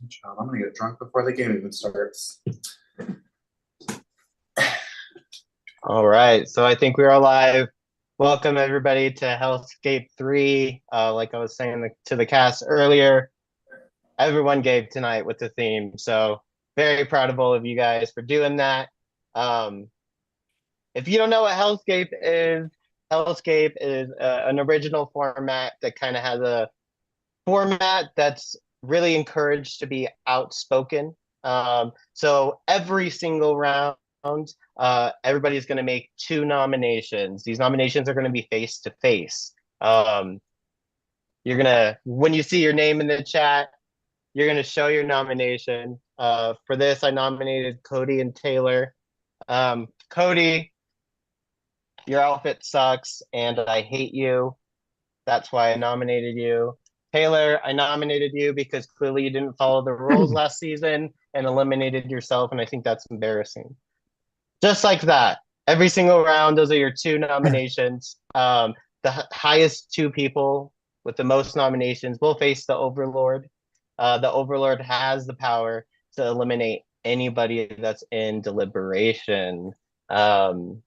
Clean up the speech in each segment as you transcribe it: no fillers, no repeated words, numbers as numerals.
Child, I'm gonna get drunk before the game even starts. All right, so I think we're all live. Welcome everybody to HellScape 3. Like I was saying to the cast earlier, everyone gave tonight with the theme, so very proud of all of you guys for doing that. Um, if you don't know what HellScape is an original format that kind of has a format that's really encouraged to be outspoken. So every single round, everybody's going to make two nominations. These nominations are going to be face to face. You're gonna, when you see your name in the chat, you're gonna show your nomination. For this, I nominated Cody and Taylor. Cody, your outfit sucks, and I hate you. That's why I nominated you. Taylor, I nominated you because clearly you didn't follow the rules last season and eliminated yourself, and I think that's embarrassing. Just like that. Every single round, those are your two nominations. The highest two people with the most nominations will face the Overlord. The Overlord has the power to eliminate anybody that's in deliberation. Um,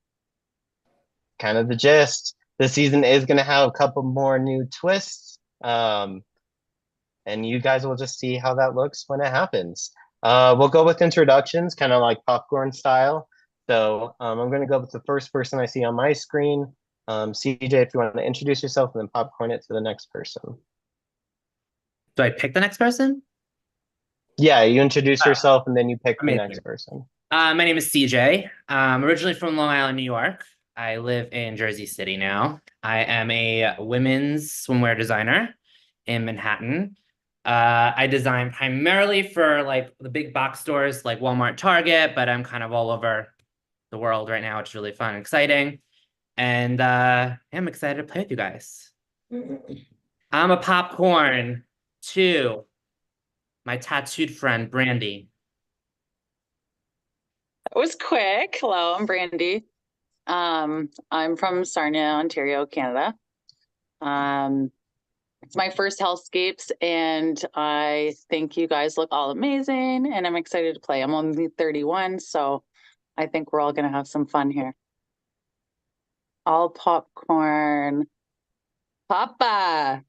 Kind of the gist. This season is going to have a couple more new twists. And you guys will just see how that looks when it happens. We'll go with introductions, kind of like popcorn style. So I'm going to go with the first person I see on my screen. CJ, if you want to introduce yourself and then popcorn it to the next person. Do I pick the next person? Yeah, you introduce yourself and then you pick the Amazing. next person. My name is CJ. I'm originally from Long Island, New York. I live in Jersey City now. I am a women's swimwear designer in Manhattan. I design primarily for like the big box stores like Walmart, Target, but I'm kind of all over the world right now. It's really fun and exciting. And I'm excited to play with you guys. I'm a popcorn to my tattooed friend, Brandy. It was quick. Hello, I'm Brandy. I'm from Sarnia, Ontario, Canada. It's my first Hellscapes, and I think you guys look all amazing, and I'm excited to play. I'm only 31, so I think we're all gonna have some fun here. All popcorn. Papa.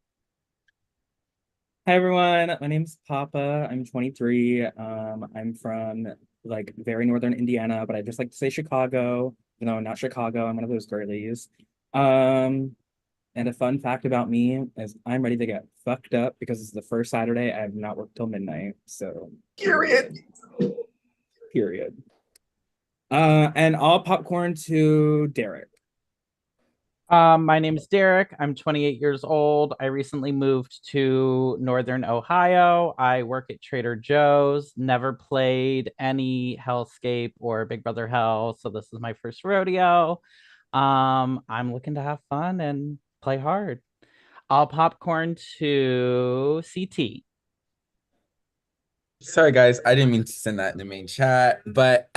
Hi everyone, my name's Papa. I'm 23. I'm from like very northern Indiana, but I just like to say Chicago. No, not Chicago. I'm one of those girlies. And a fun fact about me is I'm ready to get fucked up because it's the first Saturday I have not worked till midnight. So Period. period. And all popcorn to Derek. My name is Derek. I'm 28 years old. I recently moved to Northern Ohio. I work at Trader Joe's, never played any Hellscape or Big Brother Hell, so this is my first rodeo. I'm looking to have fun and play hard. All popcorn to CT. Sorry guys, I didn't mean to send that in the main chat, but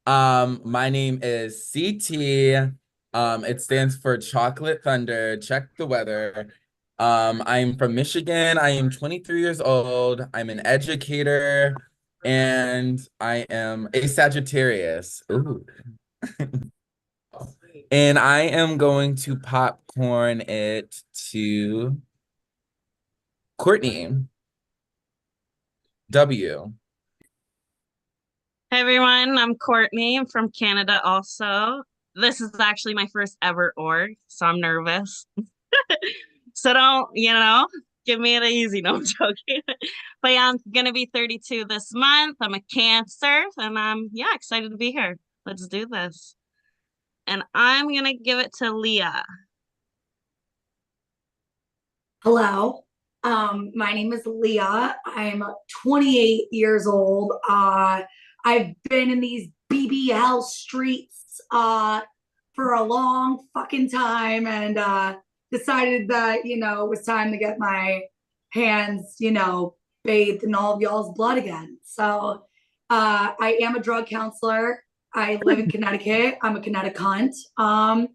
my name is CT. It stands for Chocolate Thunder. Check the weather. I'm from Michigan. I am 23 years old. I'm an educator, and I am a Sagittarius. Ooh. And I am going to popcorn it to Courtney. W. Hey everyone, I'm Courtney. I'm from Canada also. This is actually my first ever org, so I'm nervous. So don't, give me it easy. No, I'm joking. But yeah, I'm gonna be 32 this month. I'm a Cancer, and I'm excited to be here. Let's do this. And I'm gonna give it to Leah. Hello. My name is Leah. I'm 28 years old. I've been in these BBL streets for a long fucking time, and decided that, it was time to get my hands, bathed in all of y'all's blood again. So I am a drug counselor. I live in Connecticut. I'm a Connecticut. And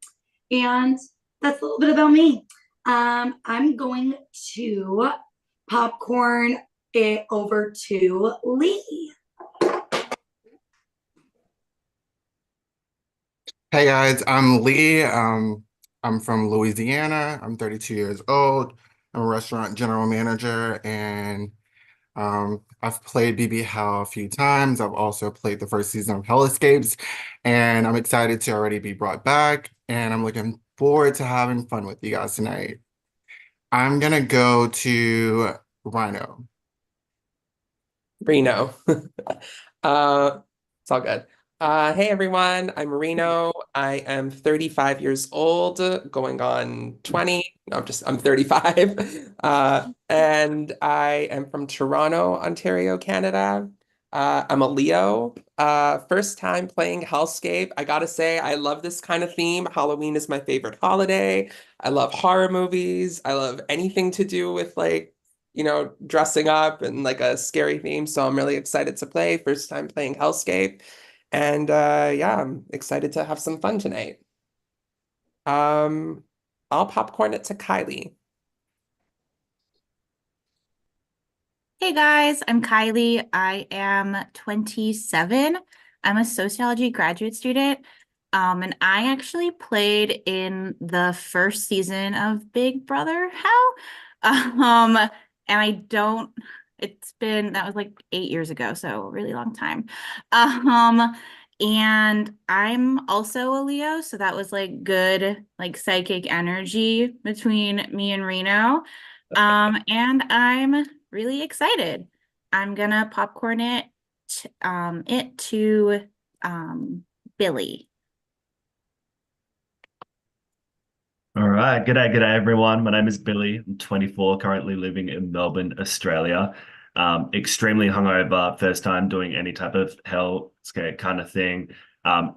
that's a little bit about me. I'm going to popcorn it over to Lee. Hey guys, I'm Lee. I'm from Louisiana. I'm 32 years old. I'm a restaurant general manager, and I've played BB Hell a few times. I've also played the first season of HellScapes, and I'm excited to already be brought back, and I'm looking forward to having fun with you guys tonight. I'm gonna go to Rhino. Reno. It's all good. Hey everyone, I'm Reno. I am 35 years old, going on 20. No, I'm 35. And I am from Toronto, Ontario, Canada. I'm a Leo. First time playing HellScape. I gotta say, I love this kind of theme. Halloween is my favorite holiday. I love horror movies. I love anything to do with dressing up and like a scary theme. So I'm really excited to play. First time playing HellScape. And yeah, I'm excited to have some fun tonight. Um, I'll popcorn it to Kylie. Hey guys, I'm Kylie. I am 27. I'm a sociology graduate student. And I actually played in the first season of Big Brother Hell. And that was like 8 years ago, so a really long time. And I'm also a Leo, so that was like good, like psychic energy between me and Reno. And I'm really excited. I'm gonna popcorn it to Billy. All right. G'day, everyone. My name is Billy. I'm 24, currently living in Melbourne, Australia. Extremely hungover, first time doing any type of hellscape kind of thing.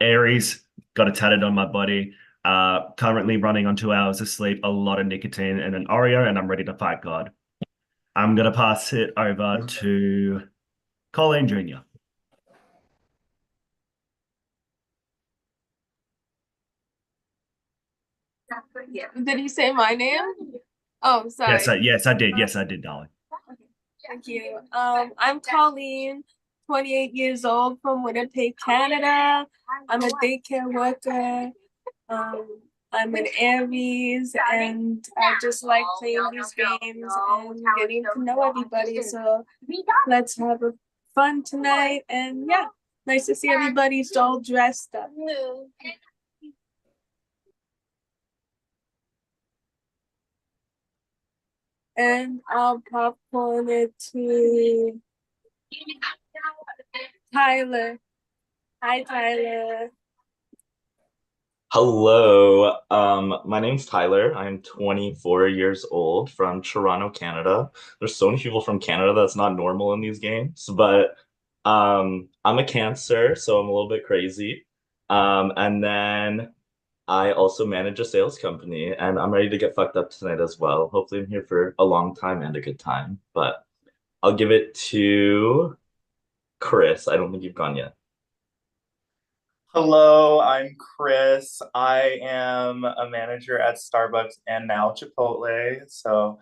Aries, got it tatted on my body. Currently running on 2 hours of sleep, a lot of nicotine and an Oreo, and I'm ready to fight God. I'm gonna pass it over to Colleen Jr. Did you say my name? Oh, sorry. Yes, I did. Yes, I did, darling. Thank you. I'm Colleen, 28 years old from Winnipeg, Canada. I'm a daycare worker. I'm an Aries, and I just like playing these games and getting to know everybody. So let's have a fun tonight. And yeah, nice to see everybody's all dressed up. And I'll popcorn it to Tyler. Hi, Tyler. Hello, my name's Tyler. I'm 24 years old from Toronto, Canada. There's so many people from Canada that's not normal in these games, but I'm a Cancer, so I'm a little bit crazy. And then I also manage a sales company, and I'm ready to get fucked up tonight as well. Hopefully, I'm here for a long time and a good time, but I'll give it to Chris. I don't think you've gone yet. Hello, I'm Chris. I am a manager at Starbucks and now Chipotle. So,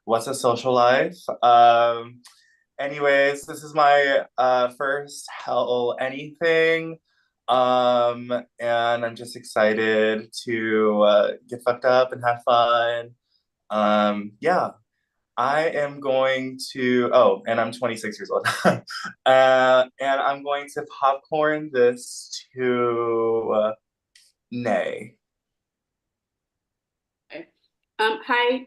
what's a social life? Anyways, this is my first Hell anything. And I'm just excited to get fucked up and have fun. Yeah. I am going to, oh, and I'm 26 years old. And I'm going to popcorn this to Nay. Hi,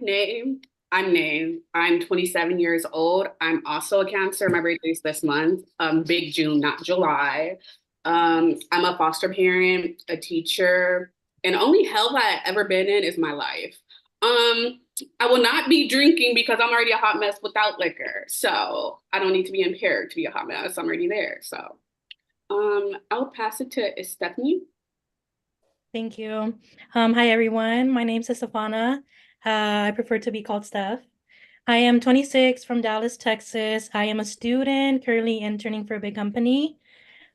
I'm Nay. I'm 27 years old. I'm also a Cancer. My birthday's this month. Big June, not July. I'm a foster parent, a teacher, and only hell that I've ever been in is my life. I will not be drinking because I'm already a hot mess without liquor. So I don't need to be impaired to be a hot mess. I'm already there. So I'll pass it to Stephanie. Thank you. Hi, everyone. My name's Estefana. I prefer to be called Steph. I am 26 from Dallas, Texas. I am a student currently interning for a big company.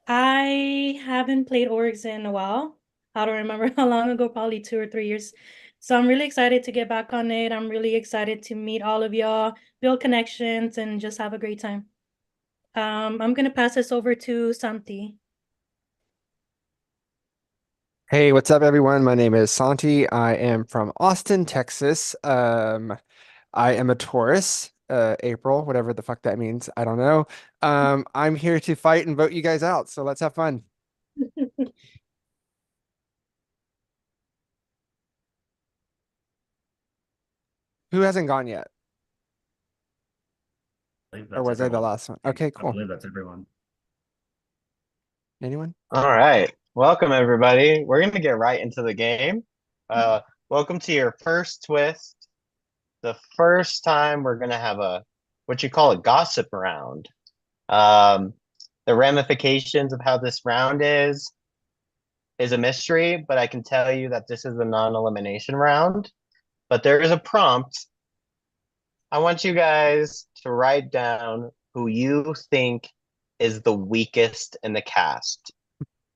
I haven't played orgs in a while. I don't remember how long ago, probably 2 or 3 years So I'm really excited to get back on it. I'm really excited to meet all of y'all, build connections, and just have a great time. I'm gonna pass this over to Santi. Hey, what's up, everyone? My name is Santi. I am from Austin, Texas. I am a Taurus, April, whatever the fuck that means. I don't know. I'm here to fight and vote you guys out, so let's have fun. Who hasn't gone yet? Or was I the last one? Okay, I cool. believe that's everyone. Anyone? All right. Welcome, everybody. We're going to get right into the game. Welcome to your first twist. The first time we're going to have what you call a gossip round. The ramifications of how this round is a mystery, but I can tell you that this is a non-elimination round. But there is a prompt. I want you guys to write down who you think is the weakest in the cast.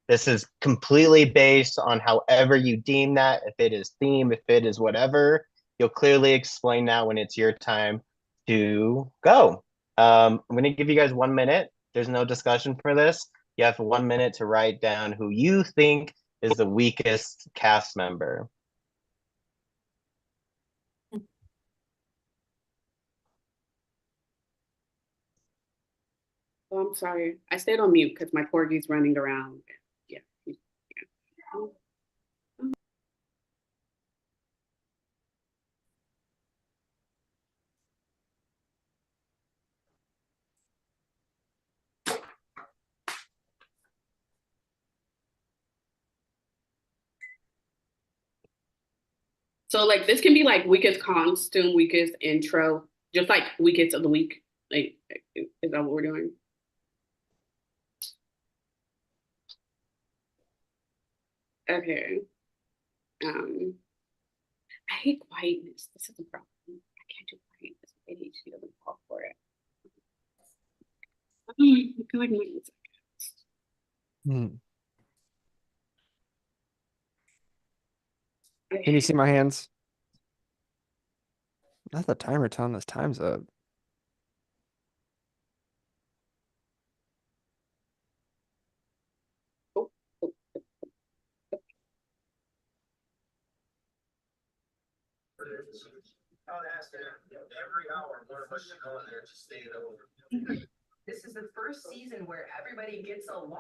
This is completely based on however you deem that, if it is theme, if it is whatever. You'll clearly explain that when it's your time to go. I'm going to give you guys 1 minute. There's no discussion for this. You have 1 minute to write down who you think is the weakest cast member. Oh, I'm sorry. I stayed on mute because my corgi's running around. Yeah. Yeah. So like this can be like weakest costume, weakest intro, just like weakest of the week. Like, is that what we're doing? Okay. I hate quietness. This is a problem. I can't do quietness. ADHD doesn't call for it. I feel like Hmm. Can you see my hands? Not the timer telling us time's up. This is the first season where everybody gets along.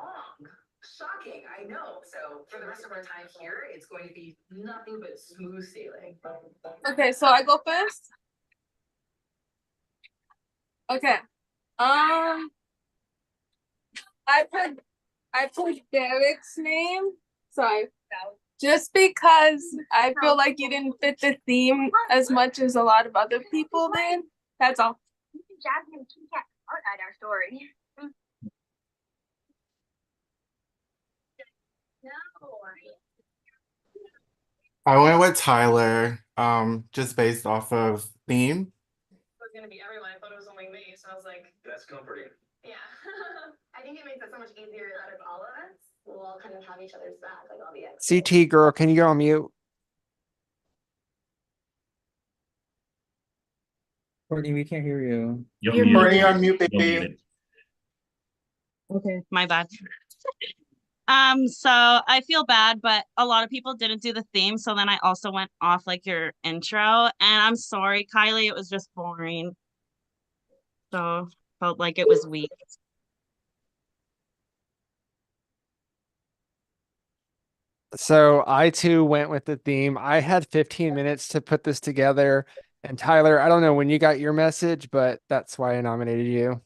Shocking, I know. So for the rest of our time here, it's going to be nothing but smooth sailing. Okay, so I go first. Okay. I put Derek's name. Sorry. Just because I feel like you didn't fit the theme as much as a lot of other people did. That's all. Jasmine can't art at our story. I went with Tyler, just based off of theme. It was gonna be everyone. I thought it was only me, so I was like, That's comforting. yeah. I think it makes it so much easier out of all of us. We'll all kind of have each other's back, like all the extras. CT girl, can you go on mute? Courtney, we can't hear you. You're muted. Courtney, on mute, You're baby. muted. Okay, my bad. So I feel bad, but a lot of people didn't do the theme, so then I also went off like your intro, and I'm sorry, Kylie, it was just boring. So felt like it was weak. So I too went with the theme. I had 15 minutes to put this together. And Tyler, I don't know when you got your message, but that's why I nominated you.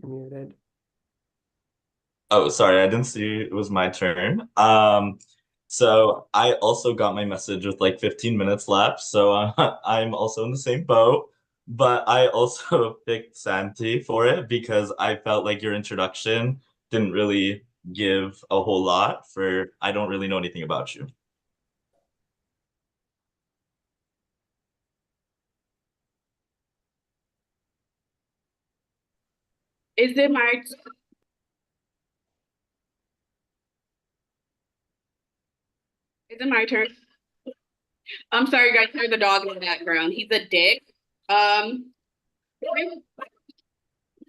You're muted. Oh, sorry, I didn't see it was my turn. So I also got my message with like 15 minutes left, so I'm also in the same boat. But I also picked Santi for it because I felt like your introduction didn't really give a whole lot for I don't really know anything about you. Is it my turn? I'm sorry, guys. Hear the dog in the background. He's a dick. Um,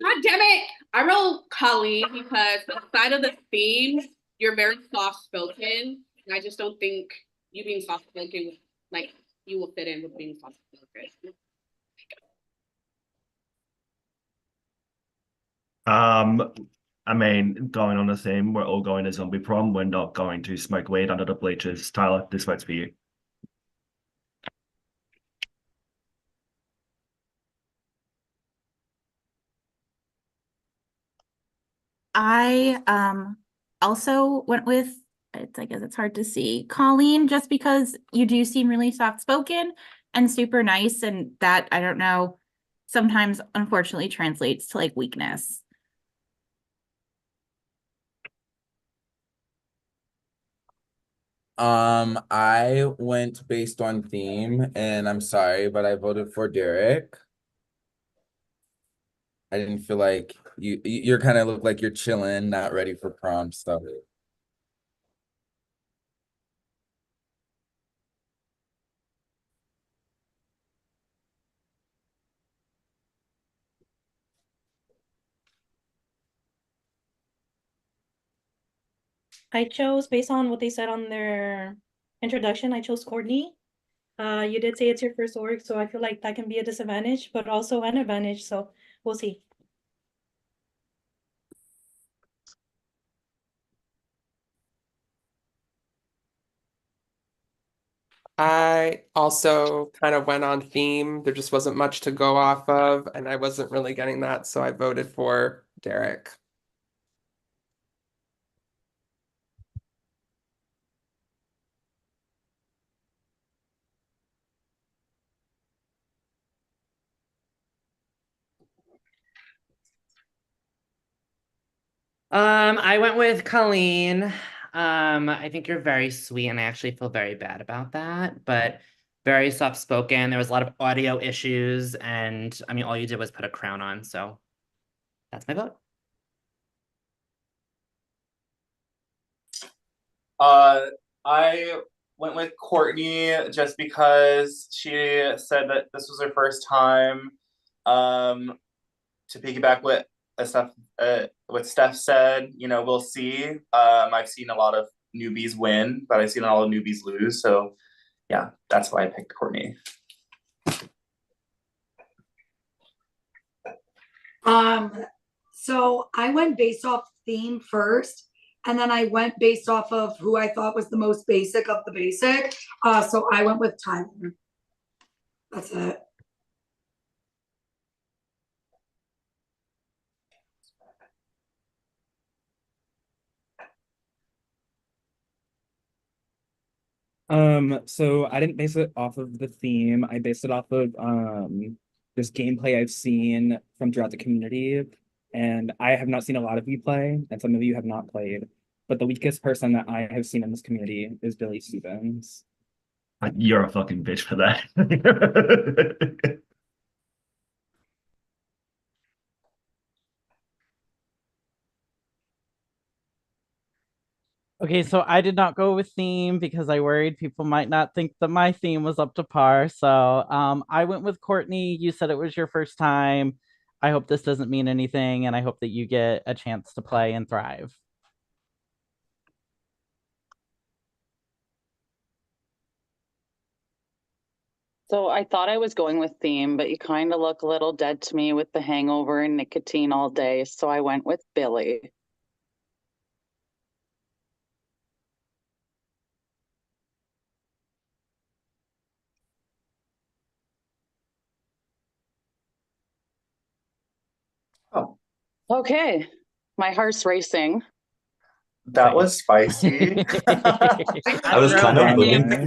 God damn it! I wrote Colleen because outside of the theme, you're very soft spoken, and I just don't think you being soft spoken, like you will fit in with being soft spoken. I mean, going on the theme, we're all going to zombie prom. We're not going to smoke weed under the bleachers. Tyler, this vote's for you. I also went with I guess it's hard to see Colleen just because you do seem really soft spoken and super nice, and that I don't know sometimes unfortunately translates to like weakness. I went based on theme, and I'm sorry, but I voted for Derek. I didn't feel like you're kind of look like you're chilling, not ready for prom stuff. I chose based on what they said on their introduction. I chose Courtney. You did say it's your first org, so I feel like that can be a disadvantage, but also an advantage. So we'll see. I also kind of went on theme. There just wasn't much to go off of, and I wasn't really getting that, so I voted for Derek. I went with Colleen. I think you're very sweet, and I actually feel very bad about that, but very soft spoken. There was a lot of audio issues, and I mean, all you did was put a crown on, so that's my vote. I went with Courtney just because she said that this was her first time. To piggyback what Steph said, we'll see. I've seen a lot of newbies win, but I've seen a lot of newbies lose. So yeah, that's why I picked Courtney. So I went based off theme first, and then I went based off of who I thought was the most basic of the basic. So I went with Tyler. That's it. So I didn't base it off of the theme. I based it off of just gameplay I've seen from throughout the community. And I have not seen a lot of you play, and some of you have not played. But the weakest person that I have seen in this community is Billy Stevens. You're a fucking bitch for that. Okay, so I did not go with theme because I worried people might not think that my theme was up to par. So I went with Courtney. You said it was your first time. I hope this doesn't mean anything, and I hope that you get a chance to play and thrive. So I thought I was going with theme, but you kind of look a little dead to me with the hangover and nicotine all day. So I went with Billy. Oh. Okay. My heart's racing. That was spicy. I was kind of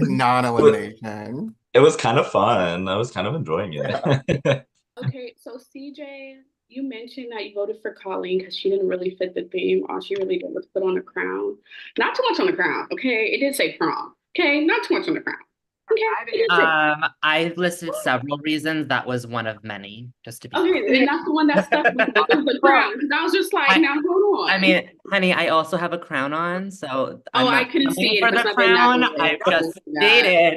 non-elimination. It was kind of fun. I was kind of enjoying it. Okay, so CJ, you mentioned mention that you voted for Colleen because she didn't really fit the theme. All she really did was put on a crown. Not too much on the crown, okay? It did say prom, okay? Not too much on the crown, okay? It did say. I listed several reasons. That was one of many, just to be Okay, clear. and that's the one that stuck with me. It was the crown. 'Cause I was just like, now hold on. I mean, honey, I also have a crown on, so I'm Oh, I not couldn't coming see it for because the I've been that crown. way. I've I just didn't see that.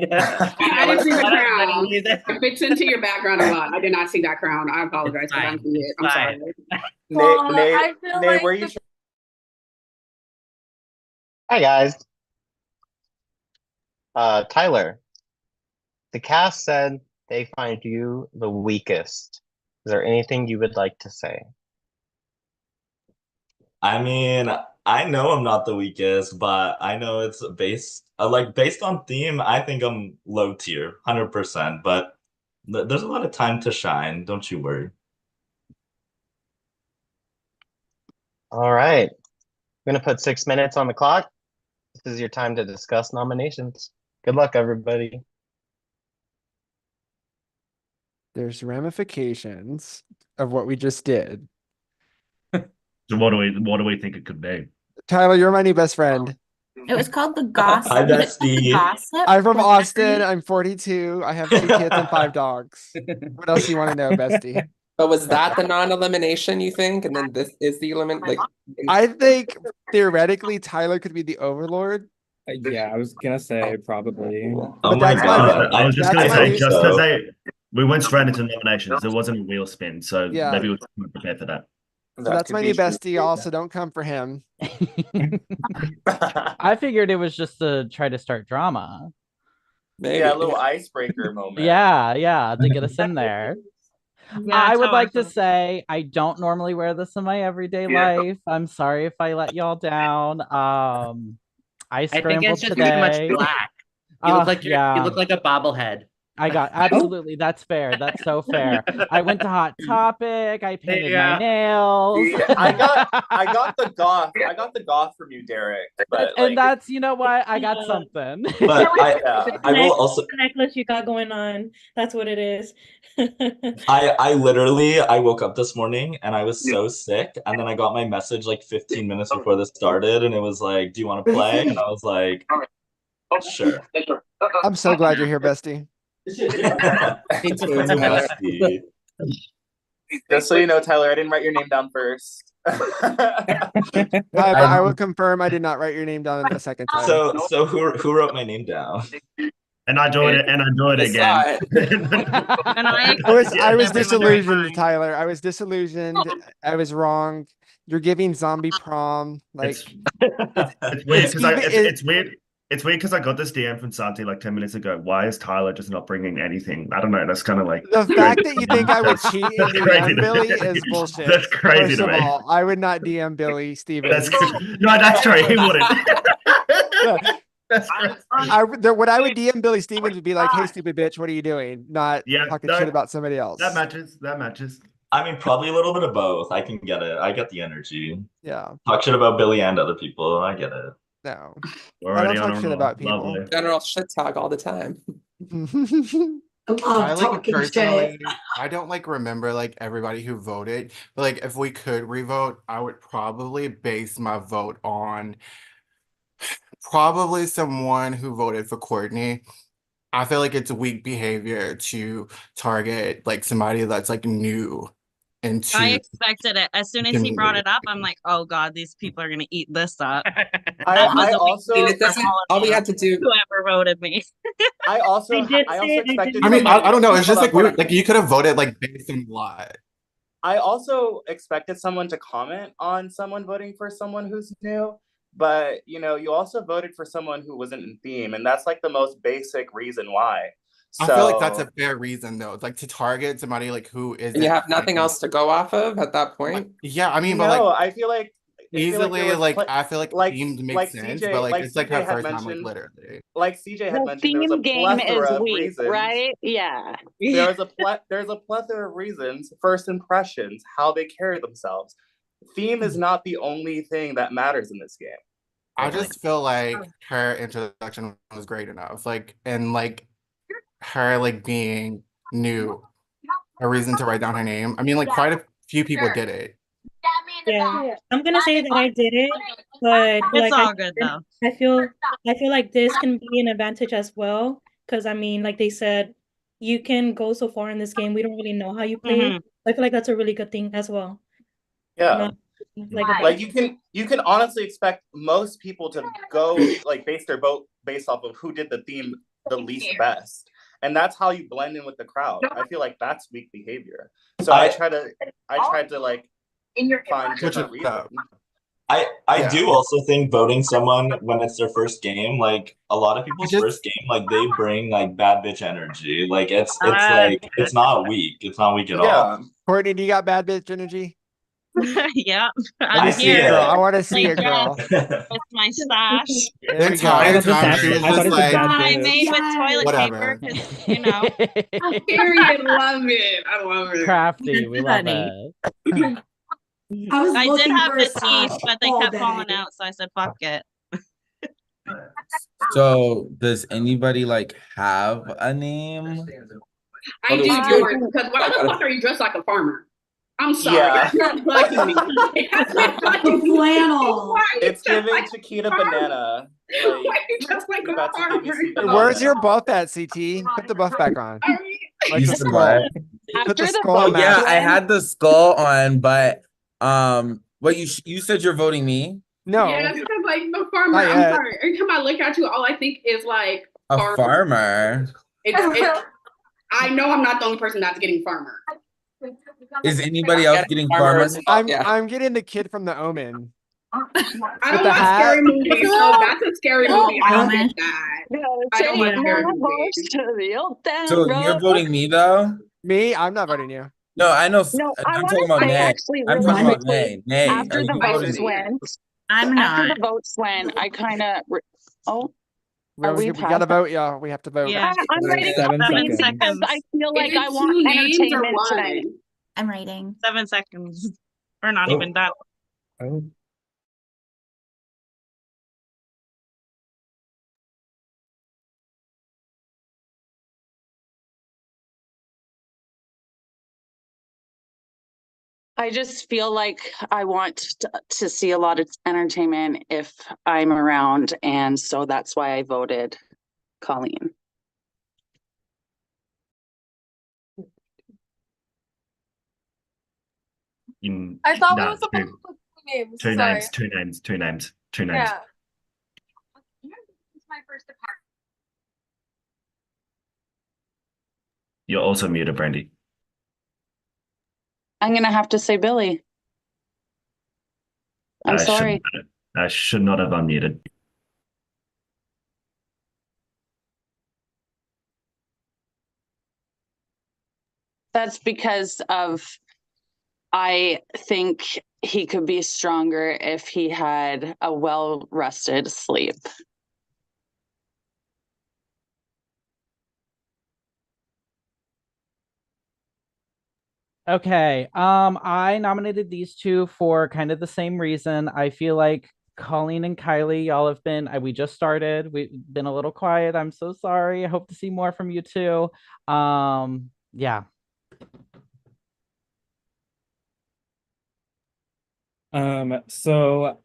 stated. I didn't see the One of many crown. reasons. It fits into your background a lot. I did not see that crown. I apologize because I didn't see it. I'm sorry. I feel Nate, like where you? Hi guys. Tyler, the cast said they find you the weakest. Is there anything you would like to say? I mean, I know I'm not the weakest, but I know it's based on theme. I think I'm low tier, 100%. But there's a lot of time to shine. Don't you worry. All right. I'm gonna put 6 minutes on the clock. This is your time to discuss nominations. Good luck, everybody. There's ramifications of what we just did. So what do we think it could be? Tyler, you're my new best friend. It was called the gossip. Hi, was it called bestie. Gossip? I'm from Was that Austin. right? I'm 42. I have 2 kids and 5 dogs. What else do you want to know, bestie? But was that the non-elimination, you think? And then this is the I think theoretically Tyler could be the overlord. Yeah, I was gonna say probably. Oh But my that's my God. I was just that's gonna my say, new- just because we went straight into nominations, there wasn't a wheel spin, so Yeah. maybe we weren't prepared for that. So that's my new bestie. Also, don't come for him. I figured it was just to try to start drama. Maybe. Yeah, a little icebreaker moment. Yeah, to get us in there. Yeah, I that's would how like to felt. say I don't normally wear this in my everyday life. I'm sorry if I let y'all down. I I think scrambled it's just too much today. black. You look like you Yeah. look like a bobblehead. I got absolutely. That's fair. That's so fair. I went to Hot Topic. I painted my nails. Yeah, I got the goth. I got the goth from you, Derek. But And like, that's, you know what? I got something. But I will Neck- also the necklace you got going on. That's what it is. I literally I woke up this morning and I was so sick, and then I got my message like 15 minutes before this started, and it was like, "Do you want to play?" And I was like, "Sure." I'm so glad you're here, bestie. Thanks, bestie. just so you know, Tyler, I didn't write your name down first. I will confirm I did not write your name down the second time. So who wrote my name down? And I do it, and I do it again. And I I was disillusioned, Tyler. I was disillusioned. I was wrong. You're giving zombie prom. Like It's weird because Steve it's weird. It's weird because I got this DM from Santi like 10 minutes ago. Why is Tyler just not bringing anything? I don't know. That's kind of like the fact that you think I would cheat in That's crazy DM to Billy me. is bullshit. That's crazy First to of me. all, I would not DM Billy Stevens. No, that's true. He wouldn't. What I would DM Billy Stevens would be like, "Hey, stupid bitch, what are you doing?" Not talking shit about somebody else. That matches. That matches. I mean, probably a little bit of both. I can get it. I get the energy. Yeah. Talk shit about Billy and other people. I get it. No. We're I don't already on talk a shit roll. about people. Lovely. General shit talk all the time. I like talking personally, I don't like remember like everybody who voted, but like if we could revote, I would probably base my vote on probably someone who voted for Courtney. I feel like it's weak behavior to target like somebody that's like new I into expected it. As soon as he brought it up, I'm like, oh God, these people are gonna eat this up. I also it doesn't. All we had to do. Whoever voted me. I also I did expected. I mean, I don't know. It's just like Hold on, weird. Like you could have voted like based on a lot. I also expected someone to comment on someone voting for someone who's new, but you know, you also voted for someone who wasn't in theme, and that's like the most basic reason why. I feel like that's a fair reason though. It's like to target somebody like who isn't. And you have nothing else to go off of at that point. Yeah, I mean, no, but like I feel like easily, like I feel like themed makes like sense, CJ but like it's like CJ her had first time, like mentioned- literally. Like CJ had The mentioned, there was a theme game plethora is of weak, reasons. right? Yeah. There's a plethora of reasons. First impressions, how they carry themselves. Theme is not the only thing that matters in this game. I just feel like her introduction was great enough. Like, and like her like being new, a reason to write down her name. I mean, like quite a few people did it. Yeah, I'm gonna say that I did it, but It's like all good though. I feel like this can be an advantage as well. Because I mean, like they said, you can go so far in this game. We don't really know how you play. Mhm. I feel like that's a really good thing as well. Yeah. Not like a Like you can honestly expect most people to go like base their vote based off of who did the theme the least best. And that's how you blend in with the crowd. I feel like that's weak behavior. So I tried to like find different reasons. I do also think voting someone when it's their first game, like a lot of people's first game, like they bring like bad bitch energy. Like it's like it's not weak. It's not weak at all. Courtney, do you got bad bitch energy? Yeah, Let I'm me see here. it, girl. I want to see Like, it, girl. with my stash. There The we go. entire time she was I thought just it was like, bad I bitch. made with toilet whatever. paper because you know. Period. Love it. I love it. Crafty, we love Honey. it. I was I did looking have for a the teeth, stash but they all kept day. falling out, so I said, "Fuck it." So does anybody like have a name? I do yours because why the fuck are you dressed like a farmer? I'm sorry. Yeah. That's not bugging me. That's not bugging me. Flannel. Why are you It's dressed giving like a Chiquita farmer? Banana. Why Like are you dressed like you're a about to give me farmer? some Where's banana. your buff at, CT? Put the buff back on. Like You the said skull. what? Put the After the skull Oh vote yeah, mask. I had the skull on, but what you said you're voting me? No, Yeah, because like the farmer, not I'm yet. sorry. Every time I look at you, all I think is like A farmer. farmer. It's I know I'm not the only person that's getting farmer. Is anybody else getting farmer? I'm getting the kid from the Omen. I With don't the watch hat. scary movies, so that's a scary movie. I don't get that. I don't watch scary movies. So you're voting me though? Me? I'm not voting you. No, I know. No, I I'm want talking to about say Nay. actually I'm really talking about quickly, Nay. Nay, after are the you votes voting? went, I'm after not. the votes went, I kind of, are we We past gotta that? vote, y'all. We have to vote. Yeah, I'm writing 7 names seconds. because I feel Is like it I want 2 names or entertainment tonight. one? I'm writing. 7 seconds, or not Oh. even that. Oh. I just feel like I want to see a lot of entertainment if I'm around, and so that's why I voted Colleen. I thought we No, were supposed to put 2 names. two Sorry. names, two names, two names, two names. Yeah. It's my first department. You're also muted, Brandy. I'm gonna have to say Billy. I'm sorry. I should not have unmuted. That's because of I think he could be stronger if he had a well-rested sleep. Okay. I nominated these two for kind of the same reason. I feel like Colleen and Kylie, y'all have been, we just started. We've been a little quiet. I'm so sorry. I hope to see more from you too. Yeah. So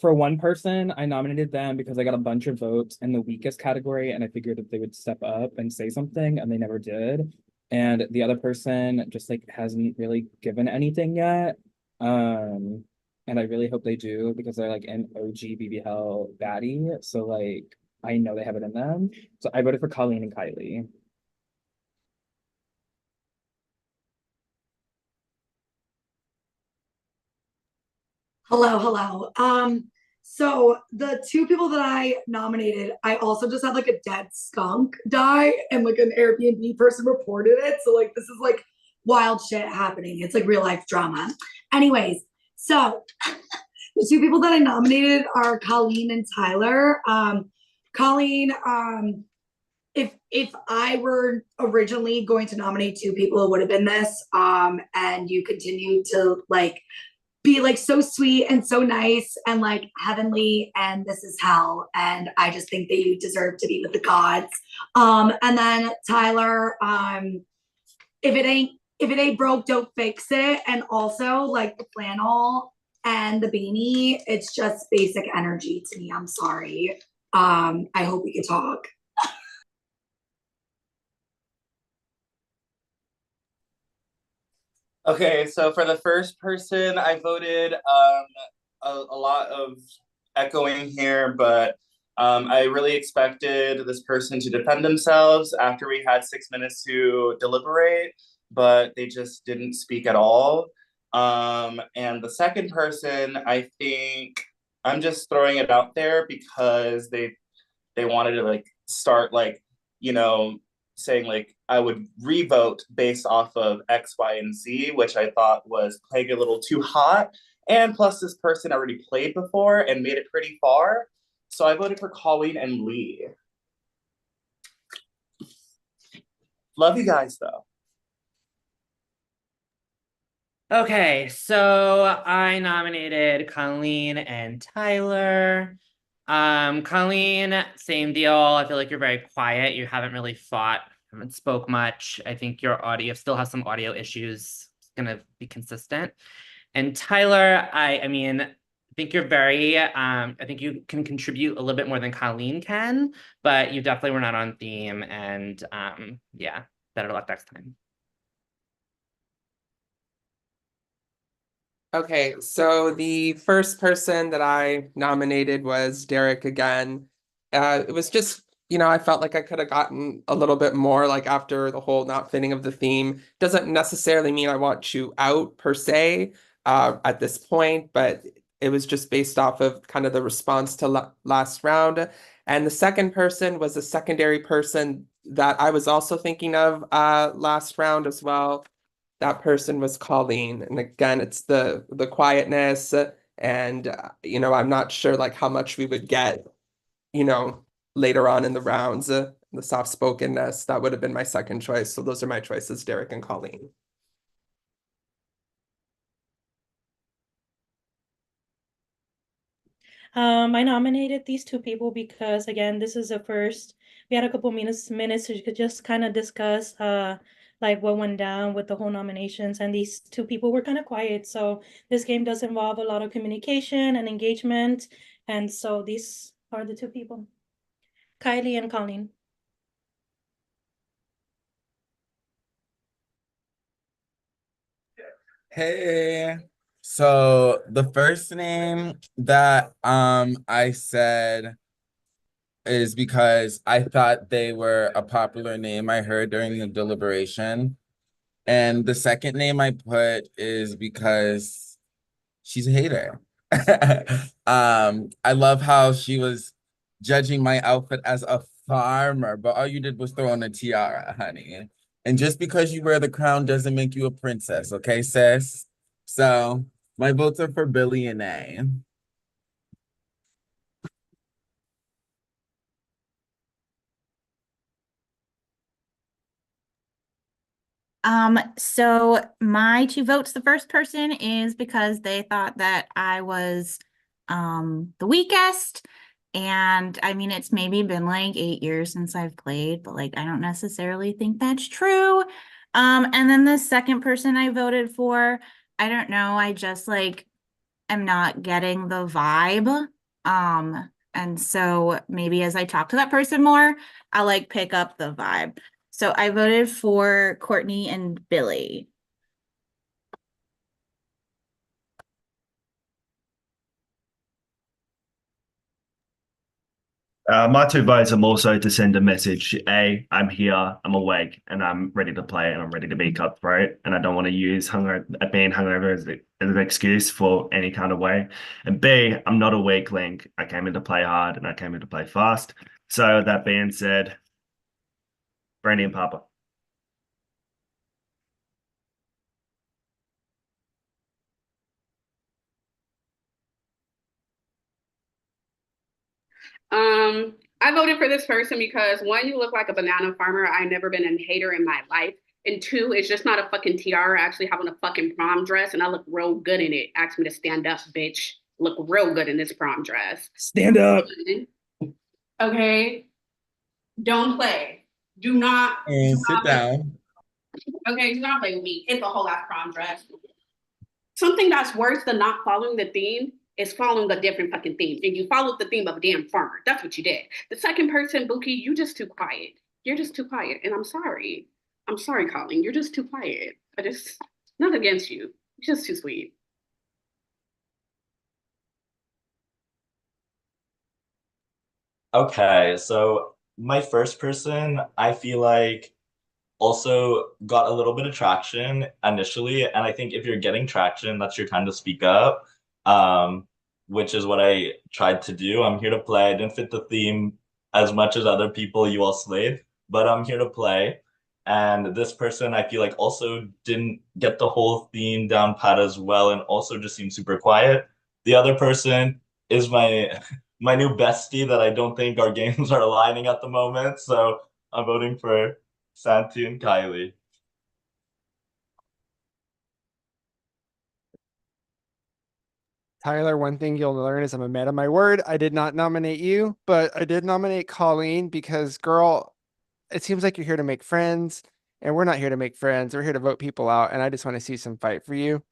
for one person, I nominated them because I got a bunch of votes in the weakest category, and I figured that they would step up and say something, and they never did. And the other person just like hasn't really given anything yet. And I really hope they do because they're like an OG BBL baddie. So like I know they have it in them. So I voted for Colleen and Kylie. Hello. So the two people that I nominated, I also just had like a dead skunk die, and like an Airbnb person reported it. So like this is like wild shit happening. It's like real life drama. Anyways, so the two people that I nominated are Colleen and Tyler. Colleen, if I were originally going to nominate two people, it would have been this. And you continue to like be like so sweet and so nice and like heavenly, and this is hell, and I just think that you deserve to be with the gods. And then Tyler, if it ain't if it ain't broke, don't fix it. And also, like the flannel and the beanie, it's just basic energy to me. I'm sorry. I hope we can talk. Okay, so for the first person, I voted a lot of echoing here, but I really expected this person to defend themselves after we had 6 minutes to deliberate, but they just didn't speak at all. And the second person, I think I'm just throwing it out there because they wanted to like start like, you know, saying like I would revote based off of X, Y, and Z, which I thought was playing a little too hot. And plus, this person already played before and made it pretty far. So I voted for Colleen and Lee. Love you guys though. Okay, so I nominated Colleen and Tyler. Colleen, same deal. I feel like you're very quiet. You haven't really fought, haven't spoke much. I think your audio still has some audio issues. It's gonna be consistent. And Tyler, I mean, I think you're very, I think you can contribute a little bit more than Colleen can, but you definitely were not on theme. And yeah, better luck next time. Okay, so the first person that I nominated was Derek again. It was just, I felt like I could have gotten a little bit more, like after the whole not fitting of the theme. Doesn't necessarily mean I want you out per se at this point, but it was just based off of kind of the response to last round. And the second person was a secondary person that I was also thinking of last round as well. That person was Colleen. And again, it's the quietness and I'm not sure like how much we would get, later on in the rounds, the soft-spokenness. That would have been my second choice. So those are my choices, Derek and Colleen. I nominated these two people because again, this is the first. We had a couple minutes to just kind of discuss like what went down with the whole nominations, and these two people were kind of quiet. So this game does involve a lot of communication and engagement, and so these are the two people, Kylie and Colleen. Hey. So the first name that I said is because I thought they were a popular name I heard during the deliberation. And the second name I put is because she's a hater. I love how she was judging my outfit as a farmer, but all you did was throw on a tiara, honey. And just because you wear the crown doesn't make you a princess, okay, sis? So my votes are for Billy and A. So my two votes, the first person is because they thought that I was the weakest. And I mean, it's maybe been like 8 years since I've played, but like I don't necessarily think that's true. And then the second person I voted for, I don't know, I just like am not getting the vibe. And so maybe as I talk to that person more, I'll like pick up the vibe. So I voted for Courtney and Billy. My two votes are more so to send a message. A, I'm here, I'm awake, and I'm ready to play, and I'm ready to be cutthroat, and I don't want to use being hungover as an excuse for any kind of way. And B, I'm not a weak link. I came in to play hard, and I came in to play fast. So that being said, Brandy and Papa. I voted for this person because one, you look like a banana farmer. I've never been a hater in my life. And two, it's just not a fucking tiara. I actually have on a fucking prom dress and I look real good in it. Ask me to stand up, bitch. Look real good in this prom dress. Stand up. Okay. Don't play. Do not. And sit down. Okay, do not play with me. It's a whole ass prom dress. Something that's worse than not following the theme is following a different fucking theme. And you followed the theme of a damn farmer. That's what you did. The second person, Buki, you just too quiet. You're just too quiet. And I'm sorry. I'm sorry, Colleen. You're just too quiet. Not against you. You're just too sweet. Okay, so my first person, I feel like also got a little bit of traction initially, and I think if you're getting traction, that's your time to speak up, which is what I tried to do. I'm here to play. I didn't fit the theme as much as other people you all slayed, but I'm here to play. And this person, I feel like also didn't get the whole theme down pat as well, and also just seemed super quiet. The other person is my my new bestie that I don't think our games are aligning at the moment, so I'm voting for Santi and Kylie. Tyler, one thing you'll learn is I'm a man of my word. I did not nominate you, but I did nominate Colleen because, girl, it seems like you're here to make friends, and we're not here to make friends. We're here to vote people out, and I just want to see some fight for you.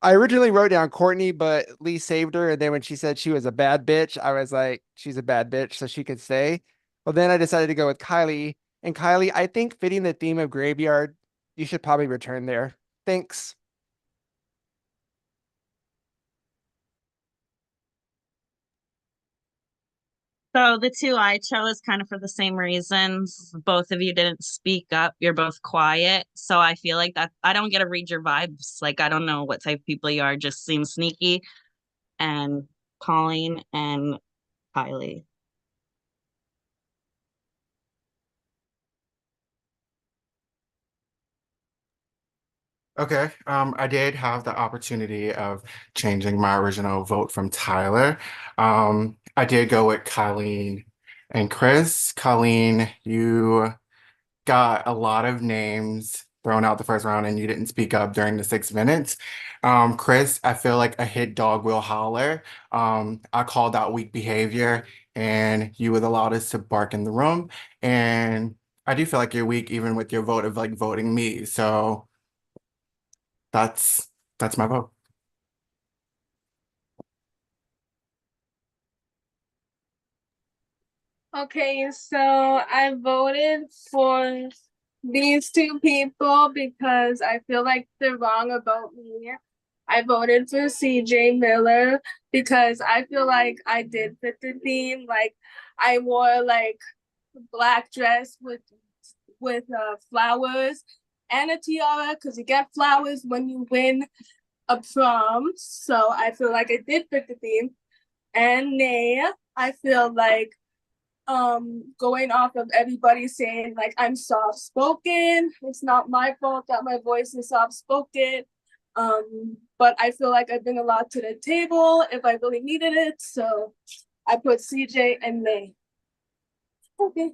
I originally wrote down Courtney, but Lee saved her, and then when she said she was a bad bitch, I was like, she's a bad bitch, so she could stay. Well, then I decided to go with Kylie, and Kylie, I think fitting the theme of graveyard, you should probably return there. Thanks. So the two I chose kind of for the same reasons. Both of you didn't speak up. You're both quiet. So I feel like that I don't get to read your vibes. Like I don't know what type of people you are, just seem sneaky. And Colleen and Kylie. Okay, I did have the opportunity of changing my original vote from Tyler. I did go with Colleen and Chris. Colleen, you got a lot of names thrown out the first round and you didn't speak up during the 6 minutes. Chris, I feel like a hit dog will holler. I called out weak behavior and you were the loudest to bark in the room. And I do feel like you're weak even with your vote of like voting me. So that's that's my vote. Okay, so I voted for these two people because I feel like they're wrong about me. I voted for CJ Miller because I feel like I did fit the theme. Like I wore like a black dress with flowers and a tiara because you get flowers when you win a prom. So I feel like I did fit the theme. And Nay, I feel like going off of everybody saying like I'm soft spoken. It's not my fault that my voice is soft spoken. But I feel like I bring a lot to the table if I really needed it. So I put CJ and May. Okay.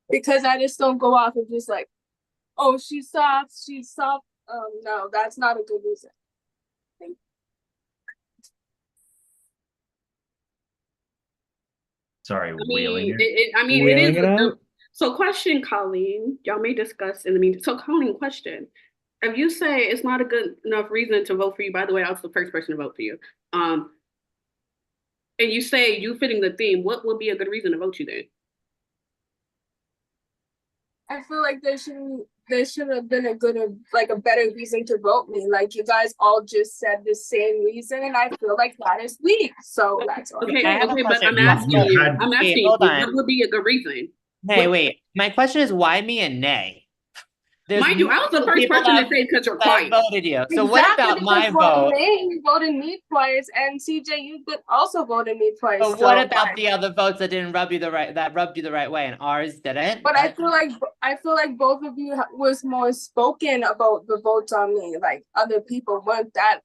Because I just don't go off of just like, oh, she's soft, she's soft. No, that's not a good reason. Thank you. Sorry, I wheeling mean, it. it is. Wheeling it out? So, question, Colleen. Y'all may discuss in the meeting. So, Colleen, question: if you say it's not a good enough reason to vote for you, by the way, I was the first person to vote for you. And you say you fitting the theme, what would be a good reason to vote you then? I feel like there should have been a better reason to vote me. Like you guys all just said the same reason, and I feel like that is weak. So that's all. Okay, I have a okay, but question. I'm asking you. had- I'm asking Wait, you. hold on. What would be a good reason? Hey, What- wait. My question is why me and Nay? There's Mind you, I was the multiple first people person to that, say because you're that quiet. voted you. So what about my vote? You voted me twice, and CJ, you also voted me twice. But what about the other votes that didn't rub you the right way, and ours didn't? But I feel like both of you was more spoken about the votes on me. Like other people weren't that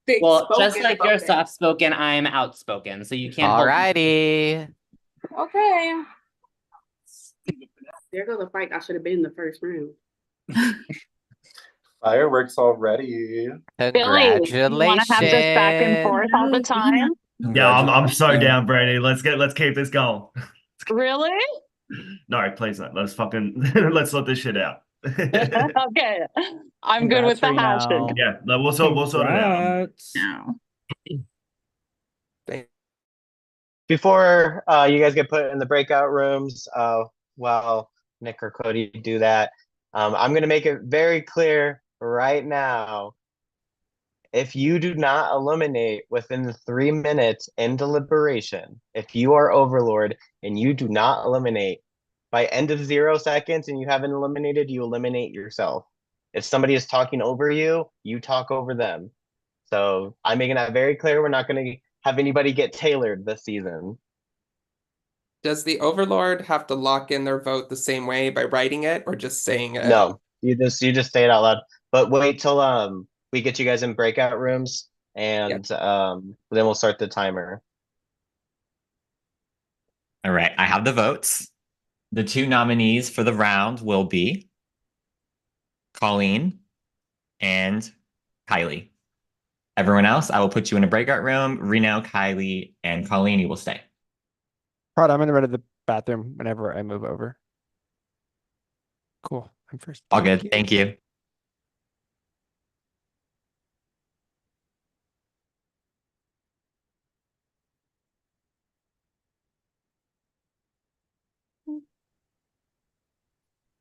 big. Well, just spoken like about you're it. soft spoken, I'm outspoken. So you can't. Alrighty. Okay. There goes a fight I should have been in the first round. Fireworks already. Congratulations. You want to have this back and forth all the time? Yeah, I'm so down, Brady. Let's keep this going. Really? No, please not. Let's fucking let's sort this shit out. Okay. I'm good with Congrats, the hashing. Reno. Yeah, no, we'll sort it out. No. Before you guys get put in the breakout rooms, while Nick or Cody do that, I'm going to make it very clear right now. If you do not eliminate within the 3 minutes in deliberation, if you are Overlord and you do not eliminate by end of 0 seconds and you haven't eliminated, you eliminate yourself. If somebody is talking over you, you talk over them. So I'm making that very clear. We're not going to have anybody get tailored this season. Does the Overlord have to lock in their vote the same way by writing it or just saying it? No, you just say it out loud. But wait till we get you guys in breakout rooms and then we'll start the timer. All right, I have the votes. The 2 nominees for the round will be Colleen and Kylie. Everyone else, I will put you in a breakout room. Reno, Kylie, and Colleen, you will stay. Prod, I'm gonna run to the bathroom whenever I move over. Cool. I'm first. All good. Thank you.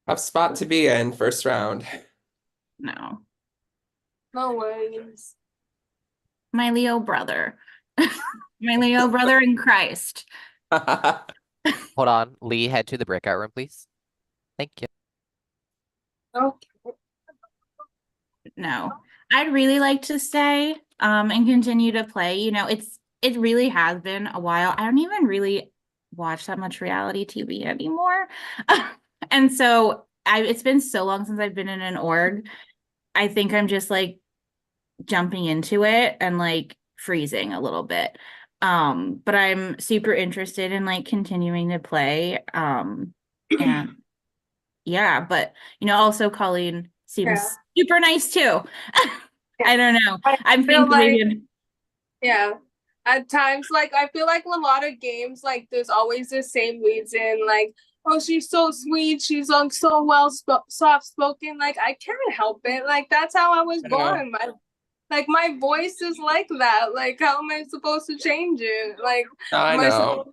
Tough spot to be in first round. No. No worries. My Leo brother. My Leo brother in Christ. Hold on. Lee, head to the breakout room, please. Thank you. Okay. No. I'd really like to stay and continue to play. You know, it really has been a while. I don't even really watch that much reality TV anymore. And so it's been so long since I've been in an org. I think I'm just like jumping into it and like freezing a little bit. But I'm super interested in like continuing to play. And yeah, but you know, also Colleen seems super nice too. I don't know. I'm feel thinking like- maybe Yeah. At times, like, I feel like in a lot of games, like, there's always the same reason. Like, oh, she's so sweet. She's like so soft spoken. Like, I can't help it. Like, that's how I was born. My voice is like that. Like, how am I supposed to change it? Like, I am know.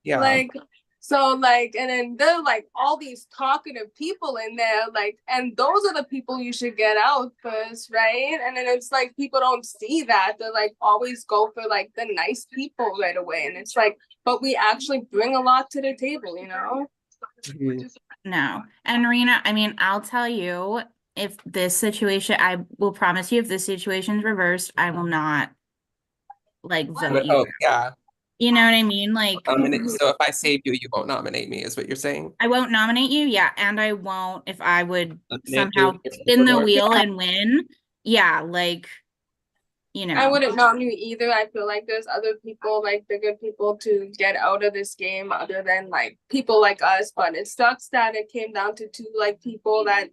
Yeah. Like, so like, and then there are like all these talkative people in there, like, and those are the people you should get out first, right? And then it's like people don't see that. They're like always go for like the nice people right away. And it's like, but we actually bring a lot to the table, you know? no. And Rena, I mean, I'll tell you, if this situation, I will promise you, if this situation's reversed, I will not like vote you. Yeah. You know what I mean? Like, So if I save you, you won't nominate me, is what you're saying? I won't nominate you, yeah, and I won't if I would Nominate somehow you. spin the wheel and win. Yeah, like, you know. I wouldn't nominate either. I feel like there's other people, like bigger people, to get out of this game other than like people like us. But it sucks that it came down to 2 like people that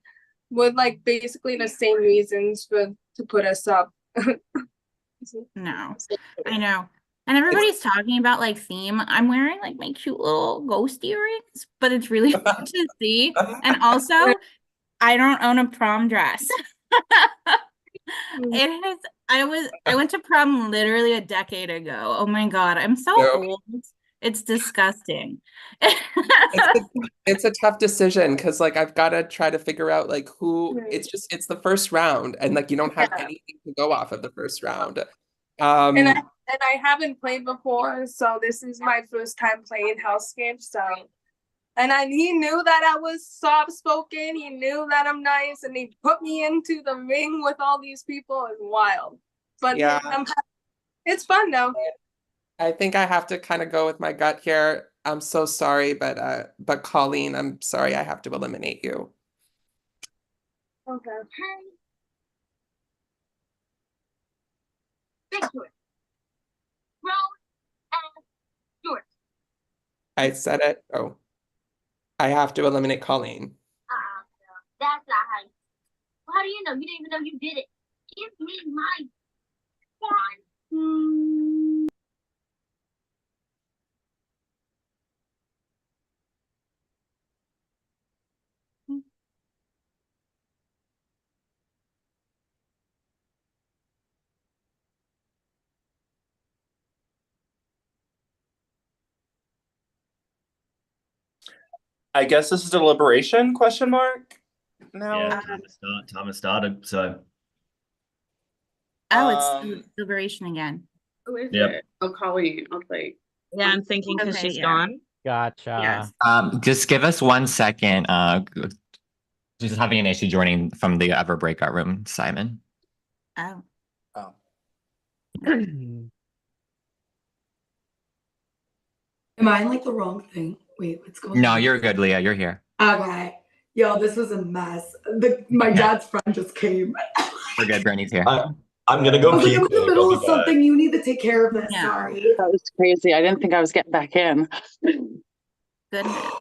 would like basically the same reasons to put us up. No, I know. And everybody's talking about like theme. I'm wearing like my cute little ghost earrings, but it's really hard to see. And also, I don't own a prom dress. It has, I went to prom literally a decade ago. Oh my God, I'm so old. It's disgusting. It's a tough decision because like I've got to try to figure out like who it's the first round and like you don't have anything to go off of the first round. And I haven't played before, so this is my first time playing HellScape. So, and he knew that I was soft spoken. He knew that I'm nice, and he put me into the ring with all these people. It's wild, but Yeah. it's fun though. I think I have to kind of go with my gut here. I'm so sorry, but Colleen, I'm sorry I have to eliminate you. Okay. I said it. Oh, I have to eliminate Colleen. That's not how. How do you know? You didn't even know you did it. Give me my phone. I guess this is deliberation, question mark? Now? Yeah, time has started, so. Oh, it's deliberation again. Who is Yep. it? Oh, Colleen. I was like, Yeah, I'm thinking because Okay, she's yeah. gone. Gotcha. Yes. Just give us 1 second. Just having an issue joining from the other breakout room, Simon. Oh. Oh. Am I in like the wrong thing? Wait, what's going No, on? you're good, Leah. You're here. Okay. Yo, this was a mess. My dad's friend just came. We're good. Brittany's here. I'm gonna I go was like, pee I'm in the quick. middle I'll of be back. something. You need to take care of this. Yeah. Sorry. That was crazy. I didn't think I was getting back in. Goodness.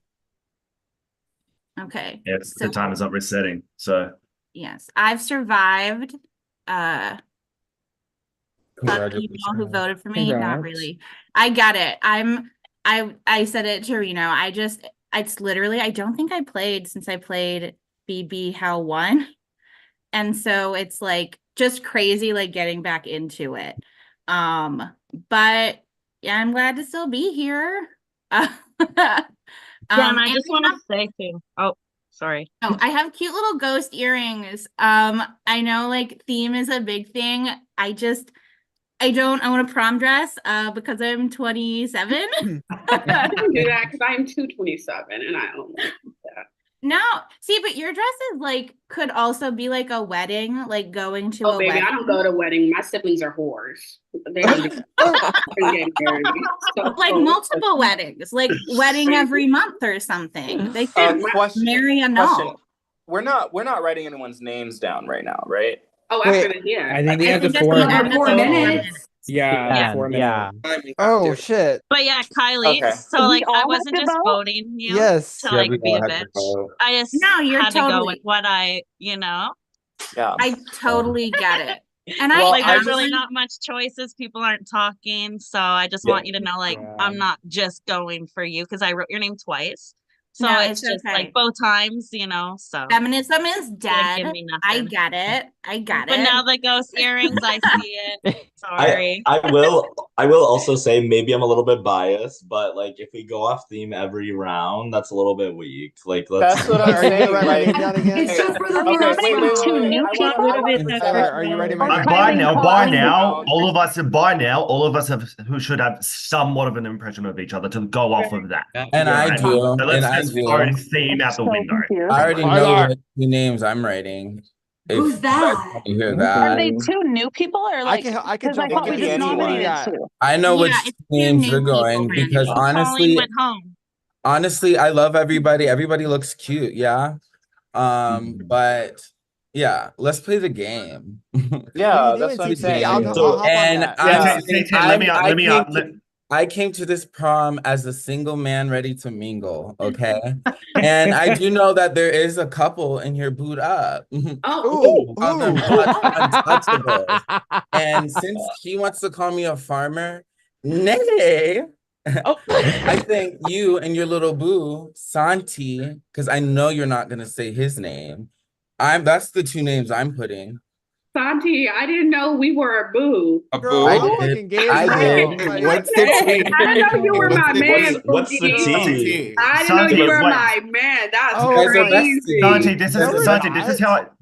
Okay. Yeah, the time is not resetting, so. Yes, I've survived. Fuck people who Congratulations. voted for me. Not Congrats. really. I get it. I said it to Reno. It's literally, I don't think I played since I played BB Hell 1. And so it's like just crazy like getting back into it. But yeah, I'm glad to still be here. Yeah, and I and just want to say too. Oh, sorry. Oh, I have cute little ghost earrings. I know like theme is a big thing. I want a prom dress because I'm 27. I didn't do that because I am 227 and I don't like that. No, see, but your dress is like could also be like a wedding, like going to Oh, a baby, wedding. I don't go to weddings. My siblings are whores. They don't get married. So, Like multiple weddings, like wedding every month or something. They could marry a Question. null. We're not writing anyone's names down right now, right? Oh, after the yeah. I think we have think the that's 4 the end of the 4 minutes. Yeah, Yeah, 4 yeah. minutes. Oh shit. But yeah, Kylie. Okay. So We like I all have wasn't to just vote? voting you Yes. to Yeah, like we be a all have to bitch. vote. I just No, you're had to go totally with what I, Yeah. I totally get it. And Well, like I there's just- really not much choices. People aren't talking. So I just want you to know like I'm not just going for you because I wrote your name twice. So No, it's just okay. like both times, so Feminism is didn't dead. give me I nothing. get it. I get But it. now the ghost earrings, I see it. Sorry. I will also say maybe I'm a little bit biased, but like if we go off theme every round, that's a little bit weak. Like That's what I'm Are you saying. gonna write my Like, name down again? It's just for the okay, first wait, round. Two new I people. wanna Tyler, are you writing my name? By Kylie now, Colleen. all of us who should have somewhat of an impression of each other to go off of that. And I Right? do. So let's And I just do. throw theme out the So window. confused. I already know the two names I'm writing. Who's If that? you hear Are that. they two new people or like? I can Because I jump thought on we that. just Anyone. nominated Yeah. two. I know which Yeah, it's two names new you're people going right because now. Colleen honestly, went home. I love everybody. Everybody looks cute, yeah. But yeah, let's play the game. Yeah, What are you that's what doing, I'm TT? saying. I'll hop on And that. Yeah. I came to this prom as a single man ready to mingle, okay? And I do know that there is a couple in here boot up. Oh, Call them untouchables. And since he wants to call me a farmer, nay. I think you and your little boo, Santi, because I know you're not gonna say his name. That's the two names I'm putting. Santi, I didn't know we were a boo. A Girl, boo? I'm fucking gay as I hell. did. Like, What's the Hey, T? I didn't know you were my man, What's the Boogie. T? I didn't know Santi, you were wait. my man. That's Oh, You guys are crazy. besties. Santi,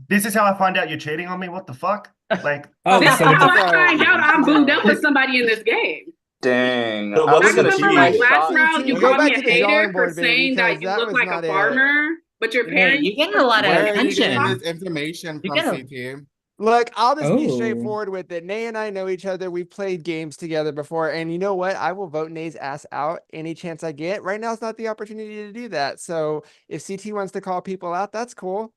this is how I find out you're cheating on me. What the fuck? Like, Oh, This is so how it's a, I find out I'm booed up with somebody in this game. Dang. So I what's was the gonna T? shoot my Like last shot. round, you Go called me back a to the hater drawing for board, baby, saying that because you that look was like not a it. farmer, but your Hey, parents. you getting a lot of Where are you attention. getting this information You from, get a- CT? Look, I'll just be Oh. straightforward with it. Nay and I know each other. We've played games together before. And you know what? I will vote Nay's ass out any chance I get. Right now is not the opportunity to do that. So if CT wants to call people out, that's cool.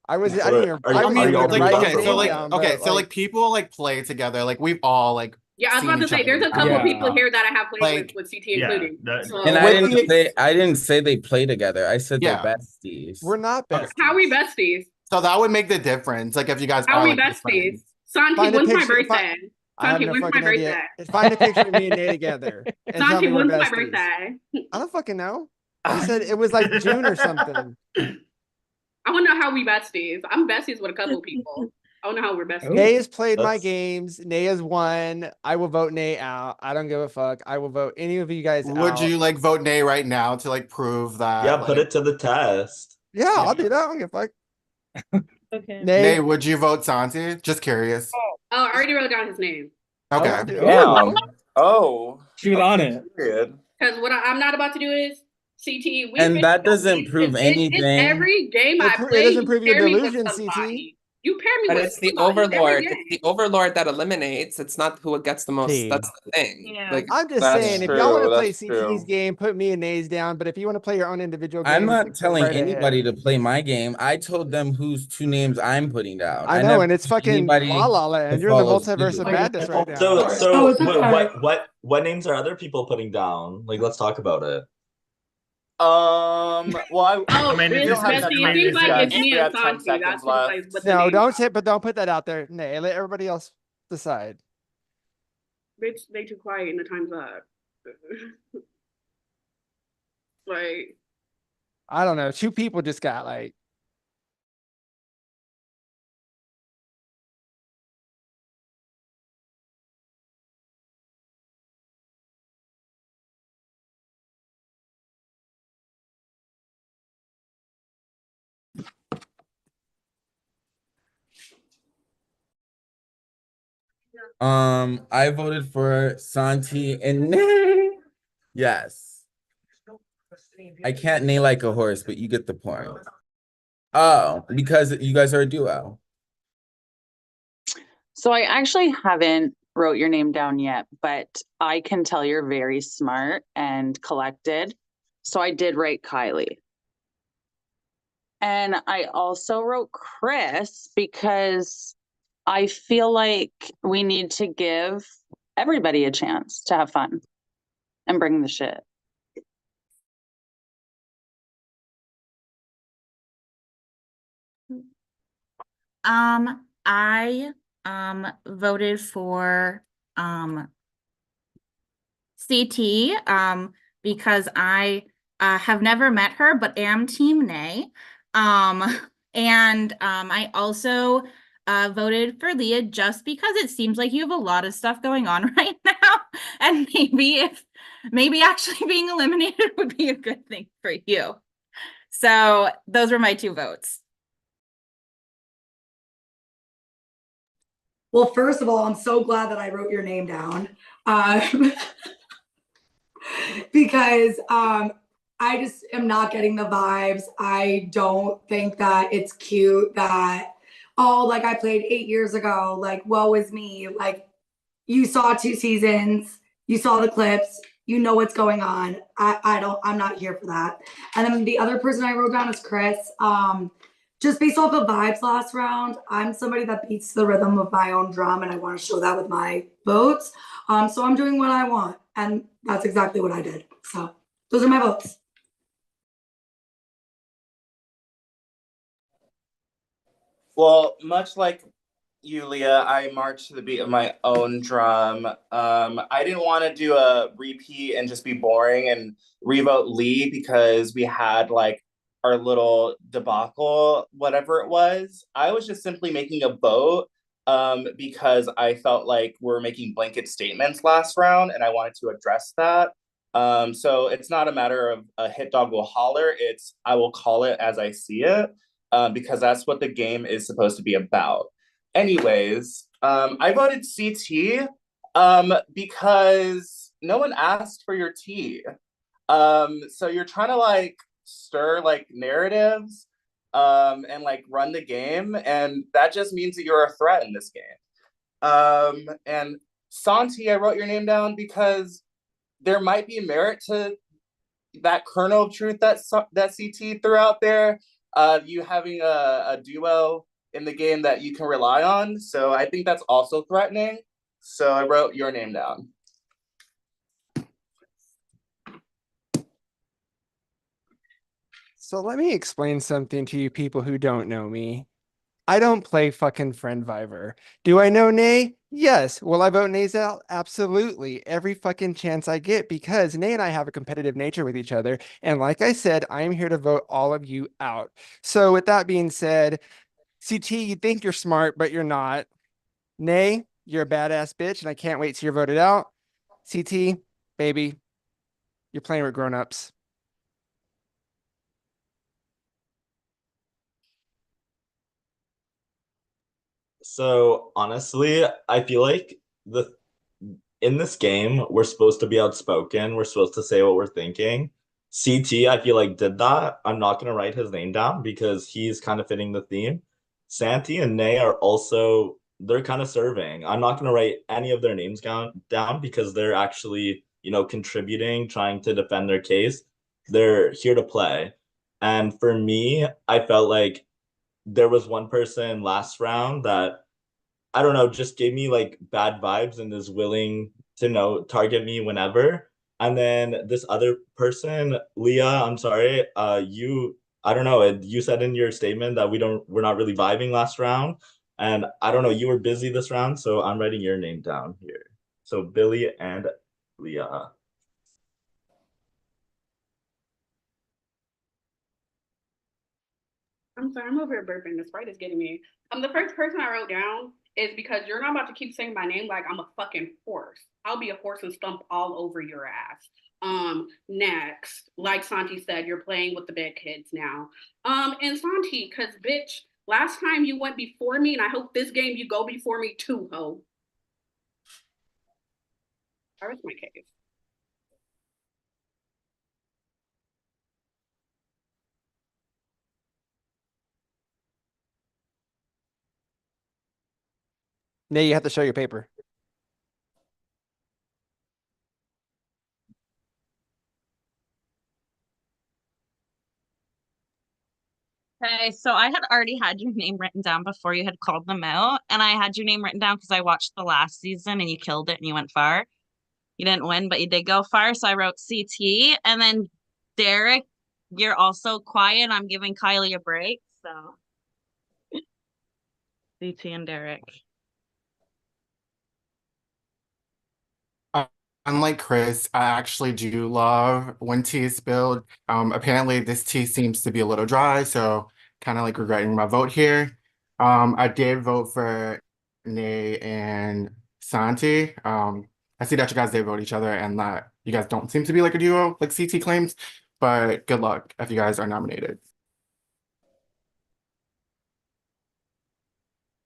I didn't even, Are you- I are wasn't you even all gonna booed write up his or name what? down, Okay, but, so like people like play together. Like we've all like Yeah, I was seen about to each say other there's a couple Yeah. people here that I have played Like, with CT including. So And With I didn't say they play together. I said Yeah. they're besties. we're not besties. how are we besties? So that would make the difference. Like if you guys How are are we like good friends. besties? Santi, Find a when's my picture- birthday? I have Santi, no when's my fucking idea. birthday? Find a picture of me and Nate together. And tell Santi, me we're when's my besties. birthday? I don't fucking know. You said it was like June or something. I want to know how we besties. I'm besties with a couple people. I don't know how we're best. Nay has played my That's- games. Nay has won. I will vote Nay out. I don't give a fuck. I will vote any of you guys Would out. you like vote nay right now to like prove that? Yeah, put like- it to the test. Yeah, I'll do that. I don't give a fuck. Okay. Nay. Nay, would you vote Santi? Just curious. Oh, I already wrote down his name. Okay. I'll do it. Damn. Oh. She was on it. Period. Because what I'm not about to do is CT. And that doesn't prove anything. Every game I It play, doesn't you prove your pair me with delusion, somebody. You pair me But with it's the somebody every overlord. game. It's the overlord that eliminates. It's not who gets the most. See. That's the thing. Yeah. Like I'm just That's saying, if y'all want to true, play that's CT's true. game, put me and Nays down. But if you want to play your own individual game, I'm not go telling right ahead. anybody to play my game. I told them whose 2 names I'm putting down. I know, never and it's told fucking anybody La La to Land. You're in the follow multiverse of suit. madness right now. So Oh, it's okay. what names are other people putting down? Like, let's talk about it. Well, Oh, I mean, we it's don't have enough Bessie, time it to seems like discuss. it's me We and have 10 Santi. seconds That's what left. like what the No, name. don't say, but don't put that out there. Nay, let everybody else decide. They too quiet and the time's up. Like, I don't know. 2 people just got like. I voted for Santi and Nay. Yes. I can't neigh like a horse, but you get the point. Oh, because you guys are a duo. So I actually haven't wrote your name down yet, but I can tell you're very smart and collected. So I did write Kylie. And I also wrote Chris because I feel like we need to give everybody a chance to have fun and bring the shit. I voted for CT because I have never met her but am team Nay. And I also voted for Leah just because it seems like you have a lot of stuff going on right now, and maybe actually being eliminated would be a good thing for you. So those were my 2 votes. Well, first of all, I'm so glad that I wrote your name down. Because I just am not getting the vibes. I don't think that it's cute that, oh, like I played 8 years ago, like woe is me. Like, you saw 2 seasons, you saw the clips, you know what's going on. I'm not here for that. And then the other person I wrote down is Chris. Just based off of vibes last round, I'm somebody that beats the rhythm of my own drum, and I want to show that with my votes. So I'm doing what I want, and that's exactly what I did. So those are my votes. Well, much like you, Leah, I marched to the beat of my own drum. I didn't want to do a repeat and just be boring and revote Lee because we had like our little debacle, whatever it was. I was just simply making a vote because I felt like we're making blanket statements last round and I wanted to address that. So it's not a matter of a hit dog will holler, it's I will call it as I see it. Because that's what the game is supposed to be about. Anyways, I voted CT because no one asked for your tea. So you're trying to like stir like narratives and like run the game, and that just means that you're a threat in this game. And Santi, I wrote your name down because there might be merit to that kernel of truth that CT threw out there. You having a duo in the game that you can rely on. So I think that's also threatening. So I wrote your name down. So let me explain something to you people who don't know me. I don't play fucking friend Viver. Do I know Nay? Yes. Will I vote Nays out? Absolutely. Every fucking chance I get, because Nay and I have a competitive nature with each other. And like I said, I am here to vote all of you out. So with that being said, CT, you think you're smart, but you're not. Nay, you're a badass bitch, and I can't wait till you're voted out. CT, baby, you're playing with grown-ups. So honestly, I feel like the in this game, we're supposed to be outspoken. We're supposed to say what we're thinking. CT, I feel like did that. I'm not gonna write his name down because he's kind of fitting the theme. Santi and Nay are also they're kind of serving. I'm not gonna write any of their names down because they're actually, contributing, trying to defend their case. They're here to play. And for me, I felt like there was one person last round that I don't know, just gave me like bad vibes and is willing to target me whenever. And then this other person, Leah, I'm sorry, I don't know, you said in your statement that we're not really vibing last round. And I don't know, you were busy this round, so I'm writing your name down here. So Billy and Leah. I'm sorry, I'm over here burping. The Sprite is getting me. The first person I wrote down is because you're not about to keep saying my name like I'm a fucking horse. I'll be a horse and stomp all over your ass. Next, like Santi said, you're playing with the big kids now. And Santi, cause bitch, last time you went before me, and I hope this game you go before me too, ho. I rest my case. Nay, you have to show your paper. Okay, so I had already had your name written down before you had called them out, and I had your name written down because I watched the last season and you killed it and you went far. You didn't win, but you did go far, so I wrote CT. And then Derek, you're also quiet. I'm giving Kylie a break, so CT and Derek. Uh, Unlike Chris, I actually do love when tea is spilled. Apparently this tea seems to be a little dry, so kind of like regretting my vote here. I did vote for Nay and Santi. I see that you guys did vote each other and that you guys don't seem to be like a duo like CT claims, but good luck if you guys are nominated.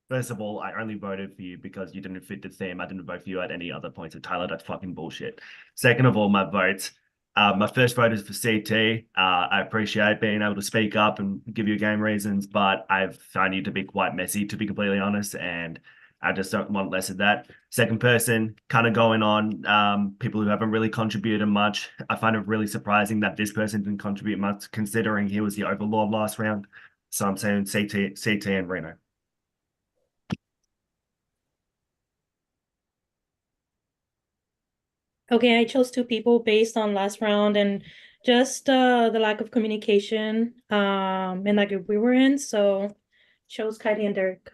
First of all, I only voted for you because you didn't fit the theme. I didn't vote for you at any other point. So Tyler, that's fucking bullshit. Second of all, my first vote is for CT. I appreciate being able to speak up and give you game reasons, but I've found you to be quite messy, to be completely honest, and I just don't want less of that. Second person, kind of going on people who haven't really contributed much. I find it really surprising that this person didn't contribute much, considering he was the overlord last round. So I'm saying CT, and Reno. Okay, I chose two people based on last round and just the lack of communication and like we were in, so chose Kylie and Derek.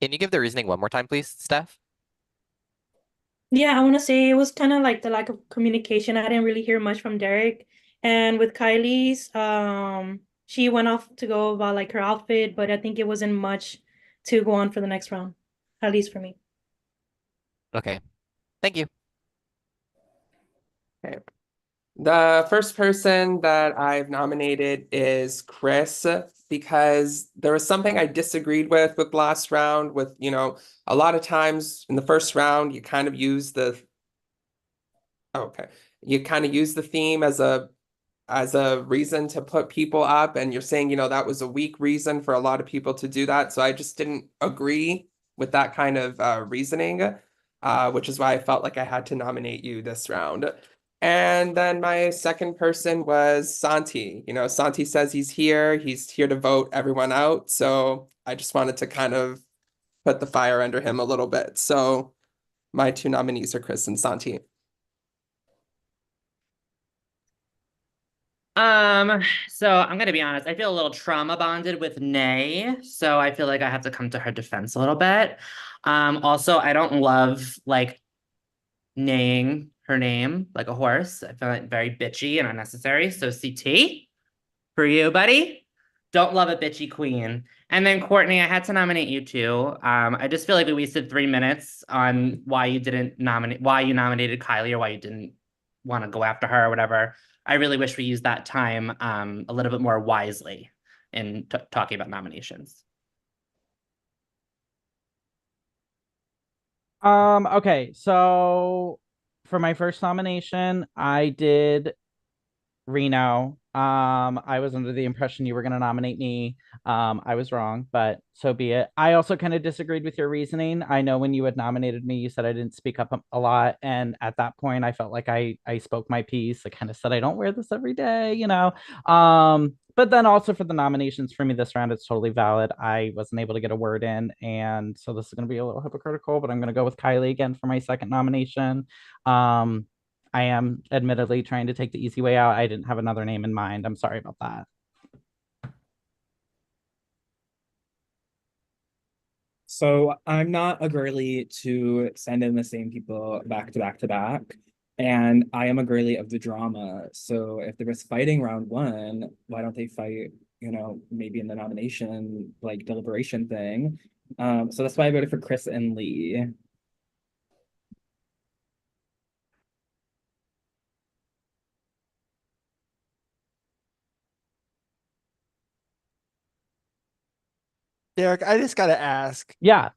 Can you give the reasoning one more time, please, Steph? Yeah, I want to say it was kind of like the lack of communication. I didn't really hear much from Derek. And with Kylie's, she went off to go about like her outfit, but I think it wasn't much to go on for the next round, at least for me. Okay. Thank you. Okay. The first person that I've nominated is Chris because there was something I disagreed with last round with, a lot of times in the first round, you kind of use the theme as a reason to put people up, and you're saying, that was a weak reason for a lot of people to do that. So I just didn't agree with that kind of reasoning, which is why I felt like I had to nominate you this round. And then my second person was Santi. Santi says he's here to vote everyone out. So I just wanted to kind of put the fire under him a little bit. So My two nominees are Chris and Santi. So I'm gonna be honest, I feel a little trauma bonded with Nay, so I feel like I have to come to her defense a little bit. Also, I don't love like naying her name like a horse. I feel like very bitchy and unnecessary. So CT for you, buddy. Don't love a bitchy queen. And then Courtney, I had to nominate you too. I just feel like we wasted 3 minutes on why you didn't nominate, why you nominated Kylie or why you didn't want to go after her or whatever. I really wish we used that time a little bit more wisely in talking about nominations. Okay, so for my first nomination, I did Reno. I was under the impression you were gonna nominate me. I was wrong, but so be it. I also kind of disagreed with your reasoning. I know when you had nominated me, you said I didn't speak up a lot, and at that point, I felt like I spoke my piece. I kind of said I don't wear this every day, you know. But then also for the nominations for me this round, it's totally valid. I wasn't able to get a word in, and so this is gonna be a little hypocritical, but I'm gonna go with Kylie again for my second nomination. I am admittedly trying to take the easy way out. I didn't have another name in mind. I'm sorry about that. So I'm not a girly to send in the same people back to back to back. And I am a girly of the drama. So if there was fighting round one, why don't they fight, maybe in the nomination, like deliberation thing? So that's why I voted for Chris and Lee. Derek, I just gotta ask. Yeah.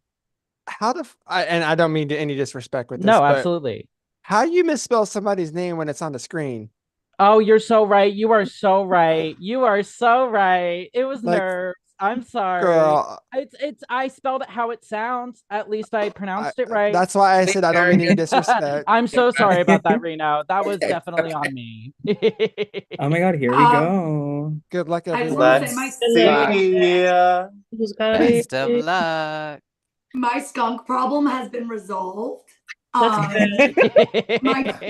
And I don't mean to any disrespect with this, No, but absolutely. how you misspell somebody's name when it's on the screen? Oh, you're so right. You are so right. You are so right. It was Like, nerves. I'm sorry. girl. It's I spelled it how it sounds. At least I pronounced it right. That's why I said I don't mean any disrespect. I'm so sorry about that, Reno. That was definitely on me. Oh my God, here we go. Good luck, I just everyone. want to say Who's Best of luck. my skunk problem has been resolved. That's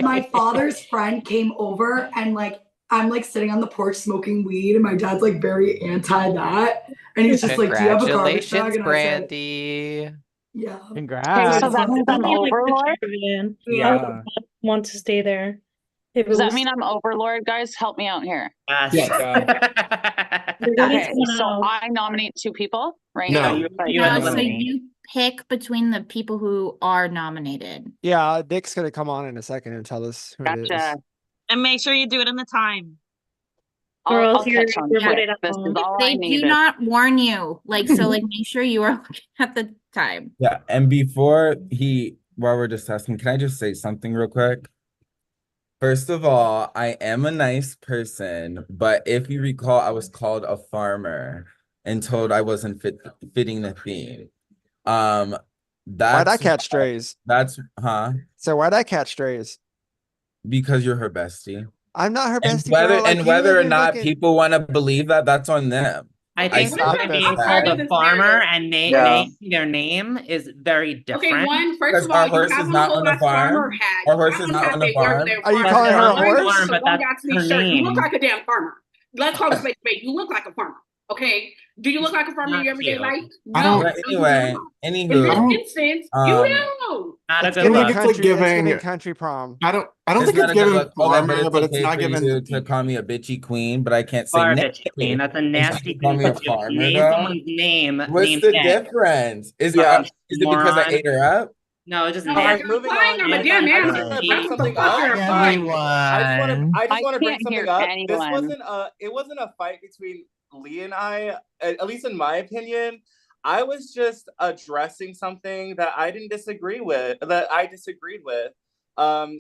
My father's friend came over and like I'm like sitting on the porch smoking weed and my dad's like very anti that and he's just like, do you have a garbage bag? Congratulations, And Brandy. yeah. Congrats. So that means I'm overlord? I would not want to stay there. Does that mean I'm overlord, guys? Help me out here. Yes. Okay, so I nominate two people, right? No. So you pick between the people who are nominated. Yeah, Dick's gonna come on in a second and tell us who it is. And make sure you do it in the time. I'll catch on to it. This is all I They needed. do not warn you. Like, so like make sure you are looking at the time. Yeah, and while we're discussing, can I just say something real quick? First of all, I am a nice person, but if you recall, I was called a farmer and told I wasn't fitting the theme. Why'd I catch strays? So why'd I catch strays? Because you're her bestie. I'm not her And bestie. girl. Like, you whether live or in not fucking- people want to believe that, that's on them. I think stopped that this. being called a farmer and naming their name is very different. Okay, first of Because our all, you horse have is on a not whole on the ass farmer farm. hat. Our horse That is one not has on the that you're farm. there Are you farmer. calling her a Long horse? But long ass her shirt. You look name. like a damn farmer. Let's call this spade a spade. You look like a farmer. Okay. Do you look like a farmer in your everyday life? I No. don't. Anyway, In this anywho, instance, you know. Not a It's good giving look. country, It's like giving- it's giving country prom. I don't it's think not it's a good giving look. Hold on, but farmer, it's but it's okay not for giving. you to call me a bitchy queen, but I can't You say are a nay. bitchy queen. That's a And nasty you call thing me a to do. If farmer, you name though? someone's name. What's name the Nay. difference? Is Yeah, it because I moron. ate her up? No, just No, Nay. you're implying I'm a damn Nay. man. I just want to bring That's what the something fuck up. you're implying. I just want to bring can't something hear up. This anyone. wasn't a fight between Lee and I, at least in my opinion. I was just addressing something that I disagreed with.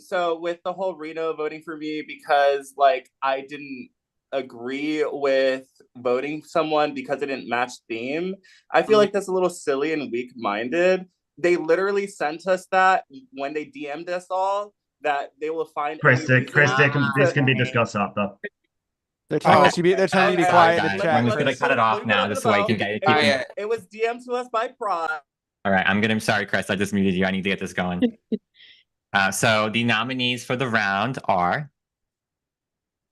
So with the whole Reno voting for me because like I didn't agree with voting someone because it didn't match theme, I feel like that's a little silly and weak-minded. They literally sent us that when they DM'd us all that they will find Chris, any Chris, reason this can be discussed after. They're telling us they're telling you to be quiet in the Guys, chat. we're just gonna cut it off now. This way you can get it. It was DM'd to us by Pride. All right, sorry, Chris, I just muted you. I need to get this going. So the nominees for the round are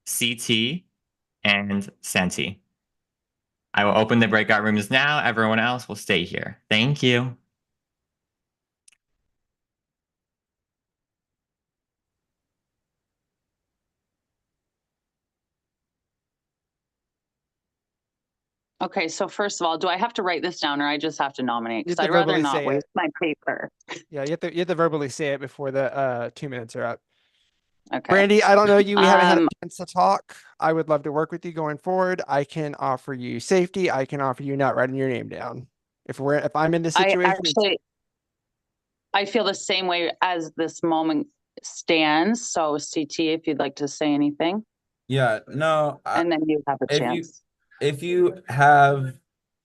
CT and Senti. I will open the breakout rooms now. Everyone else will stay here. Thank you. Okay, so first of all, do I have to write this down or I just have to nominate? You have Because to I'd rather verbally not say waste it. my paper. Yeah, you have to verbally say it before the 2 minutes are up. Okay. Brandy, I don't know you. We haven't had a chance to talk. I would love to work with you going forward. I can offer you safety. I can offer you not writing your name down. If I'm in this situation, I feel the same way as this moment stands. So CT, if you'd like to say anything. Yeah, no. And then you have a chance. If you have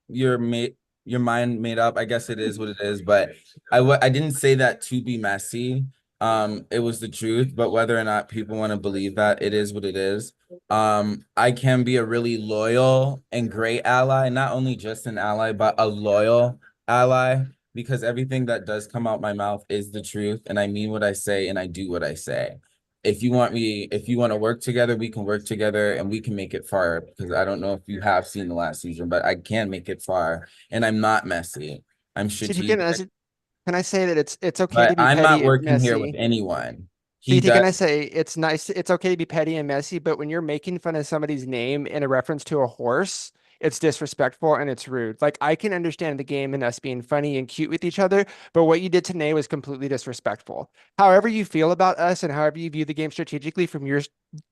your mind made up, I guess it is what it is. But I didn't say that to be messy. It was the truth. But whether or not people want to believe that, it is what it is. I can be a really loyal and great ally, not only just an ally, but a loyal ally, because everything that does come out my mouth is the truth, and I mean what I say and I do what I say. If you want to work together, we can work together and we can make it far, because I don't know if you have seen the last season, but I can make it far, and I'm not messy. I'm strategic. can I say that it's okay But to be I'm not petty and working here with messy? anyone. CT, can I say it's nice? It's okay to be petty and messy, but when you're making fun of somebody's name in a reference to a horse, it's disrespectful and it's rude. Like, I can understand the game and us being funny and cute with each other, but what you did today was completely disrespectful. However you feel about us and however you view the game strategically from your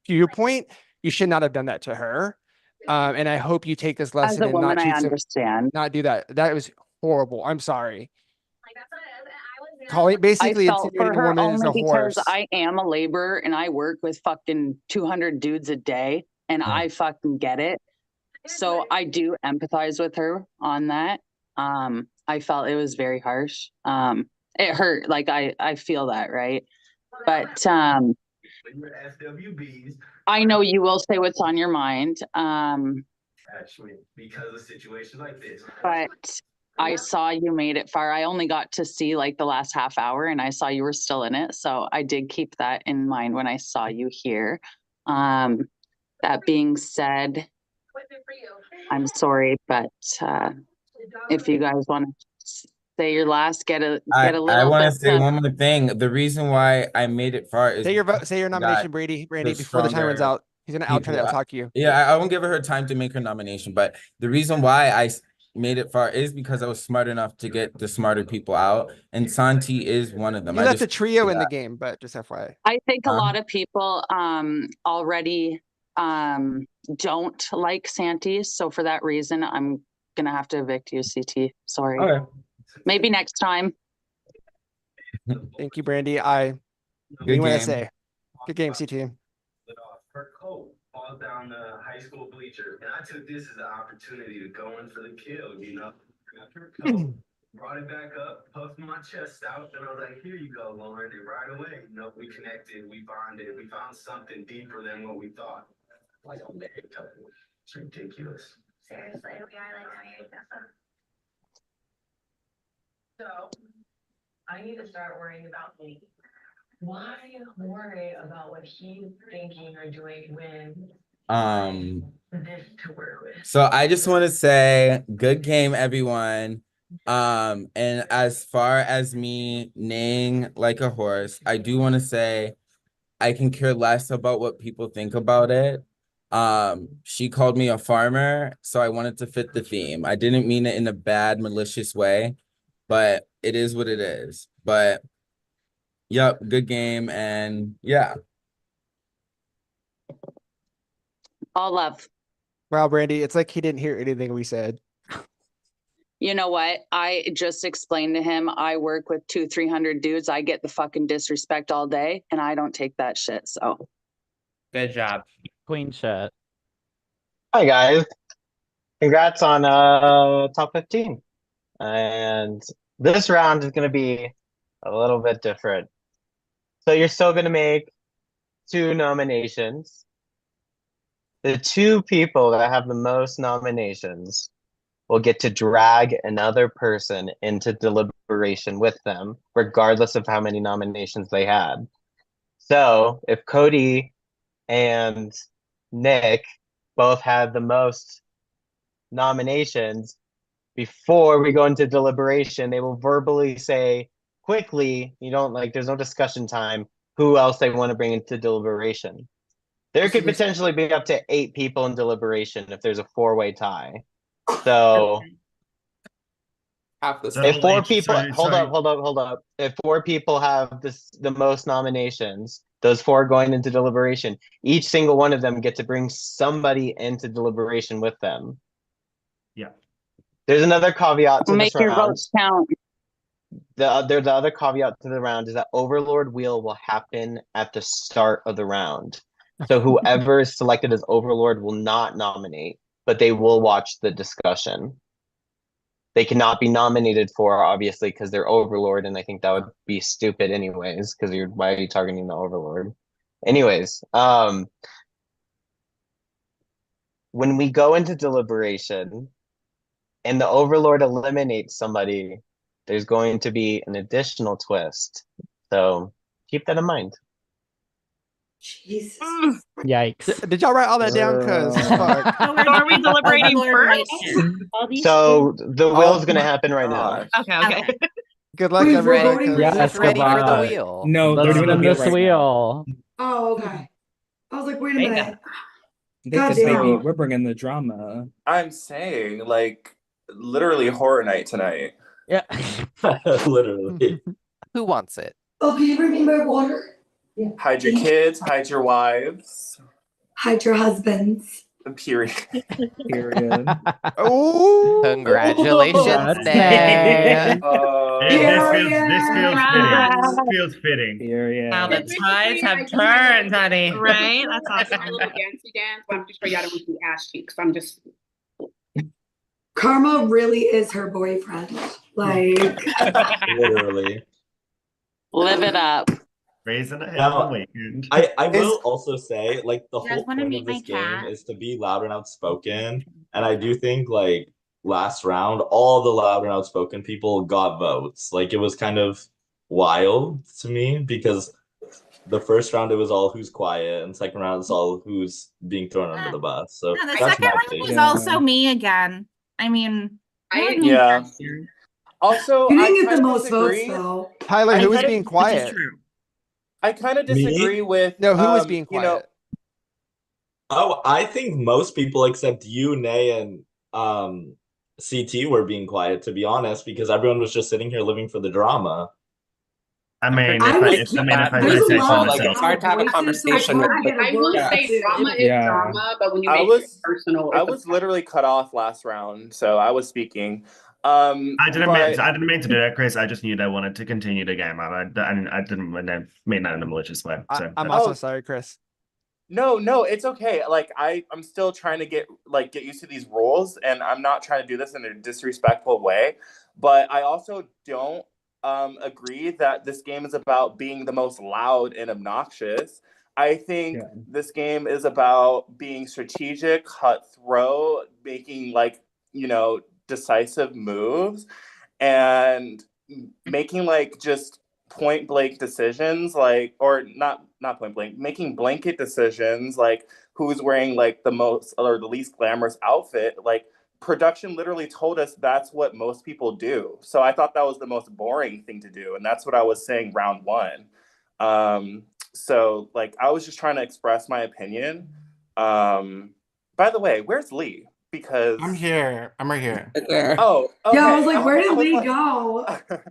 viewpoint, you should not have done that to her. And I hope you take this lesson As a and woman, not I treat understand. not do that. That was horrible. I'm sorry. I Basically felt for insinuating a her woman is only a because horse. I am a laborer and I work with fucking 200 dudes a day and I fucking get it. So I do empathize with her on that. I felt it was very harsh. It hurt. Like I feel that, right? But I know you will say what's on your mind. Actually, because of situations like this. But I saw you made it far. I only got to see like the last half hour and I saw you were still in it. So I did keep that in mind when I saw you here. That being said, I'm sorry, but if you guys want to say your last, get a I little want bit. to say one more thing. The reason why I made it far is Say your because nomination, got Brandy, before the time runs out. He's gonna outturn it. I'll talk to you. Yeah, I won't give her time to make her nomination, but the reason why I made it far is because I was smart enough to get the smarter people out, and Santi is one of them. You left a trio in the game, but just FYI. I think a lot of people already don't like Santis. So for that reason, I'm gonna have to evict you, CT. Sorry. Okay. Maybe next time. Thank you, Brandy. I Good want to game. say, good game, CT. Her coat falls down the high school bleachers, and I took this as an opportunity to go in for the kill. You know, grabbed her coat, brought it back up, puffed my chest out, and I was like, "Here you go, Lauren." And right away, you know, we connected, we bonded, we found something deeper than what we thought. Like a married couple. It's ridiculous. Seriously, we are like married couple. So I need to start worrying about me. Why worry about what he's thinking or doing when this to work with? So I just want to say good game, everyone. And as far as me neighing like a horse, I do want to say I can care less about what people think about it. She called me a farmer, so I wanted to fit the theme. I didn't mean it in a bad, malicious way, but it is what it is. But yep, good game, and yeah. All love. Wow, Brandy, it's like he didn't hear anything we said. You know what? I just explained to him I work with 200-300 dudes. I get the fucking disrespect all day and I don't take that shit. So Good job. Queen shit. Hi guys. Congrats on top 15. And this round is gonna be a little bit different. So you're still gonna make 2 nominations. The 2 people that have the most nominations will get to drag another person into deliberation deliberation with them, regardless of how many nominations they had. So if Cody and Nick both had the most nominations, before we go into deliberation, they will verbally say quickly, you don't like, there's no discussion time, who else they want to bring into deliberation. There could potentially be up to 8 people in deliberation if there's a 4-way tie. So half the if 4 people, so- hold up. If 4 people have the most nominations, those 4 going into deliberation, each single one of them get to bring somebody into deliberation with them. Yeah. There's another caveat to Make this your round. votes count. The other caveat to the round is that Overlord Wheel will happen at the start of the round. So whoever is selected as Overlord will not nominate, but they will watch the discussion. They cannot be nominated for, obviously, because they're Overlord, and I think that would be stupid anyways, because why are you targeting the Overlord? Anyways, when we go into deliberation and the Overlord eliminates somebody, there's going to be an additional twist. So keep that in mind. Jesus. Yikes. Did y'all write all that down? Cause fuck. So are we deliberating first? So the wheel's gonna happen right now. Okay. Good luck, Wait, we're everybody. voting 'cause- right Yes, now? ready for the luck. wheel. No, they're Let's doing the spin wheel this right now. wheel. Oh, okay. I was like, wait a There you minute. Because Goddamn. baby, we're bringing the drama. I'm saying, like, literally horror night tonight. Yeah. Literally. Who wants it? Oh, can you bring me my water? Yeah. Hide your kids, hide your wives. Hide your husbands. Period. Period. Oh, Congratulations, Congrats, Nay. This feels fitting. Period. Wow, the It's tides basically, I have just had turned, honey. Right? That's a awesome. little dancey dance, but I'm just sure y'all don't want to be ass cheeks. I'm just Karma really is her boyfriend. Like, Literally. Live it up. Raising a hell Now, of a weekend. I will also say, like, the You guys whole wanna point meet of my this game cat? is to be loud and outspoken. And I do think, like, last round, all the loud and outspoken people got votes. Like, it was kind of wild to me because the first round it was all who's quiet, and second round it's all who's being thrown under the bus. So No, the that's second my round take. was also me again. I mean, Yeah. Also, you I didn't get the kinda most votes disagree. though. Tyler, who was kinda- being quiet? I kind of Me? disagree with. No, who was being You know, quiet? Oh, I think most people except you, Nay, and CT were being quiet, to be honest, because everyone was just sitting here living for the drama. I mean, I was- if I there's a say lot so of myself. it's hard to have a conversation with I will say drama is Yeah. drama, but when you I make was- it personal, I it's was literally cut off last round, so I was speaking. I didn't but- mean to do that, Chris. I just knew they wanted to continue the game. I didn't mean that in a malicious way. So I'm that's- also sorry, Chris. No, it's okay. Like I'm still trying to get used to these rules, and I'm not trying to do this in a disrespectful way. But I also don't agree that this game is about being the most loud and obnoxious. I think this game is about being strategic, cutthroat, making decisive moves, and making just point blank decisions, or not point blank, making blanket decisions, like who's wearing the most or the least glamorous outfit. Production literally told us that's what most people do. So I thought that was the most boring thing to do, and that's what I was saying round one. So I was just trying to express my opinion. By the way, where's Lee? Because I'm here. I'm right here. Oh, okay. Yeah, I was like, where I did was Lee like- go?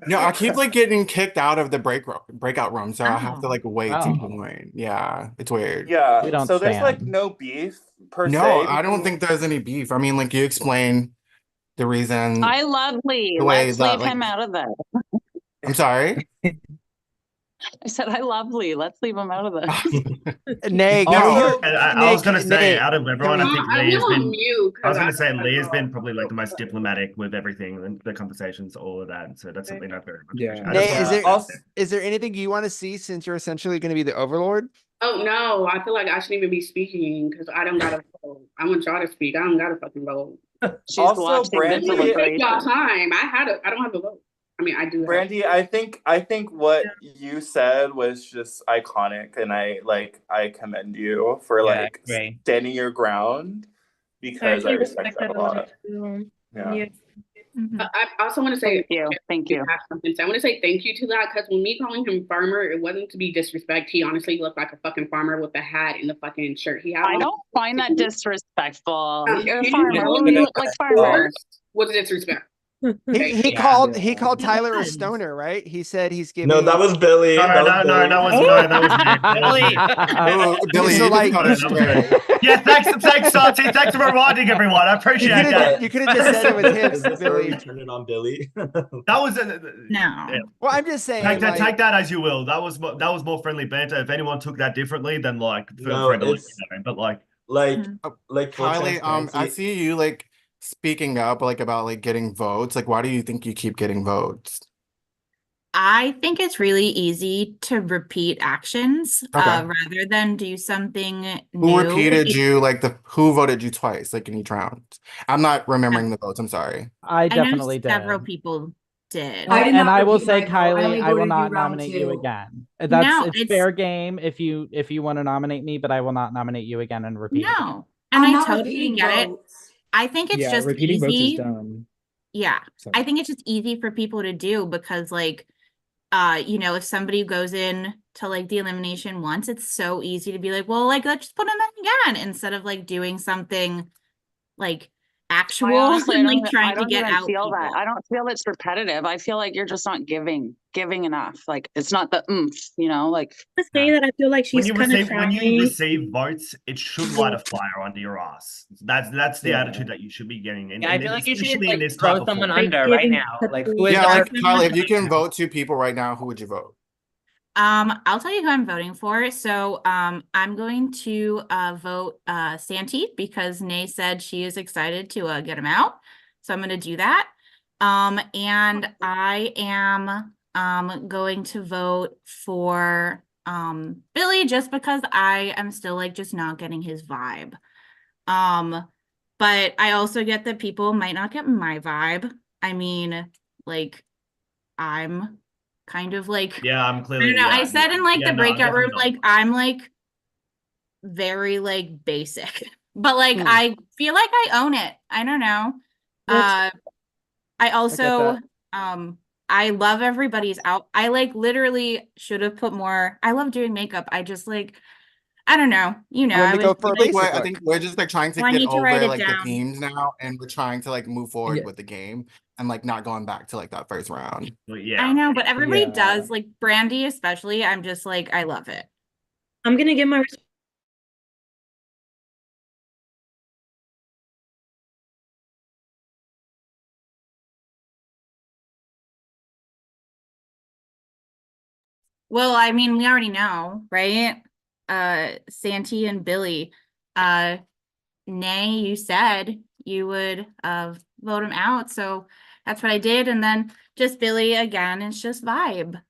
No, I keep getting kicked out of the breakout room, so I have to wait to Oh. join. Yeah, it's weird. Yeah. We don't So there's stand. no beef per No, se. I don't think there's any beef. I mean, you explain the reason. I love Lee. The way Let's that, leave him out of this. I'm sorry. I said, I love Lee. Let's leave him out of this. Nay, Also, I was gonna say, Nay, out of everyone, I think Lee has I'm been. on mute I was 'cause gonna say I- Lee has been probably the most diplomatic with everything and the conversations, all of that. So that's something I very much appreciate. I just Nay, wanted is to there say that. is there anything you want to see since you're essentially going to be the overlord? Oh no, I feel like I shouldn't even be speaking because I don't gotta vote. I want y'all to speak. I don't gotta fucking vote. She's Also, watching the Brandy- Take y'all deliberation. time. I don't have a vote. I mean, I do have. Brandy, I think what you said was just iconic, and I commend you for Yeah, like great. standing your ground I because I actually respect respect that that a a lot lot. too. Yeah. Yeah. I also want to say Thank you. Thank you. have something to say. I want to say thank you to that because when me calling him farmer, it wasn't to be disrespect. He honestly looked like a fucking farmer with the hat and the fucking shirt he had I on. don't find that disrespectful. You're a He farmer. told You me look like farmer. was disrespect. He Yeah. called Tyler a stoner, right? He said he's giving. No, that was Billy. No, That was no, Billy. that was me. That was me. Oh, Billy, So, you like- just got us straight. Yeah, thanks, Santi. Thanks for reminding everyone. I appreciate that. You could have just said it was him, Is this where Billy. we turn it on Billy? That was No. yeah. Well, I'm just saying. Take that as you will. That was more friendly banter. If anyone took that differently, then like feel No, free to let it's- me know. But like like full Kylie, I transparency. see you like speaking up like about like getting votes. Like, why do you think you keep getting votes? I think it's really easy to repeat actions Okay. rather than do something Who new. repeated you like who voted you twice, like in each round? I'm not remembering the votes, I'm sorry. I know definitely did. several people did. I did And not I will repeat say, my vote. I Kylie, only I will voted you not round nominate you 2. again. No, It's it's- fair game if you want to nominate me, but I will not nominate you again and repeat it again. No, and I'm I not totally repeating get votes. it. I think it's Yeah, just repeating votes is easy. dumb. Yeah, So. I think it's just easy for people to do because like you know, if somebody goes in to like the elimination once, it's so easy to be like, well, like let's just put them in again instead of like doing something like actual I honestly, and I like don't, trying I to don't get even out feel people. that. I don't feel it's repetitive. I feel like you're just not giving enough. Like it's not the oomph, you know, like To say that I feel like when she's you kind of receive votes, it should light a fire under your ass. That's the attitude that you should be getting. Yeah, I feel like you should especially in like this throw type of someone format. under right now. Like who is Yeah, the like person? Kylie, if you can vote 2 people right now, who would you vote? I'll tell you who I'm voting for. So I'm going to vote Santi because Nay said she is excited to get him out. So I'm gonna do that. And I am going to vote for Billy just because I am still like just not getting his vibe. But I also get that people might not get my vibe. I mean, like I'm kind of like Yeah, I'm I clearly. don't know. Yeah, I said in like yeah, the no, breakout room, definitely not. like I'm like very like basic, but like Hmm. I feel like I own it. I don't know. I also I love everybody's out. I like literally should have put more. I love doing makeup. I just like I don't know. You know, When I to was go for a like, basic I look. think we're just like trying to Well, I get need to write over it like the down. teams now, and we're trying to like move forward with the game and like not going back to like that first round. Well, I yeah, know, but everybody Yeah. does. Like Brandy, especially. I'm just like I love it. I'm gonna give my Well, I mean, we already know, right? Santi and Billy. Nay, you said you would vote him out, so that's what I did. And then just Billy again, it's just vibe.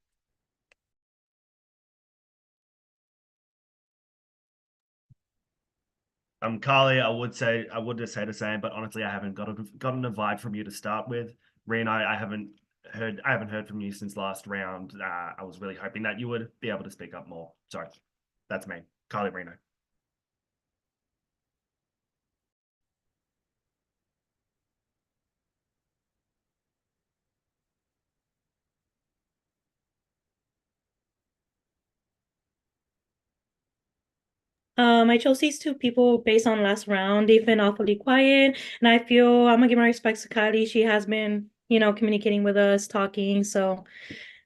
Carly, I would just say the same, but honestly, I haven't gotten a vibe from you to start with. Rena, I haven't heard from you since last round. I was really hoping that you would be able to speak up more. Sorry, that's me, Carly Reno. I chose these 2 people based on last round. They've been awfully quiet, and I feel I'm gonna give my respects to Kylie. She has been, you know, communicating with us, talking. So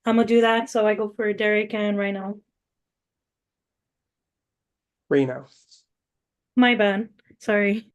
I'm gonna do that. So I go for Derek and Rhino. Reno. My bad. Sorry.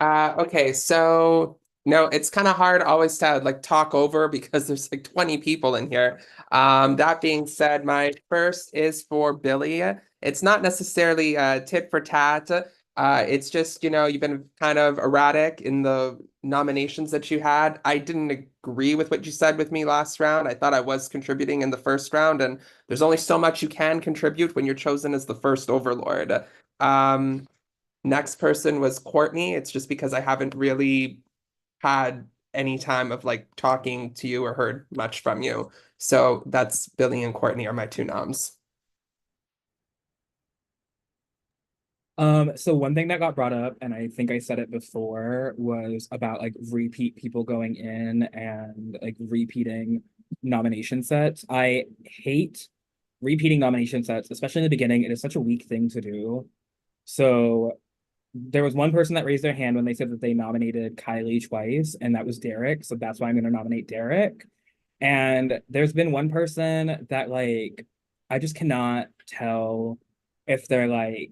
Okay, so no, it's kind of hard always to like talk over because there's like 20 people in here. That being said, my first is for Billy. It's not necessarily tit for tat. It's just, you know, you've been kind of erratic in the nominations that you had. I didn't agree with what you said with me last round. I thought I was contributing in the first round, and there's only so much you can contribute when you're chosen as the first overlord. Next person was Courtney. It's just because I haven't really had any time of like talking to you or heard much from you. So that's Billy and Courtney are my two noms. So one thing that got brought up, and I think I said it before, was about like repeat people going in and like repeating nomination sets. I hate repeating nomination sets, especially in the beginning. It is such a weak thing to do. So there was one person that raised their hand when they said that they nominated Kylie twice, and that was Derek. So that's why I'm going to nominate Derek. And there's been one person that like I just cannot tell if they're like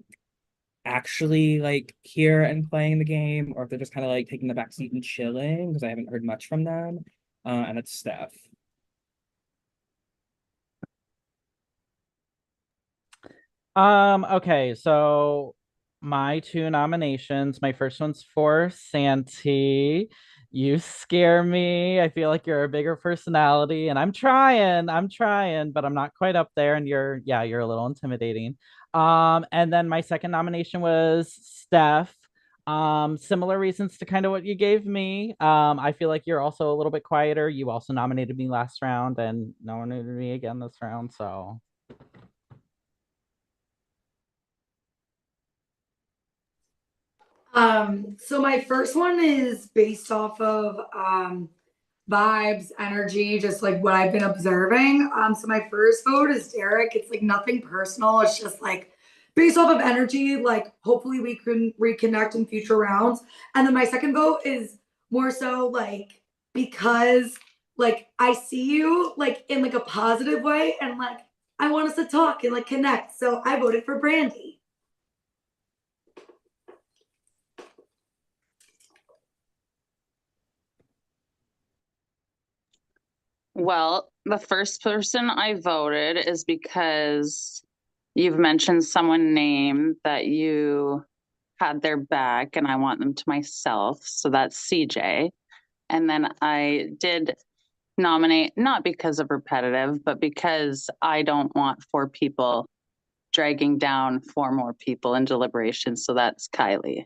actually like here and playing the game or if they're just kind of like taking the back seat and chilling because I haven't heard much from them. And it's Steph. Okay, so my two nominations. My first one's for Santi. You scare me. I feel like you're a bigger personality, and I'm trying, but I'm not quite up there. And you're a little intimidating. And then my second nomination was Steph. Similar reasons to kind of what you gave me. I feel like you're also a little bit quieter. You also nominated me last round, and no one nominated me again this round, so. So my first one is based off of vibes, energy, just like what I've been observing. So my first vote is Derek. It's like nothing personal. It's just like based off of energy, like hopefully we can reconnect in future rounds. And then my second vote is more so like because like I see you like in like a positive way and like I want us to talk and like connect. So I voted for Brandy. Well, the first person I voted is because you've mentioned someone name that you had their back and I want them to myself. So that's CJ. And then I did nominate not because of repetitive, but because I don't want four people dragging down four more people in deliberation. So that's Kylie.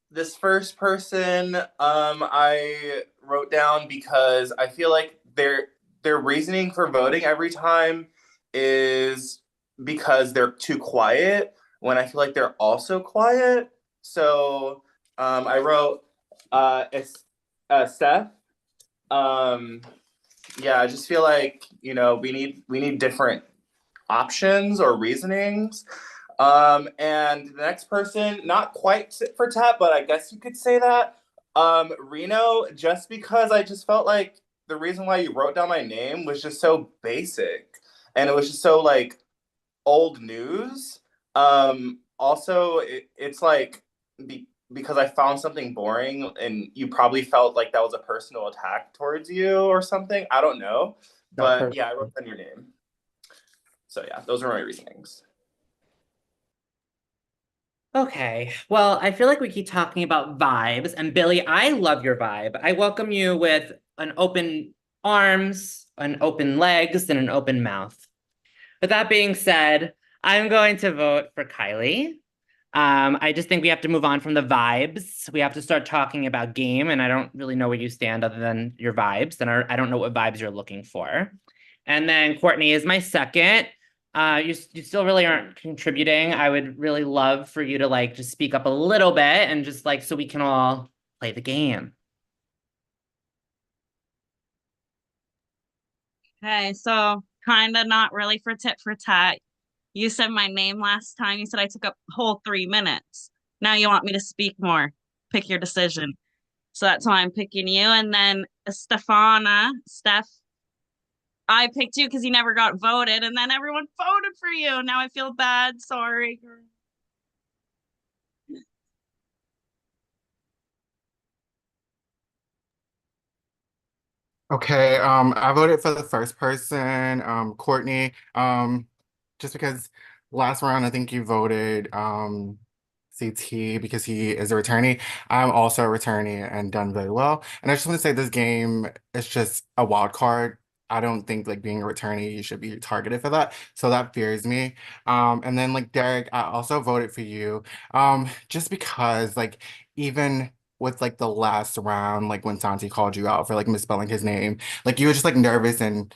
This first person, I wrote down because I feel like their reasoning for voting every time is because they're too quiet when I feel like they're also quiet. So, I wrote Steph. Um, yeah, I just feel like, we need different options or reasonings. And the next person, not quite tit for tat, but I guess you could say that. Reno, just because I just felt like the reason why you wrote down my name was just so basic. And it was just so like old news. Also, it's like because I found something boring and you probably felt like that was a personal attack towards you or something. I don't know. But yeah, I wrote down your name. So yeah, those are my reasonings. Okay, well, I feel like we keep talking about vibes, and Billy, I love your vibe. I welcome you with an open arms, an open legs, and an open mouth. With that being said, I'm going to vote for Kylie. I just think we have to move on from the vibes. We have to start talking about game, and I don't really know where you stand other than your vibes, and I don't know what vibes you're looking for. And then Courtney is my second. You still really aren't contributing. I would really love for you to like just speak up a little bit and just like so we can all play the game. Okay, so kind of not really for tit for tat. You said my name last time. You said I took up whole 3 minutes. Now you want me to speak more. Pick your decision. So that's why I'm picking you. And then Steph, I picked you because you never got voted, and then everyone voted for you. Now I feel bad. Sorry. Okay, I voted for the first person, Courtney. Just because last round I think you voted CT because he is a returnee. I'm also a returnee and done very well. And I just want to say this game is just a wild card. I don't think like being a returnee, you should be targeted for that. So that fears me. And then like Derek, I also voted for you. Just because like even with like the last round, like when Santi called you out for like misspelling his name, like you were just like nervous and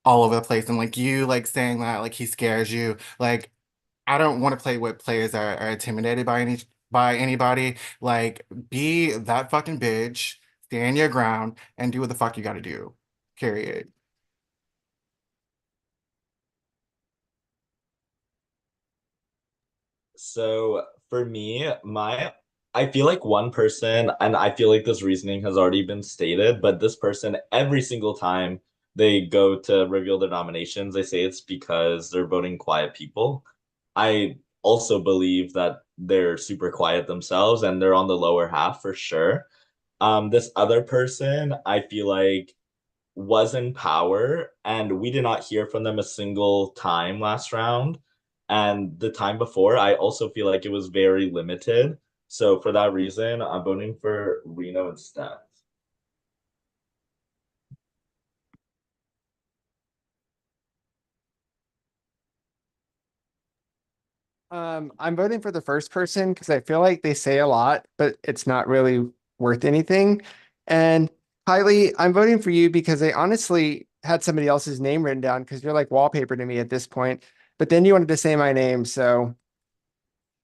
all over the place and like you like saying that like he scares you. Like I don't want to play with players that are intimidated by anybody. Like be that fucking bitch, stand your ground, and do what the fuck you gotta do. Period. So for me, I feel like one person, and I feel like this reasoning has already been stated, but this person, every single time they go to reveal their nominations, they say it's because they're voting quiet people. I also believe that they're super quiet themselves and they're on the lower half for sure. This other person, I feel like was in power, and we did not hear from them a single time last round. And the time before, I also feel like it was very limited. So for that reason, I'm voting for Reno and Steph. I'm voting for the first person because I feel like they say a lot, but it's not really worth anything. And Kylie, I'm voting for you because I honestly had somebody else's name written down because you're like wallpaper to me at this point. But then you wanted to say my name, so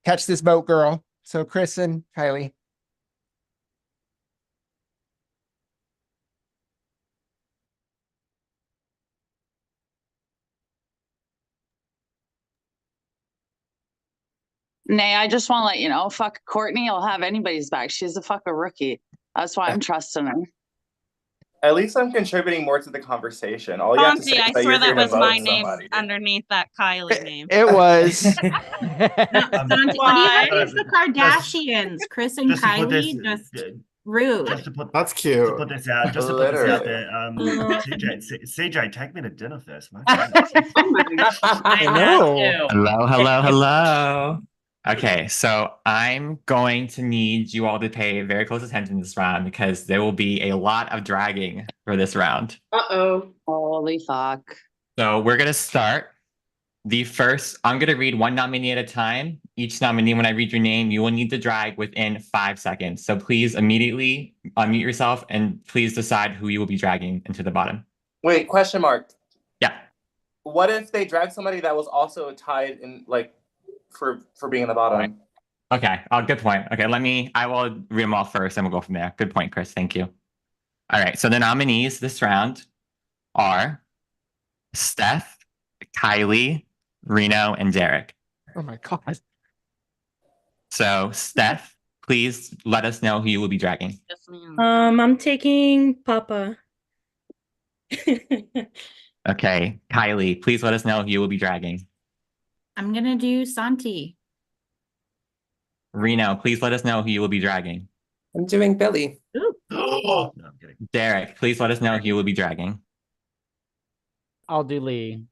catch this boat, girl. So Chris and Kylie. Nay, I just want to let you know, fuck Courtney, I'll have anybody's back. She's a fucking rookie. That's why I'm trusting her. At least I'm contributing more to the conversation. All you have to say Santi, is I that swear you're here that to was my vote name somebody. underneath that Kylie name. It was. Santi, what do you Why? have against the Kardashians? Chris and Just to put this, Kylie, just rude. just to put That's to cute. put this out, just to put this out Literally. there. CJ, take me to dinner first, my goodness. Oh my gosh. I know. Hello, hello, hello. Okay, so I'm going to need you all to pay very close attention this round because there will be a lot of dragging for this round. Uh-oh. Holy fuck. So we're gonna start the first. I'm gonna read one nominee at a time. Each nominee, when I read your name, you will need to drag within 5 seconds. So please immediately unmute yourself and please decide who you will be dragging into the bottom. Wait, question mark. Yeah. What if they drag somebody that was also tied in like for being in the bottom? Okay. Good point. Okay, I will read them all first and we'll go from there. Good point, Chris. Thank you. All right. So the nominees this round are Steph, Kylie, Reno, and Derek. Oh my God. So Steph, please let us know who you will be dragging. Yes, ma'am. I'm taking Papa. Okay. Kylie, please let us know who you will be dragging. I'm gonna do Santi. Reno, please let us know who you will be dragging. I'm doing Billy. No, I'm kidding. Derek, please let us know who you will be dragging. I'll do Lee.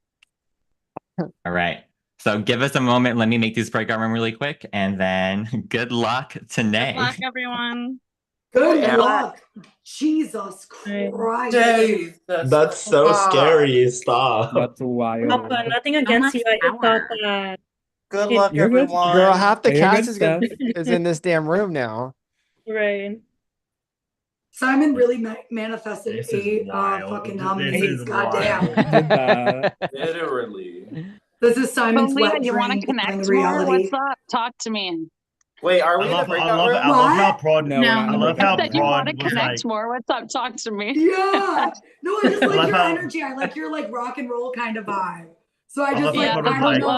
All right. So give us a moment. Let me make this breakout room really quick, and then good luck to Nay. Good luck, everyone. Good Yeah. luck. Jesus Christ. That's so scary. Stop. That's wild. Papa, nothing against you. I just thought that. Good luck, You're good. everyone. Girl, half the You're cast good is stuff. is in this damn room now. Right. Simon really manifested This is 8 wild. fucking This nominees. is Goddamn. Did that. Literally. This is Simon's Leah, wet you want to dream becoming connect the more? reality. What's up? Talk to me. Wait, are I we in the love breakout room? I love how Prod. No, we're not in I the love breakout how I said you want to Prod was connect like. more. What's up? Talk to me. Yeah. No, I just I like love your how- energy. I like your like rock and roll kind of vibe. So I I just love like how I Prod was don't like-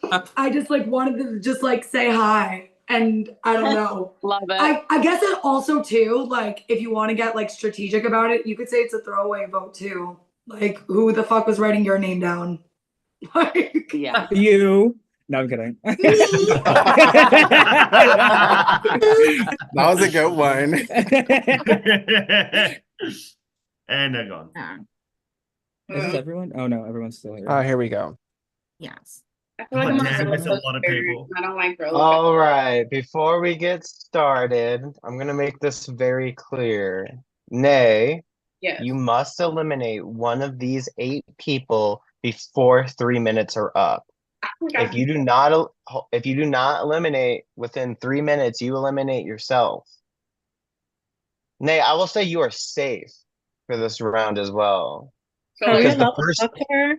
know. I just like wanted to just like say hi. And I don't know. Love it. I guess it also too, like if you want to get like strategic about it, you could say it's a throwaway vote too. Like who the fuck was writing your name down? Like Yeah. You. No, I'm kidding. That was a good one. And they're gone. Is everyone? Oh no, everyone's still here. Here we go. Yes. I feel like God I'm on a damn, roller it's a lot of coaster. people. I don't like roller All right, before we get started, I'm gonna make this very clear. Nay, Yes. you must eliminate one of these 8 people before 3 minutes are up. If you do not eliminate within 3 minutes, you eliminate yourself. Nay, I will say you are safe for this round as well. So Are we Because the allowed to person talk to her?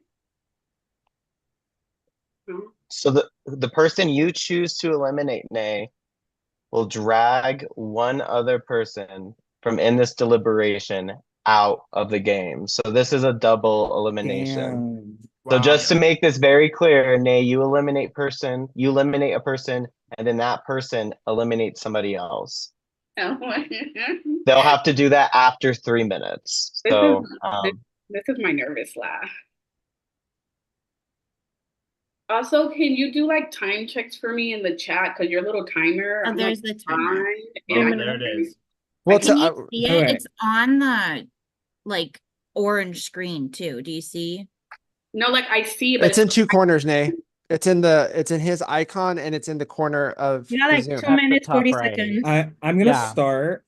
so the person you choose to eliminate, Nay, will drag one other person from in this deliberation out of the game. So this is a double elimination. Damn. So just to make this very clear, Nay, you eliminate a person, and then that person eliminates somebody else. They'll have to do that after 3 minutes. So this is my nervous laugh. Also, can you do like time checks for me in the chat? Because your little timer, Oh, I'm there's like the timer. behind, and There it is. Well, Can you see it? wait. It's on the like orange screen too. Do you see? No, like I see, but it's in 2 corners, Nay. It's in his icon and it's in the corner of You got the like Zoom. 2 minutes, top 40 right. seconds. I'm gonna Yeah. start.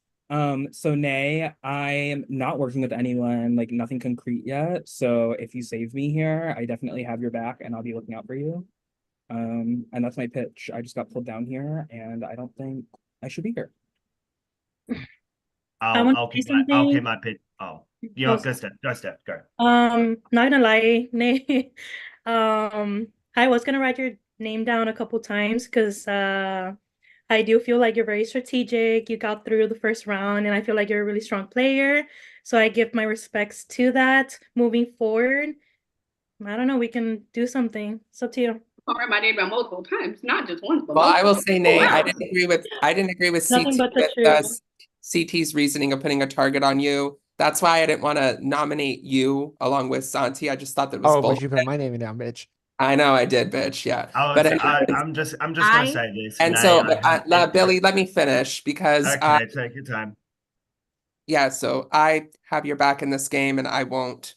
So Nay, I'm not working with anyone, like nothing concrete yet. So if you save me here, I definitely have your back and I'll be looking out for you. And that's my pitch. I just got pulled down here and I don't think I should be here. I want to I'll say keep something. my pitch. Oh, yeah, go Steph, go. Not gonna lie, Nate. I was gonna write your name down a couple times because I do feel like you're very strategic. You got through the first round, and I feel like you're a really strong player. So I give my respects to that. Moving forward, I don't know. We can do something. It's up to you. I write my name down multiple times, not just once. But Well, I will multiple. say, Nay, Wow. I didn't agree with Nothing CT but the with truth. CT's reasoning of putting a target on you. That's why I didn't want to nominate you along with Santi. I just thought that was Oh, but bullshit. you put my name down, bitch. I know I did, bitch. Yeah, I'm anyways, just gonna say this. and Nay, so, I hate Billy, let me finish because Okay, take your time. yeah. So I have your back in this game, and I won't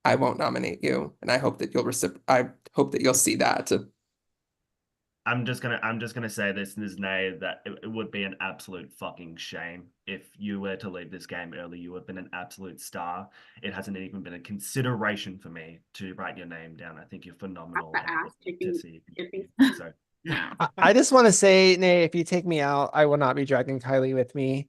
nominate you, and I hope that I hope that you'll see that. I'm just gonna say this, Nay, that it would be an absolute fucking shame if you were to leave this game early. You have been an absolute star. It hasn't even been a consideration for me to write your name down. I think you're phenomenal. So I just want to say, Nay, if you take me out, I will not be dragging Kylie with me.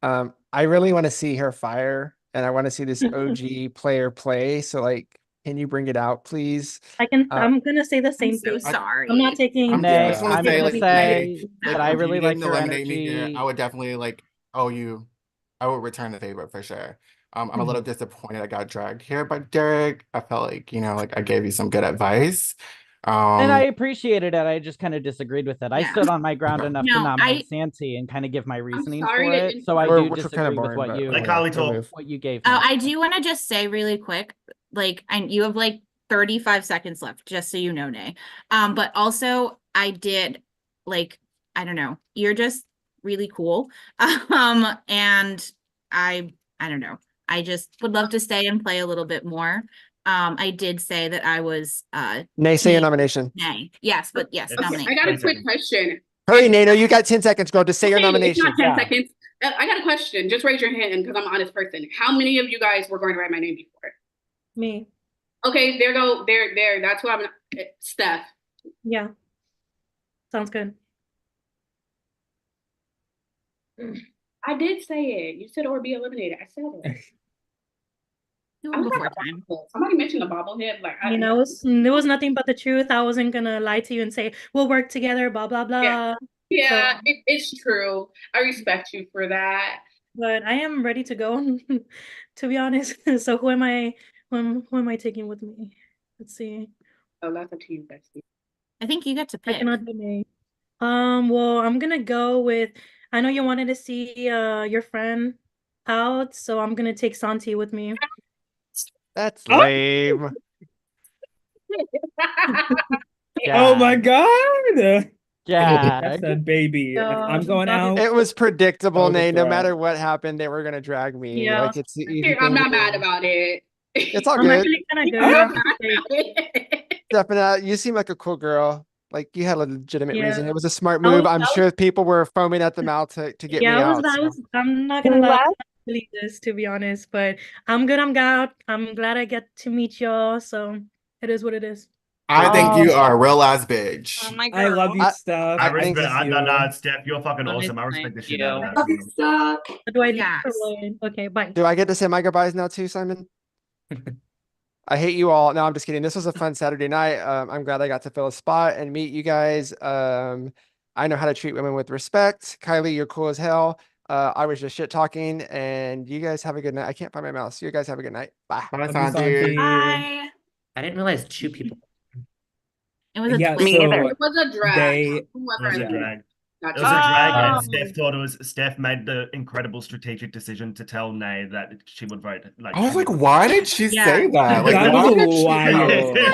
I really want to see her fire, and I want to see this OG player play. So, like, can you bring it out, please? I'm gonna say the same so thing. sorry. I'm not taking. Nay, I just want I'm to say, gonna like, say if that I you really didn't like your eliminate me here, energy. I would definitely like owe you. I would return the favor for sure. I'm a little disappointed I got dragged here by Derek. I felt like, like I gave you some good advice. And I appreciated it. I just kind of disagreed with it. I Yeah. stood on my ground Okay. enough to nominate Santi and kind of give my reasoning sorry for to it. So I Or do which was disagree kinda with boring, what but you Let whatever, Kylie talk. move. what you gave me. Oh, I do want to just say really quick, you have like 35 seconds left, just so you know, Nay. But also I did I don't know, you're just really cool. And I don't know. I just would love to stay and play a little bit more. I did say that I was Nay, say your team nomination. Nay. Yes, but yes, Okay, nominate. I got a quick question. Hurry, Nay, no, you got 10 seconds, girl. Just say your Okay, nomination. it's not 10 seconds. I got a question. Just raise your hand because I'm an honest person. How many of you guys were going to write my name before? Me. Okay, there go. There. That's who I'm. Steph. Yeah. Sounds good. I did say it. You said or be eliminated. I said it. I was before time. Somebody mentioned the bobblehead. Like You know, it was nothing but the truth. I wasn't gonna lie to you and say we'll work together, blah blah blah. Yeah, So, it's true. I respect you for that. but I am ready to go, to be honest. So who am I? Who am I taking with me? Let's see. Oh, that's up to you, bestie. I think you get to I pick. cannot do me. Well, I'm gonna go with. I know you wanted to see your friend out, so I'm gonna take Santi with me. That's lame. Oh my god. Yeah. That's that baby. If I'm going out. It was predictable, Oh, the Nay. No throw. matter what happened, they were gonna drag me. Yeah. Like, it's the easy Here, I'm thing to not mad do. about it. It's all I'm good. actually kind of good. I'm not mad about it. stepping out. You seem like a cool girl. Like you had a legitimate Yeah. reason. It was a smart I was- move. I'm I was- sure people were foaming at the mouth to get me Yeah, out. I'm not gonna lie, I can't believe this to be honest, but I'm good. I'm glad. I'm glad I get to meet y'all. So it is what it is. I think you are a real ass bitch. Oh my I love girl. you, Steph. I I think respect. Thank No, you. no, Steph, you're fucking Nice, awesome. I respect the thank shit out of you. that. Love you, too. Steph. Do I leave Yes. or what? Okay, bye. Do I get to say my goodbyes now too, Simon? I hate you all. No, I'm just kidding. This was a fun Saturday night. I'm glad I got to fill a spot and meet you guys. I know how to treat women with respect. Kylie, you're cool as hell. I was just shit talking, and you guys have a good night. I can't find my mouse. You guys have a good night. Bye. Bye, Love you, Santi. Santi. Bye. I didn't realize two people. It was a Yeah, twist. Me either. so It was a drag. they It Whoever was a yeah. drag. got It was a drag, and Oh. Steph thought it was. Steph made the incredible strategic decision to tell Nay that she would vote. Like, I was she like, would- why did she Yeah. say that? Like, That why was did she wild.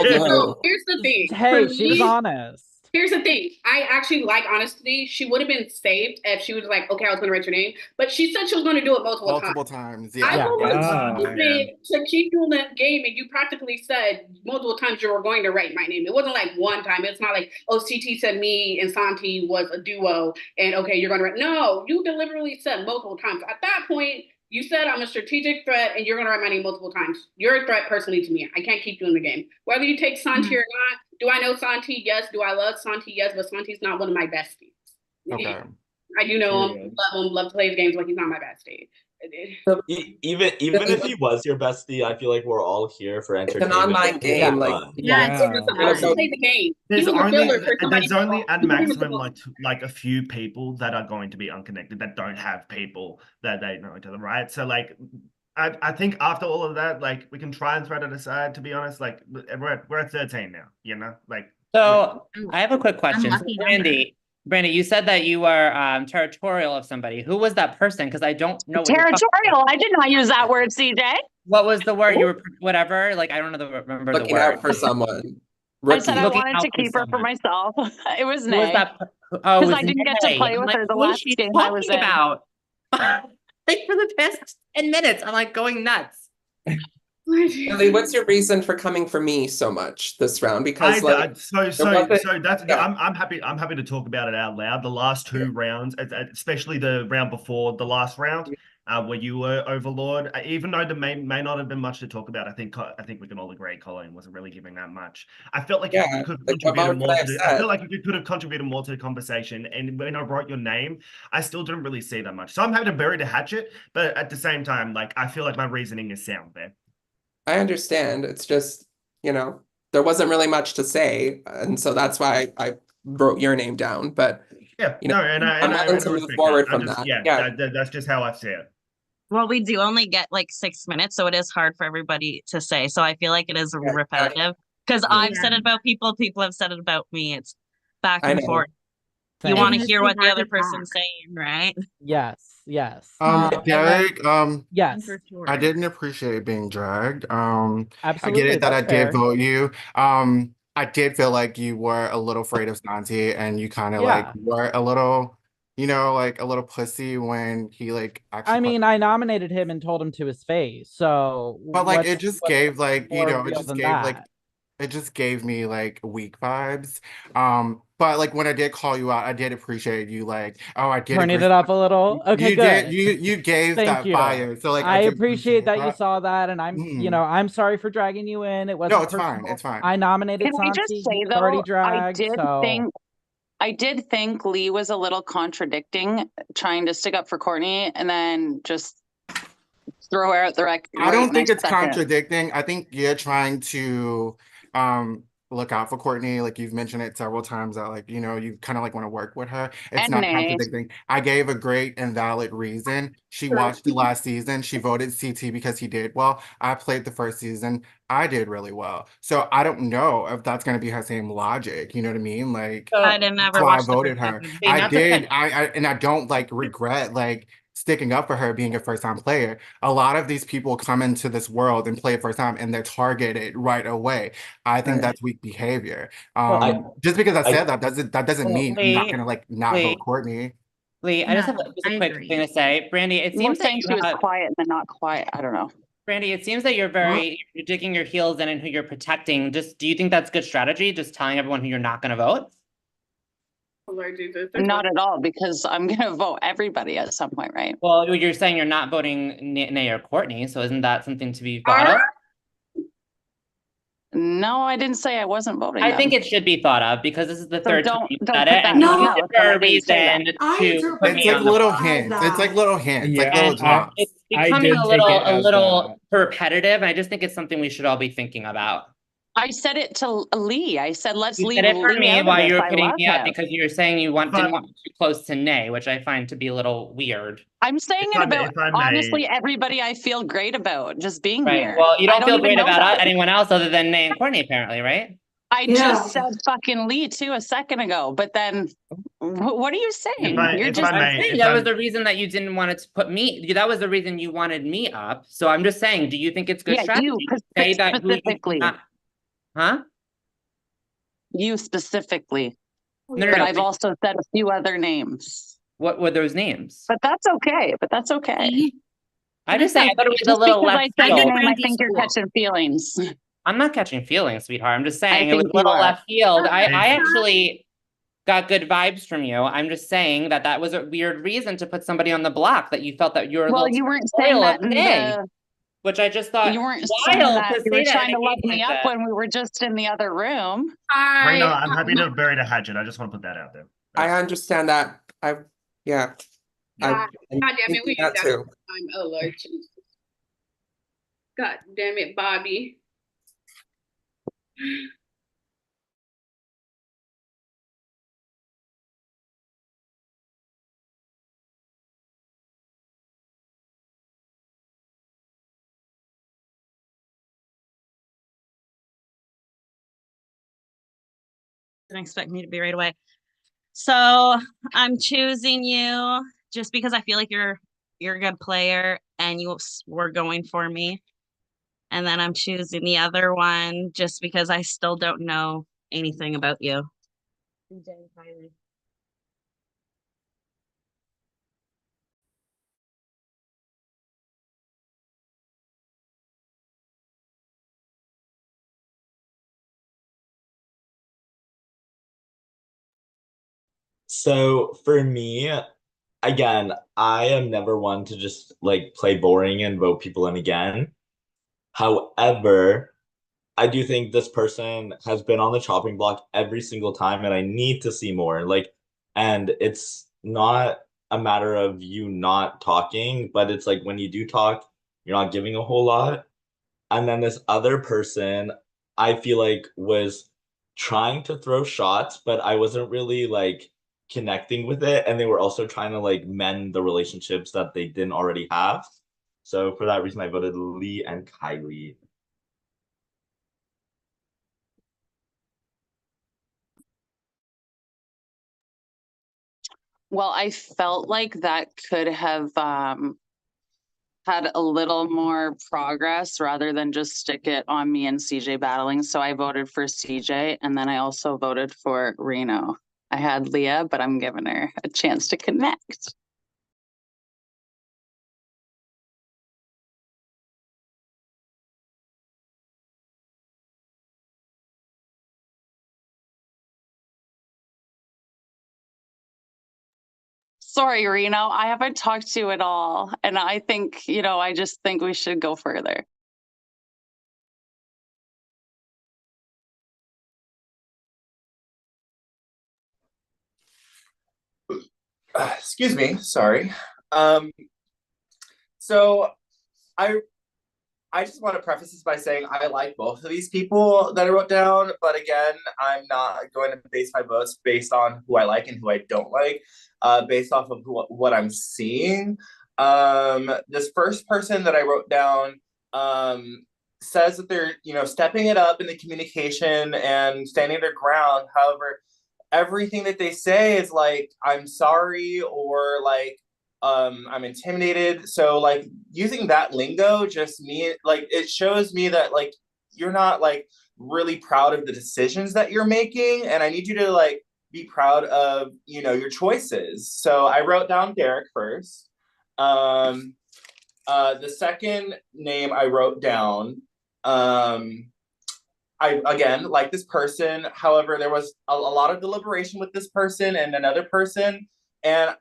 So here's the thing. Hey, For she was me, honest. Here's the thing. I actually like honesty. She would have been saved if she was like, okay, I was going to write your name. But she said she was going to do it multiple times? I Yeah. was Yeah. stupid to keep doing that game, and you practically said multiple times you were going to write my name. It wasn't like one time. It's not like, oh, CT said me and Santi was a duo, and okay, you're going to write. No, you deliberately said multiple times. At that point, you said I'm a strategic threat, and you're going to write my name multiple times. You're a threat personally to me. I can't keep doing the game. Whether you take Santi or not, do I know Santi? Yes. Do I love Santi? Yes. But Santi's not one of my besties. Okay. I do know him, Period. love to play his games, but he's not my bestie. Even if he was your bestie, I feel like we're all here for It's an entertainment. online game. Like, Yeah, Yeah. I just play the game. There's He was a only filler for somebody. there's only at He wasn't even maximum supposed like a few people that are going to be unconnected that don't have people that they know each other, right? So like I think after all of that, like we can try and throw it aside, to be honest. Like we're at 13 now, you know? Like So I have a quick question. So, Unlucky number. Brandy, you said that you were territorial of somebody. Who was that person? Because I don't know what you're talking Territorial. I did not use that word, CJ. What was the word you were whatever? Like I don't know remember looking the word. out for someone. I said I Looking wanted out to for keep her for someone. myself. It was Who was Nay. that? Oh, it Because was I didn't get to Nay. play I'm with like, her the who is last she game I was talking in. about? Like for the past 10 minutes, I'm like going nuts. Lily, what's your reason for coming for me so much this round? Because like so that's yeah. I'm happy to talk about it out loud. The last two rounds, especially the round before the last round, where you were Overlord, even though there may not have been much to talk about, I think we can all agree Colin wasn't really giving that much. I felt like you could have contributed more to I feel like you could have contributed more to the conversation. And when I wrote your name, I still didn't really see that much. So I'm happy to bury the hatchet, but at the same time, like I feel like my reasoning is sound there. I understand. It's just, there wasn't really much to say. And so that's why I wrote your name down. But yeah, I'm willing to move forward from that. Yeah. That's just how I see it. Well, we do only get like 6 minutes, so it is hard for everybody to say. So I feel like it is repetitive because I've said it about people have said it about me. It's back I and know. forth. Same. You want to And hear it's what the hard other to person's saying, right? Yes. Derek, yes. I didn't appreciate being dragged. I Absolutely, get it that that's I did fair. vote you. I did feel like you were a little afraid of Santi and you kind of like Yeah. were a little, like a little pussy when he like actually I mean, I nominated him and told him to his face. So But like it what's just gave like, more it real just than gave like that? it just gave me like weak vibes. But like when I did call you out, I did appreciate you like, oh, I did Turning agree. it up a little. Okay, You good. did you gave Thank that you. fire. So like I did appreciate that you that. saw that, and I'm, Mhm. I'm sorry for dragging you in. It No, wasn't it's fine. personal. It's fine. I nominated Can we just Santi. say He was already though, dragged, so I did think Lee was a little contradicting, trying to stick up for Courtney and then just throw her out the wreck. I don't think it's contradicting. I think you're trying to look out for Courtney. Like you've mentioned it several times that like, you kind of like want to work with her. It's And not Nay. contradicting. I gave a great and valid reason. She watched the last season. She voted CT because he did well. I played the first season. I did really well. So I don't know if that's going to be her same logic. You know what I mean? Like I didn't that's ever why I watch the voted first her. season. I did. And I don't like regret like sticking up for her being a first time player. A lot of these people come into this world and play it first time and they're targeted right away. I think that's weak behavior. Just because I said that doesn't mean I'm not gonna like not vote Courtney. Lee, I just have just a quick thing to say. Brandy, it More seems that saying you she was have quiet and then not quiet. I don't know. Brandy, it seems that you're digging your heels in and who you're protecting. Just do you think that's good strategy? Just telling everyone who you're not going to vote? Lord Jesus. Not at all, because I'm gonna vote everybody at some point, right? Well, you're saying you're not voting Nay or Courtney, so isn't that something to be thought of? No, I didn't say I wasn't voting I them. think it should be thought of because this is the third time you don't said put it, that and in you my used it mouth, for and I a didn't say that. reason I to put interpret It's me like on the little block. hints. It's like little hints, like Yeah, little drops. It's I becoming did a take it little as that. repetitive. I just think it's something we should all be thinking about. I said it to Lee. I said, let's You leave said it for Lee me out of while this. you were I putting love me up him. because you were saying you didn't want too close to Nay, which I find to be a little weird. I'm saying If it I- about if I may- honestly everybody I feel great about just being Right. here. Well, you I don't feel even great know about them. anyone else other than Nay and Courtney, apparently, right? I Yeah. just said fucking Lee too a second ago, but then what are you saying? I'm saying that was the reason that you didn't want to put me. That was the reason you wanted me up. So I'm just saying, do you think it's good Yeah, strategy you to say that who you specifically. Huh? You specifically. No, no, But no. I've also said a few other names. What were those names? But that's okay. I just say I thought it was a Just little because left I said your field. name, I think you're catching feelings. I'm not catching feelings, sweetheart. I'm just I saying it was think a you little are. left field. I If- actually got good vibes from you. I'm just saying that was a weird reason to put somebody on the block, that you felt that you were a Well, little you weren't saying loyal that of in Nay, the. which I just thought You weren't saying wild that. to You were say that trying in to a love game me like up that. when we were just in the other room. Rena, I'm happy to bury the hatchet. I just want to put that out there. I understand that. Yeah. God I'm damn it, thinking we that use that too. time. Oh Lord Jesus. God damn it, Bobby. Didn't expect me to be right away. So I'm choosing you just because I feel like you're a good player and you were going for me. And then I'm choosing the other one just because I still don't know anything about you. So for me, again, I am never one to just like play boring and vote people in again. However, I do think this person has been on the chopping block every single time, and I need to see more. Like, and it's not a matter of you not talking, but it's like when you do talk, you're not giving a whole lot. And then this other person, I feel like was trying to throw shots, but I wasn't really like connecting with it. And they were also trying to like mend the relationships that they didn't already have. So for that reason, I voted Lee and Kylie. Well, I felt like that could have had a little more progress rather than just stick it on me and CJ battling. So I voted for CJ, and then I also voted for Reno. I had Leah, but I'm giving her a chance to connect. Sorry, Reno. I haven't talked to you at all. And I think, I just think we should go further. Excuse me, sorry. So I just want to preface this by saying I like both of these people that I wrote down, but again, I'm not going to base my votes based on who I like and who I don't like, based off of what I'm seeing. This first person that I wrote down says that they're, stepping it up in the communication and standing their ground. However, everything that they say is like, I'm sorry, or like, I'm intimidated. So like using that lingo just me like it shows me that like you're not like really proud of the decisions that you're making, and I need you to like be proud of your choices. So I wrote down Derek first. The second name I wrote down, I again like this person. However, there was a lot of deliberation with this person and another person, and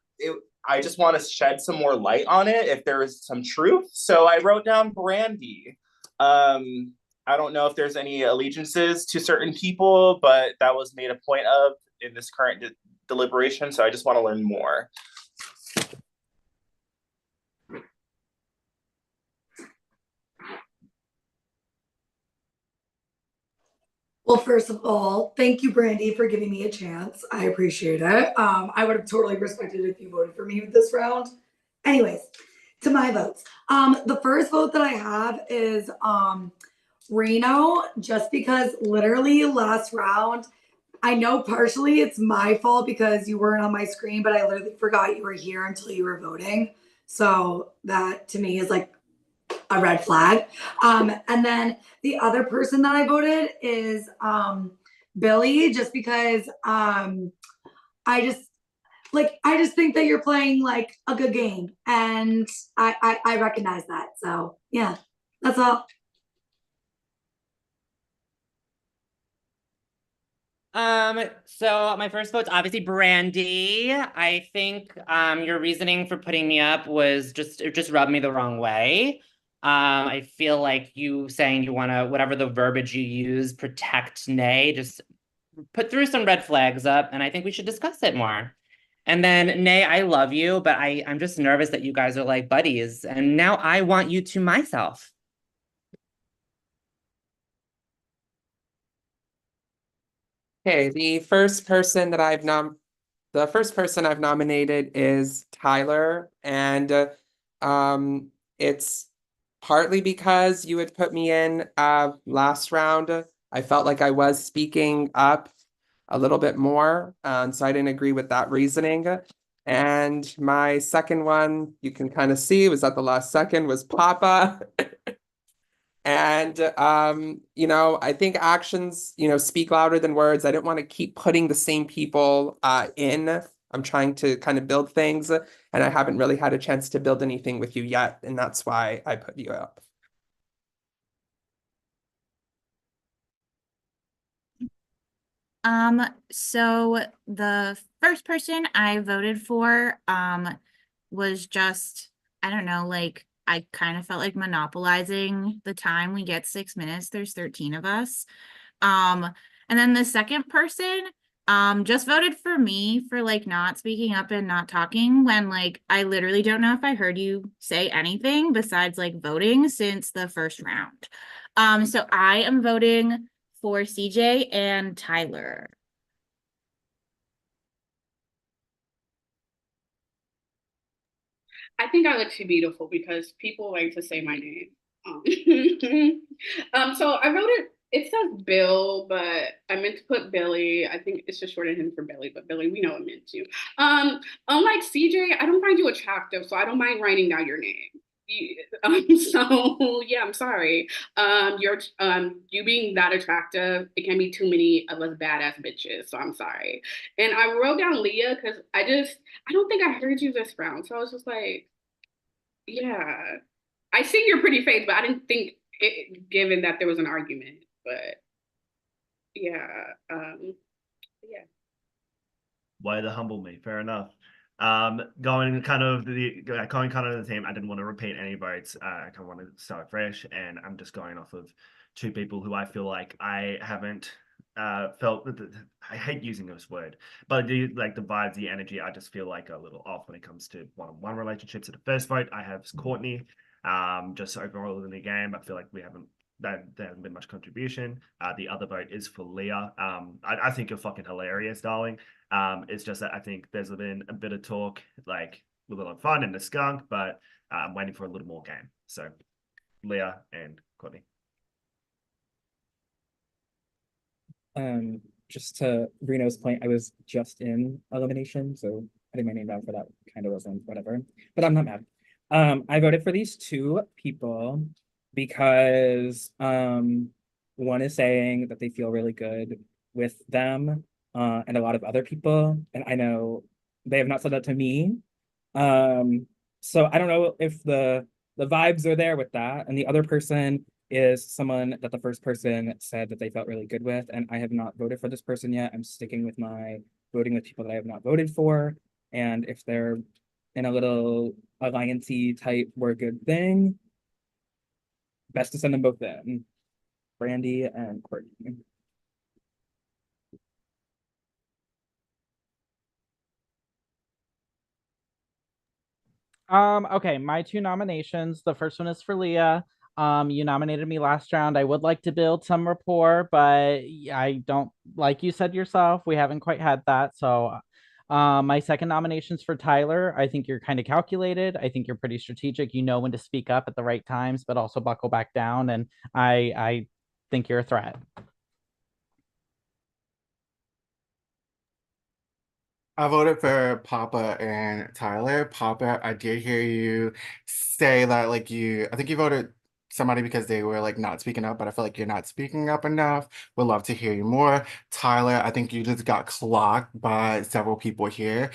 I just want to shed some more light on it if there is some truth. So I wrote down Brandy. I don't know if there's any allegiances to certain people, but that was made a point of in this current deliberation. So I just want to learn more. Well, first of all, thank you, Brandy, for giving me a chance. I appreciate it. I would have totally respected if you voted for me this round. Anyways, to my votes. The first vote that I have is Reno, just because literally last round, I know partially it's my fault because you weren't on my screen, but I literally forgot you were here until you were voting. So that to me is like a red flag. And then the other person that I voted is Billy, just because I just think that you're playing like a good game, and I recognize that. So yeah, that's all. So my first vote's obviously Brandy. I think your reasoning for putting me up was it just rubbed me the wrong way. I feel like you saying you want to, whatever the verbiage you use, protect Nay, just put through some red flags up, and I think we should discuss it more. And then Nay, I love you, but I'm just nervous that you guys are like buddies, and now I want you to myself. Okay, the first person I've nominated is Tyler, and it's partly because you had put me in last round. I felt like I was speaking up a little bit more, and so I didn't agree with that reasoning. And my second one, you can kind of see, was at the last second, was Papa. And I think actions, speak louder than words. I didn't want to keep putting the same people in. I'm trying to kind of build things, and I haven't really had a chance to build anything with you yet, and that's why I put you up. So the first person I voted for was just, I don't know, like I kind of felt like monopolizing the time. We get 6 minutes. There's 13 of us. And then the second person just voted for me for like not speaking up and not talking when like I literally don't know if I heard you say anything besides like voting since the first round. So I am voting for CJ and Tyler. I think I look too beautiful because people like to say my name. So I wrote it. It says Bill, but I meant to put Billy. I think it's just shorthand for Billy, but Billy, we know it meant to. Unlike CJ, I don't find you attractive, so I don't mind writing down your name. So yeah, I'm sorry. You being that attractive, it can be too many of us badass bitches. So I'm sorry. And I wrote down Leah because I don't think I heard you this round. So I was just like, yeah, I see your pretty face, but I didn't think it, given that there was an argument. But yeah, yeah. Way to humble me. Fair enough. Going kind of the team, I didn't want to repeat any votes. I kind of want to start fresh, and I'm just going off of two people who I feel like I haven't felt I hate using this word, but like the vibes, the energy, I just feel like a little off when it comes to one-on-one relationships. So the first vote I have is Courtney. Just overall in the game, I feel like there hasn't been much contribution. The other vote is for Leah. I think you're fucking hilarious, darling. It's just that I think there's been a bit of talk, like a little fun and a skunk, but I'm waiting for a little more game. So Leah and Courtney. Just to Reno's point, I was just in elimination, so putting my name down for that kind of wasn't whatever. But I'm not mad. I voted for these two people because one is saying that they feel really good with them, and a lot of other people, and I know they have not said that to me. So I don't know if the the vibes are there with that. And the other person is someone that the first person said that they felt really good with. And I have not voted for this person yet. I'm sticking with my voting with people that I have not voted for. And if they're in a little alliance-y type we're good thing, best to send them both in. Brandy and Courtney. Okay, my two nominations. The first one is for Leah. You nominated me last round. I would like to build some rapport, but I don't, like you said yourself, we haven't quite had that. So my second nomination's for Tyler. I think you're kind of calculated. I think you're pretty strategic. You know when to speak up at the right times, but also buckle back down. And I think you're a threat. I voted for Papa and Tyler. Papa, I did hear you say that I think you voted somebody because they were like not speaking up, but I feel like you're not speaking up enough. Would love to hear you more. Tyler, I think you just got clocked by several people here.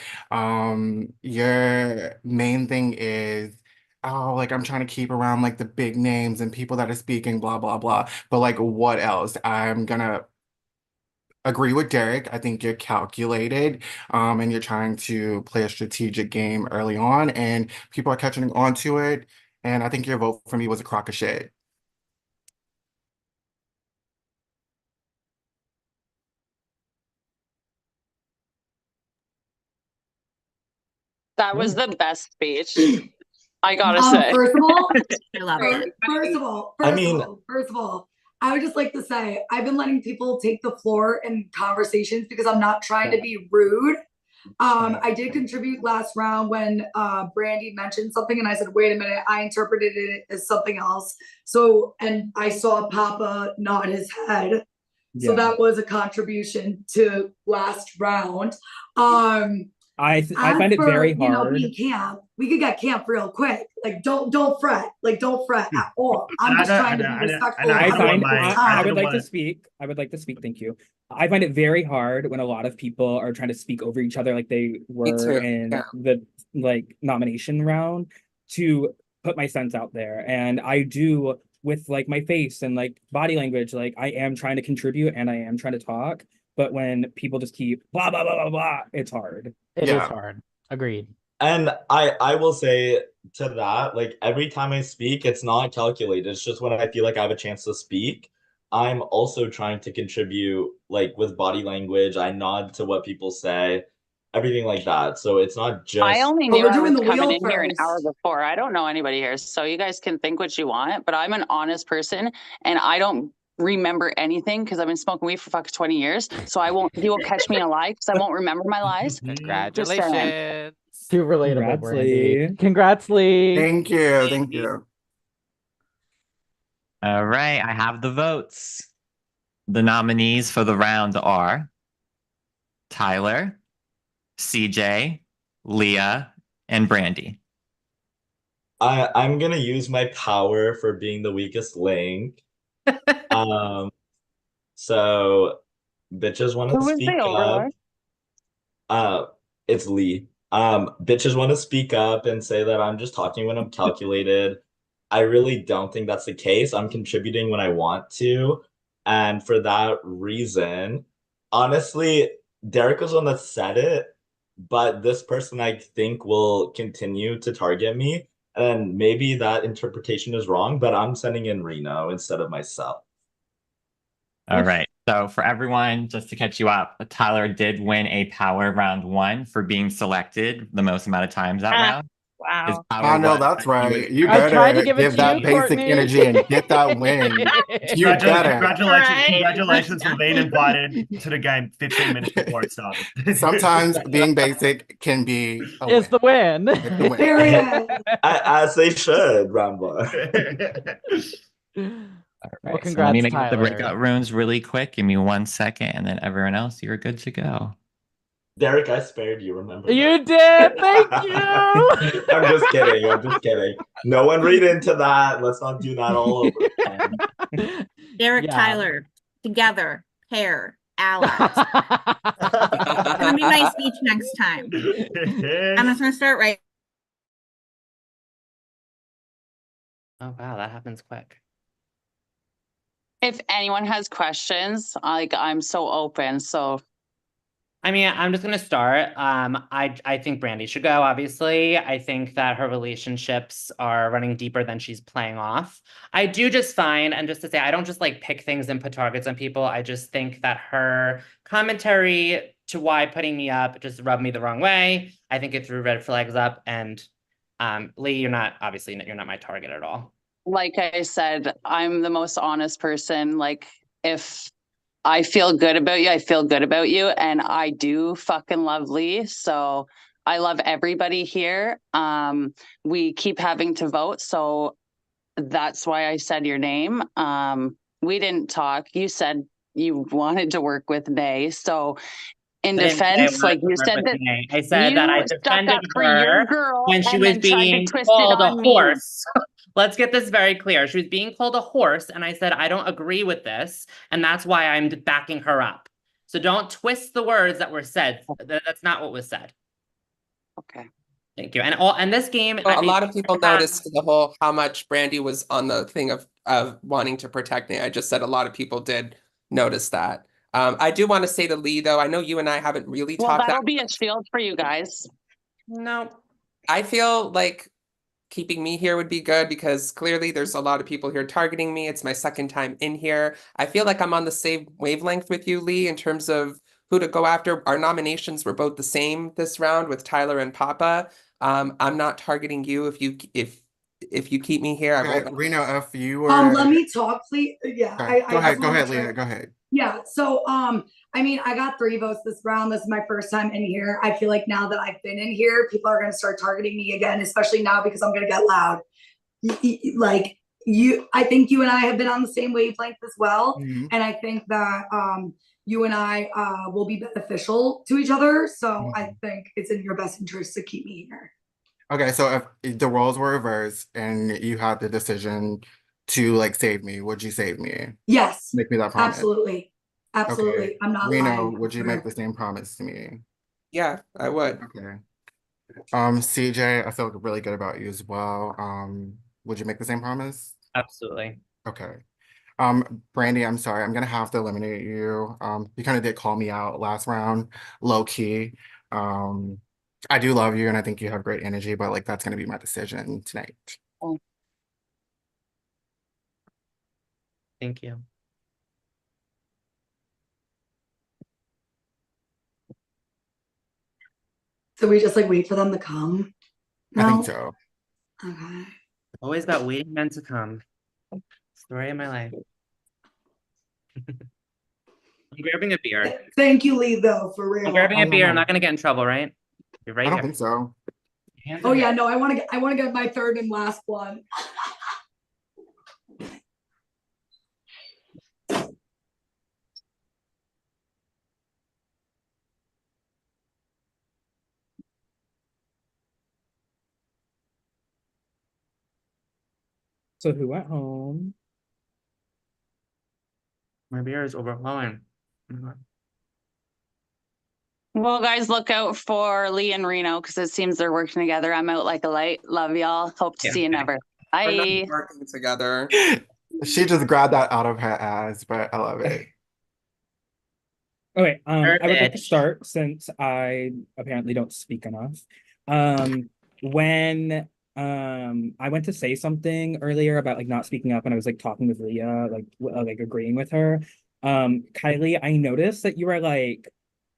Your main thing is, oh, like I'm trying to keep around like the big names and people that are speaking, blah, blah, blah. But like what else? I'm gonna agree with Derek. I think you're calculated, and you're trying to play a strategic game early on, and people are catching on to it. And I think your vote for me was a crock of shit. That was the best speech. I gotta say. First of all, I love it. First of all, I would just like to say I've been letting people take the floor in conversations because I'm not trying to be rude. I did contribute last round when Brandy mentioned something, and I said, "Wait a minute," I interpreted it as something else. So, and I saw Papa nod his head. So Yeah. that was a contribution to last round. I As find it for, very you know, hard. being camp, we could get camp real quick. Like, don't fret. Like, don't fret at all. I'm just trying to be respectful of I other find people's I time. would like to speak. I would like to speak. Thank you. I find it very hard when a lot of people are trying to speak over each other like they were too, in yeah. the like nomination round to put my sense out there. And I do with like my face and like body language, like I am trying to contribute and I am trying to talk. But when people just keep blah blah blah blah blah, it's hard. It is hard. Agreed. And I will say to that, like every time I speak, it's not calculated. It's just when I feel like I have a chance to speak. I'm also trying to contribute like with body language. I nod to what people say, everything like that. So it's not just I only knew I was coming in here an hour before. I don't know anybody here, so you guys can think what you want, but I'm an honest person and I don't remember anything because I've been smoking weed for fucking 20 years. So you won't catch me in a lie because I won't remember my lies. Congratulations. Too relatable, Congrats, Brandy. Lee. Congrats, Lee. Thank you. Thank you. All right, I have the votes. The nominees for the round are Tyler, CJ, Leah, and Brandy. I'm gonna use my power for being the weakest link. So bitches want to Who is speak the up. overlord? It's Lee. Bitches want to speak up and say that I'm just talking when I'm calculated. I really don't think that's the case. I'm contributing when I want to. And for that reason, honestly, Derek was the one that said it, but this person I think will continue to target me. And maybe that interpretation is wrong, but I'm sending in Reno instead of myself. All right. So for everyone, just to catch you up, Tyler did win a power round 1 for being selected the most amount of times that round. His Wow. power I know was that's that he right. was- You I tried to better give it give to that you, basic Courtney. energy and get that win. You better. Congratulations, Right? congratulations for being invited to the game 15 minutes before it started. Sometimes being basic can be a Is the win. It's the win. Period. As they should, Rambo. Well, Right, so let congrats, me make the Tyler. breakout rooms really quick. Give me 1 second, and then everyone else, you're good to go. Derek, I spared you, remember that? You did. Thank you. I'm just kidding. I'm just kidding. No one read into that. Let's not do that all over again. Derek, Yeah. Tyler, together, pair, allies. It's gonna be my speech next time. I'm just gonna start right Oh wow, that happens quick. If anyone has questions, I'm so open. So I mean, I'm just gonna start. I think Brandy should go, obviously. I think that her relationships are running deeper than she's playing off. I do just find, and just to say, I don't just like pick things and put targets on people. I just think that her commentary to why putting me up just rubbed me the wrong way. I think it threw red flags up. And Lee, you're not my target at all. like I said, I'm the most honest person. Like if I feel good about you, I feel good about you. And I do fucking love Lee. So I love everybody here. We keep having to vote. So that's why I said your name. We didn't talk. You said you wanted to work with Nay. So in I didn't say I defense, wanted like to you work said with that Nay. I said that I you stuck defended up for your her girl when she and was then tried to being twist it called a on me. horse. Let's get this very clear. She was being called a horse, and I said, I don't agree with this, and that's why I'm backing her up. So don't twist the words that were said. That's not what was said. Okay. Thank you. And this game, Well, I a mean, lot of people noticed the whole how much Brandy was on the thing of wanting to protect me. I just said a lot of people did notice that. I do want to say to Lee, though, I know you and I haven't really Well, talked that that'll be a shield for you guys. No. I feel like keeping me here would be good because clearly there's a lot of people here targeting me. It's my second time in here. I feel like I'm on the same wavelength with you, Lee, in terms of who to go after. Our nominations were both the same this round with Tyler and Papa. I'm not targeting you if you keep me here. I Okay, won't. Reno, if you were Let me talk, please. Yeah, okay, go ahead, just go wanna ahead, make sure- Leah, go ahead. Yeah, so I mean, I got 3 votes this round. This is my first time in here. I feel like now that I've been in here, people are gonna start targeting me again, especially now because I'm gonna get loud. Like I think you and I have been on the same wavelength as well. Mhm. And I think that you and I will be beneficial to each other. So I think it's in your best interest to keep me here. Okay, so if the roles were reversed and you had the decision to like save me, would you save me? Yes. Make me that promise. Absolutely. Absolutely. Okay. I'm not Reno, lying. would you make the same promise to me? Yeah, I would. Okay. CJ, I feel really good about you as well. Would you make the same promise? Absolutely. Okay. Brandy, I'm sorry, I'm gonna have to eliminate you. You kind of did call me out last round, low key. I do love you and I think you have great energy, but like that's gonna be my decision tonight. Thank you. So we just like wait for them to come? I think No? so. Okay. Always about waiting men to come. Story of my life. I'm grabbing a beer. Thank you, Lee, though, for real. I'm grabbing a Oh, beer. no. I'm not gonna get in trouble, right? You're right I don't here. think so. Oh yeah, no, I want to get my third and last one. So who went home? My beer is overflowing. Well, guys, look out for Lee and Reno because it seems they're working together. I'm out like a light. Love y'all. Hope to see you never. We're not Bye. working together. She just grabbed that out of her ass, but I love it. Okay, I would like to Perfect. start since I apparently don't speak enough. When I went to say something earlier about like not speaking up and I was like talking with Leah, like agreeing with her. Kylie, I noticed that you were like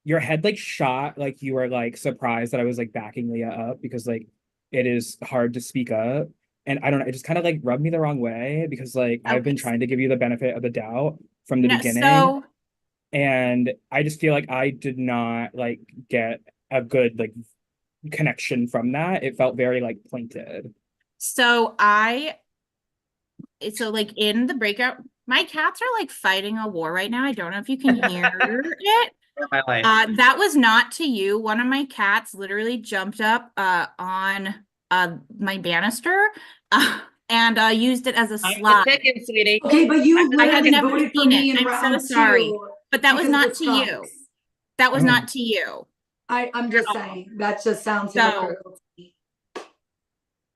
your head like shot, like you were like surprised that I was like backing Leah up because like it is hard to speak up. And I don't know, it just kind of like rubbed me the wrong way because like I've been trying to give you the benefit of the doubt from the No, beginning. so And I just feel like I did not like get a good like connection from that. It felt very like pointed. so like in the breakout, my cats are like fighting a war right now. I don't know if you can hear it. My life. That was not to you. One of my cats literally jumped up on my banister and used it as a slide. Chicken, sweetie. Okay, but you I have literally never voted for seen me it. in I'm so round sorry. 2. But that was because not this to you. sucks. That was Oh. not to you. I'm just saying that just sounds So- hypocritical to me.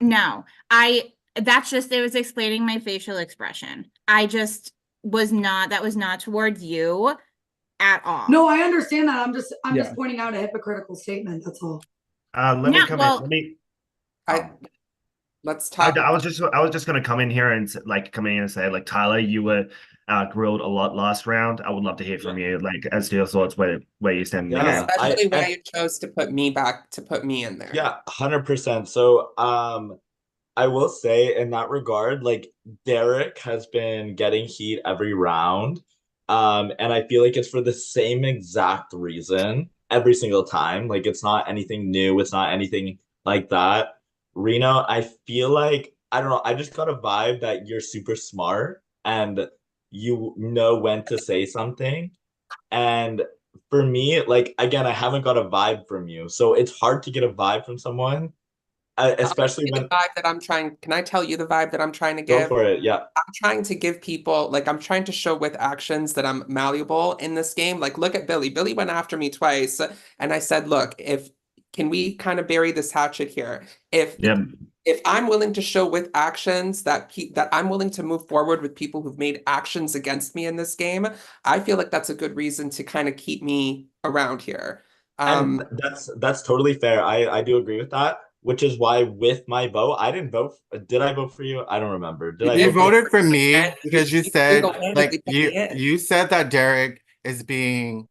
No, I That's just, it was explaining my facial expression. I just was not, that was not towards you at all. No, I understand that. I'm Yeah. just pointing out a hypocritical statement. That's all. Let me Yeah, come well- in. Let me. Let's I, talk. I was just gonna come in here and like come in and say like Tyler, you were grilled a lot last round. I would love to hear from you, like as to your thoughts where you stand in the game. Especially why you chose to put me in there. Yeah, 100%. So, I will say in that regard, like Derek has been getting heat every round. And I feel like it's for the same exact reason every single time. Like it's not anything new, it's not anything like that. Reno, I feel like I don't know, I just got a vibe that you're super smart and you know when to say something. And for me, like again, I haven't got a vibe from you. So it's hard to get a vibe from someone, especially when the vibe that I'm trying. Can I tell you the vibe that I'm trying to go give? for it. Yeah. I'm trying to give people, like, I'm trying to show with actions that I'm malleable in this game. Like, look at Billy. Billy went after me twice, and I said, look, can we kind of bury this hatchet here? If I'm willing to show with actions that I'm willing to move forward with people who've made actions against me in this game, I feel like that's a good reason to kind of keep me around here. And that's totally fair. I do agree with that, which is why with my vote, I didn't vote. Did I vote for you? I don't remember. Did I You vote voted for me because you said single-handedly like put me in. you said that Derek is being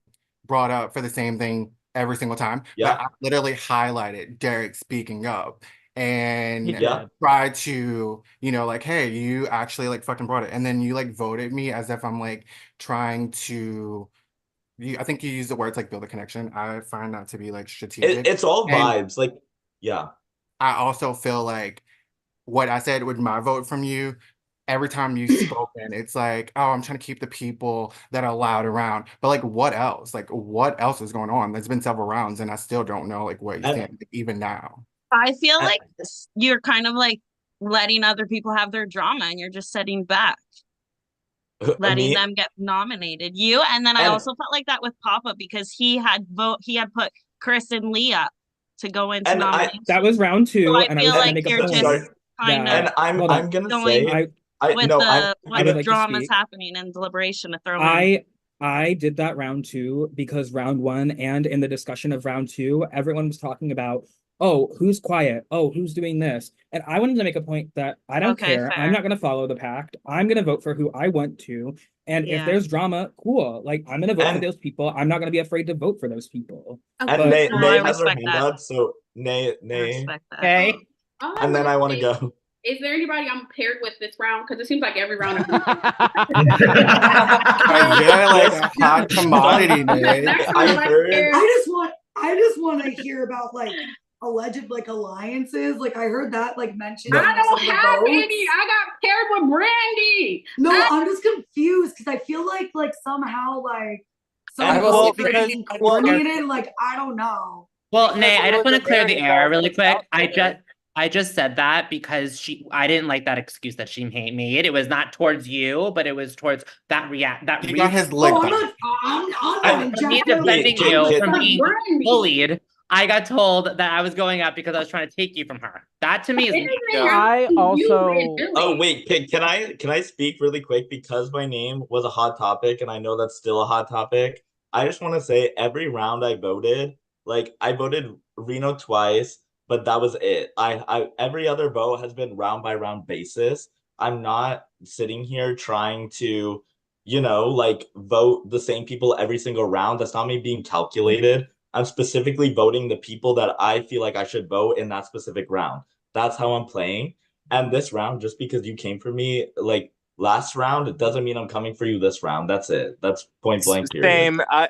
brought up for the same thing every single time. Yeah. But I literally highlighted Derek speaking up and Yeah. tried to, like, hey, you actually like fucking brought it. And then you like voted me as if I'm like trying to I think you used the words like build a connection. I find that to be like strategic. It's all And vibes. Like, yeah. I also feel like what I said with my vote from you, every time you've spoken, it's like, oh, I'm trying to keep the people that are loud around. But like, what else? Like, what else is going on? There's been several rounds, and I still don't know like where you stand even now. I feel like you're kind of like letting other people have their drama and you're just sitting back, letting Me? them get nominated. You and then I And- also felt like that with Papa because he had put Chris and Lee up to go into And nomination. That was round two, So I and I feel was gonna like make a you're point. just kind that- of And hold on. I'm gonna going say with no, what would like to drama's speak. happening in deliberation to throw in. I did that round two because round one and in the discussion of round two, everyone was talking about, oh, who's quiet? Oh, who's doing this? And I wanted to make a point that I don't Okay, care. fair. I'm not going to follow the pact. I'm going to vote for who I want to. And if Yeah. there's drama, cool. Like, I'm going to vote for those people. I'm not going to be afraid to vote for those people. And Nay has her hand up, so Nay. Okay. And then I want to go. Is there anybody I'm paired with this round? Because it seems like every round. You're like a hot commodity, Nate. I just want to hear about like alleged like alliances. Like I heard that like mentioned. I in, like, some don't of the have votes. any. I got paired with Brandy. No, I'm just confused because I feel like somehow like some And of well, those are because- being coordinated. Like I don't know. Well, Nay, I just want to clear the air really quick. Okay. I just said that because I didn't like that excuse that she made. It was not towards you, but it was towards that He got his leg Oh, back. I'm not For me Jeff. defending Kid, you kid. from being Brandy. bullied, I got told that I was going up because I was trying to take you from her. That to me is I also Oh wait, can I speak really quick because my name was a hot topic and I know that's still a hot topic. I just want to say every round I voted, like I voted Reno twice, but that was it. I every other vote has been round by round basis. I'm not sitting here trying to, like vote the same people every single round. That's not me being calculated. I'm specifically voting the people that I feel like I should vote in that specific round. That's how I'm playing. And this round, just because you came for me like last round, it doesn't mean I'm coming for you this round. That's it. That's point blank. Period. Same. I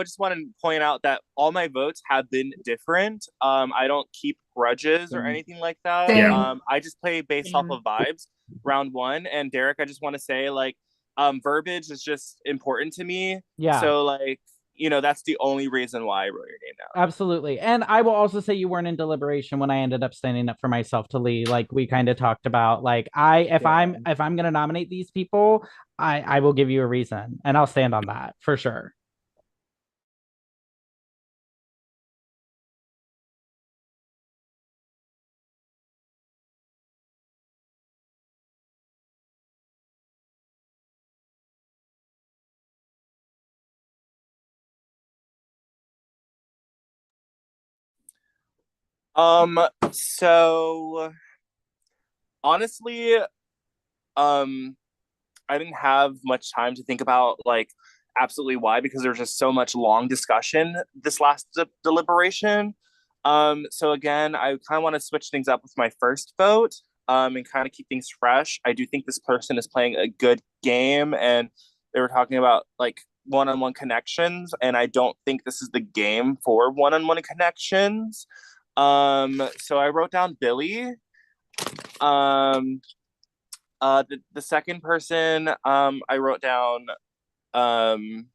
just want to point out that all my votes have been different. I don't keep grudges or anything like that. Same. I just play based off of vibes. Round one, and Derek, I just want to say like, verbiage is just important to me. Yeah. So like, that's the only reason why I wrote your name down. Absolutely. And I will also say you weren't in deliberation when I ended up standing up for myself to Lee. Like we kind of talked about, like if I'm gonna nominate these people, I will give you a reason and I'll stand on that for sure. So honestly, I didn't have much time to think about like absolutely why because there was just so much long discussion this last deliberation. So again, I kind of want to switch things up with my first vote, and kind of keep things fresh. I do think this person is playing a good game, and they were talking about like one-on-one connections, and I don't think this is the game for one-on-one connections. So I wrote down Billy. Um, the second person I wrote down um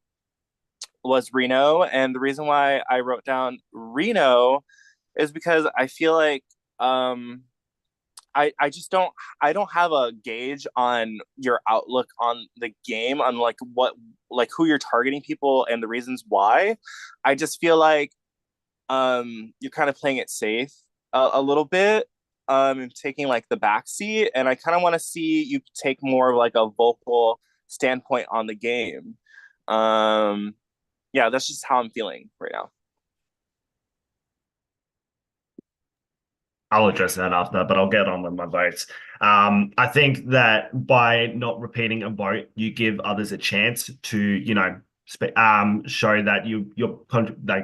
was Reno, and the reason why I wrote down Reno is because I feel like I just don't have a gauge on your outlook on the game, on like what, like who you're targeting people and the reasons why. I just feel like you're kind of playing it safe a little bit, and taking like the back seat, and I kind of want to see you take more of like a vocal standpoint on the game. um yeah, that's just how I'm feeling right now. I'll address that after, but I'll get on with my votes. I think that by not repeating a vote, you give others a chance to, show that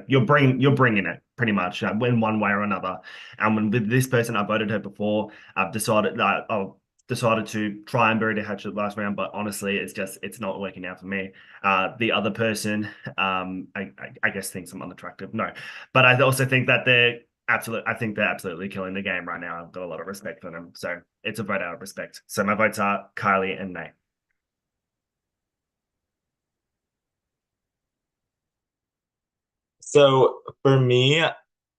you're bringing it pretty much in one way or another. And when with this person, I voted her before. I've decided that I've decided to try and bury the hatchet last round, but honestly, it's not working out for me. The other person, I guess thinks I'm unattractive. No, but I also think that I think they're absolutely killing the game right now. I've got a lot of respect for them. So it's a vote out of respect. So my votes are Kylie and Nay. So for me,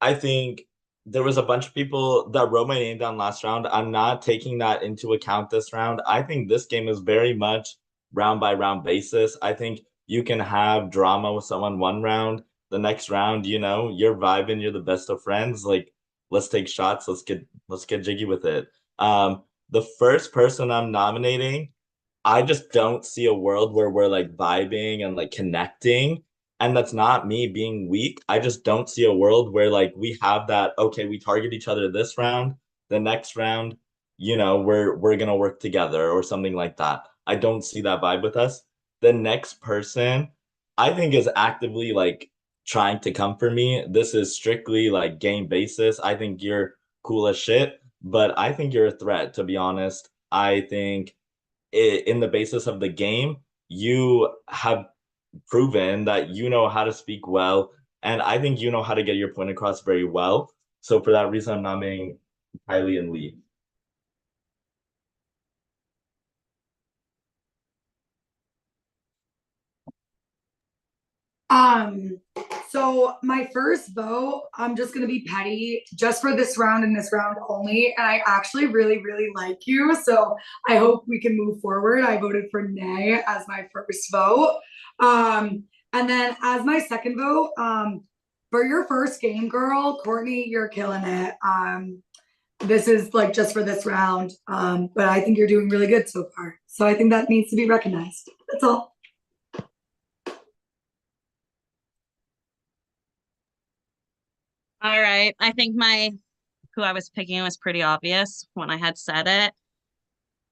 I think there was a bunch of people that wrote my name down last round. I'm not taking that into account this round. I think this game is very much round by round basis. I think you can have drama with someone one round, the next round, you're vibing, you're the best of friends. Like, let's take shots, let's get jiggy with it. The first person I'm nominating, I just don't see a world where we're like vibing and like connecting. And that's not me being weak. I just don't see a world where like we have that, okay, we target each other this round, the next round, we're gonna work together or something like that. I don't see that vibe with us. The next person I think is actively like trying to come for me. This is strictly like game basis. I think you're cool as shit, but I think you're a threat, to be honest. I think in the basis of the game, you have proven that you know how to speak well, and I think you know how to get your point across very well. So for that reason, I'm nominating Kylie and Lee. Um, so my first vote, I'm just gonna be petty just for this round and this round only. And I actually really, really like you. So I hope we can move forward. I voted for Nay as my first vote. And then as my second vote, for your first game, girl, Courtney, you're killing it. This is like just for this round. But I think you're doing really good so far. So I think that needs to be recognized. That's all. All right. I think who I was picking was pretty obvious when I had said it.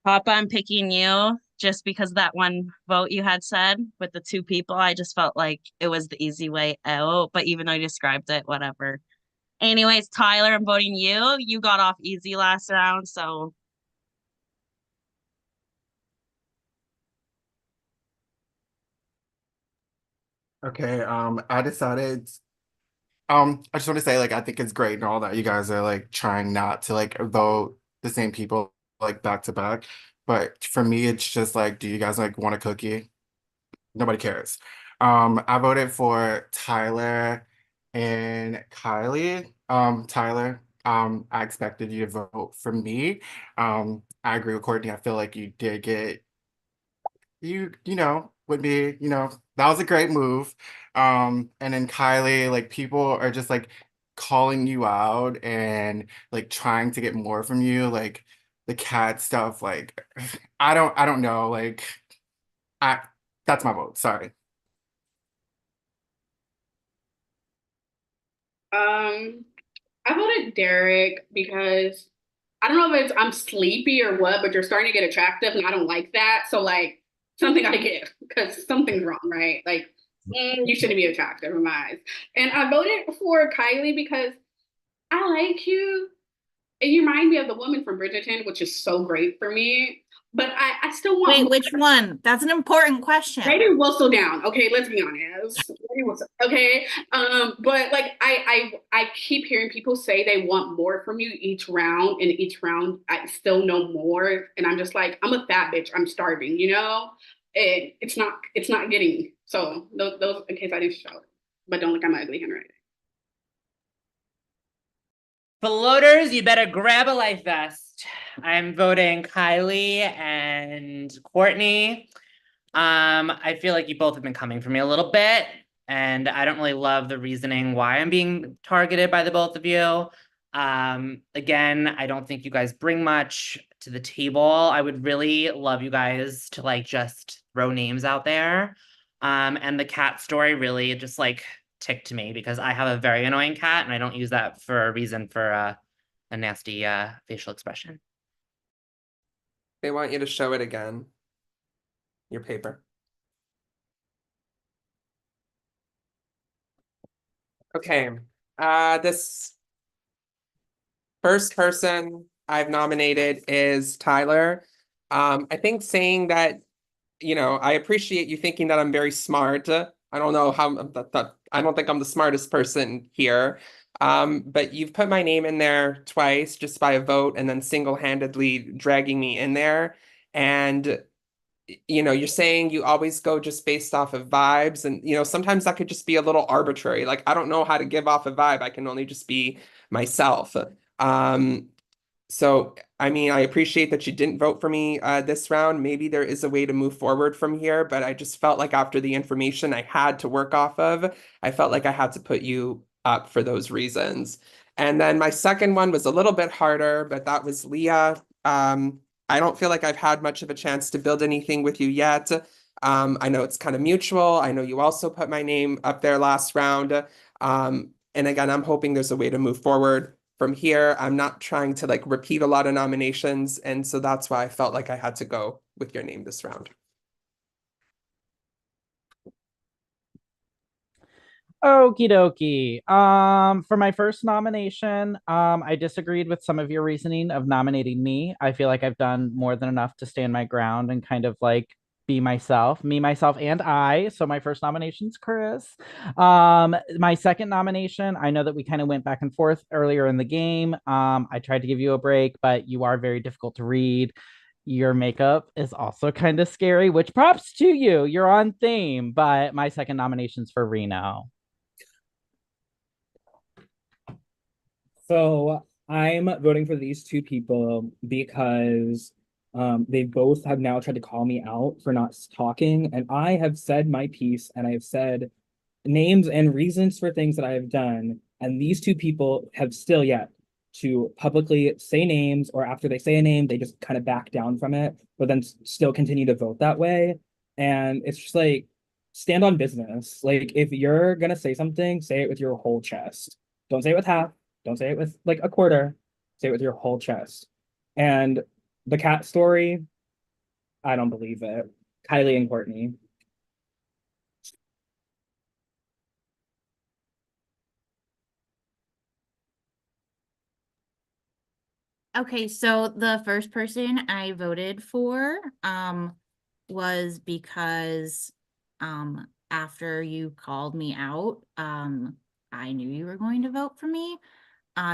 Papa, I'm picking you just because that one vote you had said with the two people, I just felt like it was the easy way out. But even though you described it, whatever. Anyways, Tyler, I'm voting you. You got off easy last round, so Okay, I decided I just want to say like I think it's great and all that you guys are like trying not to like vote the same people like back to back. But for me it's just like, do you guys like want a cookie? Nobody cares. I voted for Tyler and Kylie. Tyler, I expected you to vote for me. I agree with Courtney. I feel like you did get would be, that was a great move. And then Kylie, like people are just like calling you out and like trying to get more from you, like the cat stuff, like I don't know, like I that's my vote. Sorry. Um, I voted Derek because I don't know if it's I'm sleepy or what, but you're starting to get attractive and I don't like that. So like something I give because something's wrong, right? Like you shouldn't be attractive in my eyes. And I voted for Kylie because I like you. And you remind me of the woman from Bridgerton, which is so great for me. But I still want Wait, more. which one? That's an important question. Lady Whistle down. Okay, let's be honest. Lady Whistle. Okay. But like I keep hearing people say they want more from you each round, and each round I still know more. And I'm just like, I'm a fat bitch. I'm starving, you know? And it's not getting so those in case I didn't show it. But don't look at my ugly handwriting. Floaters, you better grab a life vest. I'm voting Kylie and Courtney. I feel like you both have been coming for me a little bit, and I don't really love the reasoning why I'm being targeted by the both of you. Again, I don't think you guys bring much to the table. I would really love you guys to like just throw names out there. And the cat story really just like ticked me because I have a very annoying cat and I don't use that for a reason for a nasty facial expression. They want you to show it again. Your paper. Okay. This first person I've nominated is Tyler. I think saying that, I appreciate you thinking that I'm very smart. I don't know how I don't think I'm the smartest person here. But you've put my name in there twice just by a vote and then single-handedly dragging me in there. And you're saying you always go just based off of vibes, and sometimes that could just be a little arbitrary. Like, I don't know how to give off a vibe. I can only just be myself. Um, so, I mean, I appreciate that you didn't vote for me this round. Maybe there is a way to move forward from here, but I just felt like after the information I had to work off of, I felt like I had to put you up for those reasons. And then my second one was a little bit harder, but that was Leah. I don't feel like I've had much of a chance to build anything with you yet. I know it's kind of mutual. I know you also put my name up there last round. And again, I'm hoping there's a way to move forward from here. I'm not trying to like repeat a lot of nominations, and so that's why I felt like I had to go with your name this round. Okie dokie. For my first nomination, I disagreed with some of your reasoning of nominating me. I feel like I've done more than enough to stand my ground and kind of like be myself, me, myself, and I. So my first nomination's Chris. My second nomination, I know that we kind of went back and forth earlier in the game. I tried to give you a break, but you are very difficult to read. Your makeup is also kind of scary, which props to you. You're on theme, but my second nomination's for Reno. So I'm voting for these two people because they both have now tried to call me out for not talking, and I have said my piece and I have said names and reasons for things that I have done, and these two people have still yet to publicly say names, or after they say a name, they just kind of back down from it, but then still continue to vote that way. And it's just like, stand on business. Like, if you're gonna say something, say it with your whole chest. Don't say it with half. Don't say it with like a quarter. Say it with your whole chest. And the cat story, I don't believe it. Kylie and Courtney. Okay, so the first person I voted for was because after you called me out, I knew you were going to vote for me.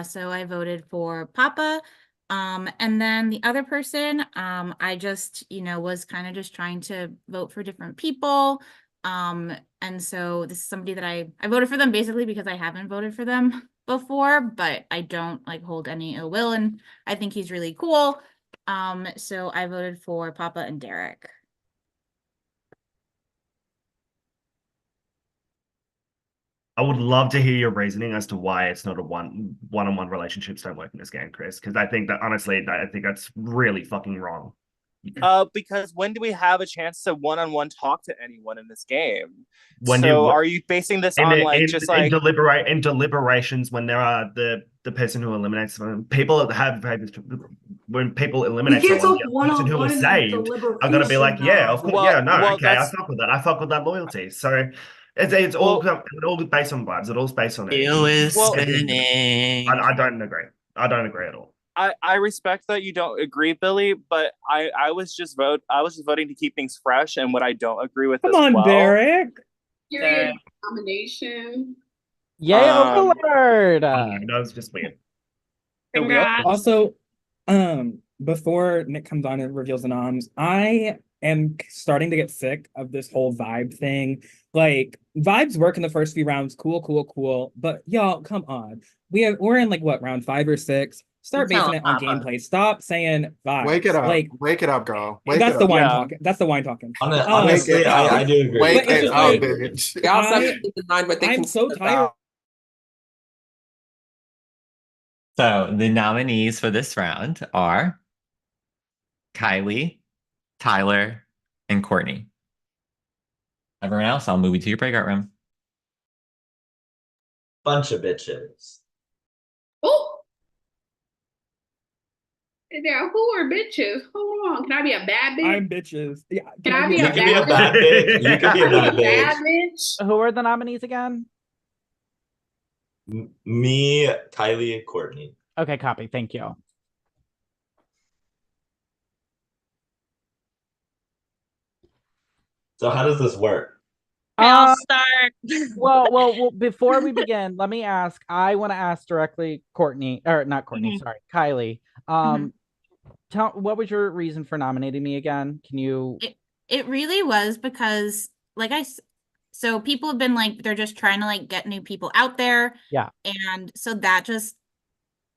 So I voted for Papa. And then the other person, I just, was kind of just trying to vote for different people. And so this is somebody that I voted for them basically because I haven't voted for them before, but I don't like hold any ill will, and I think he's really cool. So I voted for Papa and Derek. I would love to hear your reasoning as to why it's not a one-on-one relationships don't work in this game, Chris. Because I think that honestly, I think that's really fucking wrong. Because when do we have a chance to one-on-one talk to anyone in this game? When So do are you basing this on like just like in deliberations when there are the person who eliminates them? People have when people You eliminate can't someone, talk the one person on who one was in a saved are gonna be like, deliberation, yeah, though. of course, well, yeah, no, well, okay, I that's fuck with that. I fuck with that loyalty. So it's all well, it all based on vibes. It all's based on it. It was Well, spinning. I don't agree. I don't agree at all. I respect that you don't agree, Billy, but I was just voting to keep things fresh, and what I don't agree with Come as on, well. Derek. Period nomination. Yay, Um, Overlord! That was just weird. Congrats. Also, before Nick comes on and reveals the noms, I am starting to get sick of this whole vibe thing. Like, vibes work in the first few rounds, cool. But y'all, come on. We're in like what, round 5 or 6? Start Tell basing him, it on Papa. gameplay. Stop saying vibes. Wake it up. Like, Wake it up, girl. Wake that's it the up. wine Yeah. talking. That's the wine talking. Honestly, Wake it up. I do agree. Wake But it's it just up, like, bitch. We also have I- to keep in mind what they I'm consider so tired. So the nominees for this round are Kylie, Tyler, and Courtney. Everyone else, I'll move you to your breakout room. Bunch of bitches. Oh, there who are bitches? Hold on, can I be a bad bitch? I'm bitches. Yeah. Can I be You a can be a bad bad bitch. You can be a bad bad bitch. bitch? Who are the nominees again? Me, Kylie, and Courtney. Okay, copy. Thank you. So how does this work? Okay, I'll Uh, start. well, before we begin, let me ask. I want to ask directly Courtney, or not Courtney, sorry, Kylie. Tell what was your reason for nominating me again? Can you? It really was because so people have been like they're just trying to like get new people out there. Yeah. And so that just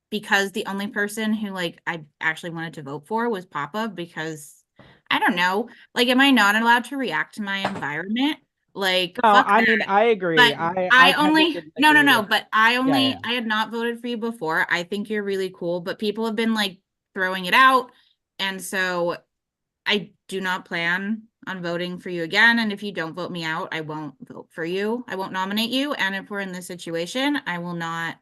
because the only person who like I actually wanted to vote for was Papa because I don't know, like am I not allowed to react to my environment? Like No, fuck I that. mean I agree. But I I kind of only didn't no agree with- but I only yeah. I had not voted for you before. I think you're really cool, but people have been like throwing it out. And so I do not plan on voting for you again. And if you don't vote me out, I won't vote for you. I won't nominate you. And if we're in this situation, I will not,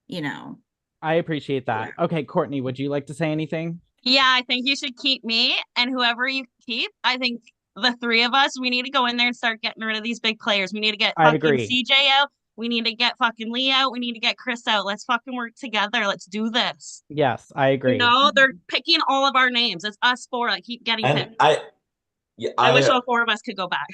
you know. I appreciate that. Okay, Courtney, would you like to say anything? Yeah, I think you should keep me and whoever you keep. I think the three of us, we need to go in there and start getting rid of these big players. We need to get I fucking agree. CJ out. We need to get fucking Lee out. We need to get Chris out. Let's fucking work together. Let's do this. Yes, I agree. You know, they're picking all of our names. It's us four that keep getting And picked. yeah, I wish all four of us could go back.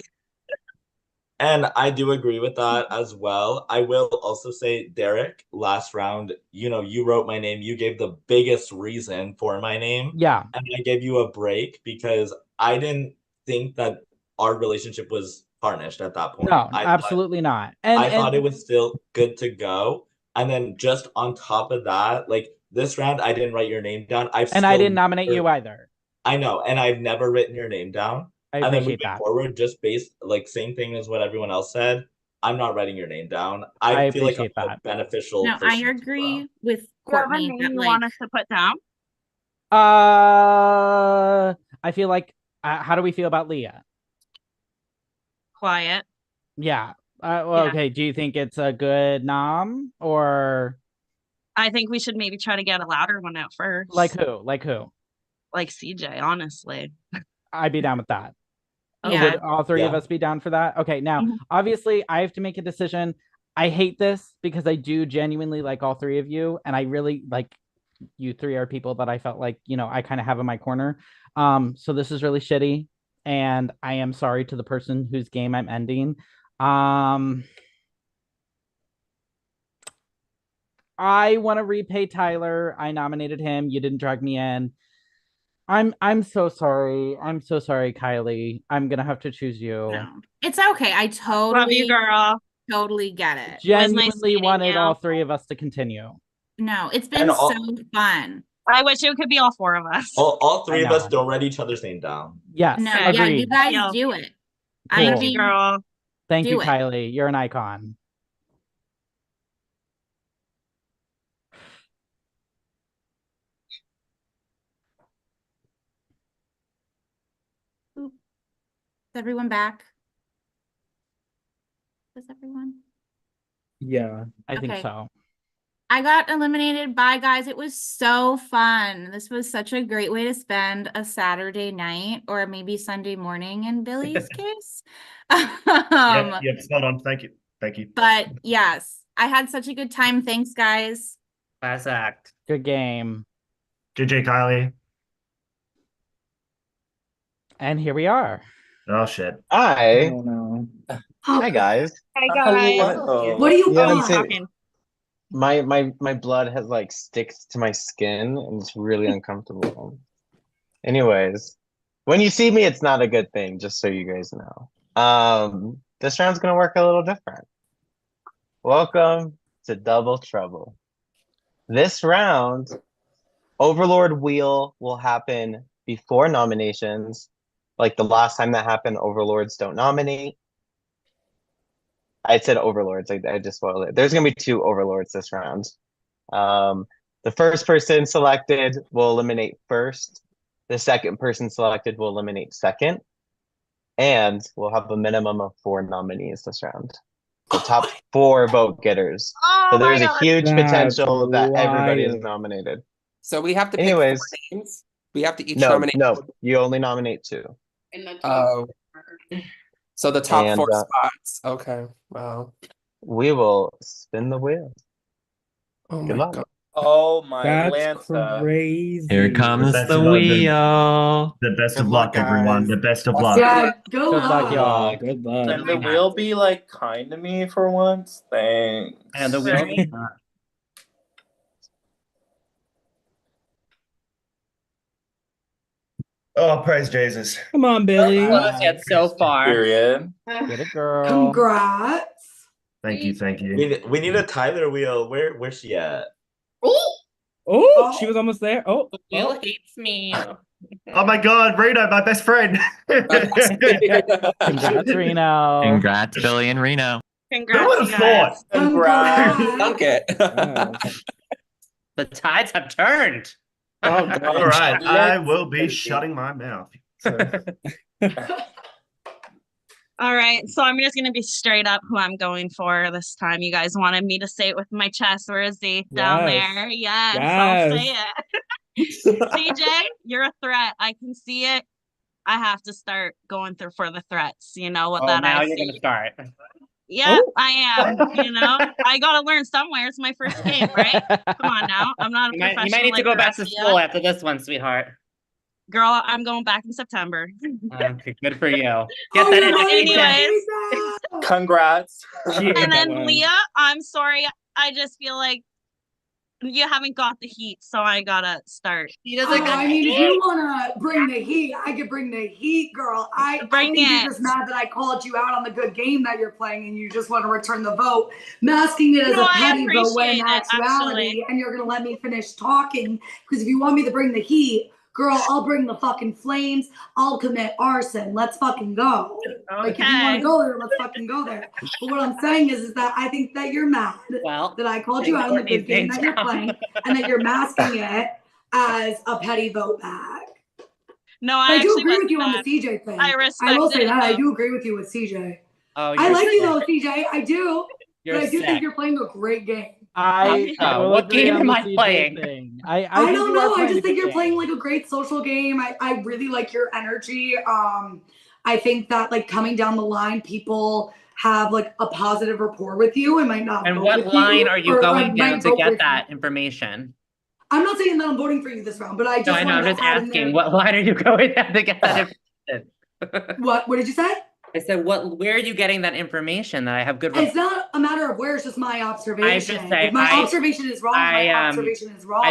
And I do agree with that as well. I will also say, Derek, last round, you wrote my name. You gave the biggest reason for my name. Yeah. And I gave you a break because I didn't think that our relationship was tarnished at that point. No, I absolutely not. I thought it was still good to go. And then just on top of that, like this round, I didn't write your name down. And I didn't nominate you either. I know, and I've never written your name down. I And then appreciate moving that. forward, just based like same thing as what everyone else said, I'm not writing your name down. I I feel like I'm appreciate a that. beneficial No, I person. agree with Do you have a Courtney name that you like want us to put down? I feel like how do we feel about Leah? Quiet. Yeah. Yeah. Okay. Do you think it's a good nom or I think we should maybe try to get a louder one out first. like who? Like who? Like CJ, honestly. I'd be down with that. Yeah. Would all three of Yeah. us be down for that? Okay. Now, obviously, I have to make a decision. I hate this because I do genuinely like all three of you, and I really like you three are people that I felt like, I kind of have in my corner. So this is really shitty, and I am sorry to the person whose game I'm ending. I want to repay Tyler. I nominated him. You didn't drag me in. I'm so sorry. I'm so sorry, Kylie. I'm gonna have to choose you. no. It's okay. I Love you, girl. totally get it. Genuinely wanted all three of us to continue. No, it's been And all- so fun. I wish it could be all four of us. All three I of us know. don't write each other's name down. Yes, No, yeah, you agreed. guys Deal. do it. Thank Cool. you, girl. Thank you, do it. Kylie. You're an icon. everyone back? Is everyone? Yeah. I think Okay. so. I got eliminated. Bye, guys. It was so fun. This was such a great way to spend a Saturday night or maybe Sunday morning in Billy's case. Yep, spot on. Thank you. Thank you. But yes, I had such a good time. Thanks, guys. Class act. Good game. GG, Kylie. And here we are. Oh, shit. Hi. Oh no. Hi, guys. Hi guys. What do you You haven't want? seen Talking. my blood has like sticks to my skin and it's really uncomfortable. Anyways, when you see me, it's not a good thing, just so you guys know. This round's gonna work a little different. Welcome to Double Trouble. This round, Overlord Wheel will happen before nominations. Like the last time that happened, Overlords don't nominate. I said Overlords, I just spoiled it. There's gonna be 2 Overlords this round. The first person selected will eliminate first. The second person selected will eliminate second. And we'll have a minimum of 4 nominees this round. The top 4 vote getters. So there's a huge potential that everybody is nominated. So we have to pick Anyways, 4 names. We have to each no, nominate. no, you only nominate 2. Oh. So the top And, 4 spots. Okay. Wow. We will spin the wheel. Oh Good my luck. God. Oh my That's Lanta. crazy. Here comes best the of luck, wheel. The best Good of luck, luck, everyone. guys. The best of luck. Yeah, go Good luck, luck. y'all. Good luck. Can the wheel be like kind to me for once? Thanks. And the wheel. Right. Oh, praise Jesus. Come on, Billy. Close yet so far. Period. Get it, girl. Congrats. Thank you, thank you. We need a Tyler wheel. Where's she at? Oh, she was almost there. Oh, The wheel hates me. Oh my God, Reno, my best friend. Congrats, Reno. Congrats, Billy and Reno. Who Congrats, would you have thought? guys. Congrats. Dunk it. The tides have turned. Oh, God. All right, I Let's will be see. shutting my mouth. So, All right, so I'm just gonna be straight up who I'm going for this time. You guys wanted me to say it with my chest. Where is he? Down Yes. there. Yes, I'll say it. CJ, you're a threat. I can see it. I have to start going through for the threats. You know what Oh, that now I you're see. gonna start. Yeah, Oh. I am. You know, I gotta learn somewhere. It's my first game, right? Come on now. I'm not a You professional. might need to like go the back rest to of school ya. after this one, sweetheart. Girl, I'm going back in September. Okay, good for you. Get Oh, that you're going education. Anyways. to Congrats. She earned And that then one. Leah, I'm sorry. I just feel like you haven't got the heat, so I gotta start. She doesn't got I mean, if you want to bring the heat, I could bring the heat, girl. I Bring think you're it. just mad that I called you out on the good game that you're playing and you just want to return the vote, masking it as No, a I petty vote when in appreciate it, actuality, actually. and you're going to let me finish talking. Because if you want me to bring the heat, girl, I'll bring the fucking flames. I'll commit arson. Let's fucking go. Like, if you want to Okay. go there, let's fucking go there. But what I'm saying is that I think that you're mad Well, that I called you out on the good game that you're playing and that you're masking it as a petty vote back. No, I I do actually agree with wasn't you on the mad. CJ thing. I I will say respected it that. I though. do agree with you with CJ. Oh, I you're like you sick. though, CJ. I do. You're But I do sick. think you're playing a great game. I will What agree game on am the I CJ playing? thing. I think don't you are know. I playing a just think good you're playing game. like a great social game. I really like your energy. I think that like coming down the line, people have like a positive rapport with you and might not And vote what with line you, are you or going down might to vote get with that you. information? I'm not saying that I'm voting for you this round, but I No, just I know. I'm wanted just to add in there. asking. What line are you going down to get that information? What did you say? I said, where are you getting that information that I have good? It's not a matter of where; it's just my observation. I just say if my observation is wrong, my observation is wrong.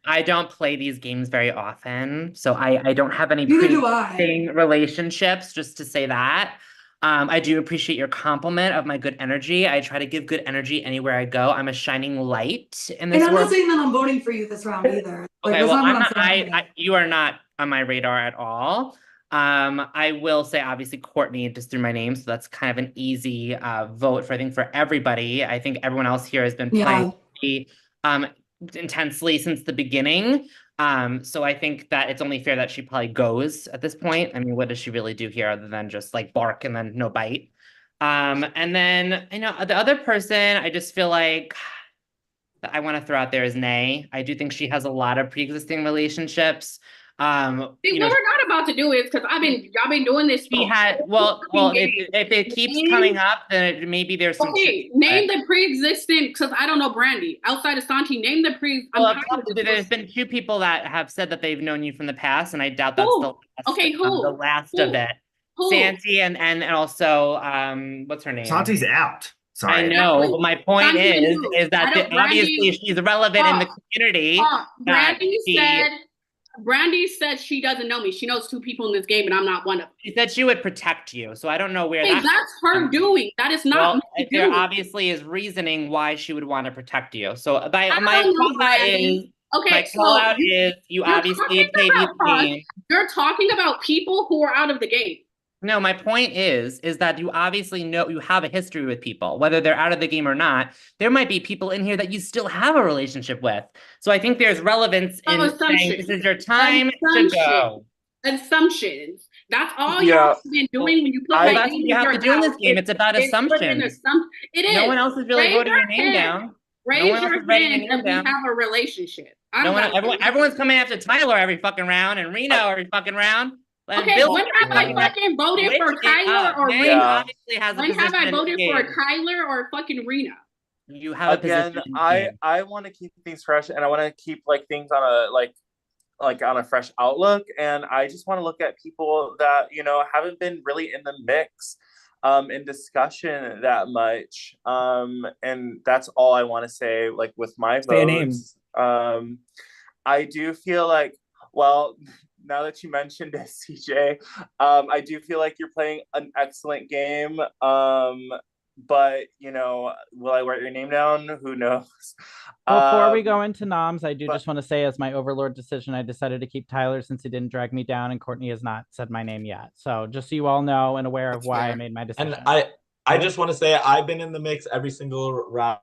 I don't play these games very often, so I don't have any Neither do I. pre-existing relationships. Just to say that, I do appreciate your compliment of my good energy. I try to give good energy anywhere I go. I'm a shining light in this And I'm world. not saying that I'm voting for you this round either. Like, Okay, that's well, not I'm what not. I'm saying. You are not on my radar at all. I will say, obviously, Courtney just threw my name, so that's kind of an easy vote for I think for everybody. I think everyone else here has been playing intensely since the beginning. So I think that it's only fair that she probably goes at this point. I mean, what does she really do here other than just like bark and then no bite? And then the other person, I just feel like that I want to throw out there is Nay. I do think she has a lot of pre-existing relationships. See, what we're not about to do is because y'all been doing this. She had if it keeps coming up, then maybe there's some. Okay, name the pre-existing because I don't know Brandy outside of Santi. Name the pre. Well, there's been two people that have said that they've known you from the past, and I doubt that's the last, okay. Who? The last Who? of it. Who? Santi and also what's her name? Santi's out. Sorry. I know, but my point is that obviously she's relevant in the community. Brandy said she doesn't know me. She knows two people in this game, and I'm not one of them. She said she would protect you, so I don't know where that's her doing. That is not me to there do. obviously is reasoning why she would want to protect you. So my okay, call out is you obviously play these games. You're talking about people who are out of the game. No, my point is that you obviously know you have a history with people, whether they're out of the game or not. There might be people in here that you still have a relationship with. So I think there's relevance in saying this is your time to go. Assumptions. That's all y'all have been doing when you put my that's what you have to do in this game. It's about assumptions. It is. No one else is really voting your name down. Raise your hand if we have a relationship. Everyone's coming after Tyler every fucking round and Reno every fucking round. Okay, when have I fucking voted for Kyler or Reno? When have I voted for Kyler or fucking Reno? You have again. I want to keep things fresh, and I want to keep things on a on a fresh outlook. And I just want to look at people that haven't been really in the mix, in discussion that much. And that's all I want to say. With my votes, I do feel like now that you mentioned it, CJ, I do feel like you're playing an excellent game. But will I write your name down? Who knows? Before we go into noms, I do just want to say, as my overlord decision, I decided to keep Tyler since he didn't drag me down, and Courtney has not said my name yet. So just so you all know and aware of why I made my decision. And I just want to say I've been in the mix every single round.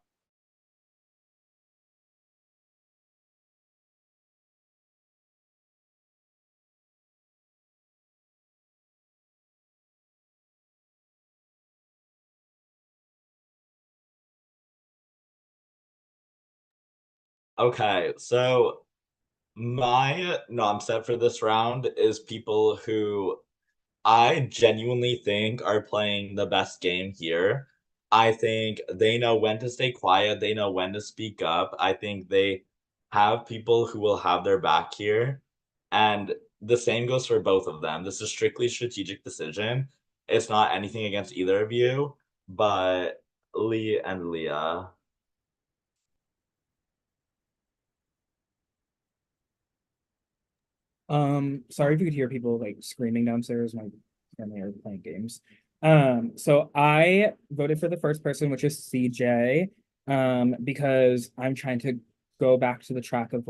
Okay, so my nom set for this round is people who I genuinely think are playing the best game here. I think they know when to stay quiet, they know when to speak up. I think they have people who will have their back here. And the same goes for both of them. This is strictly strategic decision. It's not anything against either of you, but Lee and Leah. Sorry if you could hear people screaming downstairs. My family are playing games. So I voted for the first person, which is CJ, because I'm trying to go back to the track of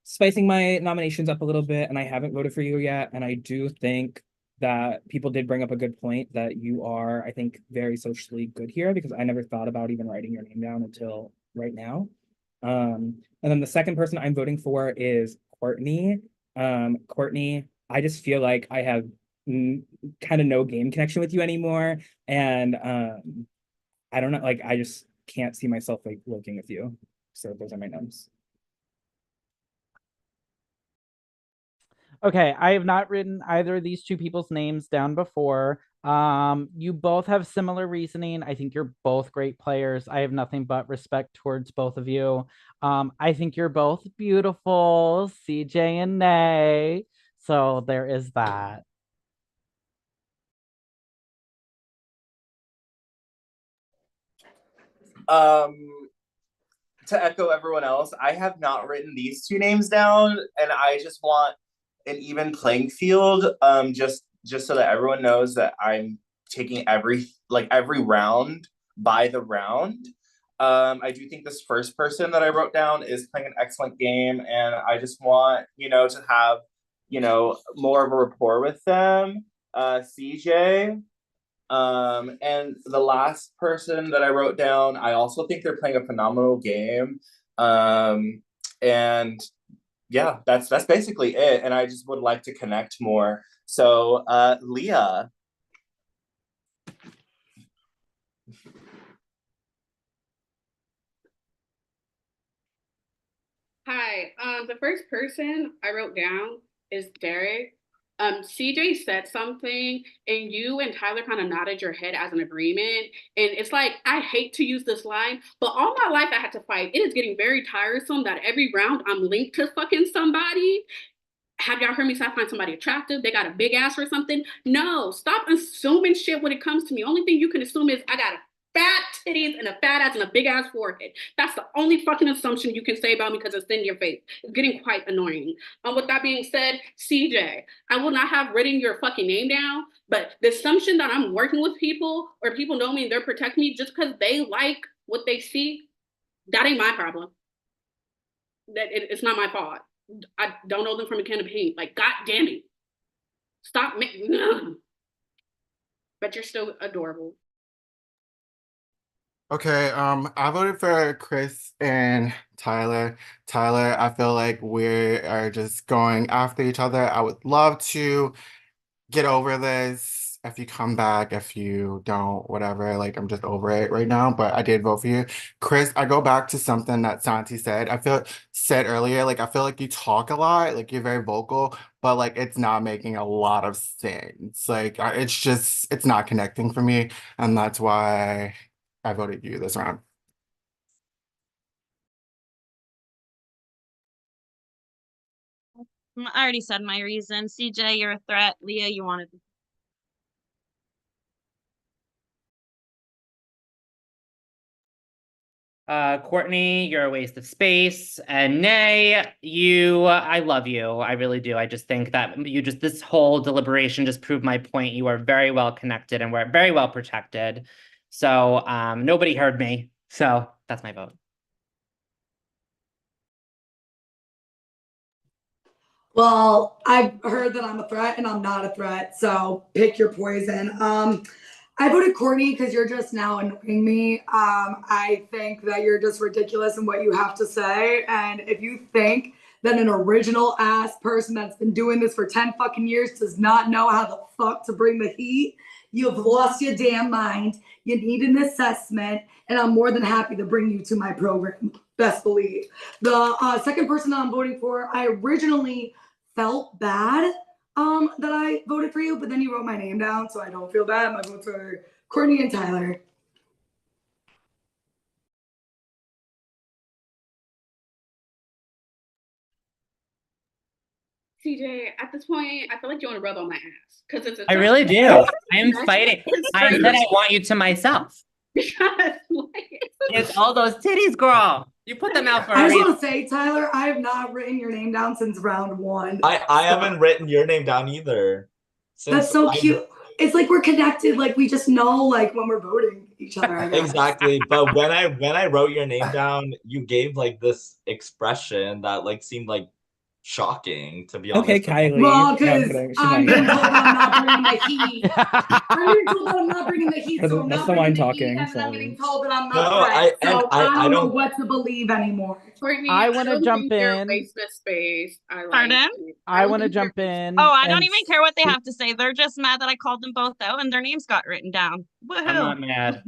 spicing my nominations up a little bit, and I haven't voted for you yet. And I do think that people did bring up a good point that you are, I think, very socially good here, because I never thought about even writing your name down until right now. And then the second person I'm voting for is Courtney. Courtney, I just feel like I have kind of no game connection with you anymore, and I don't know, I just can't see myself working with you. So those are my noms. Okay, I have not written either of these two people's names down before. You both have similar reasoning. I think you're both great players. I have nothing but respect towards both of you. I think you're both beautiful, CJ and Nay. So there is that. To echo everyone else, I have not written these two names down, and I just want an even playing field. Just so that everyone knows that I'm taking every round by the round. I do think this first person that I wrote down is playing an excellent game, and I just want to have more of a rapport with them. CJ. And the last person that I wrote down, I also think they're playing a phenomenal game. And yeah, that's basically it. And I just would like to connect more. So, Leah. Hi. The first person I wrote down is Derek. CJ said something, and you and Tyler kind of nodded your head as an agreement. And it's like, I hate to use this line, but all my life I had to fight. It is getting very tiresome that every round I'm linked to fucking somebody. Have y'all heard me say I find somebody attractive? They got a big ass or something? No, stop assuming shit when it comes to me. Only thing you can assume is I got fat titties and a fat ass and a big ass forehead. That's the only fucking assumption you can say about me because it's in your face. It's getting quite annoying. With that being said, CJ, I will not have written your fucking name down, but the assumption that I'm working with people or people know me and they're protecting me just because they like what they see, that ain't my problem. It's not my fault. I don't know them from a can of paint. Like, god damn it. Stop making. But you're still adorable. Okay, I voted for Chris and Tyler. Tyler, I feel like we are just going after each other. I would love to get over this. If you come back, if you don't, whatever, like I'm just over it right now. But I did vote for you. Chris, I go back to something that Santi said. Said earlier, like I feel like you talk a lot, like you're very vocal, but like it's not making a lot of sense. Like it's not connecting for me, and that's why I voted you this round. I already said my reason. CJ, you're a threat. Leah, you wanted. Courtney, you're a waste of space. And Nay, I love you. I really do. I just think that this whole deliberation just proved my point. You are very well connected and we're very well protected. So nobody heard me. So that's my vote. Well, I've heard that I'm a threat and I'm not a threat, so pick your poison. I voted Courtney because you're just now annoying me. I think that you're just ridiculous in what you have to say. And if you think that an original ass person that's been doing this for 10 fucking years does not know how the fuck to bring the heat, you've lost your damn mind. You need an assessment, and I'm more than happy to bring you to my program. Best believe. The second person that I'm voting for, I originally felt bad that I voted for you, but then you wrote my name down, so I don't feel bad. My votes are Courtney and Tyler. CJ, at this point, I feel like you want to rub on my ass because it's. I really do. I am fighting. I said I want you to myself. It's all those titties, girl. You put them out for I a just reason. want to say, Tyler, I have not written your name down since round 1. I haven't written your name down either. That's so cute. It's like we're connected. Like we just know, like when we're voting each other. I guess. Exactly. But when I wrote your name down, you gave like this expression that like seemed like shocking, to be honest. Okay, Kylie. Well, No, I'm because kidding. She's I'm not. being told that I'm not bringing the heat. I'm being told that I'm not bringing the heat, so I'm That's not the bringing wine the heat, talking. and then I'm Sorry. getting told that I'm No, not threat. So I I don't know don't. what to believe anymore. Courtney, I want to don't jump think you're a in. waste of space. Pardon? I don't want to think you're- jump in. Oh, I don't and even care what they have to say. They're just mad that I called them both out and their names got written down. Woohoo. I'm not mad.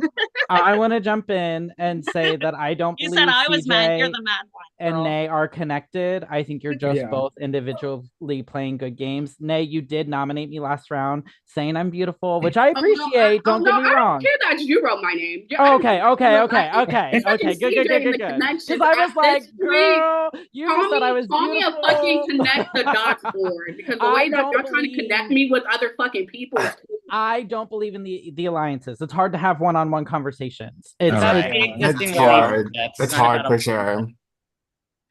I want to jump in and say that I don't You believe said I was mad. You're CJ the mad one. and girl. Nay are connected. I think you're just Yeah. both individually playing good games. Nay, you did nominate me last round, saying I'm beautiful, which I appreciate. Don't get me I wrong. don't care that you wrote my name. Okay. Good. Good. Because I was like, girl, you just said I was Call me a beautiful. fucking connect the dots board because the way that you're trying to connect me with other fucking people is I don't believe in the alliances. It's hard to have one-on-one conversations. It's It's hard. It's hard for sure.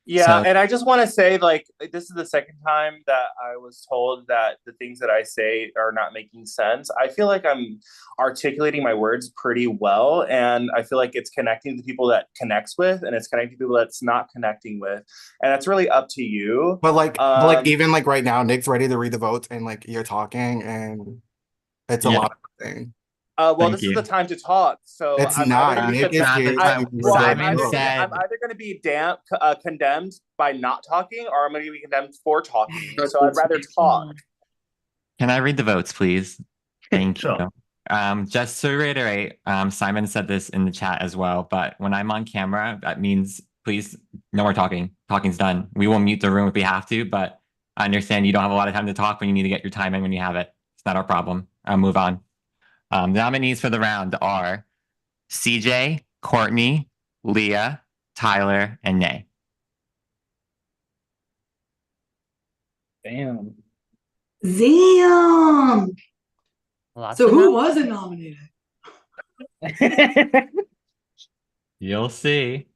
Yeah, and I just want to say, like, this is the second time that I was told that the things that I say are not making sense. I feel like I'm articulating my words pretty well, and I feel like it's connecting to people that connects with, and it's connecting to people that's not connecting with, and that's really up to you. But like, even like right now, Nick's ready to read the votes, and like you're talking, and it's a lot of thing. Well, Thank this is you. the time to talk. So It's I'm not. either Nick is not the here time. to Simon resolve. said- I'm either going to be condemned by not talking, or I'm going to be condemned for talking. So I'd rather talk. Can I read the votes, please? Thank Sure. you. Just to reiterate, Simon said this in the chat as well, but when I'm on camera, that means please no more talking. Talking's done. We will mute the room if we have to, but I understand you don't have a lot of time to talk when you need to get your time in when you have it. It's not our problem. I'll move on. The nominees for the round are CJ, Courtney, Leah, Tyler, and Nay. Damn. Damn. Lots So of who notes. wasn't nominated? You'll see.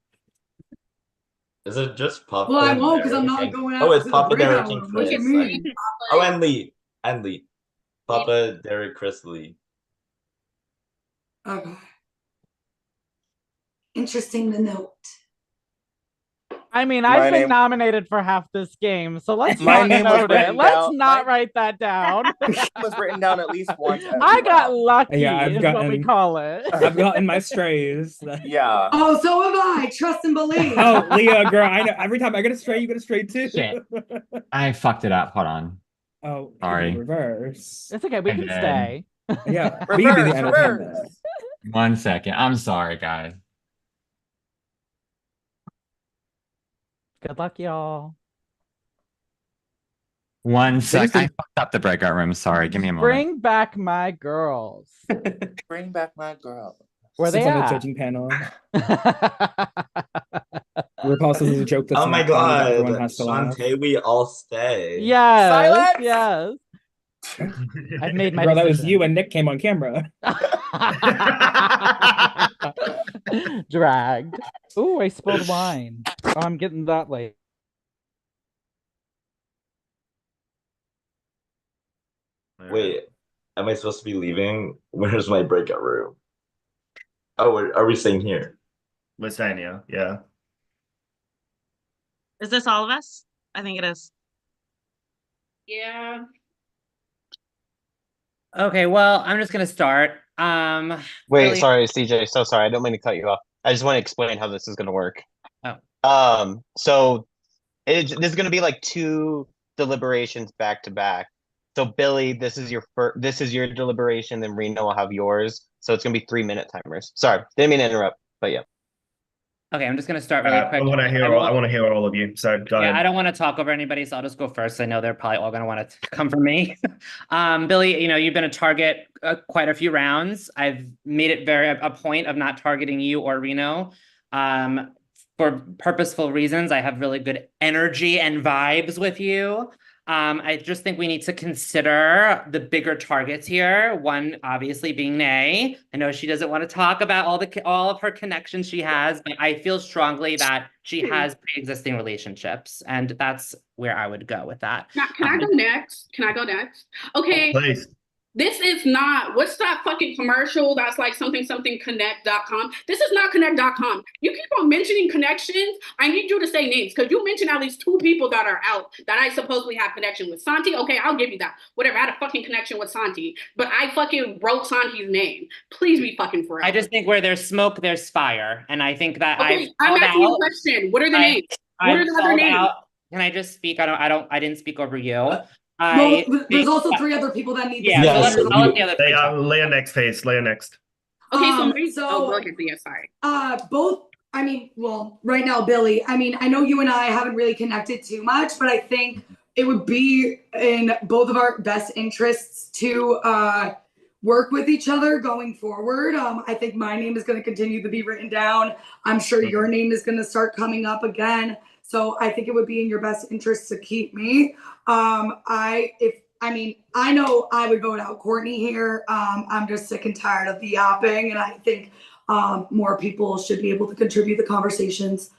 Is it just Papa? Well, I and won't because I'm Derek not and- going Oh, out it's to the Papa, Derek, breakout and room. What you Chris. mean? Oh, and Lee. And Lee. Papa, Derek, Chris, Lee. Okay. Interesting to note. I mean, My I've been name- nominated for half this game, so let's My not name was note it. written Let's down- not write that down. It was written down at least once. I got lucky, Yeah, I've is what we gotten- call it. I've gotten my strays. Yeah. Oh, so have I. Trust and believe. Oh, Leah, girl, I know. Every time I get a stray, you get a stray too. Shit. I fucked it up. Hold on. Oh, Sorry. reverse. It's okay, we And can then- stay. Yeah, we can be the entertainment. 1 second. I'm sorry, guys. Good luck, y'all. 1 sec. I fucked up the breakout room. Sorry. Give me a moment. Bring back my girls. Bring back my girl. Where they Sits on the at? judging panel. RuPaul says it's a joke that's Oh my not funny, but everyone god. has to laugh. Shantae, we all stay. Yes. Silence! Yes. I've made my Girl, that was decision. you and Nick came on camera. Dragged. Ooh, I spilled wine. Oh, I'm getting that late. Wait, am I supposed to be leaving? Where's my breakout room? Oh, are we staying here? We're staying here. Yeah. Is this all of us? I think it is. Yeah. Okay, well, I'm just gonna start. Wait, Billy- sorry, CJ. So sorry. I don't mean to cut you off. I just want to explain how this is going to work. Oh. So this is going to be like 2 deliberations back to back. So Billy, this is your deliberation, then Reno will have yours. So it's going to be 3-minute timers. Sorry, didn't mean to interrupt, but yeah. Okay, I'm just gonna start really quick. I want to hear. I want to hear all of you. So go Yeah, ahead. I don't want to talk over anybody, so I'll just go first. I know they're probably all going to want to come from me. Billy, you've been a target quite a few rounds. I've made it a point of not targeting you or Reno for purposeful reasons. I have really good energy and vibes with you. I just think we need to consider the bigger targets here. One, obviously, being Nay. I know she doesn't want to talk about all of her connections she has, but I feel strongly that she has pre-existing relationships, and that's where I would go with that. Now, can I go next? Can I go next? Okay. Please. This is not, what's that fucking commercial that's like something connect.com? This is not connect.com. You keep on mentioning connections. I need you to say names because you mentioned at least 2 people that are out that I supposedly have connection with. Santi, okay, I'll give you that. Whatever, I had a fucking connection with Santi, but I fucking wrote Santi's name. Please be fucking for real. I just think where there's smoke, there's fire. And I think that Okay, I'm asking you a question. What are the names? What are the other names? Can I just speak? I didn't speak over you. Well, there's also 3 other people that need Yeah, to so I'll let the other 3 talk. Leah next, please. Leah next. Okay, so go ahead, Leah, sorry. Both, I mean, well, right now, Billy, I mean, I know you and I haven't really connected too much, but I think it would be in both of our best interests to work with each other going forward. I think my name is going to continue to be written down. I'm sure your name is going to start coming up again. So I think it would be in your best interest to keep me. I know I would vote out Courtney here. I'm just sick and tired of the yapping, and I think more people should be able to contribute the conversations.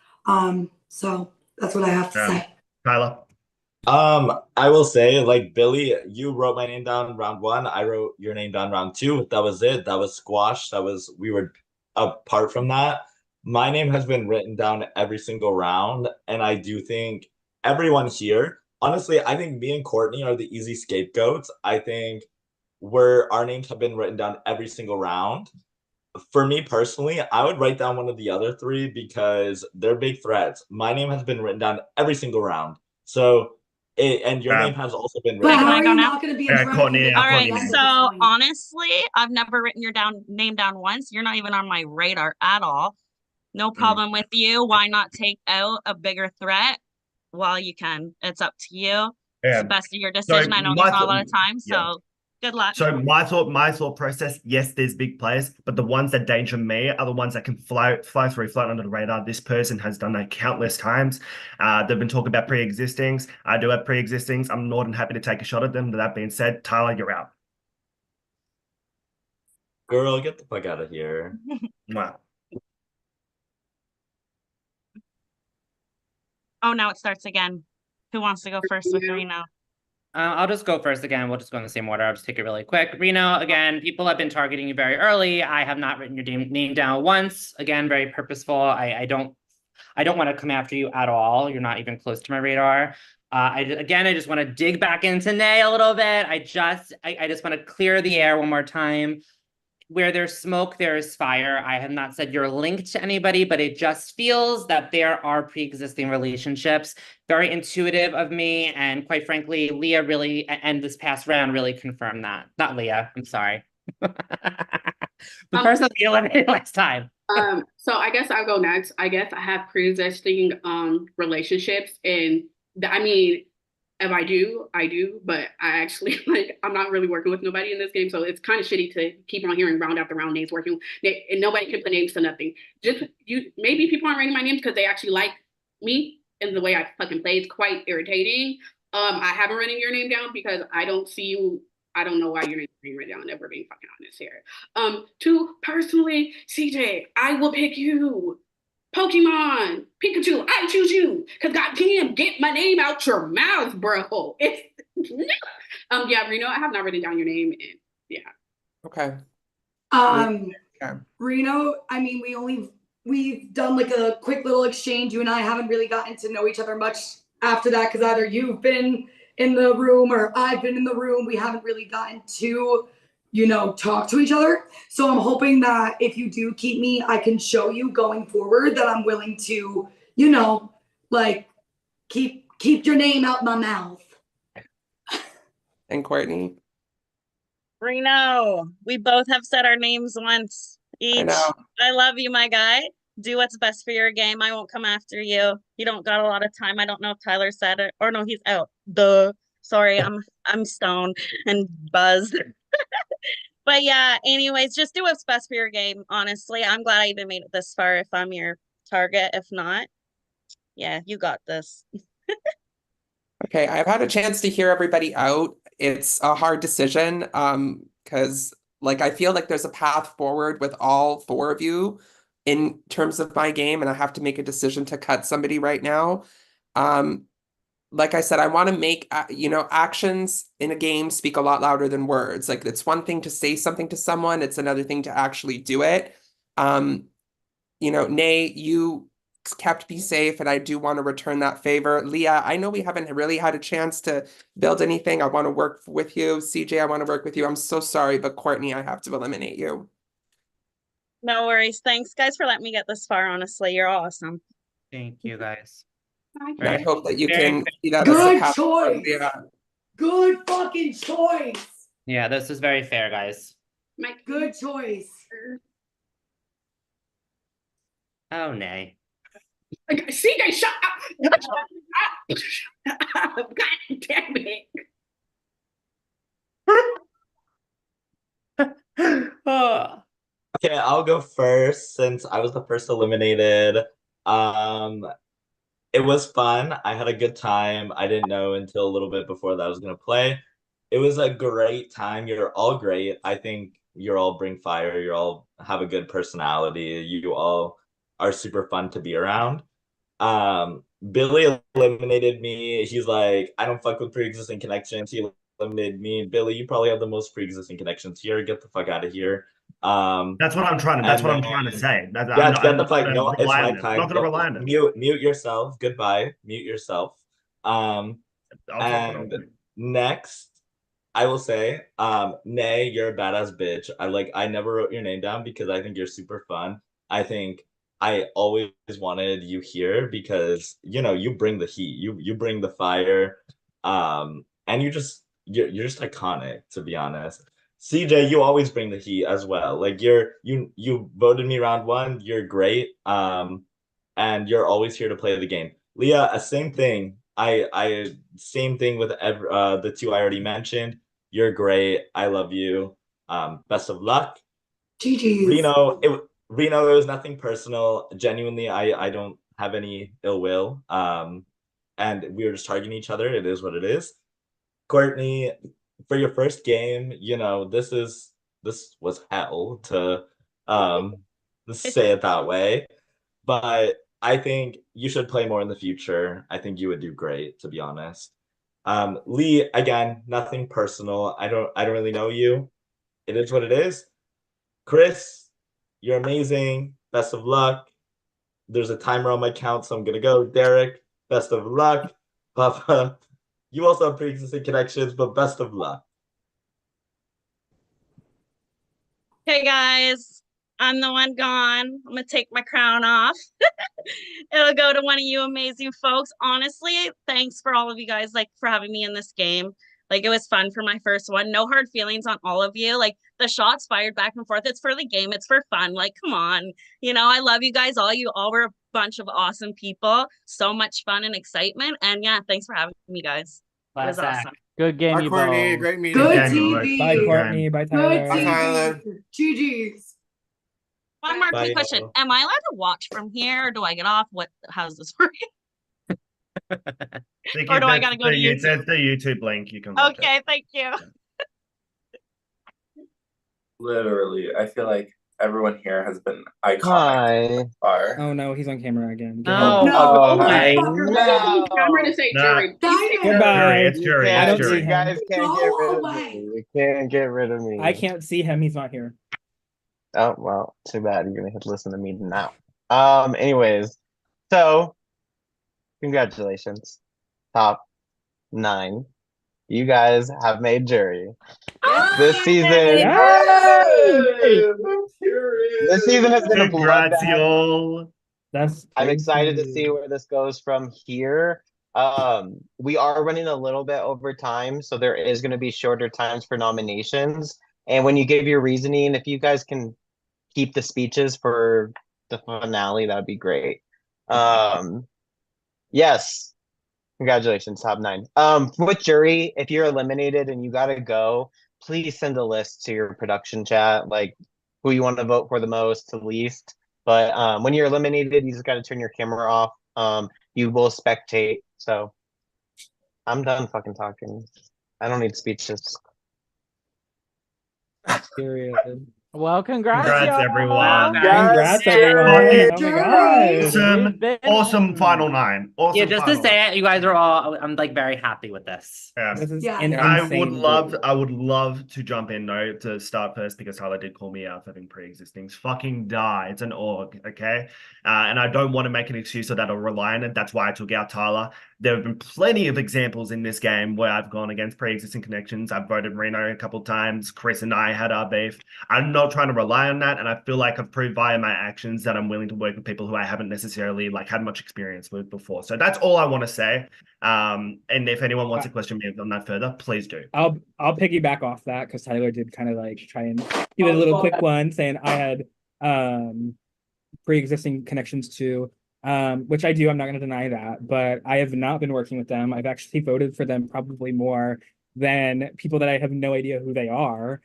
So that's what I have to say. Tyler. I will say, like, Billy, you wrote my name down round 1. I wrote your name down round 2. That was it. That was squashed. We were apart from that. My name has been written down every single round, and I do think everyone here, honestly, I think me and Courtney are the easy scapegoats. I think where our names have been written down every single round. For me personally, I would write down one of the other three because they're big threats. My name has been written down every single round. So, and your name has also been But written how down. are you not going to be in front of me? All right, so honestly, I've never written your name down once. You're not even on my radar at all. No problem with you. Why not take out a bigger threat while you can? It's up to you. It's the best of your decision. I know there's not a lot of time, so good luck. So my thought process, yes, there's big players, but the ones that danger me are the ones that can fly under the radar. This person has done that countless times. They've been talking about pre-existings. I do have pre-existings. I'm more than happy to take a shot at them. That being said, Tyler, you're out. Girl, get the fuck out of here. Wow. Oh, now it starts again. Who wants to go first with Reno? I'll just go first again. We'll just go in the same order. I'll just take it really quick. Reno, again, people have been targeting you very early. I have not written your name down once. Again, very purposeful. I don't want to come after you at all. You're not even close to my radar. I just want to dig back into Nay a little bit. I just want to clear the air one more time. Where there's smoke, there is fire. I have not said you're linked to anybody, but it just feels that there are pre-existing relationships. Very intuitive of me. And quite frankly, Leah really, and this past round really confirmed that. Not Leah, I'm sorry. The person we eliminated last time. So I guess I'll go next. I guess I have pre-existing relationships, and I mean, if I do, I do, but I actually I'm not really working with nobody in this game, so it's kind of shitty to keep on hearing round after round names working, and nobody can put names to nothing. Just maybe people aren't writing my names because they actually like me and the way I fucking play. It's quite irritating. I haven't written your name down because I don't see you. I don't know why your name's being written down. Never being fucking honest here. Two, personally, CJ, I will pick you. Pokemon, Pikachu, I choose you. Cause goddamn, get my name out your mouth, bro. It's yeah, Reno, I have not written down your name, and yeah. Okay. Reno, I mean, we've done like a quick little exchange. You and I haven't really gotten to know each other much after that because either you've been in the room or I've been in the room. We haven't really gotten to, talk to each other. So I'm hoping that if you do keep me, I can show you going forward that I'm willing to, like keep your name out my mouth. And Courtney? Reno, we both have said our names once each. I know. I love you, my guy. Do what's best for your game. I won't come after you. You don't got a lot of time. I don't know if Tyler said it. Or no, he's out. Duh. Sorry, I'm stoned and buzzed. But yeah, anyways, just do what's best for your game, honestly. I'm glad I even made it this far if I'm your target. If not, yeah, you got this. Okay, I've had a chance to hear everybody out. It's a hard decision, because I feel like there's a path forward with all four of you in terms of my game, and I have to make a decision to cut somebody right now. Like I said, I want to make, actions in a game speak a lot louder than words. Like, it's one thing to say something to someone, it's another thing to actually do it. Nay, you kept me safe, and I do want to return that favor. Leah, I know we haven't really had a chance to build anything. I want to work with you. CJ, I want to work with you. I'm so sorry, but Courtney, I have to eliminate you. No worries. Thanks, guys, for letting me get this far. Honestly, you're awesome. Thank you, guys. And I hope that you can see that Good as a choice. Yeah. Good fucking choice. Yeah, this is very fair, guys. Good choice. Oh, Nay. CJ, shut up. God damn it. Oh. Okay, I'll go first since I was the first eliminated. It was fun. I had a good time. I didn't know until a little bit before that I was gonna play. It was a great time. You're all great. I think you all bring fire. You all have a good personality. You all are super fun to be around. Billy eliminated me. He's like, I don't fuck with pre-existing connections. He eliminated me. Billy, you probably have the most pre-existing connections here. Get the fuck out of here. That's what I'm trying to say. Get the fuck. No, it's my time. Not gonna rely on it. Mute yourself. Goodbye. Mute yourself. And next, I will say, Nay, you're a badass bitch. I never wrote your name down because I think you're super fun. I think I always wanted you here because you bring the heat. You bring the fire. And you're just iconic, to be honest. CJ, you always bring the heat as well. Like you voted me round one, you're great. And you're always here to play the game. Leah, same thing. I same thing with the two I already mentioned. You're great. I love you. Best of luck. GG's. Reno, it was nothing personal. Genuinely, I don't have any ill will. And we were just targeting each other. It is what it is. Courtney, for your first game, this was hell to say it that way. But I think you should play more in the future. I think you would do great, to be honest. Lee, again, nothing personal. I don't really know you. It is what it is. Chris, you're amazing. Best of luck. There's a timer on my count, so I'm gonna go. Derek, best of luck. Papa, you also have pre-existing connections, but best of luck. Hey guys, I'm the one gone. I'm gonna take my crown off. It'll go to one of you amazing folks. Honestly, thanks for all of you guys, like, for having me in this game. Like, it was fun for my first one. No hard feelings on all of you. Like, the shots fired back and forth. It's for the game. It's for fun. Like, come on. I love you guys all. You all were a bunch of awesome people. So much fun and excitement. And yeah, thanks for having me, guys. It was awesome. Good game, Bye, you Courtney. both. Great meeting Good you. TV. Bye, Courtney. Bye, Tyler. Good Bye, Tyler. TV. GG's. One more Bye, quick question. y'all. Am I allowed to watch from here or do I get off? How's this work? Or do I gotta go to YouTube? There's the YouTube link. You can watch Okay, thank you. Literally, I feel like everyone here has been iconic Hi. so far. Oh no, he's on camera again. No. No, Okay. No. Camera to say jury. Goodbye. It's jury. I don't It's see jury. You him. guys can't Go get rid of away. me. You can't get rid of me. I can't see him. He's not here. Oh, well, too bad. You're gonna have to listen to me now. Anyways, so congratulations. Top 9. You guys have made jury. This season this season has been a Congrats, bloodbath. y'all. I'm excited to see where this goes from here. We are running a little bit over time, so there is going to be shorter times for nominations. And when you give your reasoning, if you guys can keep the speeches for the finale, that would be great. Yes, congratulations, top 9. With jury, if you're eliminated and you gotta go, please send a list to your production chat, like who you want to vote for the most to least. But when you're eliminated, you just got to turn your camera off. You will spectate. So I'm done fucking talking. I don't need speeches. Period. Well, congrats, Congrats, y'all. everyone. Congrats, everyone. Oh my god. Awesome final 9. Awesome. Yeah, just to final say 9. it, you guys are all. I'm like very happy with this. This is Yeah. an I insane would love group. I would love to jump in though to start first because Tyler did call me out for having pre-existings. Fucking die. It's an org, okay? And I don't want to make an excuse of that or rely on it. That's why I took out Tyler. There have been plenty of examples in this game where I've gone against pre-existing connections. I've voted Reno a couple times. Chris and I had our beef. I'm not trying to rely on that, and I feel like I've proved via my actions that I'm willing to work with people who I haven't necessarily had much experience with before. So that's all I want to say. And if anyone wants to question me on that further, please do. I'll piggyback off that because Tyler did kind of try and do a little quick one saying I had pre-existing connections too, which I do. I'm not going to deny that, but I have not been working with them. I've actually voted for them probably more than people that I have no idea who they are.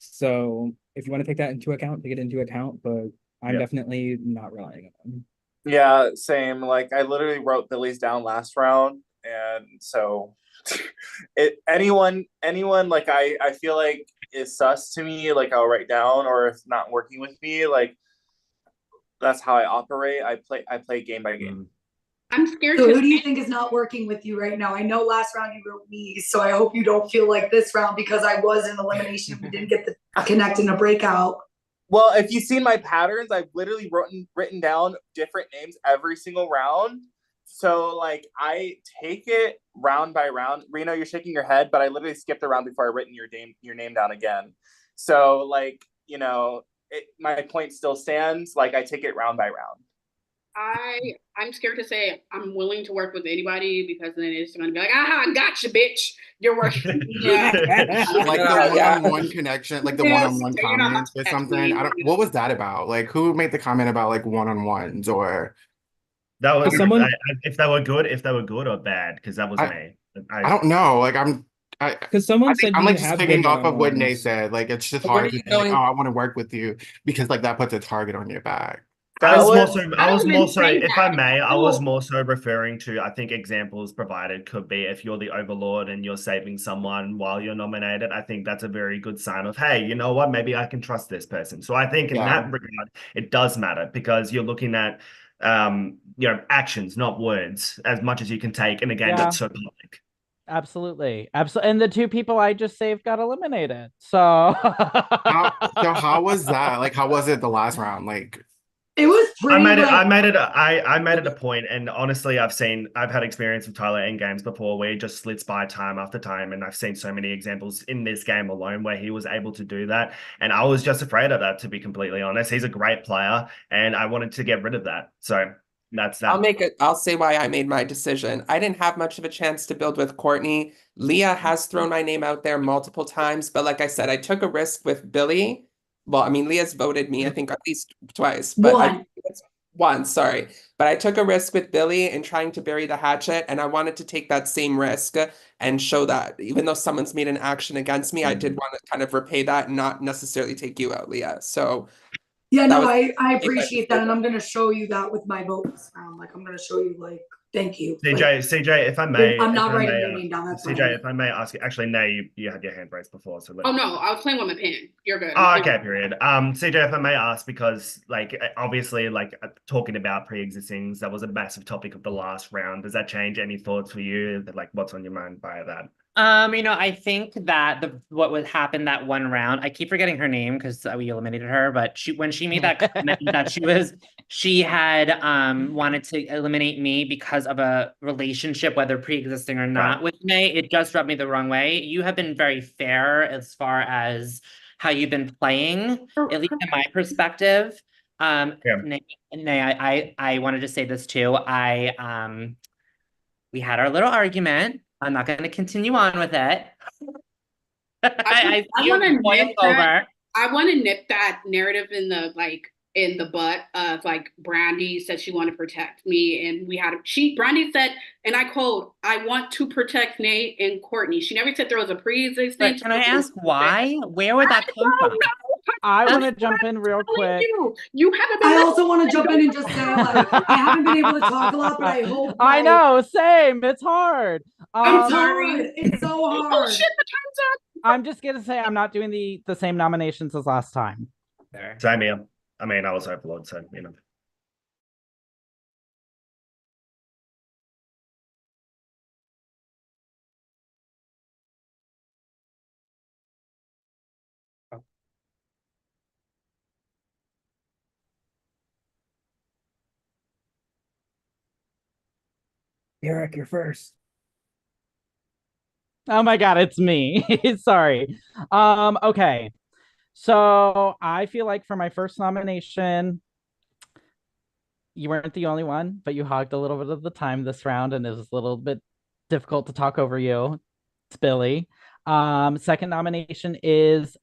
So if you want to take that into account, take it into account, but I'm definitely not relying on them. Yeah, same. Like I literally wrote Billy's down last round, and so anyone like I feel like is sus to me, like I'll write down, or if not working with me, like that's how I operate. I play game by game. I'm scared. So who do you think is not working with you right now? I know last round you wrote me, so I hope you don't feel like this round because I was in elimination. We didn't get the connect in a breakout. Well, if you've seen my patterns, I've literally written down different names every single round, So like I take it round by round. Reno, you're shaking your head, but I literally skipped a round before I written your name down again. So like, my point still stands. Like I take it round by round. I'm scared to say I'm willing to work with anybody because then it's gonna be like, aha, gotcha, bitch. You're working. Yeah. Like the one-on-one connection, like the Yes, one-on-one so you're not about comments to or catch something. me. I don't. What was that about? Like, who made the comment about like one-on-ones or? That was someone. if they were good or bad, because that was me. I don't know. Like because someone said I'm you like just have picking good off of what Nate one-on-ones. said. Like it's just What are hard to you be like, going? oh, I want to work with you because like that puts a target on your back. I was more didn't so, say if I that. may, I was more so referring to, I think examples provided could be if you're the overlord and you're saving someone while you're nominated. I think that's a very good sign of, hey, you know what, maybe I can trust this person. So I think in that regard, it does matter because you're looking at actions, not words, as much as you can take in a game that's so public. Absolutely. Absolutely. And the two people I just saved got eliminated. So how was that? Like, how was it the last round? Like, it was pretty. I made it a point, and honestly, I've had experience with Tyler in games before where he just slits by time after time, and I've seen so many examples in this game alone where he was able to do that, and I was just afraid of that, to be completely honest. He's a great player, and I wanted to get rid of that. So that's that. I'll say why I made my decision. I didn't have much of a chance to build with Courtney. Leah has thrown my name out there multiple times, but like I said, I took a risk with Billy. Well, I mean, Leah's voted me, I think, at least twice, but once, sorry. But I took a risk with Billy in trying to bury the hatchet, and I wanted to take that same risk and show that even though someone's made an action against me, I did want to kind of repay that and not necessarily take you out, Leah. So yeah, that no, was I appreciate that, and I'm gonna show you that with my vote this round. Like I'm gonna show you, like, thank you. CJ, if I may, I'm not writing your name down. That's CJ, if I may ask you, actually, no, you had your hand raised before, so Oh no, I was playing with my pen. You're good. Oh, okay, period. CJ, if I may ask, because like obviously, like talking about pre-existings, that was a massive topic of the last round. Does that change any thoughts for you? Like, what's on your mind via that? I think that what would happen that one round, I keep forgetting her name because we eliminated her, but when she made that comment that she had wanted to eliminate me because of a relationship, whether pre-existing or not, with May, it just rubbed me the wrong way. You have been very fair as far as how you've been playing, at least in my perspective. Nay, I wanted to say this too. We had our little argument. I'm not going to continue on with it. I want to nip that narrative in the butt of like Brandy said she wanted to protect me, and Brandy said, and I quote, "I want to protect Nate and Courtney." She never said there was a pre-existing. Can I ask why? Where would that come from? I want to jump in real quick. You haven't been. I also want to jump in and just say, like, I haven't been able to talk a lot, but I hope. I know, same. It's hard. I'm sorry. It's so hard. Oh shit! The time's up. I'm just gonna say I'm not doing the same nominations as last time. Same here. I mean, I was overlord, so you know. Eric, you're first. Oh my god, it's me. Sorry. Okay. So I feel like for my first nomination, you weren't the only one, but you hogged a little bit of the time this round, and it was a little bit difficult to talk over you. It's Billy. Second nomination is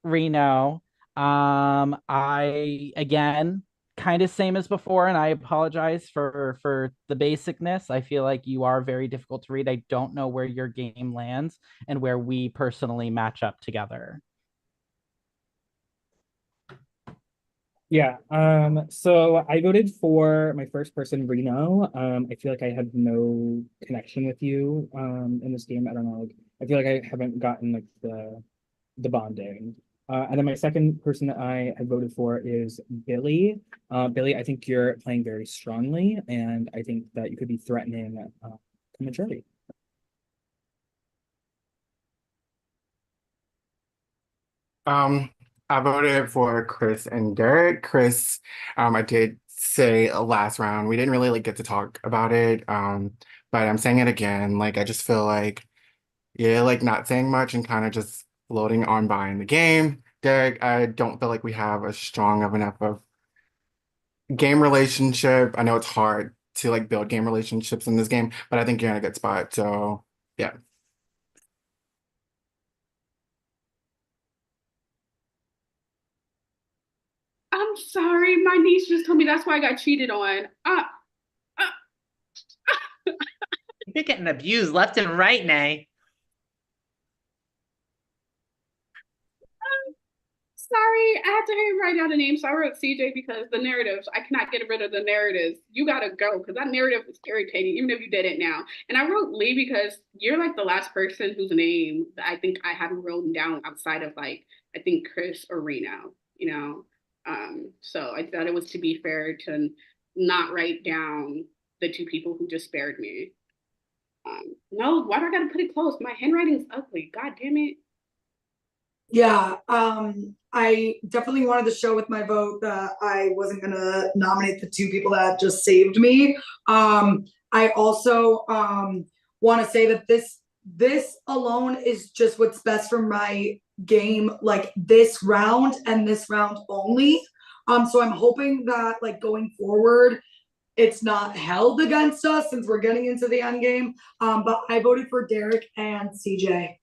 Reno. I again kind of same as before, and I apologize for the basicness. I feel like you are very difficult to read. I don't know where your game lands and where we personally match up together. Yeah. So I voted for my first person, Reno. I feel like I have no connection with you in this game. I don't know. Like, I feel like I haven't gotten like the bonding. And then my second person that I had voted for is Billy. Billy, I think you're playing very strongly, and I think that you could be threatening the majority. I voted for Chris and Derek. Chris, I did say last round. We didn't really like get to talk about it. But I'm saying it again. Like I just feel like yeah, like not saying much and kind of just floating on by in the game. Derek, I don't feel like we have a strong of enough of game relationship. I know it's hard to like build game relationships in this game, but I think you're in a good spot. So yeah. I'm sorry. My niece just told me that's why I got cheated on. You're getting abused left and right, Nay. Sorry, I had to write down the name. So I wrote CJ because the narratives, I cannot get rid of the narratives. You gotta go because that narrative is irritating, even if you did it now. And I wrote Lee because you're like the last person whose name I think I haven't written down outside of like, I think Chris or Reno, you know? So I thought it was to be fair to not write down the two people who just spared me. No, why do I gotta put it close? My handwriting is ugly. God damn it. Yeah, I definitely wanted to show with my vote that I wasn't gonna nominate the two people that just saved me. I also want to say that this alone is just what's best for my game, like this round and this round only. So I'm hoping that like going forward, it's not held against us since we're getting into the end game. But I voted for Derek and CJ.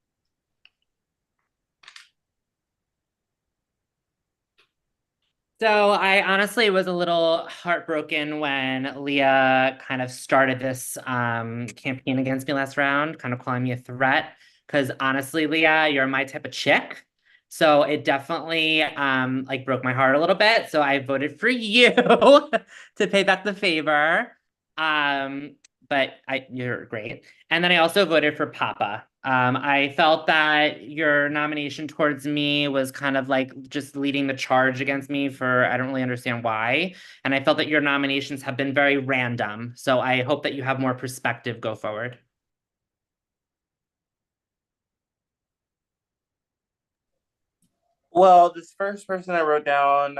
So I honestly was a little heartbroken when Leah kind of started this campaign against me last round, kind of calling me a threat. Because honestly, Leah, you're my type of chick. So it definitely like broke my heart a little bit. So I voted for you to pay back the favor. But you're great. And then I also voted for Papa. I felt that your nomination towards me was kind of like just leading the charge against me for I don't really understand why. And I felt that your nominations have been very random. So I hope that you have more perspective go forward. Well, this first person I wrote down,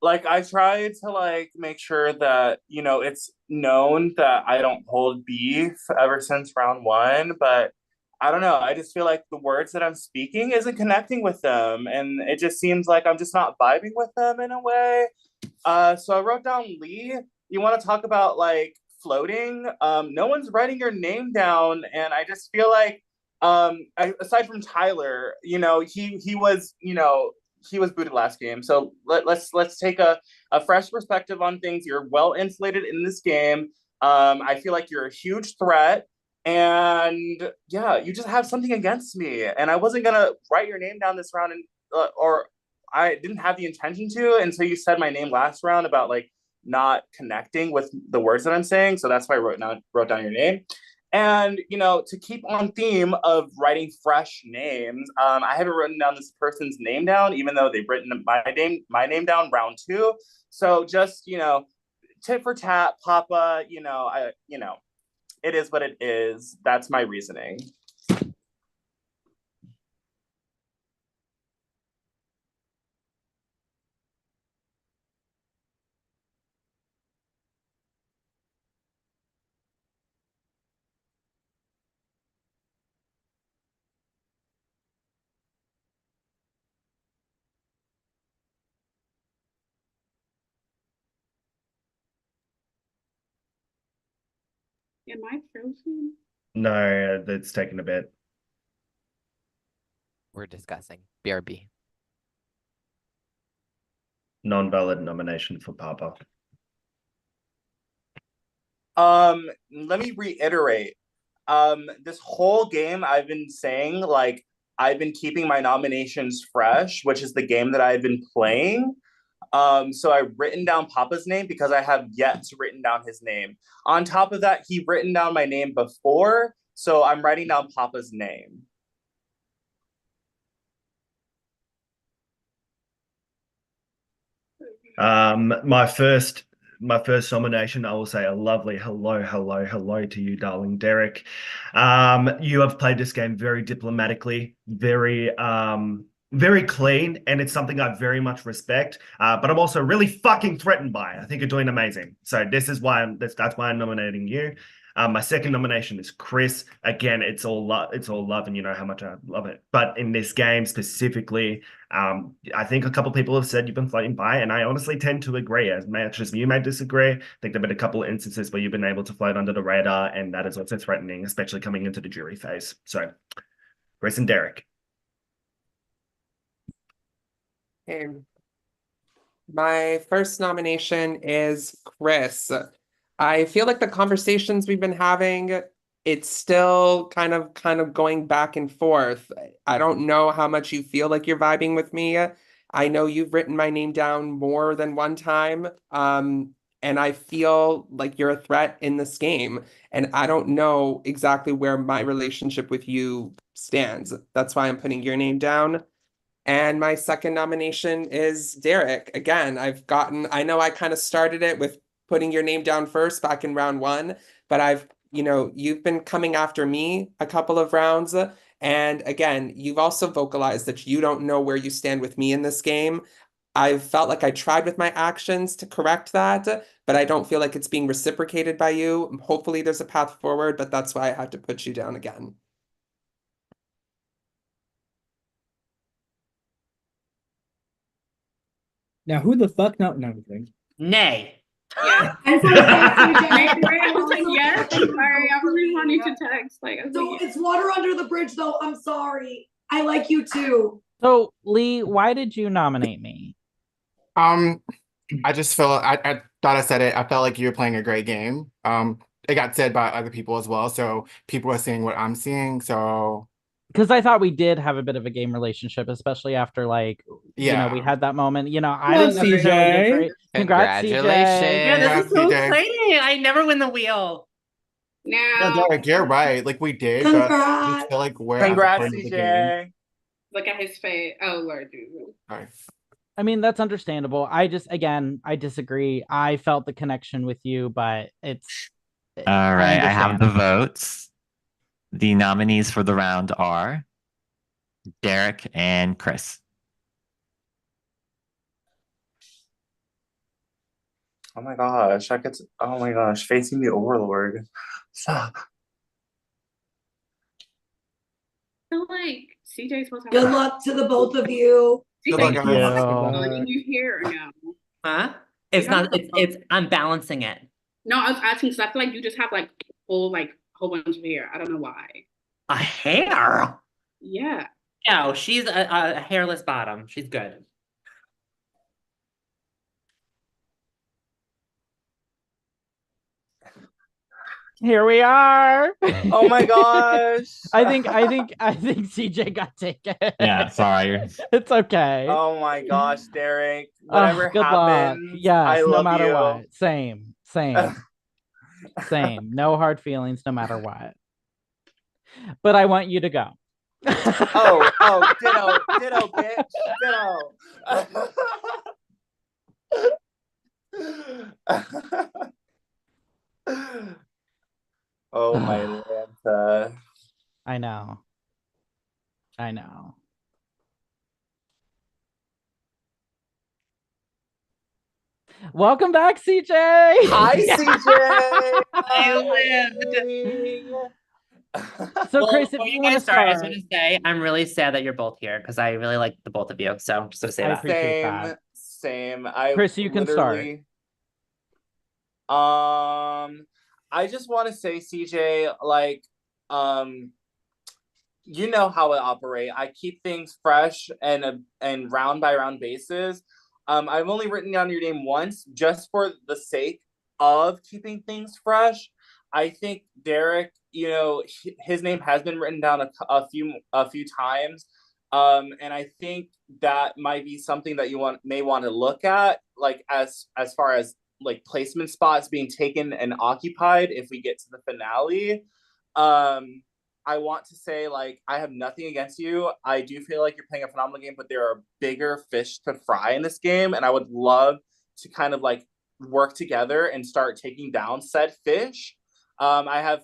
like I tried to like make sure that, you know, it's known that I don't hold beef ever since round one, but I don't know. I just feel like the words that I'm speaking isn't connecting with them. And it just seems like I'm just not vibing with them in a way. So I wrote down Lee. You want to talk about like floating? No one's writing your name down, and I just feel like, aside from Tyler, you know, he was, you know, he was booted last game. So let's take a fresh perspective on things. You're well insulated in this game. I feel like you're a huge threat. And yeah, you just have something against me. And I wasn't gonna write your name down this round and or I didn't have the intention to until you said my name last round about like not connecting with the words that I'm saying. So that's why I wrote down your name. And you know, to keep on theme of writing fresh names, I haven't written down this person's name down, even though they've written my name down round two. So just you know, tit for tat, Papa. It is what it is. That's my reasoning. Am I frozen? No, it's taken a bit. We're discussing. BRB. Non-valid nomination for Papa. Let me reiterate. This whole game I've been saying like I've been keeping my nominations fresh, which is the game that I've been playing. So I've written down Papa's name because I have yet to written down his name. On top of that, he written down my name before, so I'm writing down Papa's name. My first nomination, I will say a lovely hello to you, darling Derek. You have played this game very diplomatically, very very clean, and it's something I very much respect. But I'm also really fucking threatened by it. I think you're doing amazing. So this is why that's why I'm nominating you. My second nomination is Chris. Again, it's all love, and you know how much I love it. But in this game specifically, I think a couple of people have said you've been floating by, and I honestly tend to agree. As much as you may disagree, I think there've been a couple of instances where you've been able to float under the radar, and that is also threatening, especially coming into the jury phase. So, Chris and Derek. Okay. My first nomination is Chris. I feel like the conversations we've been having, it's still kind of going back and forth. I don't know how much you feel like you're vibing with me. I know you've written my name down more than one time. And I feel like you're a threat in this game. And I don't know exactly where my relationship with you stands. That's why I'm putting your name down. And my second nomination is Derek. Again, I know I kind of started it with putting your name down first back in round one, but you've been coming after me a couple of rounds. And again, you've also vocalized that you don't know where you stand with me in this game. I've felt like I tried with my actions to correct that, but I don't feel like it's being reciprocated by you. Hopefully there's a path forward, but that's why I had to put you down again. Now, who the fuck? No, nothing. Nay. Yeah. And so I was like, yes, I'm sorry. I really wanted to text. Like, I was So like, it's water under the bridge, though. I'm sorry. I like you too. So, Lee, why did you nominate me? I just felt I thought I said it. I felt like you were playing a great game. It got said by other people as well, so people are seeing what I'm seeing. So Because I thought we did have a bit of a game relationship, especially after we yeah, had that moment. I Come on, didn't necessarily CJ. agree. Congrats, CJ. Yeah, this is so CJ. exciting. I never win the wheel. No, now Derek, you're right. Like we did, but I just Congrats. feel like we're at the Congrats, point of the game. CJ. look at his face. Oh Lord, Jesus. Sorry. I mean, that's understandable. I disagree. I felt the connection with you, but it's. All right, I have understand. the votes. The nominees for the round are Derek and Chris. Oh my gosh, oh my gosh, facing the Overlord. Stop. I feel like CJ's supposed to Good have luck to the both of you. Good CJ, luck, Thank guys. voting you. you here or no? Huh? It's not, it's I'm balancing it. No, I was asking because I feel like you just have like full like whole bunch of hair. I don't know why. A hair? Yeah. No, she's a hairless bottom. She's good. Here we are. Oh my gosh. I think CJ got taken. Yeah, sorry. It's okay. Oh my gosh, Derek. Whatever Good luck. happens, Yes, I no love matter you. what. Same. Same. No hard feelings, no matter what. But I want you to go. Ditto, bitch, ditto. Oh my Lanta. I know. Welcome back, CJ. Hi, CJ. I lived. So, Chris, if before you want to start, I just start, want to say I'm really sad that you're both here because I really like the both of you. So just to say I that. appreciate that. Same. Chris, you can start. I just want to say, CJ, like, you know how I operate. I keep things fresh and round by round basis. I've only written down your name once just for the sake of keeping things fresh. I think Derek, his name has been written down a few times. And I think that might be something that you may want to look at, like as far as like placement spots being taken and occupied if we get to the finale. I want to say, like, I have nothing against you. I do feel like you're playing a phenomenal game, but there are bigger fish to fry in this game, and I would love to kind of like work together and start taking down said fish. I have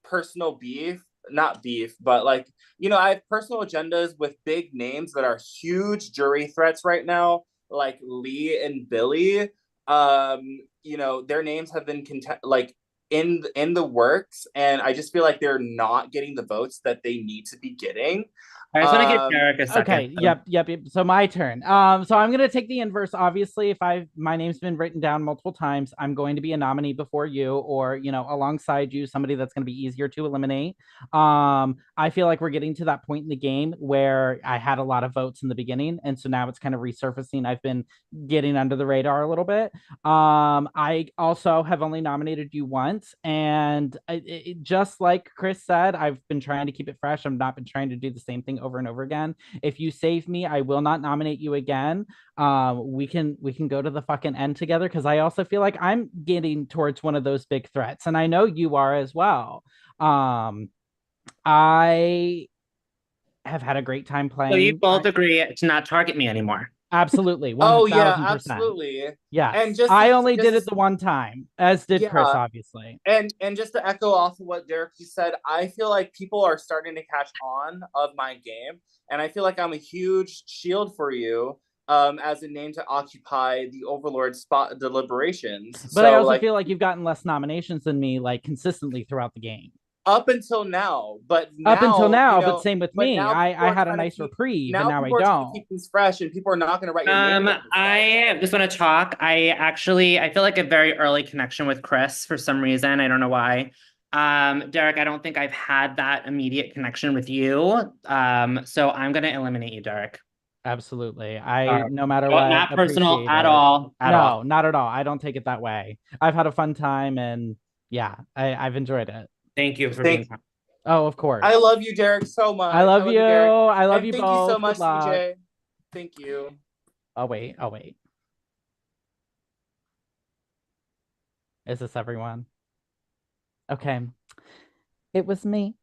personal beef not beef, but like, you know, I have personal agendas with big names that are huge jury threats right now, like Lee and Billy. You know, their names have been like in the works, and I just feel like they're not getting the votes that they need to be getting. I just want to give Derek a second. Okay, yep. So my turn. So I'm gonna take the inverse. Obviously, if my name's been written down multiple times, I'm going to be a nominee before you, or alongside you, somebody that's gonna be easier to eliminate. I feel like we're getting to that point in the game where I had a lot of votes in the beginning, and so now it's kind of resurfacing. I've been getting under the radar a little bit. I also have only nominated you once, and just like Chris said, I've been trying to keep it fresh. I've not been trying to do the same thing over and over again. If you save me, I will not nominate you again. We can go to the fucking end together, because I also feel like I'm getting towards one of those big threats, and I know you are as well. I have had a great time playing. So you both agree to not target me anymore. Absolutely. 1000%. Oh yeah, absolutely. Yeah. And just I only did it the one time, as did Chris, Yeah. obviously. And just to echo off of what Derek you said, I feel like people are starting to catch on of my game, and I feel like I'm a huge shield for you as a name to occupy the Overlord spot deliberations. But I also feel like you've gotten less nominations than me, like, consistently throughout the game. up until now, but Up until now, you know, but same with but me. now I people are had a trying to nice keep- reprieve, and now I people are trying to don't. keep things fresh, and people are not going to write your name down. I just want to talk. I feel like a very early connection with Chris for some reason. I don't know why. Derek, I don't think I've had that immediate connection with you. So I'm gonna eliminate you, Derek. Absolutely. No matter Not what, personal appreciate at it. all. No, not at all. I don't take it that way. I've had a fun time, and yeah, I've enjoyed it. Thank you for being. Oh, of course. I love you, Derek, so much. I love you. Derek. I love And you thank both. you so Good much, luck. CJ. Thank you. Oh wait. Is this everyone? Okay. It was me.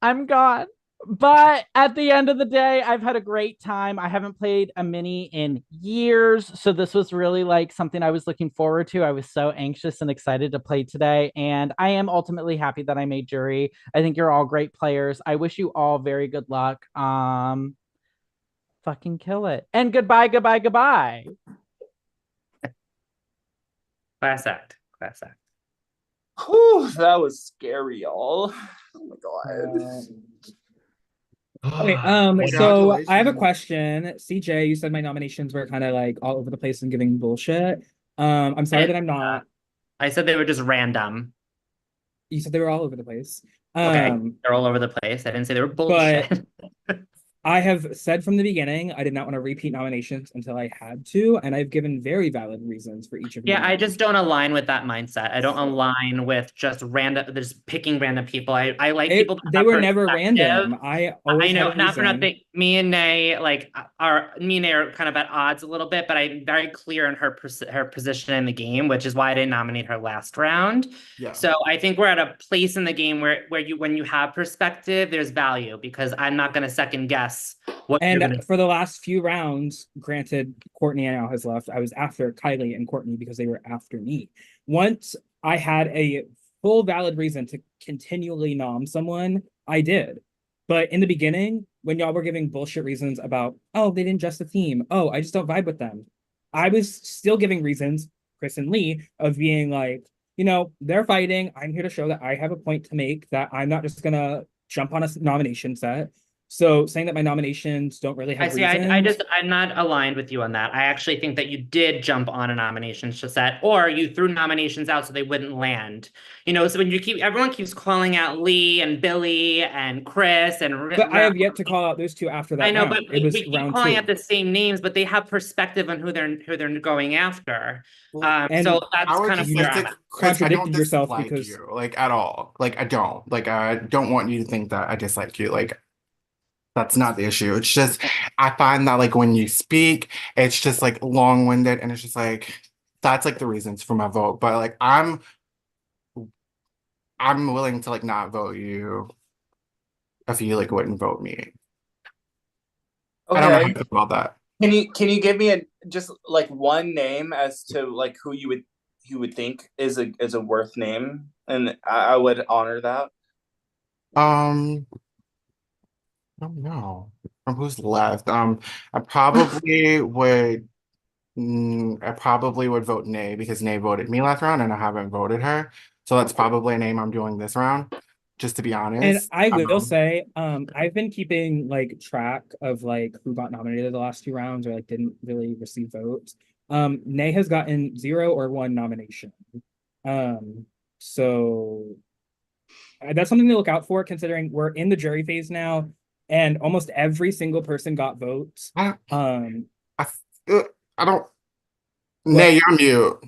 I'm gone. But at the end of the day, I've had a great time. I haven't played a mini in years, so this was really like something I was looking forward to. I was so anxious and excited to play today, and I am ultimately happy that I made jury. I think you're all great players. I wish you all very good luck. Fucking kill it. And goodbye. Class act. Whew, that was scary, y'all. Oh my god. Okay, so I have a question. CJ, you said my nominations were kind of like all over the place and giving bullshit. I'm sorry that I'm not. I said they were just random. You said they were all over the place. Okay, they're all over the place. I didn't say they were bullshit. I have said from the beginning I did not want to repeat nominations until I had to, and I've given very valid reasons for each of them. Yeah, I just don't align with that mindset. I don't align with just picking random people. I like people that They have were never perspective. random. I always know, had a not for reason. nothing. Me and Nay are kind of at odds a little bit, but I'm very clear in her position in the game, which is why I didn't nominate her last round. Yeah. So I think we're at a place in the game where when you have perspective, there's value, because I'm not going to second guess what you're going to. For the last few rounds, granted, Courtney now has left. I was after Kylie and Courtney because they were after me. Once I had a full valid reason to continually nom someone, I did. But in the beginning, when y'all were giving bullshit reasons about, oh, they didn't just the theme. Oh, I just don't vibe with them. I was still giving reasons, Chris and Lee, of being like, they're fighting. I'm here to show that I have a point to make, that I'm not just gonna jump on a nomination set. So saying that my nominations don't really have reasons. I'm not aligned with you on that. I actually think that you did jump on a nominations set, or you threw nominations out so they wouldn't land. So when everyone keeps calling out Lee and Billy and Chris and. But I have yet to call out those two after that. I know, round. but it was we keep round calling 2. out the same names, but they have perspective on who they're going after. So that's kind of where I'm at. Chris, I don't dislike you, like, at all. Like, I don't. Like, I don't want you to think that I dislike you. Like, that's not the issue. It's just, I find that, like, when you speak, it's just, like, long-winded, and it's just, like, that's, like, the reasons for my vote. But, like, I'm willing to, like, not vote you if you, like, wouldn't vote me. I don't know how to feel about that. Can you give me just like one name as to like who you would think is a worth name, and I would honor that. Um, I don't know. Who's left? I probably would. I probably would vote nay because Nay voted me last round and I haven't voted her. So that's probably a name I'm doing this round, just to be And honest. I will say, I've been keeping like track of like who got nominated the last 2 rounds or like didn't really receive votes. Nay has gotten 0 or 1 nomination. So that's something to look out for considering we're in the jury phase now and almost every single person got votes. I don't. What? Nay, you're mute.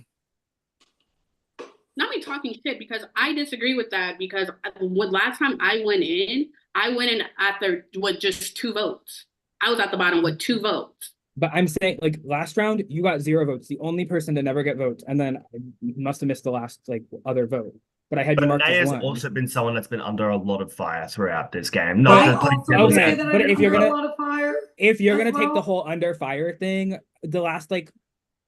Not me talking shit because I disagree with that because last time I went in after with just 2 votes. I was at the bottom with 2 votes. But I'm saying, like, last round, you got 0 votes, the only person to never get votes, and then I must have missed the last, like, other vote. But I had you But marked Nay as has 1. also been someone that's been under a lot of fire throughout this game. But Not to put okay, that but if you're gonna, a lot of fire if you're as gonna take the well. whole under fire thing, the last, like,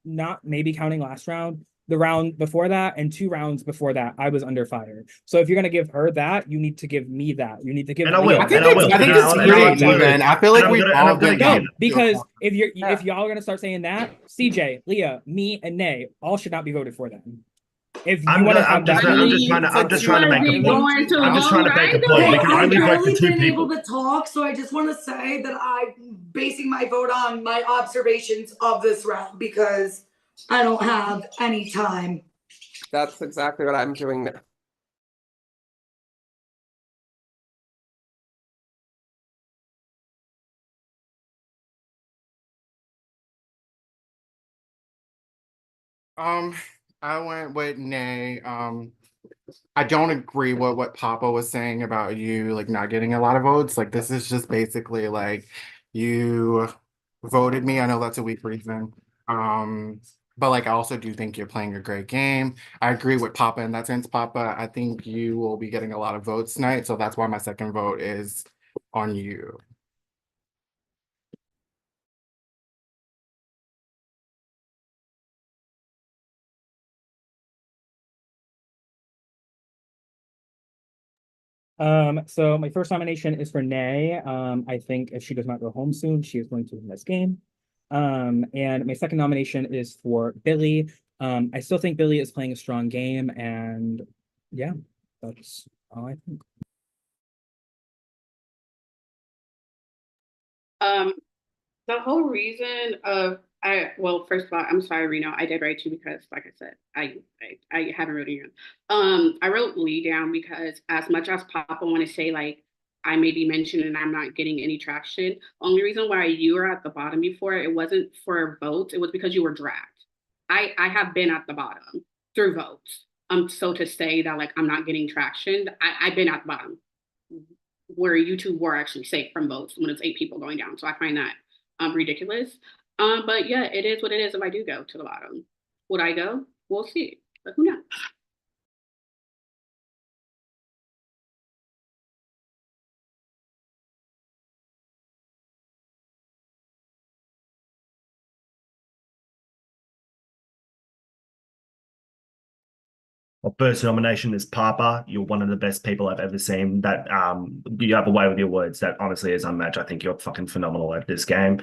not maybe counting last round, the round before that and 2 rounds before that, I was under fire. So if you're gonna give her that, you need to give me that. You need to give And I will. Leah I think that. it's pretty even. I feel like we've all been No, because if y'all are gonna start saying that, CJ, Leah, me, and Nay all should not be voted for then. If you want to have that, I'm just trying to make a point. I'm just trying to make a point. We can I've only vote for barely 2 been people. able to talk, so I just want to say that I'm basing my vote on my observations of this round because I don't have any time. That's exactly what I'm doing now. I went with nay. I don't agree with what Papa was saying about you like not getting a lot of votes. Like this is just basically like you voted me. I know that's a weak reason. But like I also do think you're playing a great game. I agree with Papa in that sense, Papa. I think you will be getting a lot of votes tonight, so that's why my second vote is on you. So my first nomination is for Nay. I think if she does not go home soon, she is going to win this game. And my second nomination is for Billy. I still think Billy is playing a strong game, and yeah, that's all I think. The whole reason of first of all, I'm sorry, Reno. I did write you because, like I said, I haven't written you. I wrote Lee down because as much as Papa want to say like I may be mentioned and I'm not getting any traction. Only reason why you were at the bottom before it wasn't for votes. It was because you were dragged. I have been at the bottom through votes. So to say that like I'm not getting traction, I've been at the bottom where you two were actually safe from votes when it's 8 people going down. So I find that ridiculous. But yeah, it is what it is if I do go to the bottom. Would I go? We'll see. But who knows? Well, first nomination is Papa. You're one of the best people I've ever seen. That you have a way with your words that honestly is unmatched. I think you're fucking phenomenal at this game.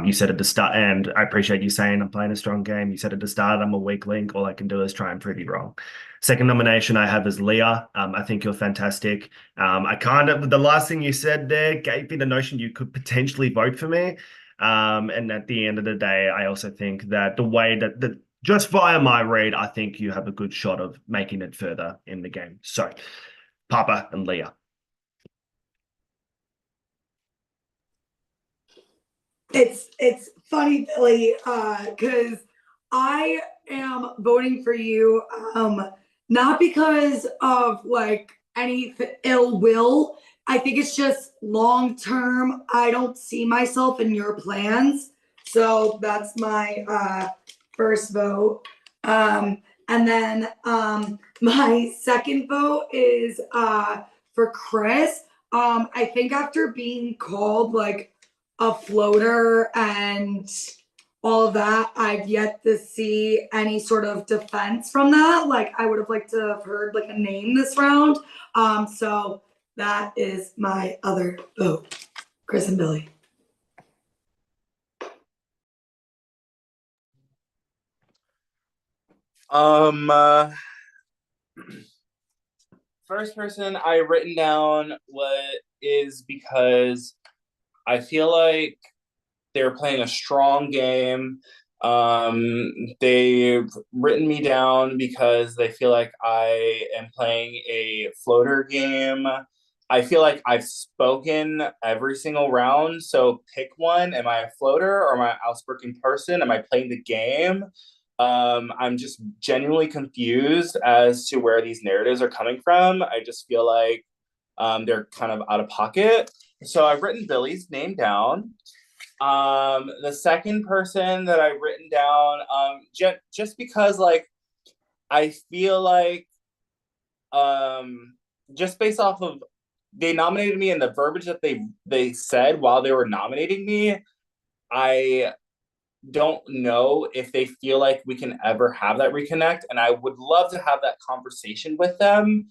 You said at the start, and I appreciate you saying I'm playing a strong game. You said at the start I'm a weak link. All I can do is try and prove you wrong. Second nomination I have is Leah. I think you're fantastic. I kind of the last thing you said there gave me the notion you could potentially vote for me. And at the end of the day, I also think that the way that just via my read, I think you have a good shot of making it further in the game. So, Papa and Leah. It's funny, Billy, because I am voting for you, not because of like any ill will. I think it's just long term. I don't see myself in your plans, so that's my first vote. And then my second vote is for Chris. I think after being called like a floater and all of that, I've yet to see any sort of defense from that. Like I would have liked to have heard like a name this round. So That is my other vote, Chris and Billy. First person I written down is because I feel like they're playing a strong game. They've written me down because they feel like I am playing a floater game. I feel like I've spoken every single round, so pick one. Am I a floater or am I an outspoken person? Am I playing the game? I'm just genuinely confused as to where these narratives are coming from. I just feel like they're kind of out of pocket. So I've written Billy's name down. The second person that I've written down, just because like I feel like just based off of they nominated me and the verbiage that they said while they were nominating me, I don't know if they feel like we can ever have that reconnect, and I would love to have that conversation with them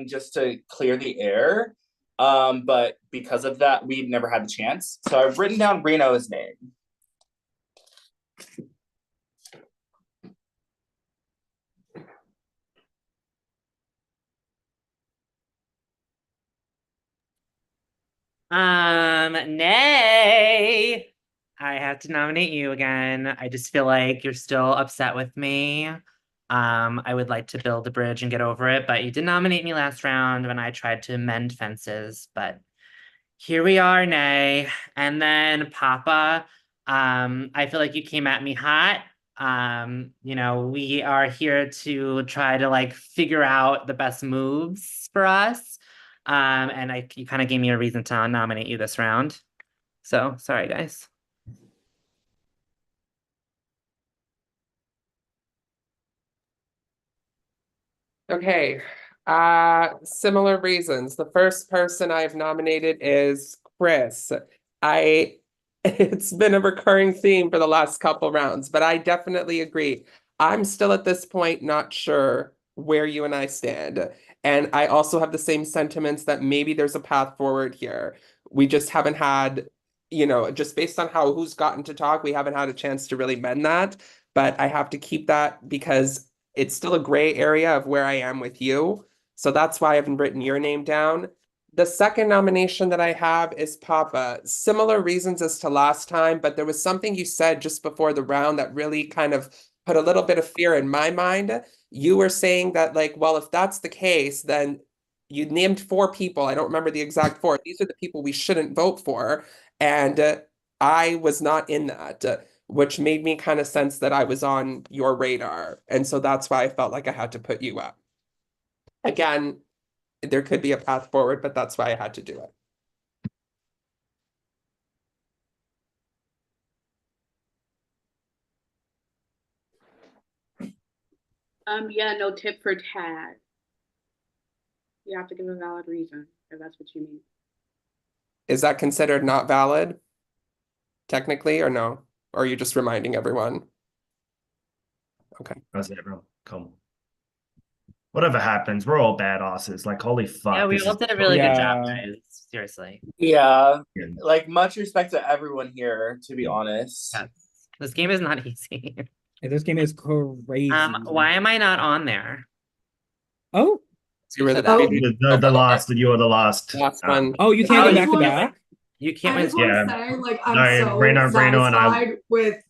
just to clear the air. But because of that, we never had the chance. So I've written down Reno's name. Nay. I have to nominate you again. I just feel like you're still upset with me. I would like to build a bridge and get over it, but you did nominate me last round when I tried to mend fences, but here we are, Nay. And then Papa, I feel like you came at me hot. We are here to try to like figure out the best moves for us. And you kind of gave me a reason to nominate you this round. So sorry, guys. Okay. Similar reasons. The first person I've nominated is Chris. It's been a recurring theme for the last couple rounds, but I definitely agree. I'm still at this point not sure where you and I stand. And I also have the same sentiments that maybe there's a path forward here. We just haven't had, just based on who's gotten to talk, we haven't had a chance to really mend that. But I have to keep that because it's still a gray area of where I am with you. So that's why I haven't written your name down. The second nomination that I have is Papa. Similar reasons as to last time, but there was something you said just before the round that really kind of put a little bit of fear in my mind. You were saying that, like, well, if that's the case, then you named 4 people. I don't remember the exact 4. These are the people we shouldn't vote for. And I was not in that, which made me kind of sense that I was on your radar. And so that's why I felt like I had to put you up. Again, there could be a path forward, but that's why I had to do it. Yeah, no tip for Tad. You have to give a valid reason if that's what you mean. Is that considered not valid? Technically, or no? Or are you just reminding everyone? Okay. That's it, bro. Come. Whatever happens, we're all badasses. Like, holy fuck. Yeah, we this all is did a really good job, Yeah. guys. Seriously. Yeah, like much respect to everyone here, to be Yeah. honest. Yes. This game is not easy. This game is crazy. Why am I not on there? Oh, You were So the that would previous- The last, you were the last. last one. Oh, you can't I go just back to wanna- back? You can't I win. just want to Yeah. say, like, I'm No, so Reno and I- satisfied with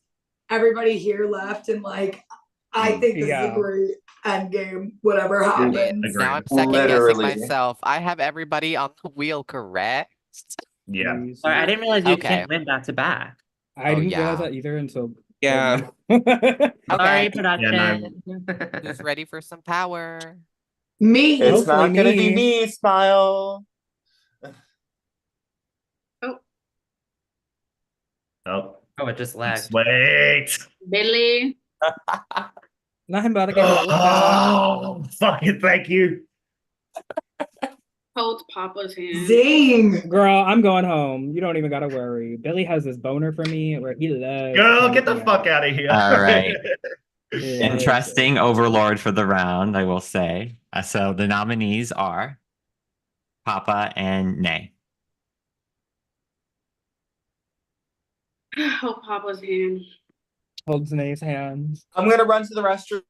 everybody here left, and like, I think this is a great end game. Whatever happens. Agreed. Now I'm second Literally. guessing myself. I have everybody on the wheel correct. Yeah. Please. Sorry, I didn't realize you Okay. can't win back to back. I Oh, didn't yeah. realize that either until Yeah. Okay. Sorry, Who's production. ready for some power? Me. It's Hopefully not gonna be me. me, Smile. Oh, Oh, it just lagged. wait. Billy. Nothing but a game. Oh, fucking thank you. Holds Papa's hand. Zing. Girl, I'm going home. You don't even gotta worry. Billy has this boner for me where he loves. Girl, get the fuck out of here. All right. Loves Interesting overlord for the round, I will say. So the nominees are Papa, and Nay. Hold Papa's hand. Holds Nay's hands. I'm gonna run to the restroom.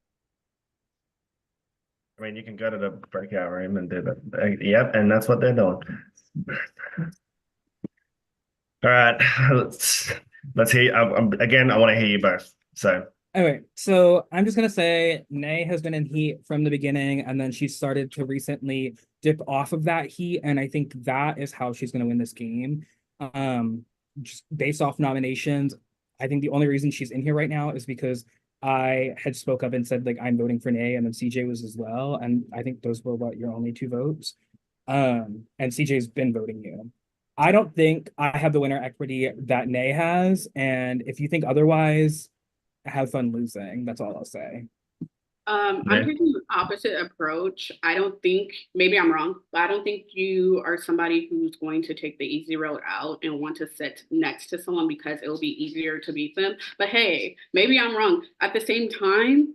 I mean, you can go to the breakout room and do that. Yep, and that's what they're doing. All right, let's hear. Again, I want to hear you both. So, Anyway, so I'm just gonna say Nay has been in heat from the beginning, and then she started to recently dip off of that heat, and I think that is how she's gonna win this game. Just based off nominations, I think the only reason she's in here right now is because I had spoke up and said like I'm voting for Nay, and then CJ was as well, and I think those were what your only two votes. And CJ's been voting you. I don't think I have the winner equity that Nay has, and if you think otherwise, have fun losing. That's all I'll say. I'm taking the opposite approach. I don't think, maybe I'm wrong, but I don't think you are somebody who's going to take the easy road out and want to sit next to someone because it'll be easier to beat them. But hey, maybe I'm wrong. At the same time,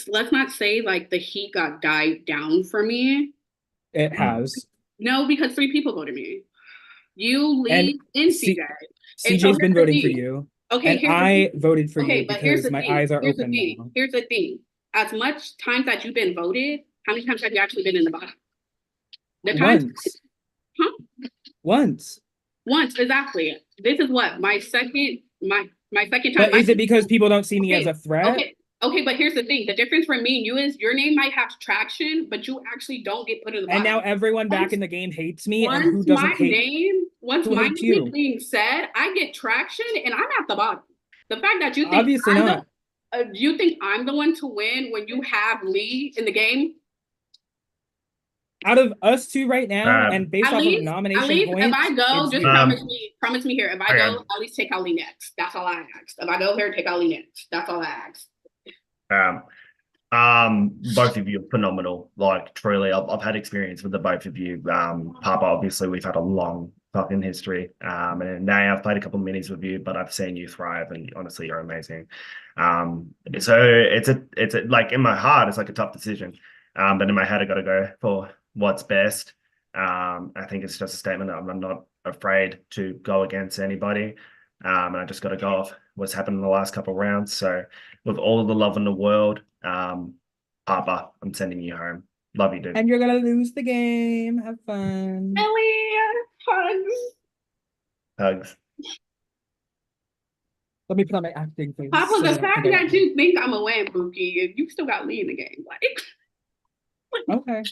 let's not say like the heat got died down for me. It has. No, because 3 people voted me. You, Lee, and CJ. CJ's been voting for you. Okay, and I voted for you but here's because the my thing. eyes are Here's the open thing. now. Here's the thing. As much times that you've been voted, how many times have you actually been in the bottom? The times, Once. huh? Once. Once, exactly. This is what my second time. But is it because people don't see me as a threat? Okay, but here's the thing. The difference for me and you is your name might have traction, but you actually don't get put in the bottom. And now everyone back in the game hates me, and who Once doesn't my hate? name is you? being said, I get traction and I'm at the bottom. The fact that you think Obviously not. You think I'm the one to win when you have Lee in the game? Out of us two right now, and based At off least, of nomination if points, I go, it's just you. promise me here. If I go, at least take out Lee next. That's all I asked. If I go here, take out Lee next. That's all I asked. Both of you are phenomenal. Like truly, I've had experience with the both of you. Papa, obviously, we've had a long fucking history. And now I've played a couple of minis with you, but I've seen you thrive, and honestly, you're amazing. So it's a like in my heart, it's like a tough decision. But in my head, I got to go for what's best. I think it's just a statement that I'm not afraid to go against anybody. And I just got to go off what's happened in the last couple of rounds. So with all of the love in the world, Papa, I'm sending you home. Love you, dude. And you're gonna lose the game. Have fun. Ellie, hugs. Hugs. Let me put on my acting face. Papa, so the they don't fact think I that you think I'm a win, Buki, you still got Lee in the game. Like, Okay.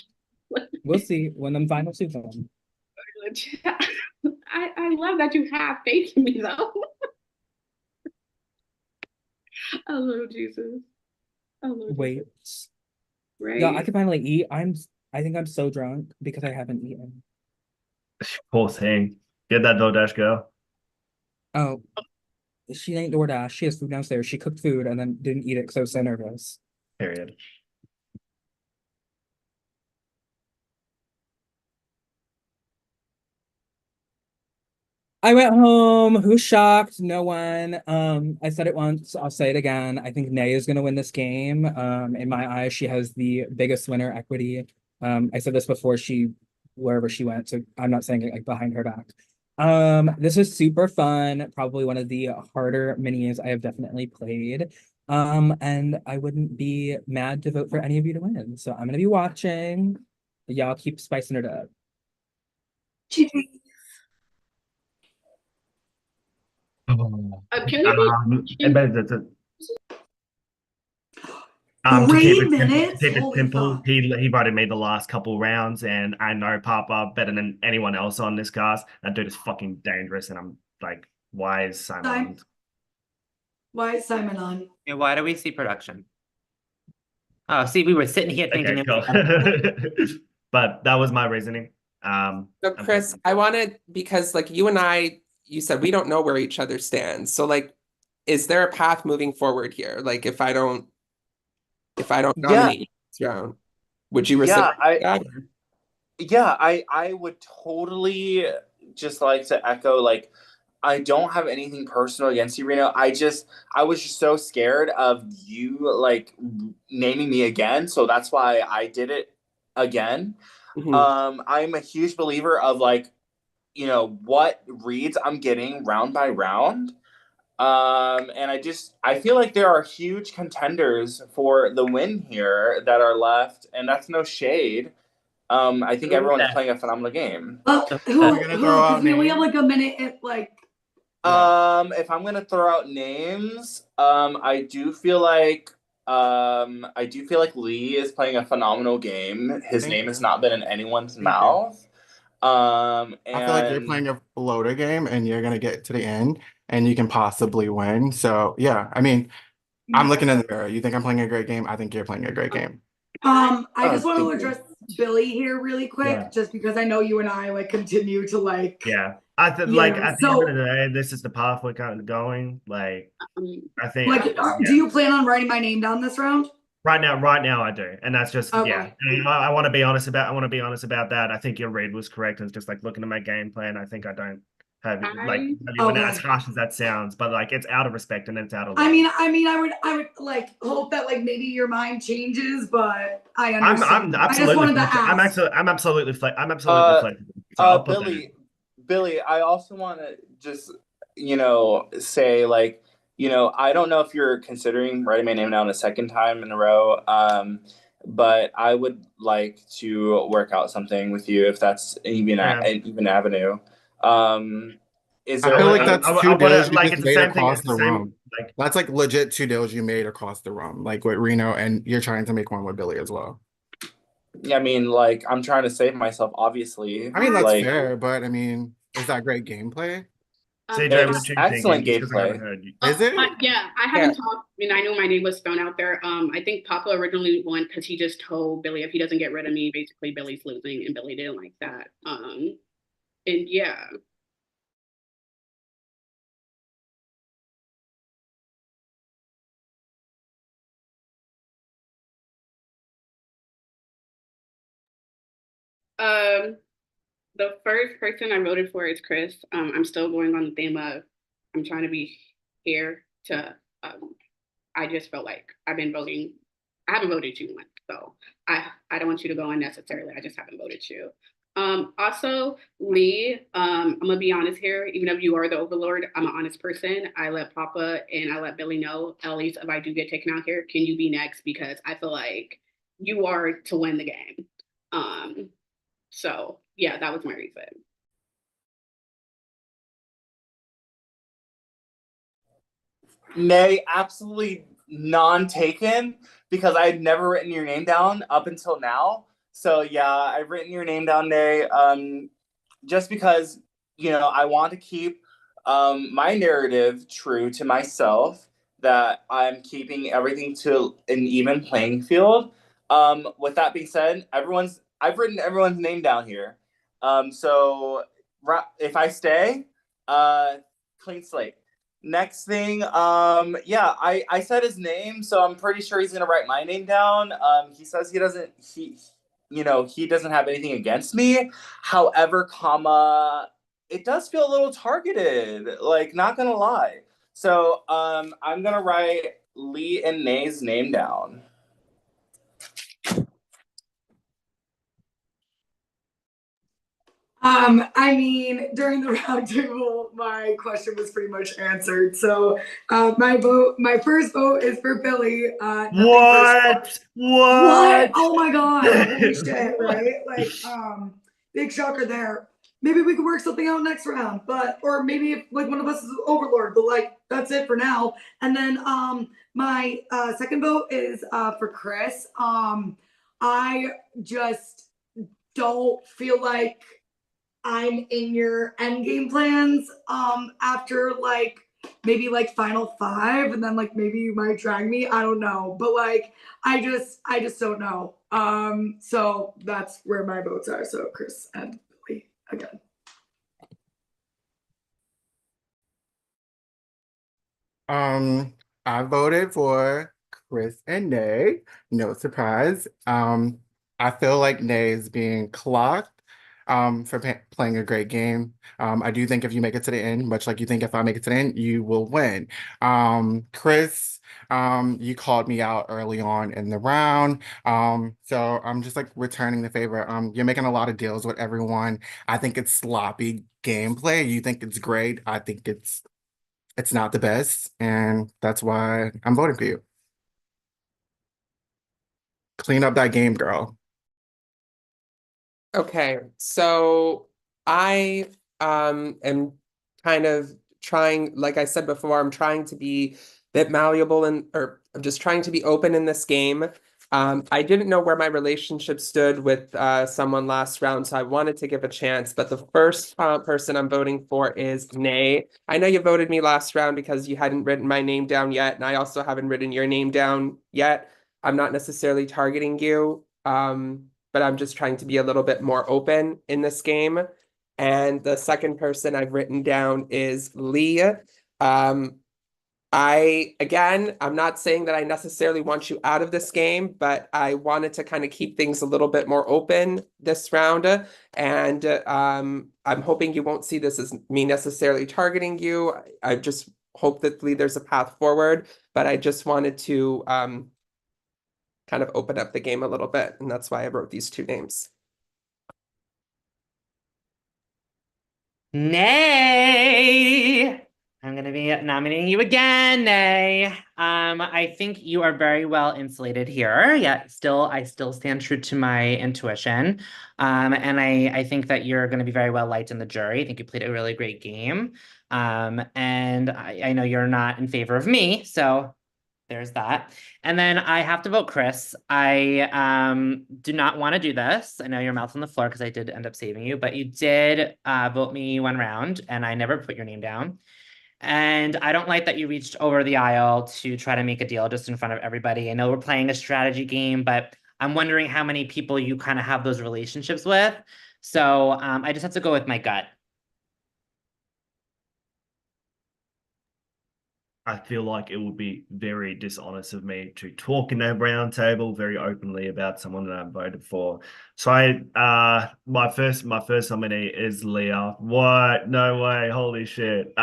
We'll see when them final two come. I love that you have faith in me, though. Oh, Lord Jesus. Oh, Lord Wait. Jesus. Right? Yeah, I can finally eat. I think I'm so drunk because I haven't eaten. Poor thing. Get that DoorDash girl. Oh, she ain't DoorDash. She has food downstairs. She cooked food and then didn't eat it because I was so nervous. Period. I went home. Who's shocked? No one. I said it once. I'll say it again. I think Nay is gonna win this game. In my eyes, she has the biggest winner equity. I said this before wherever she went, so I'm not saying it like behind her back. This is super fun. Probably one of the harder minis I have definitely played. And I wouldn't be mad to vote for any of you to win. So I'm gonna be watching. Y'all keep spicing it up. Can we to keep it 3 minutes? simple, he voted me the last couple rounds, and I know Papa better than anyone else on this cast. That dude is fucking dangerous, and I'm like, why is Simon on? Why is Simon on? Yeah, why do we see production? Oh, see, we were sitting here thinking. Okay, cool. But that was my reasoning. So Chris, I wanted, because like you and I, you said we don't know where each other stands. So like, is there a path moving forward here? Like if I don't nominate you this round, would you reciprocate that? Yeah, I would totally just like to echo, like, I don't have anything personal against you, Reno. I was just so scared of you like naming me again, so that's why I did it again. I'm a huge believer of like, you know, what reads I'm getting round by round. And I feel like there are huge contenders for the win here that are left, and that's no shade. I think everyone's playing a phenomenal game. Who? Because we only have like a minute. If I'm gonna throw out names, I do feel like Lee is playing a phenomenal game. His Thank name you. has not been in anyone's Thank you. mouth. I feel like you're And playing a floater game and you're gonna get to the end and you can possibly win. So yeah, I mean, I'm looking in the mirror. You think I'm playing a great game? I think you're playing a great game. I Oh, just want to thank you. address Billy here really quick, Yeah. just because I know you and I like continue to like. Yeah. I think you like know, at the so end of the day, this is the path we're kind of going. Like I think like, do you plan on writing my name down this round? right now I do. And that's just Okay. And I want to be honest about that. I think your read was correct. And just like looking at my game plan, I think I don't have like and as harsh as that sounds, but like it's out of respect and it's out of love. I mean, I would like hope that like maybe your mind changes, but I understand. I'm I just wanted to absolutely ask. I'm absolutely flexible. So I'll put that in. Billy, I also want to just, you know, say like, you know, I don't know if you're considering writing my name down a second time in a row, but I would like to work out something with you if that's even an even avenue. Is I there feel like any? that's two deals you like just it's the made same thing. across It's the the same room. like That's like legit two deals you made across the room, like with Reno, and you're trying to make one with Billy as well. Yeah, I mean, like I'm trying to save myself, obviously. I mean, that's like, fair, but I mean, is that great gameplay? CJ, It's excellent gameplay. Is it? Yeah, I haven't talked, and I know my name was thrown out there. I think Papa originally won because he just told Billy if he doesn't get rid of me, basically Billy's losing, and Billy didn't like that. And yeah. The first person I voted for is Chris. I'm still going on the theme of I'm trying to be here to I just felt like I've been voting. I haven't voted you once, so I don't want you to go unnecessarily. I just haven't voted you. Also, Lee, I'm gonna be honest here. Even though you are the overlord, I'm an honest person. I let Papa and I let Billy know. At least if I do get taken out here, can you be next? Because I feel like you are to win the game. So yeah, that was my reason. Nay, absolutely non-taken because I had never written your name down up until now. So yeah, I've written your name down, Nay. Just because, you know, I want to keep my narrative true to myself, that I'm keeping everything to an even playing field. With that being said, I've written everyone's name down here. So if I stay, clean slate. Next thing, yeah, I said his name, so I'm pretty sure he's gonna write my name down. He says he doesn't have anything against me. However, it does feel a little targeted, like not gonna lie. So I'm gonna write Lee and Nay's name down. I mean, during the roundtable, my question was pretty much answered. So, my first vote is for Billy. What? What? Oh my God! Holy shit! Right? Like, big shocker there. Maybe we could work something out next round, or maybe if like one of us is overlord. But like, that's it for now. And then, my second vote is for Chris. I just don't feel like I'm in your end game plans after like maybe like final five, and then like maybe you might drag me. I don't know. But like I just don't know. So that's where my votes are. So Chris and Billy again. I voted for Chris and Nay. No surprise. I feel like Nay is being clocked. for playing a great game. I do think if you make it to the end, much like you think if I make it to the end, you will win. Chris, you called me out early on in the round. So I'm just like returning the favor. You're making a lot of deals with everyone. I think it's sloppy gameplay. You think it's great. I think it's not the best, and that's why I'm voting for you. Clean up that game, girl. Okay, so I am kind of trying, like I said before, I'm trying to be a bit malleable or I'm just trying to be open in this game. I didn't know where my relationship stood with someone last round, so I wanted to give a chance. But the first person I'm voting for is Nay. I know you voted me last round because you hadn't written my name down yet, and I also haven't written your name down yet. I'm not necessarily targeting you. But I'm just trying to be a little bit more open in this game. And the second person I've written down is Lee. I'm not saying that I necessarily want you out of this game, but I wanted to kind of keep things a little bit more open this round. And I'm hoping you won't see this as me necessarily targeting you. I just hope that Lee, there's a path forward, but I just wanted to kind of open up the game a little bit, and that's why I wrote these two names. Nay. I'm gonna be nominating you again, Nay. I think you are very well insulated here. Yet I still stand true to my intuition. And I think that you're gonna be very well liked in the jury. I think you played a really great game. And I know you're not in favor of me, so there's that. And then I have to vote Chris. I do not want to do this. I know your mouth's on the floor because I did end up saving you, but you did vote me one round and I never put your name down. And I don't like that you reached over the aisle to try to make a deal just in front of everybody. I know we're playing a strategy game, but I'm wondering how many people you kind of have those relationships with. So I just have to go with my gut. I feel like it would be very dishonest of me to talk in a round table very openly about someone that I voted for. So my first nominee is Leah. What? No way. Holy shit.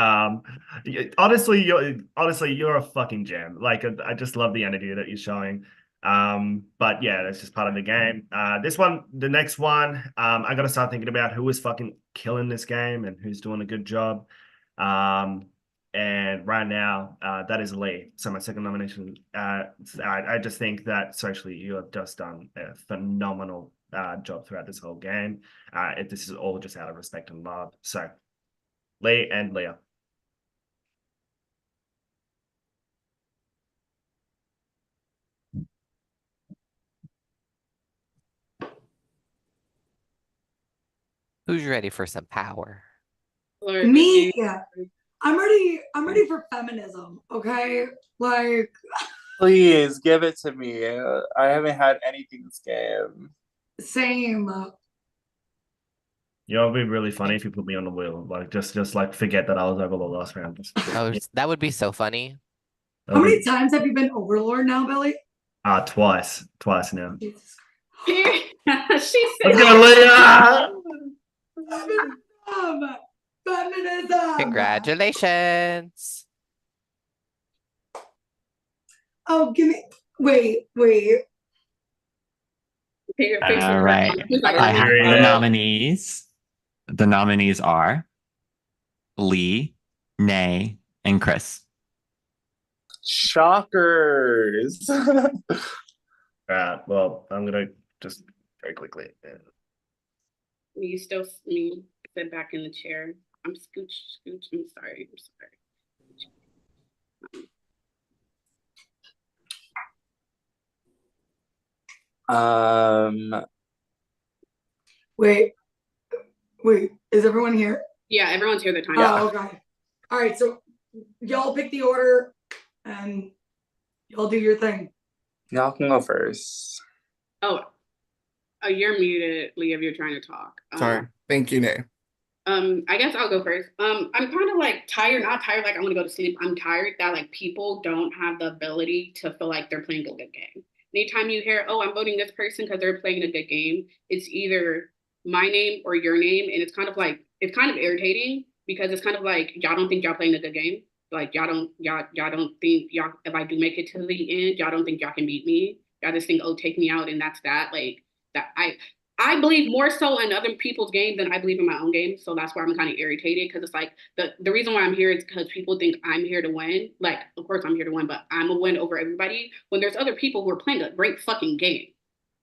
Honestly, you're a fucking gem. Like I just love the energy that you're showing. But yeah, that's just part of the game. The next one, I gotta start thinking about who is fucking killing this game and who's doing a good job. And right now, that is Lee. So my second nomination, I just think that socially you have just done a phenomenal job throughout this whole game. This is all just out of respect and love. So Lee and Leah. Who's ready for some power? Me. I'm ready for feminism, okay? Like, Please give it to me. I haven't had anything this game. same. You know, it'd be really funny if you put me on the wheel. Like just like forget that I was over the last round. Oh, that would be so funny. How many times have you been Overlord now, Billy? Twice now. She said, Let's go, Leah! Feminism. Congratulations. Oh, give me. Wait. All right. I have the nominees. The nominees are Lee, Nay, and Chris. Shockers. Well, I'm gonna just very quickly. You still sit back in the chair. I'm scooch. I'm sorry. Wait. Is everyone here? Yeah, everyone's here. The time. Oh, okay. All right. So y'all pick the order, and y'all do your thing. Y'all can go first. Oh, you're muted, Leah, if you're trying to talk. Sorry. Thank you, Nay. I guess I'll go first. I'm kind of like tired, not tired like I want to go to sleep. I'm tired that like people don't have the ability to feel like they're playing a good game. Anytime you hear, oh, I'm voting this person because they're playing a good game, it's either my name or your name, and it's kind of like it's kind of irritating because it's kind of like y'all don't think y'all playing a good game. Like y'all don't think y'all if I do make it to the end, y'all don't think y'all can beat me. Y'all just think, oh, take me out and that's that. Like that I believe more so in other people's game than I believe in my own game. So that's why I'm kind of irritated because it's like the reason why I'm here is because people think I'm here to win. Like, of course I'm here to win, but I'm a win over everybody when there's other people who are playing a great fucking game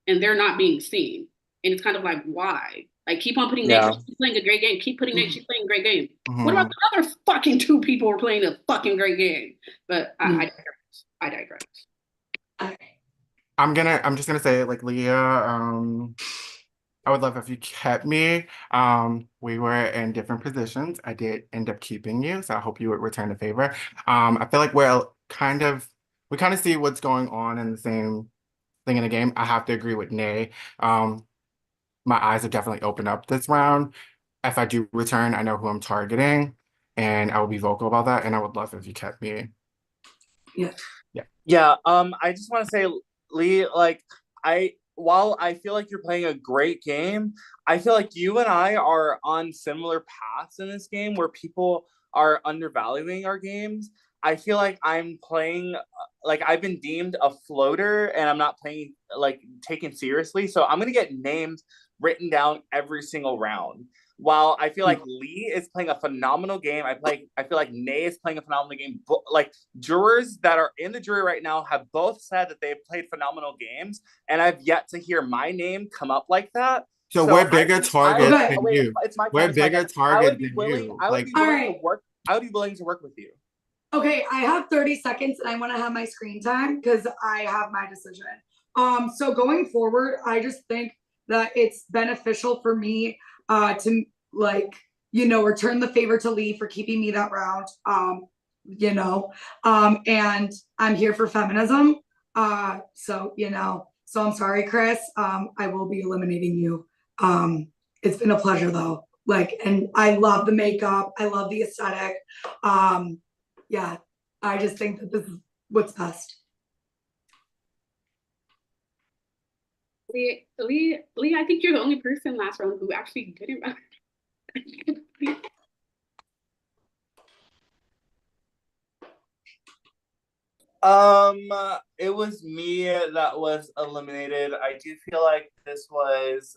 and they're not being seen. And it's kind of like, why? Like, keep on putting Yeah. Nate. She's playing a great game. Keep putting Nate. She's playing a great game. Mhm. What about the other fucking two people who are playing a fucking great game? But I digress. I digress. I'm just gonna say, like, Leah, I would love if you kept me. We were in different positions. I did end up keeping you, so I hope you would return the favor. I feel like we kind of see what's going on in the same thing in the game. I have to agree with Nay. My eyes have definitely opened up this round. If I do return, I know who I'm targeting, and I will be vocal about that. And I would love if you kept me. Yeah, I just want to say, Lee, like while I feel like you're playing a great game, I feel like you and I are on similar paths in this game where people are undervaluing our games. I feel like I'm playing like I've been deemed a floater and I'm not playing like taken seriously. So I'm gonna get names written down every single round. While I feel like Lee is playing a phenomenal game, I feel like Nay is playing a phenomenal game. Like jurors that are in the jury right now have both said that they've played phenomenal games, and I've yet to hear my name come up like that. So we're bigger targets than wait, you. it's my We're turn. It's my bigger turn. targets than you. I would Like, be willing to work. I would be willing to work with you. Okay, I have 30 seconds and I want to have my screen time because I have my decision. So going forward, I just think that it's beneficial for me to like, return the favor to Lee for keeping me that round. And I'm here for feminism. So I'm sorry, Chris. I will be eliminating you. It's been a pleasure though. And I love the makeup, I love the aesthetic. Yeah, I just think that this is what's best. Lee, I think you're the only person last round who actually didn't. It was me that was eliminated. I do feel like this was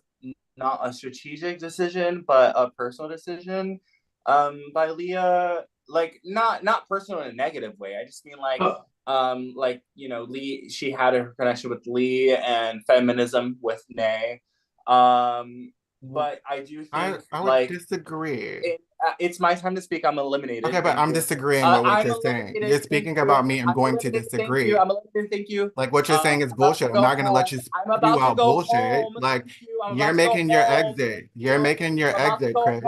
not a strategic decision, but a personal decision, by Leah. Like not personal in a negative way. I just mean Lee, she had her connection with Lee and feminism with Nay. But I do think I would disagree. it's my time to speak. I'm eliminated. Okay, but I'm disagreeing with what you're saying. You're speaking about me. I'm going to disagree. I'm eliminated. Thank you. Like what you're saying is bullshit. I'm not gonna let you spew out bullshit. Like you're making your exit. You're making your exit, Chris.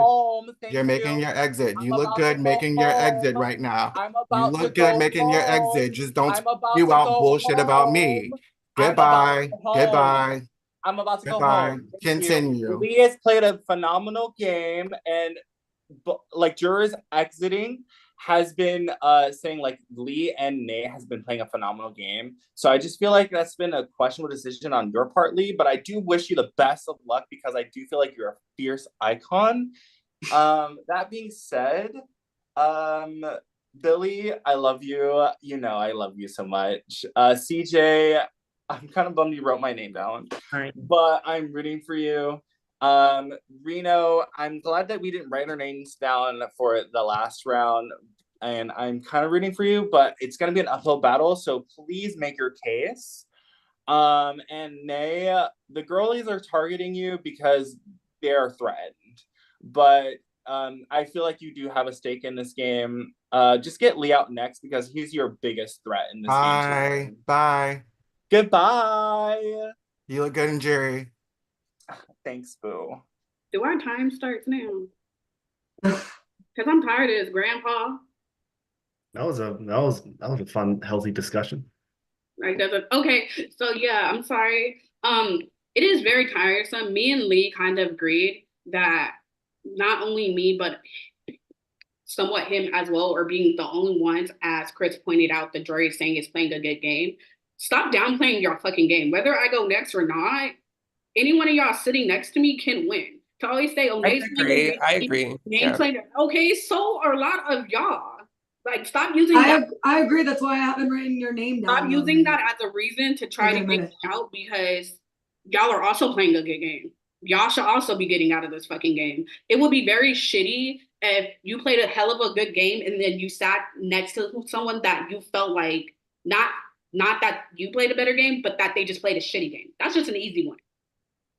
You're making your exit. You look good making your exit right now. You look good making your exit. Just don't spew out bullshit about me. Goodbye. Goodbye. I'm about to go Goodbye. home. Continue. Lee has played a phenomenal game, and like jurors exiting has been saying like Lee and Nay has been playing a phenomenal game. So I just feel like that's been a questionable decision on your part, Lee. But I do wish you the best of luck because I do feel like you're a fierce icon. That being said, Billy, I love you. You know I love you so much. CJ, I'm kind of bummed you wrote my name down. All right. But I'm rooting for you. Reno, I'm glad that we didn't write our names down for the last round, and I'm kind of rooting for you, but it's gonna be an uphill battle, so please make your case. And Nay, the girlies are targeting you because they are threatened, but I feel like you do have a stake in this game. Just get Lee out next because he's your biggest threat in this game. Bye. Goodbye. You look good in jury. Thanks, Boo. Do our time starts now? Because I'm tired of this, Grandpa. That was a fun, healthy discussion. Like okay, so yeah, I'm sorry. It is very tiresome. Me and Lee kind of agreed that not only me, but somewhat him as well, are being the only ones, as Chris pointed out, the jury saying is playing a good game. Stop downplaying your fucking game. Whether I go next or not, any one of y'all sitting next to me can win. to always say, "Oh, I Nate's playing a agree. good I game. agree. Nate's Yeah. playing." Okay, so are a lot of y'all. Like, stop using that. I agree. That's why I haven't written your name down. Stop using that as a reason to try to get out, because y'all are also playing a good game. Y'all should also be getting out of this fucking game. It would be very shitty if you played a hell of a good game and then you sat next to someone that you felt like not that you played a better game, but that they just played a shitty game. That's just an easy one.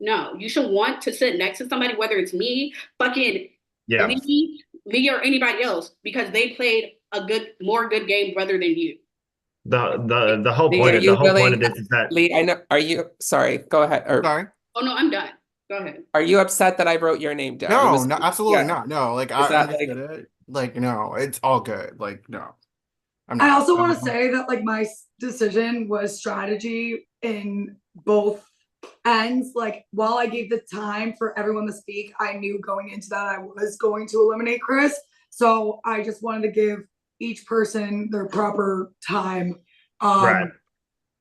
No, you should want to sit next to somebody, whether it's me, fucking Yeah. Lee, or anybody else, because they played a more good game rather than you. The whole Lee, point are of you this really, is that Lee, I know, are you, sorry, go ahead. Sorry. Oh no, I'm done. Go ahead. Are you upset that I wrote your name down? It No, was, no, absolutely yeah. not. No, like I Is that understood it. Like, no, it's all good. Like, no, I'm I not. also want to say that like my decision was strategy in both ends. Like while I gave the time for everyone to speak, I knew going into that I was going to eliminate Chris. So I just wanted to give each person their proper time. Right.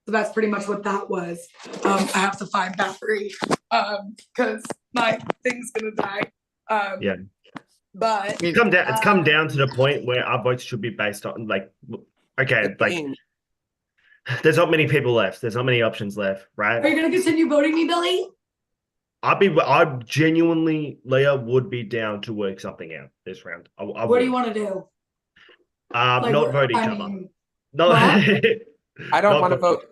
So that's pretty much what that was. I have to find battery because my thing's gonna die. Yeah. But It's come down to the point where our votes should be based on like, okay, like there's not many people left. There's not many options left, right? are you gonna continue voting me, Billy? I genuinely, Leah, would be down to work something out this round. I What would. do you want to do? Like, Not vote each I other. mean, No, I don't not want to vote. vote.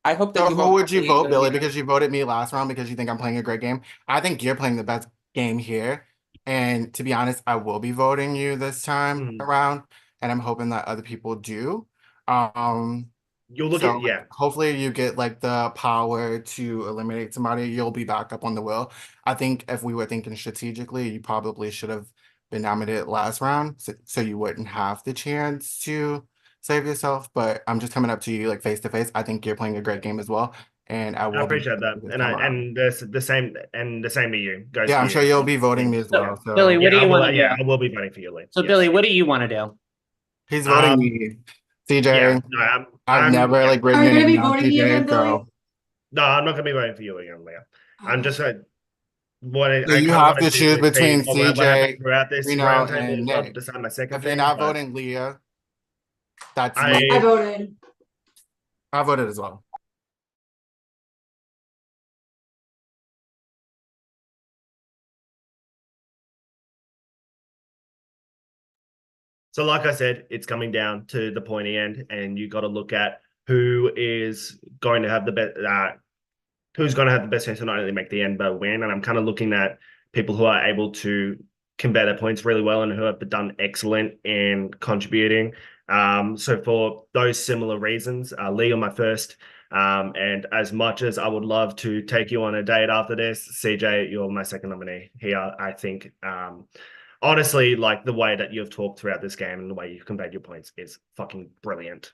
I hope that So you who vote would you Lee, vote, Billy? yeah. Because you voted me last round because you think I'm playing a great game. I think you're playing the best game here. And to be honest, I will be voting you this time around, and I'm hoping that other people do. You'll look So at yeah. hopefully you get like the power to eliminate somebody. You'll be back up on the wheel. I think if we were thinking strategically, you probably should have been nominated last round, so you wouldn't have the chance to save yourself. But I'm just coming up to you like face to face. I think you're playing a great game as well, and I I will be appreciate that, this and time around. the same to you goes. Yeah, to I'm you. sure you'll be voting me as well. So Billy, what do you want to do? Yeah, I will be voting for you, Lee. So Yes. Billy, what do you want to do? he's voting me. CJ, Yeah, no, I've never yeah. like written are you your gonna name be down, voting me CJ. again, Billy? So No, I'm not gonna be voting for you again, Leah. I'm just like what So I you kind of have want to see choose between what happens CJ, throughout this Reno, roundtable and as well to Nick. decide my second If you're thing. not But voting Leah, that's I I voted. I voted as well. So, like I said, it's coming down to the pointy end, and you got to look at who is going to have the best, who's going to have the best chance to not only make the end but win. And I'm kind of looking at people who are able to convey their points really well and who have done excellent in contributing. So for those similar reasons, Lee on my first. And as much as I would love to take you on a date after this, CJ, you're my second nominee here. I think. Honestly, like the way that you've talked throughout this game and the way you've conveyed your points is fucking brilliant.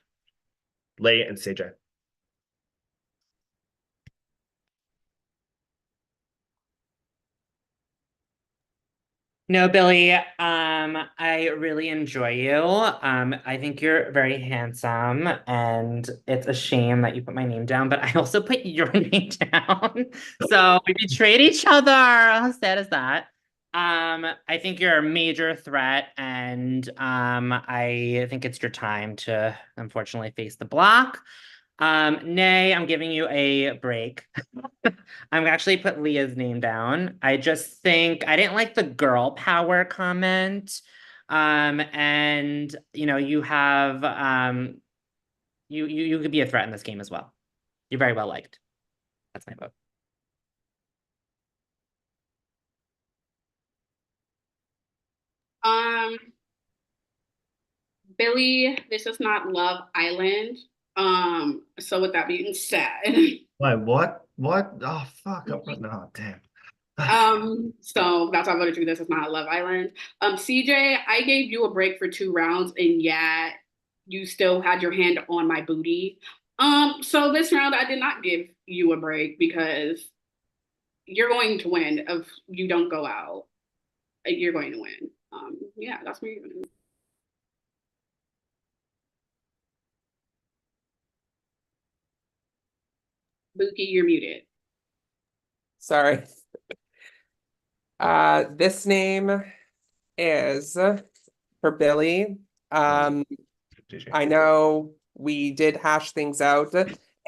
Lee and CJ. No, Billy, I really enjoy you. I think you're very handsome, and it's a shame that you put my name down, but I also put your name down. So we betrayed each other. How sad is that? I think you're a major threat, and I think it's your time to unfortunately face the block. Nay, I'm giving you a break. I'm actually put Leah's name down. I just think I didn't like the girl power comment. And you know, you have you could be a threat in this game as well. You're very well liked. That's my vote. Billy, this is not Love Island. So with that being said, Wait, what? What? Oh fuck! No, damn. so that's why I voted you. This is not Love Island. CJ, I gave you a break for 2 rounds, and yet you still had your hand on my booty. So this round I did not give you a break because you're going to win if you don't go out. You're going to win. Yeah, that's me. Buki, you're muted. Sorry. This name is for Billy. I know we did hash things out,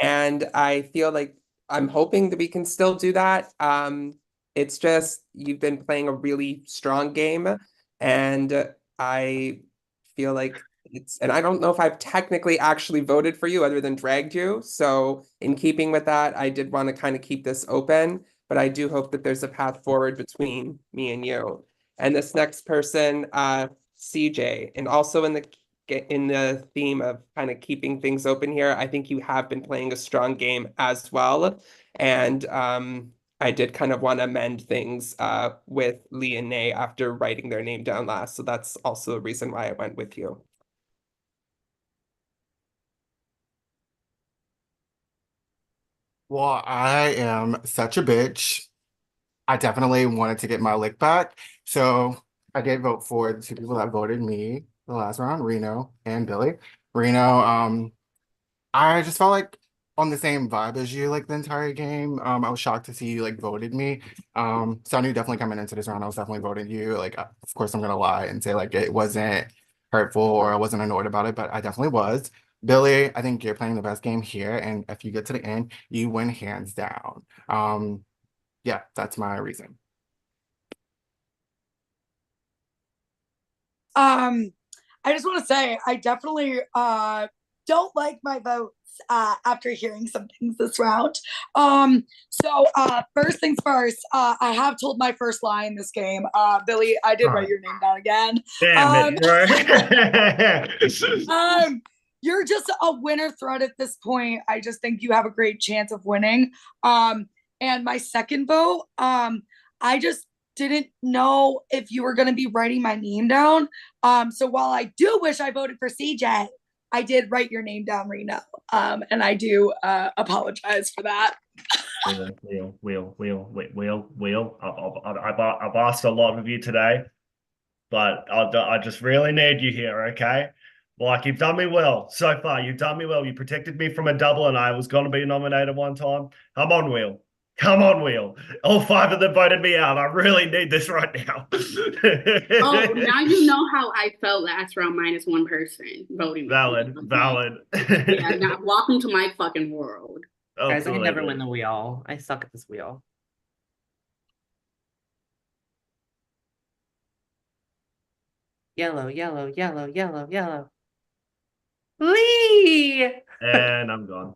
and I feel like I'm hoping that we can still do that. It's just you've been playing a really strong game, and I feel like and I don't know if I've technically actually voted for you other than dragged you. So in keeping with that, I did want to kind of keep this open, but I do hope that there's a path forward between me and you. And this next person, CJ, and also in the theme of kind of keeping things open here, I think you have been playing a strong game as well. And I did kind of want to amend things with Lee and Nay after writing their name down last. So that's also the reason why I went with you. Well, I am such a bitch. I definitely wanted to get my lick back. So I did vote for the two people that voted me the last round, Reno and Billy. Reno, I just felt like on the same vibe as you like the entire game. I was shocked to see you like voted me. So I knew definitely coming into this round, I was definitely voting you. Like, of course, I'm gonna lie and say like it wasn't hurtful or I wasn't annoyed about it, but I definitely was. Billy, I think you're playing the best game here, and if you get to the end, you win hands down. Yeah, that's my reason. I just want to say I definitely don't like my votes after hearing some things this round. So first things first, I have told my first lie in this game. Billy, I did write your name down again. Damn it, bro. You're just a winner threat at this point. I just think you have a great chance of winning. And my second vote, I just didn't know if you were going to be writing my name down. So while I do wish I voted for CJ, I did write your name down, Reno. And I do apologize for that. Will. I've asked a lot of you today, but I just really need you here, okay? Like, you've done me well so far. You've done me well. You protected me from a double, and I was going to be nominated one time. Come on, Will. Come on, Will. All five of them voted me out. I really need this right now. Oh, now you know how I felt last round minus one person voting. Valid. Yeah, now welcome to my fucking world. Guys, I can never win the wheel. I suck at this wheel. Yellow, yellow, yellow, yellow, yellow. Lee! And I'm gone.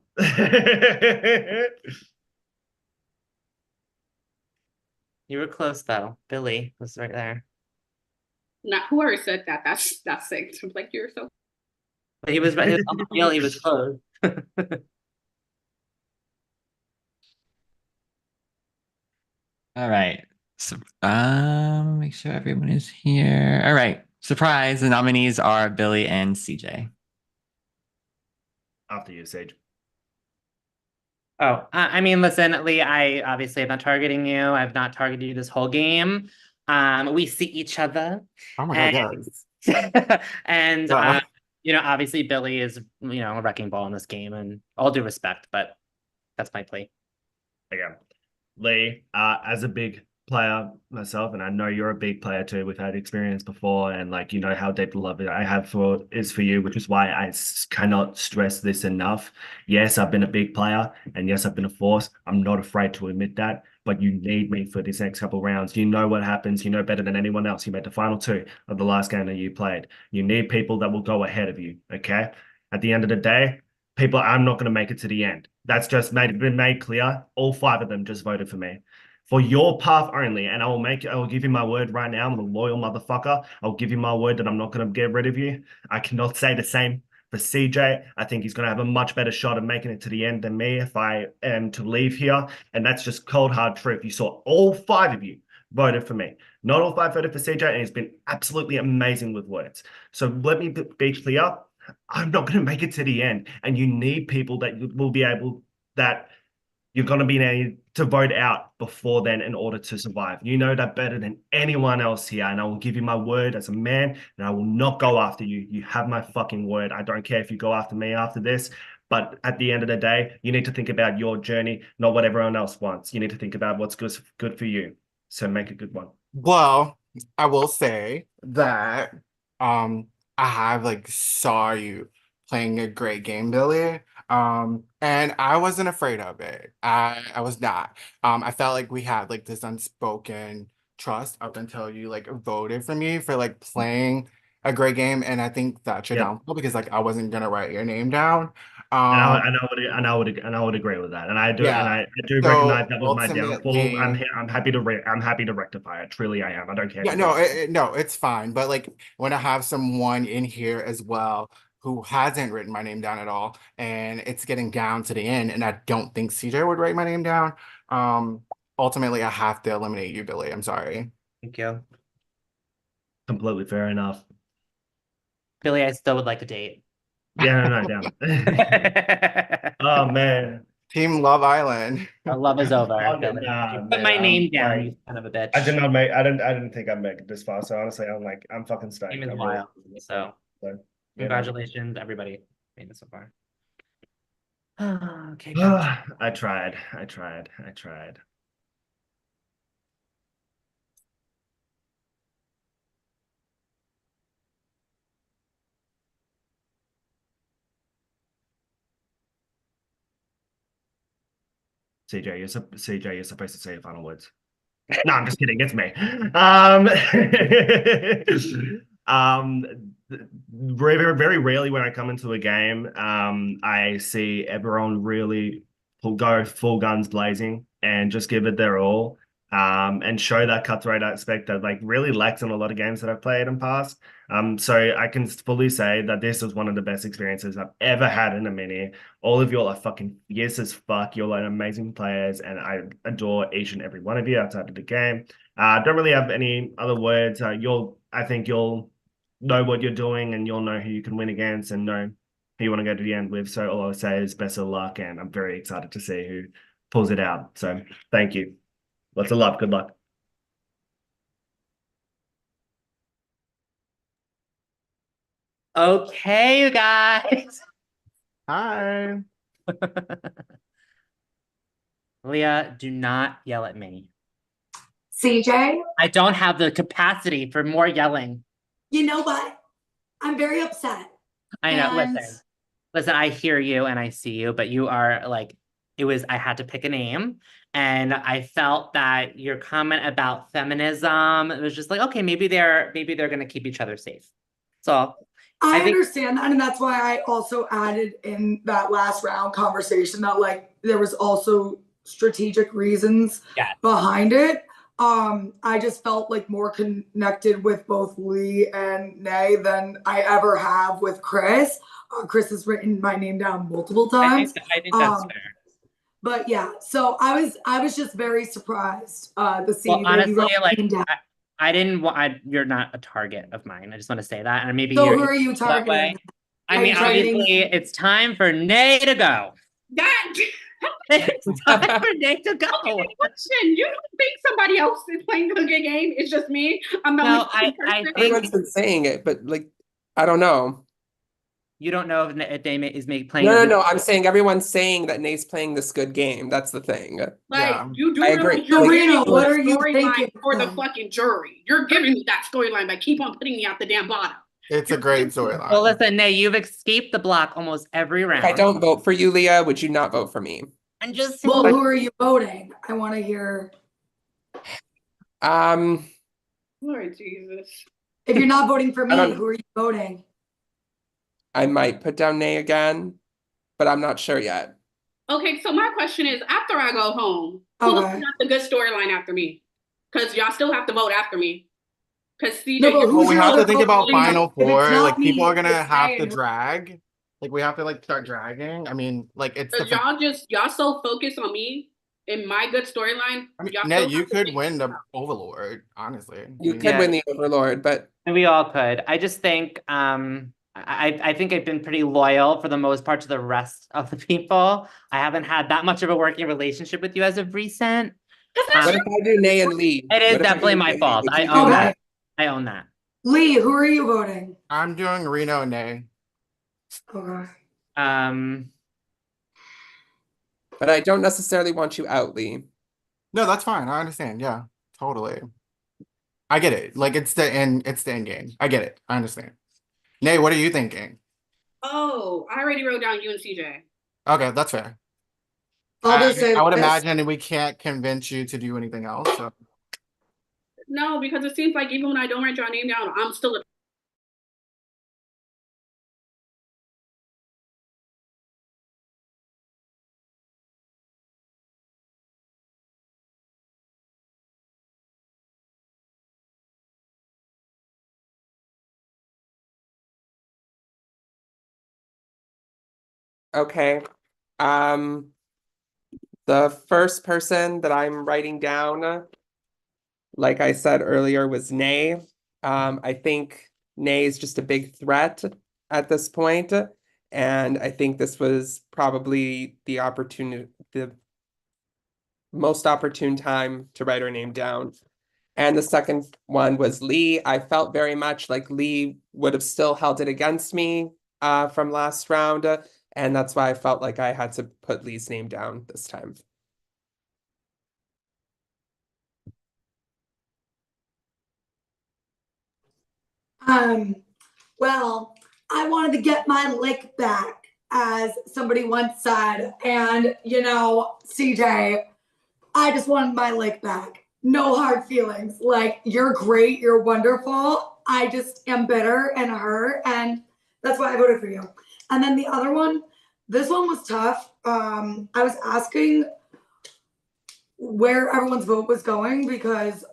You were close though. Billy was right there. Not whoever said that. That's sick. Like you're so. But he was on the wheel. He was close. All right. So, make sure everyone is here. All right. Surprise. The nominees are Billy and CJ. After you, Sage. Oh, I mean, listen, Lee, I obviously am not targeting you. I've not targeted you this whole game. We see each other. Oh my God, yes. And Wow. obviously Billy is, a wrecking ball in this game, and all due respect, but that's my plea. Again, Lee, as a big player myself, and I know you're a big player too. We've had experience before, and like how deep the love I have for you, which is why I cannot stress this enough. Yes, I've been a big player, and yes, I've been a force. I'm not afraid to admit that. But you need me for these next couple of rounds. You know what happens. You know better than anyone else. You made the final two of the last game that you played. You need people that will go ahead of you. Okay. At the end of the day, people, I'm not going to make it to the end. That's just been made clear. All five of them just voted for me. For your path only, and I will give you my word right now. I'm a loyal motherfucker. I'll give you my word that I'm not going to get rid of you. I cannot say the same for CJ. I think he's going to have a much better shot at making it to the end than me if I am to leave here. And that's just cold, hard truth. You saw all five of you voted for me. Not all five voted for CJ, and he's been absolutely amazing with words. So let me be clear. I'm not going to make it to the end. And you need people that will be able, that you're going to be able to vote out before then in order to survive. You know that better than anyone else here. And I will give you my word as a man, and I will not go after you. You have my fucking word. I don't care if you go after me after this. But at the end of the day, you need to think about your journey, not what everyone else wants. You need to think about what's good for you. So make a good one. Well, I will say that I have like saw you playing a great game, Billy. And I wasn't afraid of it. I was not. I felt like we had like this unspoken trust up until you like voted for me for like playing a great game. And I think that's your Yep. downfall because like I wasn't gonna write your name down. And Um I would agree with that. And I do yeah. I do recognize So that was my downfall. ultimately I'm happy to I'm happy to rectify it. Truly I am. I don't care yeah, who no, does it. no, it's fine. But like when I have someone in here as well who hasn't written my name down at all, and it's getting down to the end, and I don't think CJ would write my name down. Um, ultimately, I have to eliminate you, Billy. I'm sorry. Thank you. Completely fair enough. Billy, I still would like a date. Yeah, no, down. Oh man. Team Love Island. Our love is over. Oh, Billy. nah, You put man, my name I'm down, like, you son of a bitch. I didn't think I'd make it this far. So honestly, I'm fucking stoked. Game is I'm wild. really, So you know. congratulations, everybody, made it so far. Okay, back to I tried. I tried. I tried. CJ, you're supposed to say your final words. No, I'm just kidding. It's me. Um, very rarely when I come into a game, I see everyone really go full guns blazing and just give it their all, and show that cutthroat aspect that like really lacks in a lot of games that I've played in past. So I can fully say that this is one of the best experiences I've ever had in a mini. All of y'all are fucking fierce as fuck. You're like amazing players, and I adore each and every one of you outside of the game. Don't really have any other words. I think you'll know what you're doing, and you'll know who you can win against, and know who you want to go to the end with. So all I would say is best of luck, and I'm very excited to see who pulls it out. So thank you. Lots of love. Good luck. Okay, you guys. Hi. Leah, do not yell at me. CJ, I don't have the capacity for more yelling. you know what? I'm very upset. I know. And Listen, I hear you and I see you, but you are like, I had to pick a name. And I felt that your comment about feminism, it was just like, okay, maybe they're gonna keep each other safe. So I think understand that, and that's why I also added in that last round conversation that like there was also strategic reasons behind it. I just felt like more connected with both Lee and Nay than I ever have with Chris. Chris has written my name down multiple times. I think that's fair. But yeah, so I was just very surprised to see Well, that honestly, you wrote my like name down. I didn't want. You're not a target of mine. I just want to say that, and maybe So you're who are you that way. targeting? I Are mean, you targeting- obviously, it's time for Nay to go. That It's time for Nay to go. okay, question. You don't think somebody else is playing a good game? It's just me. I'm the No, only I person. Everyone's been saying it, but like, I don't know. You don't know if Nay is playing. No. I'm saying everyone's saying that Nay's playing this good game. That's the thing. Like, you do I realize agree. you're Like, giving me what are the you storyline thinking for the then? fucking jury. You're giving me that storyline by keep on putting me at the damn bottom. It's a great Well, storyline. listen, Nay, you've escaped the block almost every round. If I don't vote for you, Leah, would you not vote for me? I'm just Well, who are you voting? I want to hear. Lord Jesus. If you're not voting for I me, don't- who are you voting? I might put down Nay again, but I'm not sure yet. Okay, so my question is, after I go home, who's got the good storyline after me? Because y'all still have to vote after me. Because CJ, No, but Well, we have to think about voting? Final If it's Four. not Like people me, are gonna it's have Nay to and- drag. Like we have to like start dragging. I mean, like it's Because y'all so focused on me and my good storyline. I mean, Y'all Ned, still you have to could think- win the Overlord, honestly. You I mean, could win the Overlord, but And we all could. I just think I think I've been pretty loyal for the most part to the rest of the people. I haven't had that much of a working relationship with you as of recent. what if I do Nay and Lee? It is What if I definitely do my Nay and Lee? fault. Would I you do own that? that. I own that. Lee, who are you voting? I'm doing Reno and Nay. Okay. But I don't necessarily want you out, Lee. No, that's fine. I understand. Yeah, totally. I get it. Like it's the end game. I get it. I understand. Nay, what are you thinking? Oh, I already wrote down you and CJ. Okay, that's fair. I'll just say I would this. imagine we can't convince you to do anything else. So. No, because it seems like even when I don't write your name down, I'm still a Okay. Um, the first person that I'm writing down, like I said earlier, was Nay. I think Nay is just a big threat at this point, and I think this was probably the most opportune time to write her name down. And the second one was Lee. I felt very much like Lee would have still held it against me from last round, and that's why I felt like I had to put Lee's name down this time. Well, I wanted to get my lick back, as somebody once said. And, CJ, I just wanted my lick back. No hard feelings. Like, you're great. You're wonderful. I just am bitter and hurt. And that's why I voted for you. And then the other one, this one was tough. I was asking where everyone's vote was going because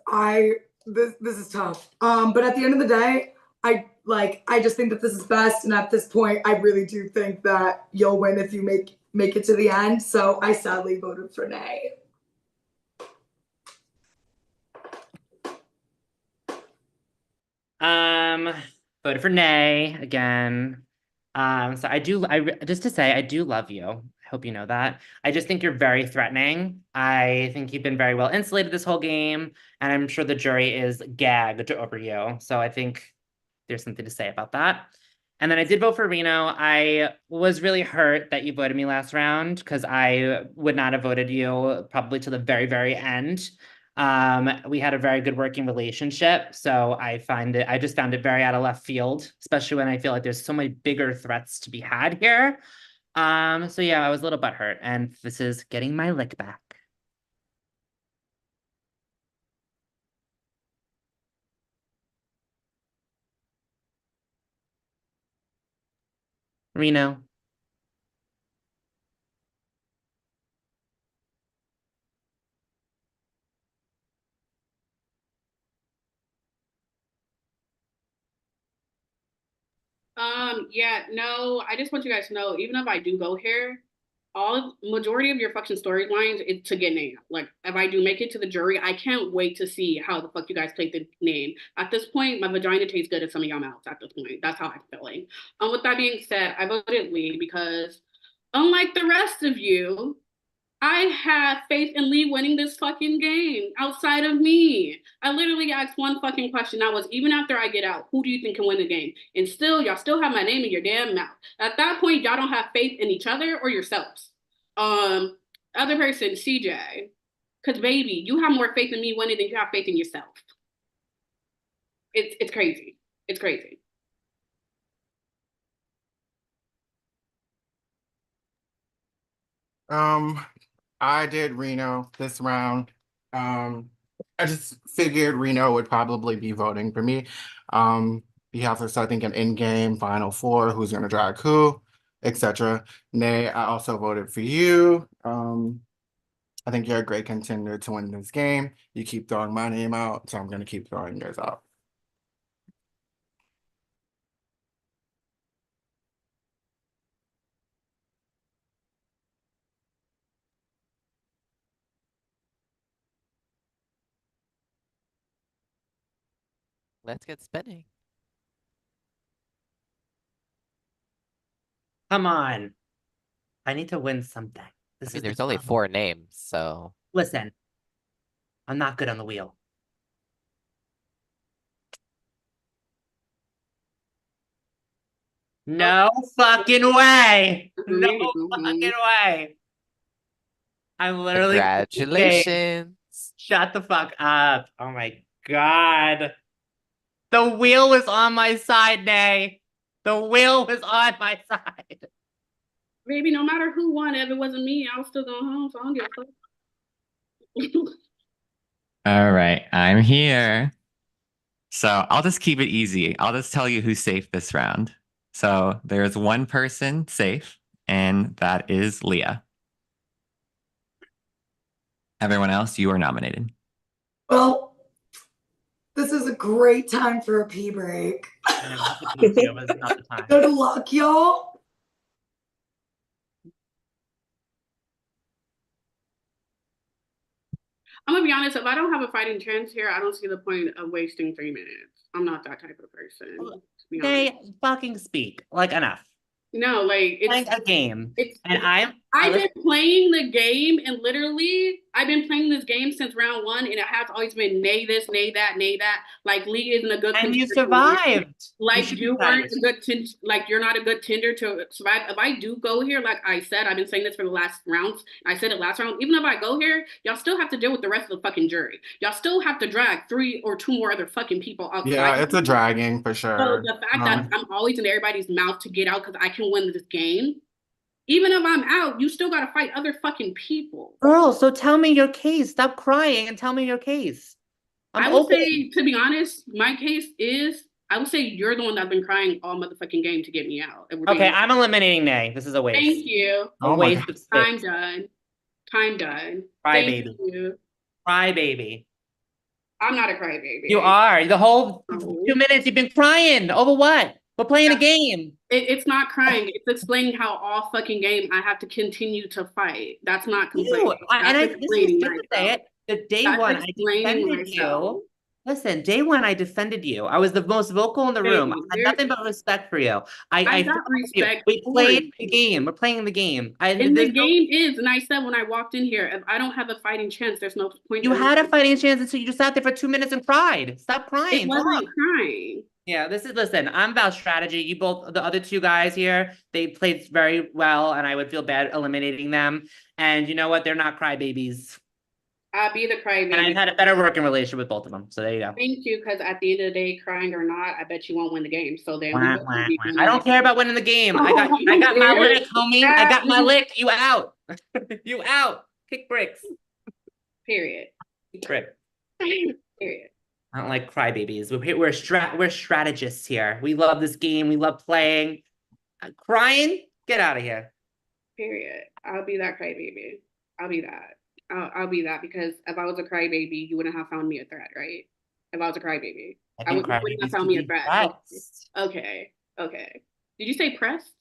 this is tough. But at the end of the day, I just think that this is best, and at this point, I really do think that you'll win if you make it to the end. So I sadly voted for Nay. Voted for Nay again. So just to say, I do love you. I hope you know that. I just think you're very threatening. I think you've been very well insulated this whole game, and I'm sure the jury is gagged over you. So I think there's something to say about that. And then I did vote for Reno. I was really hurt that you voted me last round because I would not have voted you probably to the very, very end. We had a very good working relationship, so I just found it very out of left field, especially when I feel like there's so many bigger threats to be had here. So yeah, I was a little butthurt, and this is getting my lick back. Reno. Yeah, no, I just want you guys to know, even if I do go here, majority of your fucking storylines is to get named. Like, if I do make it to the jury, I can't wait to see how the fuck you guys play the name. At this point, my vagina tastes good at some of y'all mouths at this point. That's how I'm feeling. With that being said, I voted Lee because unlike the rest of you, I have faith in Lee winning this fucking game outside of me. I literally asked one fucking question. That was, even after I get out, who do you think can win the game? And still, y'all still have my name in your damn mouth. At that point, y'all don't have faith in each other or yourselves. Other person, CJ. Because baby, you have more faith in me winning than you have faith in yourself. It's crazy. It's crazy. I did Reno this round. I just figured Reno would probably be voting for me. You have to start thinking in-game, Final Four, who's gonna drag who, etc. Nay, I also voted for you. I think you're a great contender to win this game. You keep throwing my name out, so I'm gonna keep throwing yours out. Let's get spinning. Come on. I need to win something. I mean, there's only 4 names, so. Listen, I'm not good on the wheel. No fucking way. No fucking way. I'm literally Congratulations. Shut the fuck up. Oh my God. The wheel was on my side, Nay. The wheel was on my side. Baby, no matter who won, if it wasn't me, I was still going home, so I don't give a fuck. All right, I'm here. So I'll just keep it easy. I'll just tell you who's safe this round. So there's one person safe, and that is Leah. Everyone else, you are nominated. Well, this is a great time for a pee break. Good luck, y'all. I'm gonna be honest, if I don't have a fighting chance here, I don't see the point of wasting 3 minutes. I'm not that type of person. To be honest. They fucking speak. Like, enough. No, like it's Playing a game. It's And I've been playing the game, and literally I've been playing this game since round 1, and it has always been nay this, nay that, nay that. Like Lee isn't a good And you contender. survived. Like You you weren't a good like you're not a good tender to survive. If I do go here, like I said, I've been saying this for the last rounds. I said it last round. Even if I go here, y'all still have to deal with the rest of the fucking jury. Y'all still have to drag 3 or 2 more other fucking people outside. Yeah, it's a dragging for So sure. the fact that I'm always in everybody's mouth to get out because I can win this game, even if I'm out, you still gotta fight other fucking people. Girl, so tell me your case. Stop crying and tell me your case. I would say, to be honest, my case is, I would say you're the one that's been crying all motherfucking game to get me out. Okay, I'm eliminating Nay. This is a waste. Thank you. A waste of space. Time done. Time done. Cry Thank baby. you. Cry baby. I'm not a crybaby. You are. The whole 2 minutes you've been crying. Over what? We're playing a game. It's not crying. It's explaining how all fucking game I have to continue to fight. That's not complaining. This is good to say it. The day one I defended you. Listen, day one I defended you. I was the most vocal in the room. I had nothing but respect for you. I got respect. We played the game. We're playing the game. And the game is, and I said when I walked in here, if I don't have a fighting chance, there's no point. You had a fighting chance until you just sat there for 2 minutes and cried. Stop crying. It wasn't crying. Yeah, listen, I'm about strategy. You both, the other two guys here, they played very well, and I would feel bad eliminating them. And you know what? They're not crybabies. I'll be the crybaby. And I've had a better working relationship with both of them. So there you go. Thank you, because at the end of the day, crying or not, I bet you won't win the game. So then I don't care about winning the game. I got my lick, homie. I got my lick. You out. You out. Kick bricks. Period. Kick brick. Period. I don't like crybabies. We're strategists here. We love this game. We love playing. Crying? Get out of here. Period. I'll be that crybaby. I'll be that. I'll be that, because if I was a crybaby, you wouldn't have found me a threat, right? If I was a crybaby, I wouldn't have found me a threat. Okay. Did you say pressed?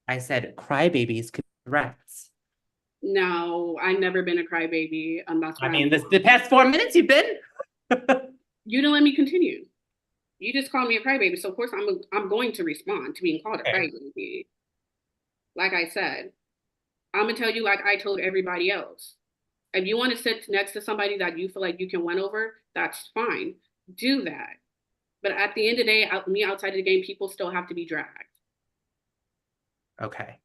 I said crybabies could be threats. No, I've never been a crybaby. That's I mean, the past 4 minutes you've been. You didn't let me continue. You just called me a crybaby, so of course I'm going to respond to being called a crybaby. Like I said, I'm gonna tell you like I told everybody else. If you want to sit next to somebody that you feel like you can win over, that's fine. Do that. But at the end of the day, me outside of the game, people still have to be dragged. Okay.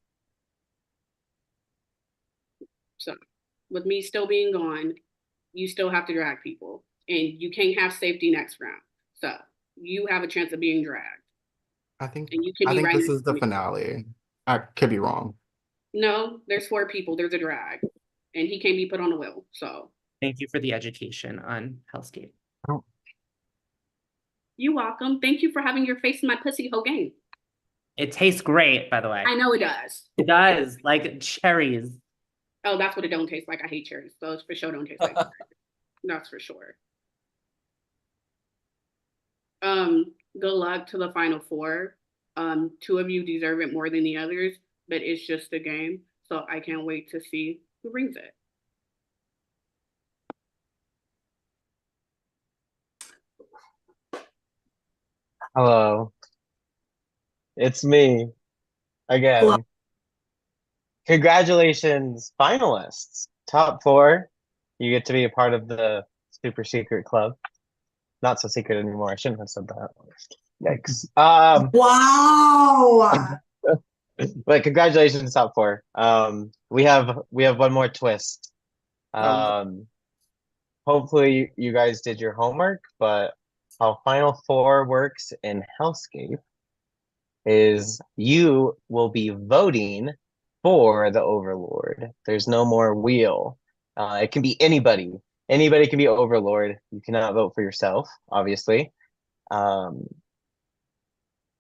So with me still being gone, you still have to drag people. And you can't have safety next round. So you have a chance of being dragged. I think and you can be this is the finale. I could be wrong. No, there's 4 people. There's a drag. And he can't be put on a wheel. So thank you for the education on HellScape. Oh. You're welcome. Thank you for having your face in my pussy whole game. It tastes great, by the way. I know it does. It does, like cherries. Oh, that's what it don't taste like. I hate cherries. Those for sure don't taste like cherries. That's for sure. Good luck to the final 4. 2 of you deserve it more than the others, but it's just a game. So I can't wait to see who brings it. Hello. It's me again. Hello. Congratulations, finalists. Top 4. You get to be a part of the super secret club. Not so secret anymore. I shouldn't have said that. Yikes. Wow. But congratulations, top 4. We have one more twist. hopefully you guys did your homework, but how Final Four works in HellScape is you will be voting for the Overlord. There's no more wheel. It can be anybody. Anybody can be Overlord. You cannot vote for yourself, obviously. Um,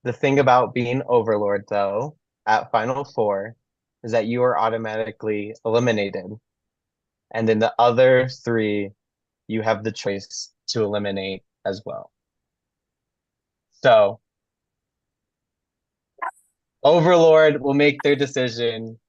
the thing about being Overlord, though, at Final Four is that you are automatically eliminated. And then the other three, you have the choice to eliminate as well. So, Overlord will make their decision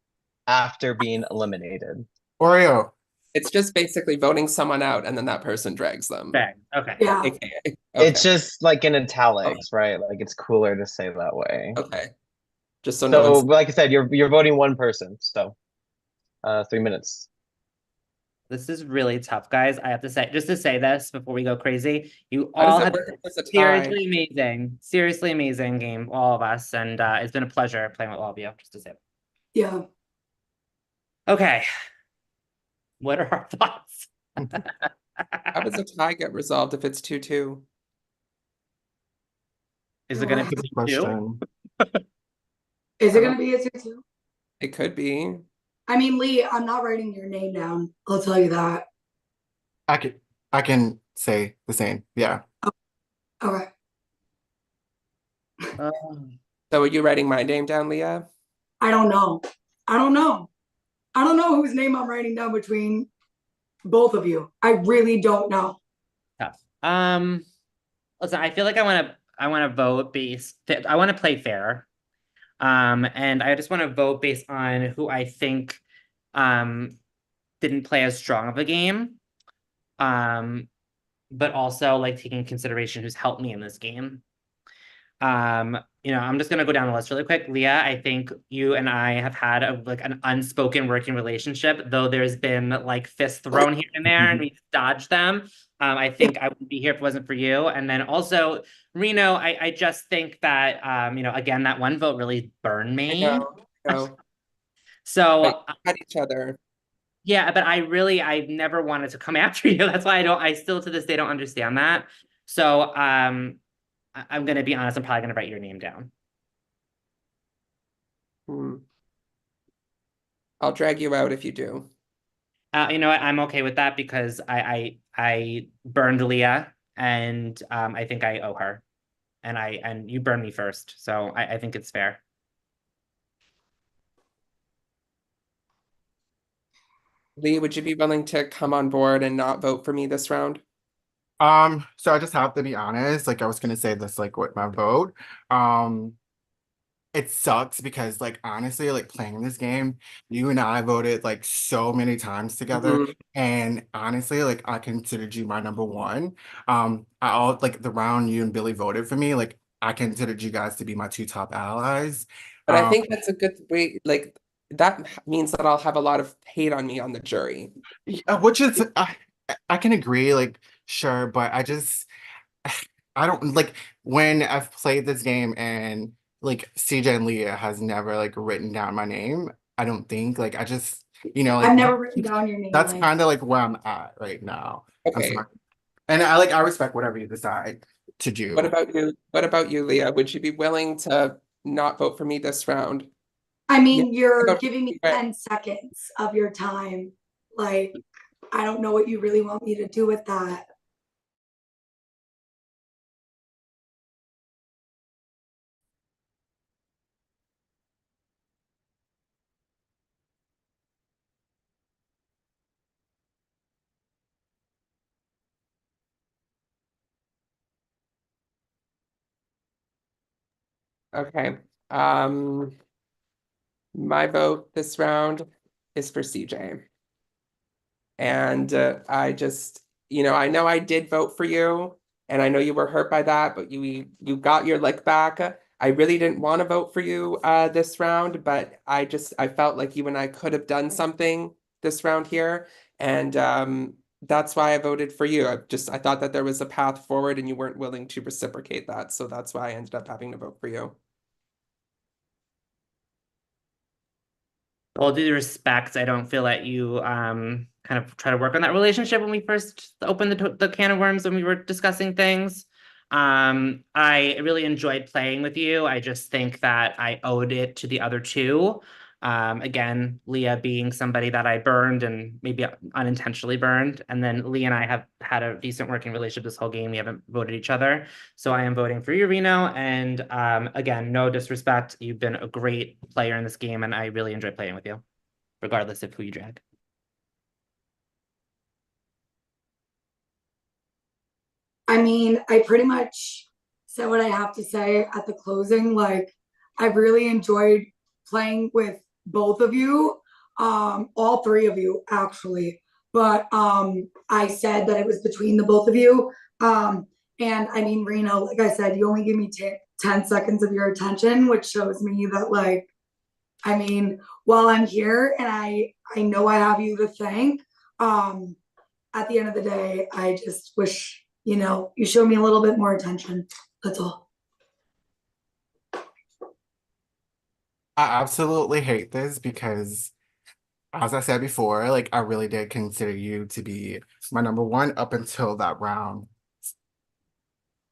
after being eliminated. Oreo. It's just basically voting someone out and then that person drags them. Okay. Yeah. Okay. It's just like in italics, right? Like it's cooler to say that way. Okay. Just so no one's like I said, you're voting one person. So 3 minutes. This is really tough, guys. I have to say, just to say this before we go crazy, you How does all it have work if there's a tie? seriously amazing game, all of us, and it's been a pleasure playing with all of you. Just to say, Yeah. okay, what are our thoughts? How does a tie get resolved if it's 2-2? Is it going to be question? Is it going to be a 2-2? It could be. I mean, Lee, I'm not writing your name down. I'll tell you that. I can say the same. Yeah. Okay. So are you writing my name down, Leah? I don't know. I don't know. I don't know whose name I'm writing down between both of you. I really don't know. Tough. Listen, I feel like I want to vote based. I want to play fair. And I just want to vote based on who I think didn't play as strong of a game. But also like taking consideration who's helped me in this game. I'm just gonna go down the list really quick. Leah, I think you and I have had an unspoken working relationship, though there's been like fists thrown here and there, and we dodged them. I think I wouldn't be here if it wasn't for you. And then also Reno, I just think that again, that one vote really burned me. I know. So at each other. Yeah, but I never wanted to come after you. That's why I still to this day don't understand that. So I'm gonna be honest, I'm probably gonna write your name down. I'll drag you out if you do. You know what? I'm okay with that because I burned Leah and I think I owe her. And you burned me first. So I think it's fair. Lee, would you be willing to come on board and not vote for me this round? So I just have to be honest, like I was gonna say this like with my vote. It sucks because like honestly, like playing this game, you and I voted like so many times together. And honestly, like I considered you my number one. I all like the round you and Billy voted for me, like I considered you guys to be my two top allies. But I think that's a good way, like that means that I'll have a lot of hate on me on the jury. Which is I can agree, like sure, but I don't like when I've played this game and like CJ and Leah has never like written down my name. I don't think like I just like I've never written down your name. that's Lee. kind of like where I'm at right now. I'm Okay. sorry. And I respect whatever you decide to do. What about you? What about you, Leah? Would you be willing to not vote for me this round? I mean, you're about- giving me 10 seconds of your time. Like, I don't know what you really want me to do with that. Okay. My vote this round is for CJ. And I just, I know I did vote for you, and I know you were hurt by that, but you got your lick back. I really didn't want to vote for you this round, but I felt like you and I could have done something this round here, and that's why I voted for you. I thought that there was a path forward, and you weren't willing to reciprocate that, so that's why I ended up having to vote for you. all due respect, I don't feel that you kind of try to work on that relationship when we first opened the can of worms when we were discussing things. I really enjoyed playing with you. I just think that I owed it to the other two. Again, Leah being somebody that I burned and maybe unintentionally burned. And then Lee and I have had a decent working relationship this whole game. We haven't voted each other. So I am voting for you, Reno. And again, no disrespect. You've been a great player in this game, and I really enjoy playing with you, regardless of who you drag. I mean, I pretty much said what I have to say at the closing. Like, I've really enjoyed playing with both of you, all three of you actually. But I said that it was between the both of you. And I mean, Reno, like I said, you only give me 10 seconds of your attention, which shows me that, like, I mean, while I'm here and I know I have you to thank, at the end of the day, I just wish, you showed me a little bit more attention. That's all. I absolutely hate this because, as I said before, like I really did consider you to be my number one up until that round.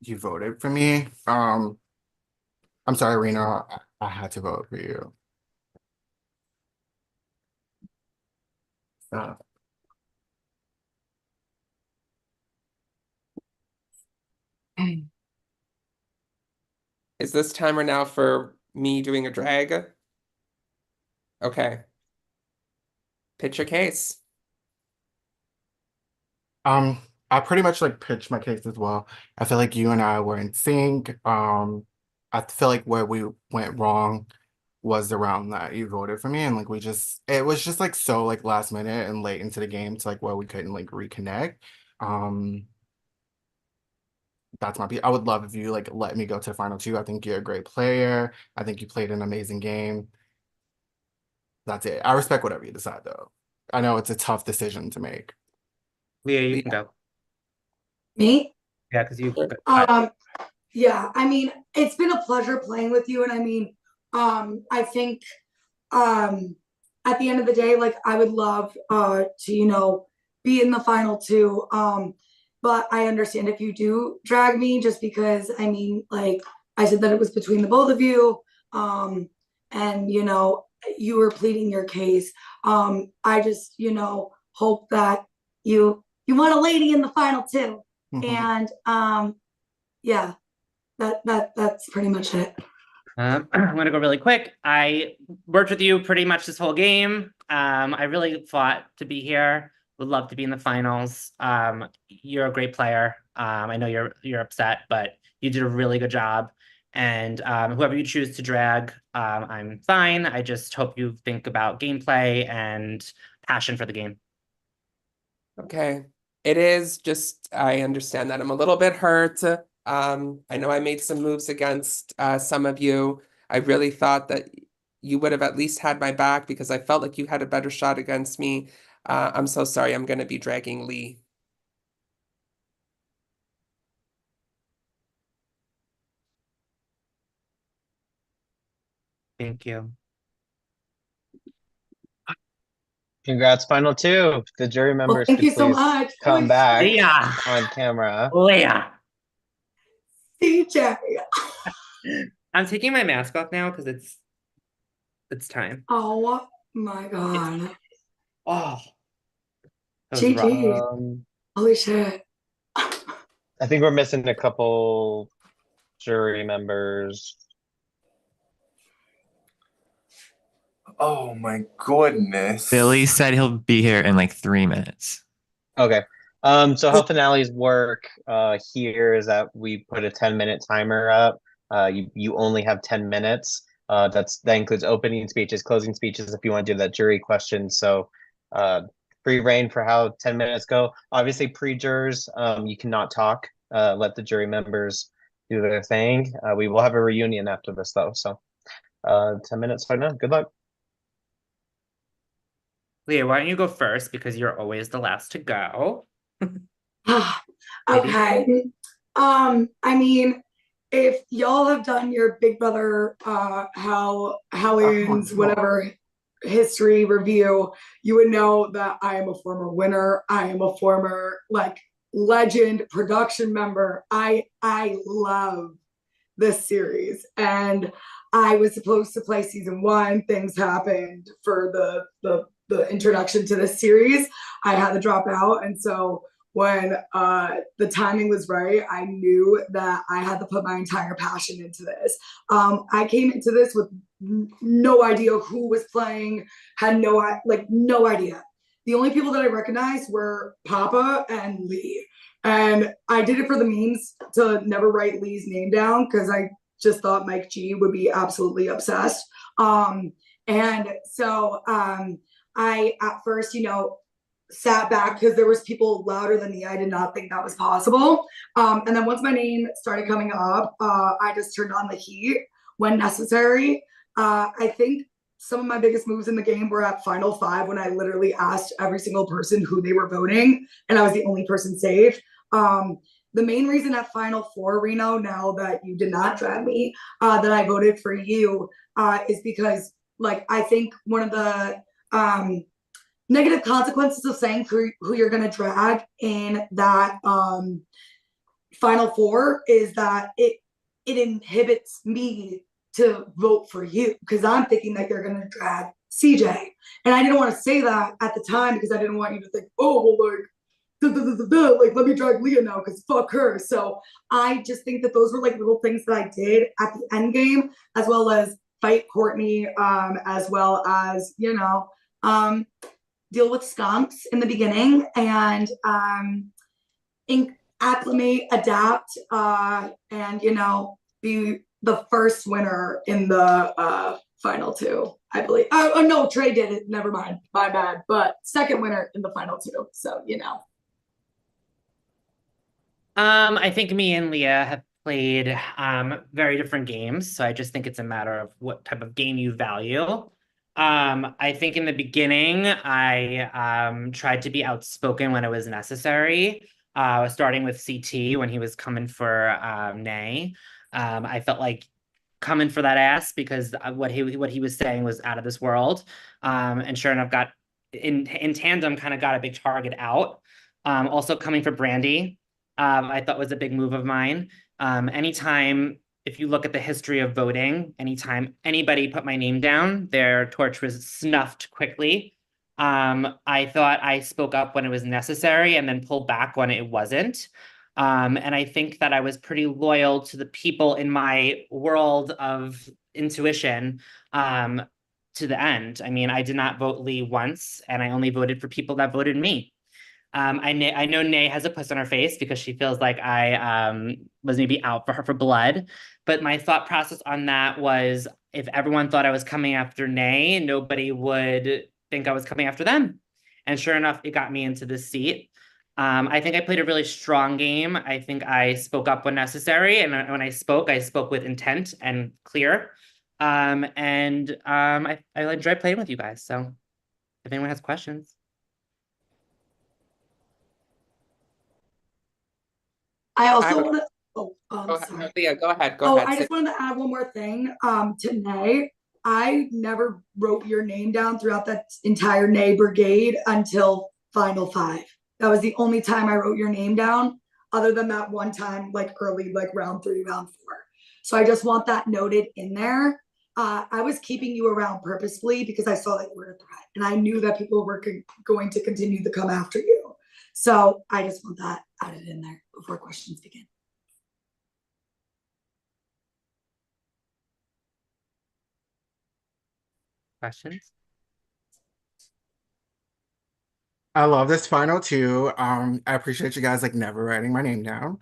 You voted for me. I'm sorry, Reno. I had to vote for you. Uh, Is this timer now for me doing a drag? Okay. Pitch your case. I pretty much like pitched my case as well. I feel like you and I were in sync. I feel like where we went wrong was the round that you voted for me, and like it was just like so like last minute and late into the game to like where we couldn't like reconnect. Um, that's my I would love if you like let me go to the final two. I think you're a great player. I think you played an amazing game. That's it. I respect whatever you decide though. I know it's a tough decision to make. Leah, you can go. Me? Yeah, because you. Yeah, I mean, it's been a pleasure playing with you. And I mean, I think at the end of the day, like I would love to, be in the final two. But I understand if you do drag me, just because I mean, like I said that it was between the both of you. And you were pleading your case. I just, hope that you want a lady in the final two. And yeah, that's pretty much it. I'm gonna go really quick. I worked with you pretty much this whole game. I really fought to be here. Would love to be in the finals. You're a great player. I know you're upset, but you did a really good job. And whoever you choose to drag, I'm fine. I just hope you think about gameplay and passion for the game. Okay. It is just, I understand that I'm a little bit hurt. I know I made some moves against some of you. I really thought that you would have at least had my back because I felt like you had a better shot against me. I'm so sorry. I'm going to be dragging Lee. Thank you. Congrats, final two. The jury members thank could you so please much. come back Leah. on camera. Leah. CJ. I'm taking my mask off now because it's time. Oh my god. Oh. GG. Holy shit. I think we're missing a couple jury members. Oh my goodness. Billy said he'll be here in like 3 minutes. Okay. So how finales work here is that we put a 10-minute timer up. You only have 10 minutes. That includes opening speeches, closing speeches if you want to do that jury question. So free reign for how 10 minutes go. Obviously pre-jurors, you cannot talk. Let the jury members do their thing. We will have a reunion after this though. So 10 minutes right now. Good luck. Leah, why don't you go first because you're always the last to go. Okay. I mean, if y'all have done your Big Brother, Hellions, whatever history review, you would know that I am a former winner. I am a former like legend production member. I love this series, and I was supposed to play season one. Things happened for the introduction to this series. I had to drop out, and so when the timing was right, I knew that I had to put my entire passion into this. I came into this with no idea who was playing, had no idea. The only people that I recognized were Papa and Lee. And I did it for the memes to never write Lee's name down because I just thought Mike G would be absolutely obsessed. And so I at first, sat back because there was people louder than me. I did not think that was possible. And then once my name started coming up, I just turned on the heat when necessary. I think some of my biggest moves in the game were at Final Five when I literally asked every single person who they were voting, and I was the only person safe. The main reason at Final Four, Reno, now that you did not drag me, that I voted for you is because, I think one of the negative consequences of saying who you're going to drag in that Final Four is that it inhibits me to vote for you because I'm thinking that you're going to drag CJ. And I didn't want to say that at the time because I didn't want you to think, oh, well, let me drag Leah now because fuck her. So I just think that those were little things that I did at the end game, as well as fight Courtney, as well as, deal with skunks in the beginning and acclimate, adapt, and be the first winner in the final two, I believe. Oh no, Trey did it. Never mind, my bad. But second winner in the final two. So I think me and Leah have played very different games, so I just think it's a matter of what type of game you value. I think in the beginning, I tried to be outspoken when it was necessary. Starting with CT when he was coming for Nay. I felt like coming for that ass because what he was saying was out of this world. And sure enough, got in tandem, kind of got a big target out. Also coming for Brandy, I thought was a big move of mine. Anytime, if you look at the history of voting, anytime anybody put my name down, their torch was snuffed quickly. I thought I spoke up when it was necessary and then pulled back when it wasn't. And I think that I was pretty loyal to the people in my world of intuition to the end. I mean, I did not vote Lee once, and I only voted for people that voted me. I know Nay has a puss on her face because she feels like I was maybe out for her for blood. But my thought process on that was if everyone thought I was coming after Nay, nobody would think I was coming after them. And sure enough, it got me into this seat. I think I played a really strong game. I think I spoke up when necessary. And when I spoke with intent and clear. I enjoyed playing with you guys. So if anyone has questions. I also want to. Sorry. Leah, go ahead. Go ahead. I just wanted to add one more thing. To Nay, I never wrote your name down throughout that entire Nay brigade until Final Five. That was the only time I wrote your name down, other than that one time, early, round 3, round 4. So I just want that noted in there. I was keeping you around purposefully because I saw that you were a threat, and I knew that people were going to continue to come after you. So I just want that added in there before questions begin. Questions? I love this final two. I appreciate you guys never writing my name down.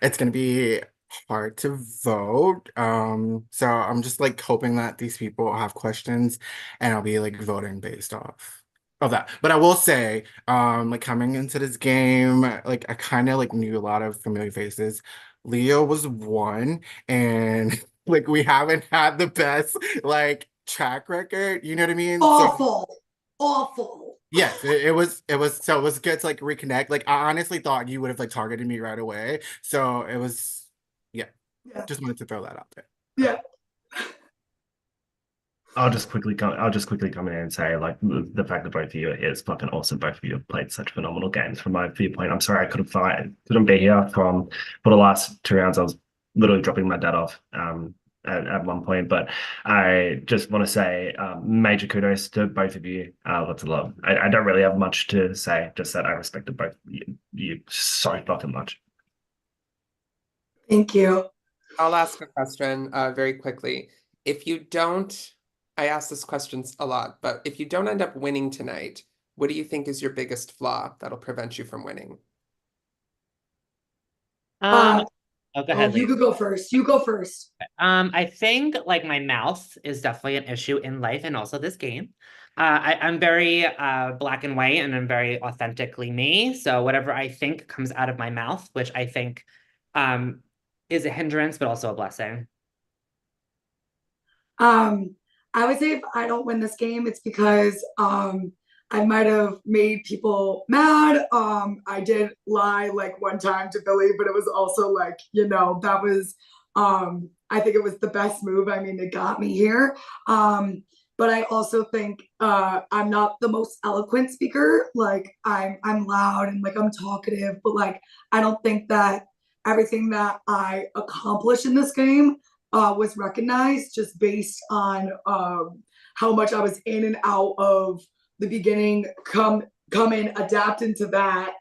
It's gonna be hard to vote. So I'm just hoping that these people have questions and I'll be voting based off of that. But I will say, coming into this game, I kind of knew a lot of familiar faces. Leo was one, and we haven't had the best track record, you know what I mean? Awful. Yes, it was so it was good to reconnect. I honestly thought you would have targeted me right away. So it was yeah. Just wanted to throw that out there. Yeah. I'll just quickly come in and say, like, the fact that both of you are here is fucking awesome. Both of you have played such phenomenal games. From my viewpoint, I'm sorry I couldn't be here for the last 2 rounds. I was literally dropping my dad off at one point, but I just want to say major kudos to both of you. Lots of love. I don't really have much to say, just that I respected both you so fucking much. Thank you. I'll ask a question very quickly. If you don't, I ask this question a lot, but if you don't end up winning tonight, what do you think is your biggest flaw that'll prevent you from winning? Oh, go ahead, you Lee. could go first. You go first. I think like my mouth is definitely an issue in life and also this game. I'm very black and white and I'm very authentically me. So whatever I think comes out of my mouth, which I think is a hindrance, but also a blessing. I would say if I don't win this game, it's because I might have made people mad. I did lie like one time to Billy, but it was also like, that was I think it was the best move. I mean, it got me here. But I also think I'm not the most eloquent speaker. Like I'm loud and like I'm talkative, but like I don't think that everything that I accomplished in this game was recognized just based on how much I was in and out of the beginning, come in, adapt into that,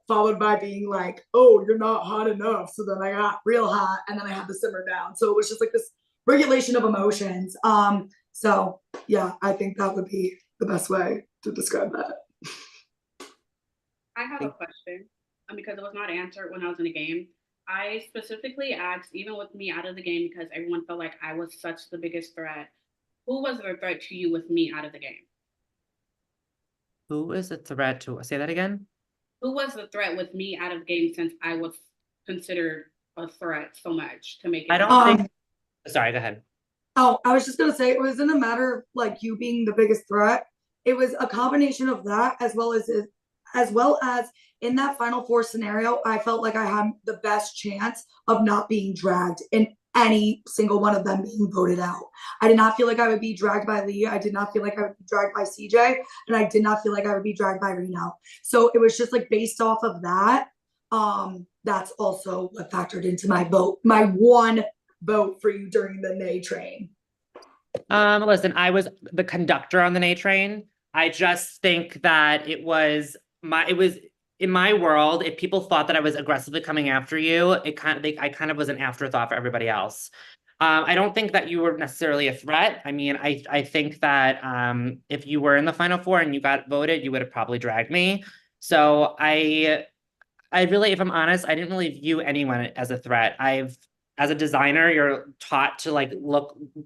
followed by being like, oh, you're not hot enough. So then I got real hot and then I had to simmer down. So it was just like this regulation of emotions. So yeah, I think that would be the best way to describe that. I have a question because it was not answered when I was in the game. I specifically asked, even with me out of the game, because everyone felt like I was such the biggest threat. Who was the threat to you with me out of the game? Who is a threat to, say that again? Who was the threat with me out of the game since I was considered a threat so much to make it? I don't think, sorry, go ahead. Oh, I was just gonna say it wasn't a matter of like you being the biggest threat. It was a combination of that as well as in that final four scenario, I felt like I had the best chance of not being dragged in any single one of them being voted out. I did not feel like I would be dragged by Lee. I did not feel like I would be dragged by CJ, and I did not feel like I would be dragged by Reno. So it was just like based off of that. That's also what factored into my vote. My one vote for you during the Nay train. Listen, I was the conductor on the Nay train. I just think that it was in my world, if people thought that I was aggressively coming after you, I kind of was an afterthought for everybody else. I don't think that you were necessarily a threat. I mean, I think that if you were in the final four and you got voted, you would have probably dragged me. So I really, if I'm honest, I didn't really view anyone as a threat. As a designer, you're taught to like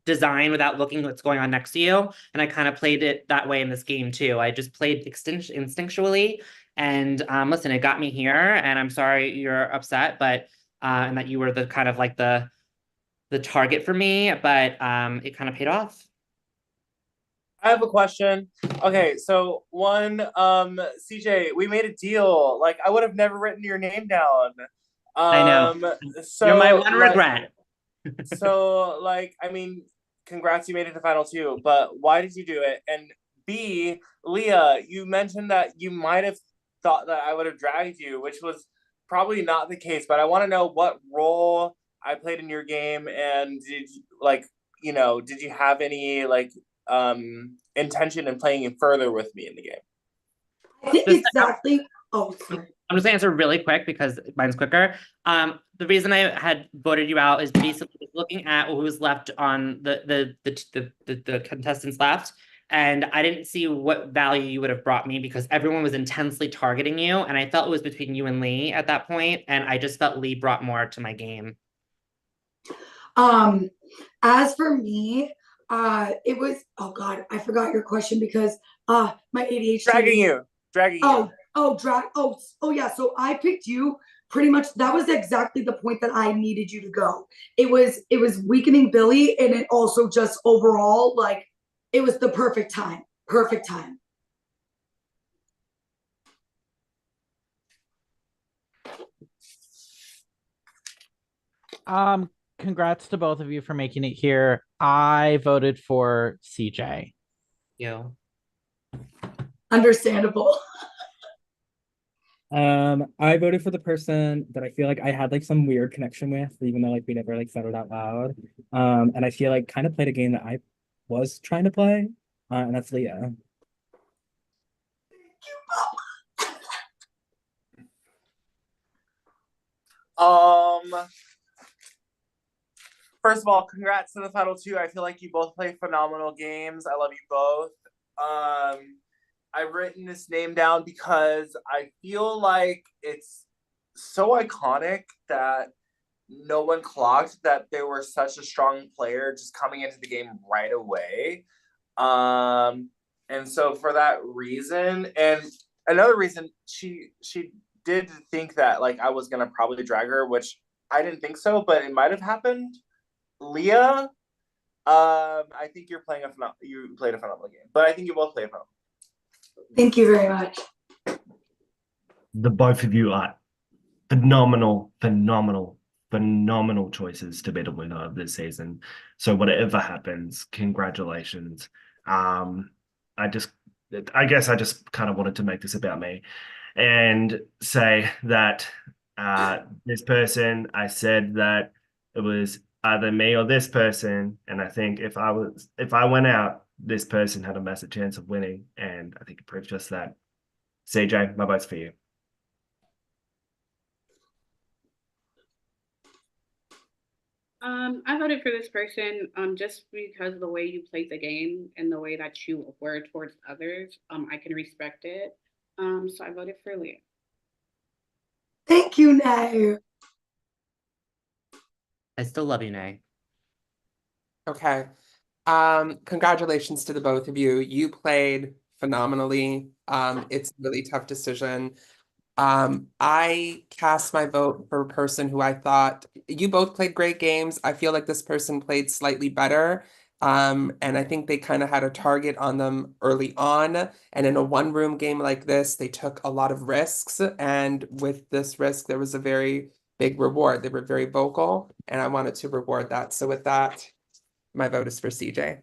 design without looking what's going on next to you. And I kind of played it that way in this game too. I just played instinctually. And listen, it got me here. And I'm sorry you're upset, but and that you were the kind of like the target for me, but it kind of paid off. I have a question. Okay, so one, CJ, we made a deal. Like, I would have never written your name down. I know. So You're my one regret. So, like, I mean, congrats, you made it to final two, but why did you do it? And B, Leah, you mentioned that you might have thought that I would have dragged you, which was probably not the case, but I want to know what role I played in your game, and did you have any like intention in playing further with me in the game? I think exactly. Oh, sorry. I'm just gonna answer really quick because mine's quicker. The reason I had voted you out is basically looking at who was left on the contestants left, and I didn't see what value you would have brought me because everyone was intensely targeting you, and I felt it was between you and Lee at that point, and I just felt Lee brought more to my game. As for me, it was, oh God, I forgot your question because my ADHD. Dragging you. Oh yeah. So I picked you pretty much. That was exactly the point that I needed you to go. It was weakening Billy, and it also just overall like it was the perfect time. Perfect time. Congrats to both of you for making it here. I voted for CJ. You. Understandable. I voted for the person that I feel like I had like some weird connection with, even though like we never like said it out loud. And I feel like kind of played a game that I was trying to play, and that's Leah. First of all, congrats to the final two. I feel like you both play phenomenal games. I love you both. I've written this name down because I feel like it's so iconic that no one clocked that they were such a strong player just coming into the game right away. And so for that reason, and another reason, she did think that like I was gonna probably drag her, which I didn't think so, but it might have happened. Leah, I think you played a phenomenal game, but I think you both played a phenomenal. Thank you very much. The both of you are phenomenal choices to be the winner of this season. So whatever happens, congratulations. I guess I just kind of wanted to make this about me and say that this person, I said that it was either me or this person, and I think if I went out, this person had a massive chance of winning, and I think it proved just that. CJ, my vote's for you. I voted for this person just because of the way you played the game and the way that you were towards others. I can respect it. So I voted for Leah. Thank you, Nay. I still love you, Nay. Okay. Congratulations to the both of you. You played phenomenally. It's a really tough decision. I cast my vote for a person who I thought you both played great games. I feel like this person played slightly better. And I think they kind of had a target on them early on. And in a one-room game like this, they took a lot of risks. And with this risk, there was a very big reward. They were very vocal, and I wanted to reward that. So with that, my vote is for CJ.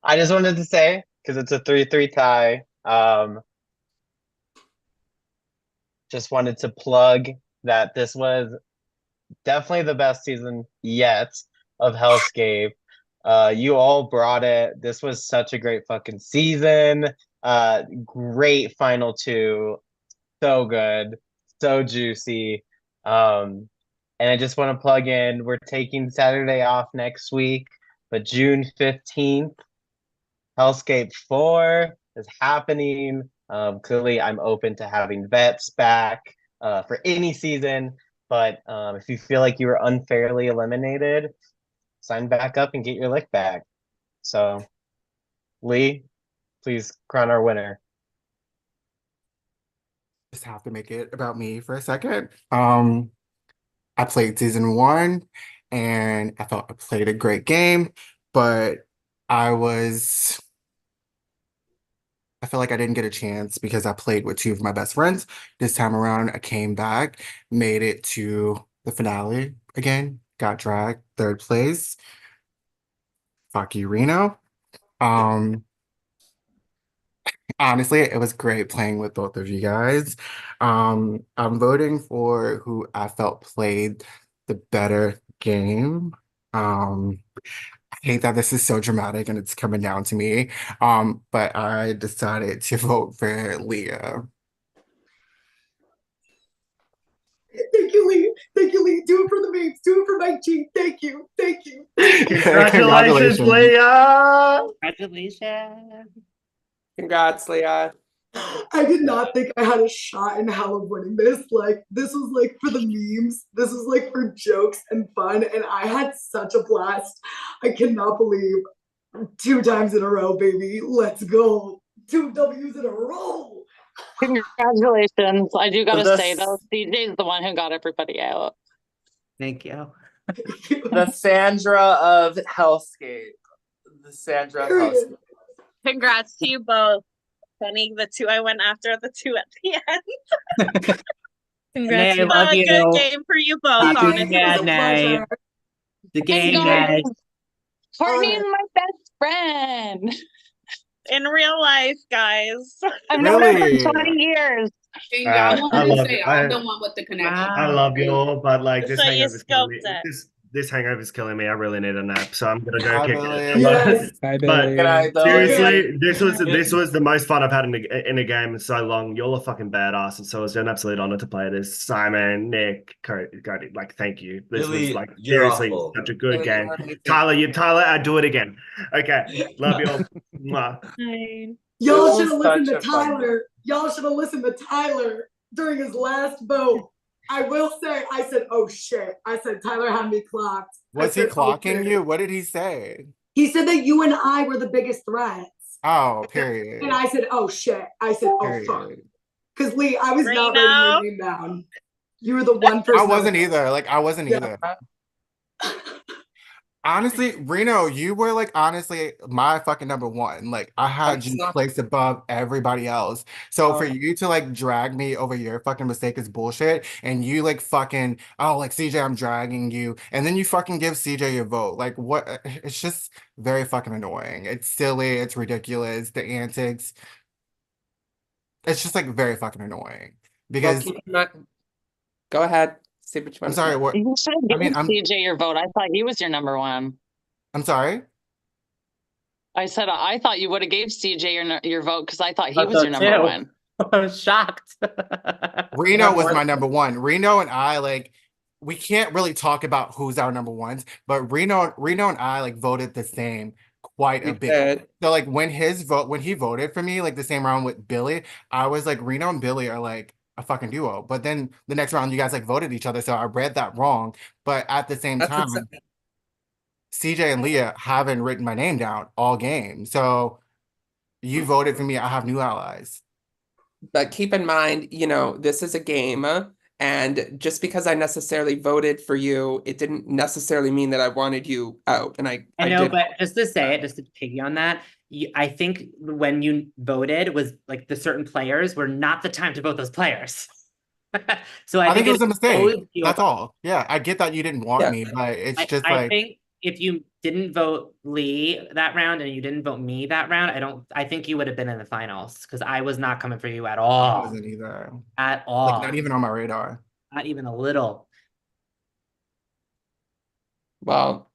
I just wanted to say, because it's a 3-3 tie, just wanted to plug that this was definitely the best season yet of HellScape. You all brought it. This was such a great fucking season. Great final two. So good. So juicy. And I just want to plug in, we're taking Saturday off next week, but June 15th, HellScape 4 is happening. Clearly, I'm open to having vets back for any season, but if you feel like you were unfairly eliminated, sign back up and get your lick back. So, Lee, please crown our winner. Just have to make it about me for a second. I played season 1 and I thought I played a great game, but I feel like I didn't get a chance because I played with two of my best friends. This time around, I came back, made it to the finale again, got dragged, third place. Fuck you, Reno. Um, Honestly, it was great playing with both of you guys. I'm voting for who I felt played the better game. I hate that this is so dramatic and it's coming down to me. But I decided to vote for Leah. Thank you, Lee. Thank you, Lee. Do it for the memes. Do it for Mike G. Thank you. Thank you. Congratulations, Leah! Congratulations. Congrats, Leah. I did not think I had a shot in hell of winning this. Like, this was like for the memes. This was like for jokes and fun. And I had such a blast. I cannot believe 2 times in a row, baby. Let's go. 2 W's in a row. Congratulations. I do gotta The- say though, CJ is the one who got everybody out. Thank you. The Sandra of HellScape. The Sandra of HellScape. Congrats to you both. funny. The two I went after are the two at the end. Nay, I love A you. good game for you both, Happy honestly. Mad Nay. The game, guys, Nay. Courtney is my best friend. In real life, guys. I've known her for 20 years. I wanted to love say it. I'm the one with the connection. I love you all, but like this So you hangover's killing me. scoped it. This hangover's killing me. I really need a nap, so I'm gonna go Hi, kick Billy. it. Yes. Bye, But Billy. seriously, this was the most fun I've had in a game in so long. Y'all are fucking badasses. So it's an absolute honor to play this. Simon, Nick, Cody, like thank you. This was Billy, like you're seriously awful. such a good Billy, you're game. amazing. Tyler, I'd do it again. Okay, love you all. Mwah. Hi. Y'all This should have was listened such to a fun Tyler. Y'all should have listened to Tyler during his last vote. I will say, I said, oh shit. I said, Tyler had me clocked. Was he I said, clocking okay. you? What did he say? He said that you and I were the biggest threats. Oh, period. And I said, oh shit. I said, oh fuck. Period. Because Lee, I was not Reno? writing your name down. You were the one person. I wasn't either. Like, I wasn't Yeah. either. Honestly, Reno, you were like honestly my fucking number one. Like I had That's you not- placed above everybody else. So for you to like drag me over your fucking mistake is bullshit. And you like fucking like CJ, I'm dragging you, and then you fucking give CJ your vote. Like what? It's just very fucking annoying. It's silly. It's ridiculous. The antics. It's just like very fucking annoying Well, because keep in mind. Go ahead. Say what you I'm want sorry. to say. What? You should have I mean, given CJ your vote. I thought he was your number one. I'm sorry. I said I thought you would have gave CJ your vote because I thought he was so your number too. one. I was shocked. Reno was my number one. Reno and I like we can't really talk about who's our number ones, but Reno and I like voted the same quite a We bit. did. So like when he voted for me, like the same round with Billy, I was like Reno and Billy are like a fucking duo. But then the next round you guys like voted each other, so I read that wrong. But at the same That's time, exactly. CJ and Leah haven't written my name down all game. So you voted for me. I have new allies. But keep in mind, this is a game, and just because I necessarily voted for you, it didn't necessarily mean that I wanted you out. And I know, did. but just to say it, just to piggy on that, I think when you voted was like the certain players were not the time to vote those players. So I think it was a mistake. you That's all. Yeah, I get that you didn't want Yeah. me, but it's just I like think if you didn't vote Lee that round and you didn't vote me that round, I think you would have been in the finals because I was not coming for you at I all. wasn't either. At all. Like not even on my radar. Not even a little. Well,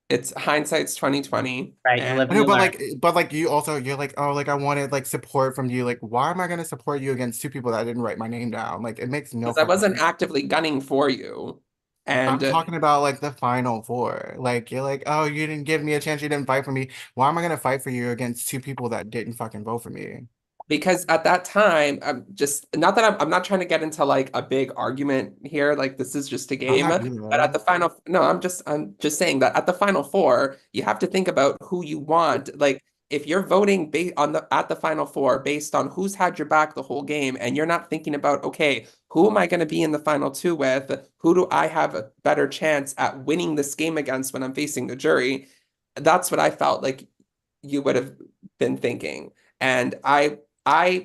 it's hindsight's 2020. Right. And I know, but like you also you're like, oh, like I wanted like support from you. Like, why am I gonna support you against two people that didn't write my name down? Like it makes no because I wasn't sense. actively gunning for you. I'm And talking about like the final four. Like you're like, oh, you didn't give me a chance, you didn't fight for me. Why am I gonna fight for you against two people that didn't fucking vote for me? because at that time, I'm just not that I'm not trying to get into like a big argument here. Like this is just a game. not But at either. the final, no, I'm just saying that at the final four, you have to think about who you want. Like if you're voting at the final four based on who's had your back the whole game, and you're not thinking about, okay, who am I going to be in the final two with? Who do I have a better chance at winning this game against when I'm facing the jury? That's what I felt like you would have been thinking. And I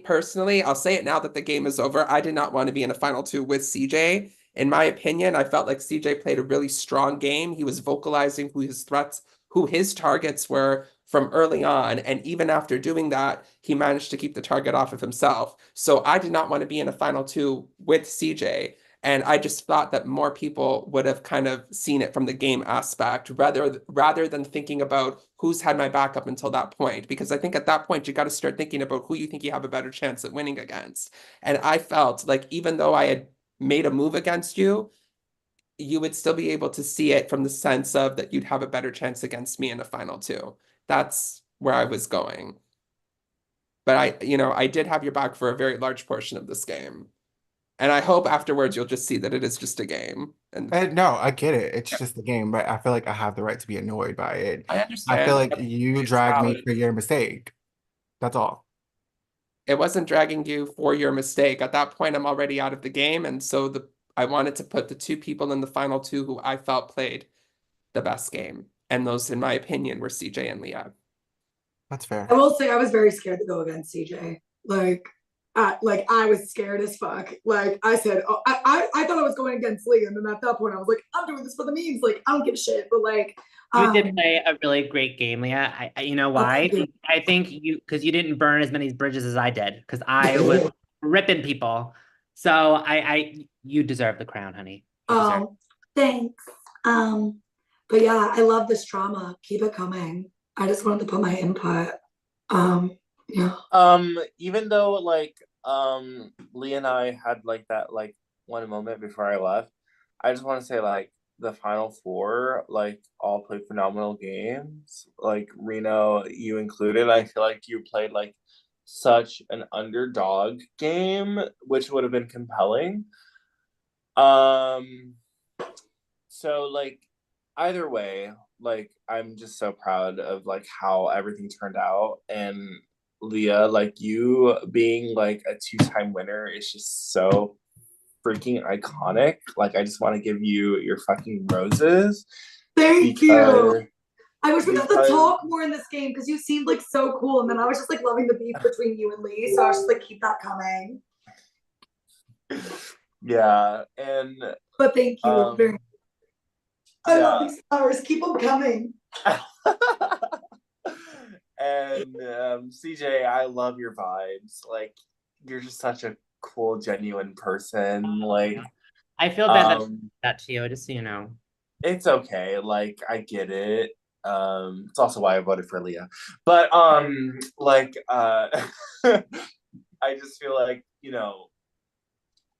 personally, I'll say it now that the game is over, I did not want to be in a final two with CJ. In my opinion, I felt like CJ played a really strong game. He was vocalizing who his targets were from early on. And even after doing that, he managed to keep the target off of himself. So I did not want to be in a final two with CJ. And I just thought that more people would have kind of seen it from the game aspect rather than thinking about who's had my back up until that point. Because I think at that point, you got to start thinking about who you think you have a better chance at winning against. And I felt like even though I had made a move against you, you would still be able to see it from the sense of that you'd have a better chance against me in a final two. That's where I was going. But I did have your back for a very large portion of this game. And I hope afterwards you'll just see that it is just a game. And No, I get it. It's just a game, but I feel like I have the right to be annoyed by it. I I understand. feel like you dragged me for your mistake. That's all. It wasn't dragging you for your mistake. At that point, I'm already out of the game. And so I wanted to put the two people in the final two who I felt played the best game. And those, in my opinion, were CJ and Leah. That's fair. I will say I was very scared to go against CJ. Like I was scared as fuck. Like I said, oh, I thought I was going against Lee, and then at that point I was like, I'm doing this for the memes. Like I don't give a shit. But like, You did play a really great game, Leah. You know why? I think because you didn't burn as many bridges as I did, because I was ripping people. So you deserve the crown, honey. Oh, thanks. But yeah, I love this drama. Keep it coming. I just wanted to put my input. Yeah. Even though like Lee and I had like that like one moment before I left, I just want to say like the final four like all played phenomenal games. Like Reno, you included. I feel like you played like such an underdog game, which would have been compelling. So like either way, like I'm just so proud of like how everything turned out. And Leah, like you being like a two-time winner is just so freaking iconic. Like I just want to give you your fucking roses. Thank you. I wish we got to because- talk more in this game because you seemed like so cool, and then I was just like loving the beef between you and Lee, so I was just like, keep that coming. Yeah, and But thank you very much. I yeah. love these flowers. Keep them coming. And CJ, I love your vibes. Like you're just such a cool, genuine person. Like I feel bad that to you, just so you know. It's okay. Like I get it. It's also why I voted for Leah. But like I just feel like, you know,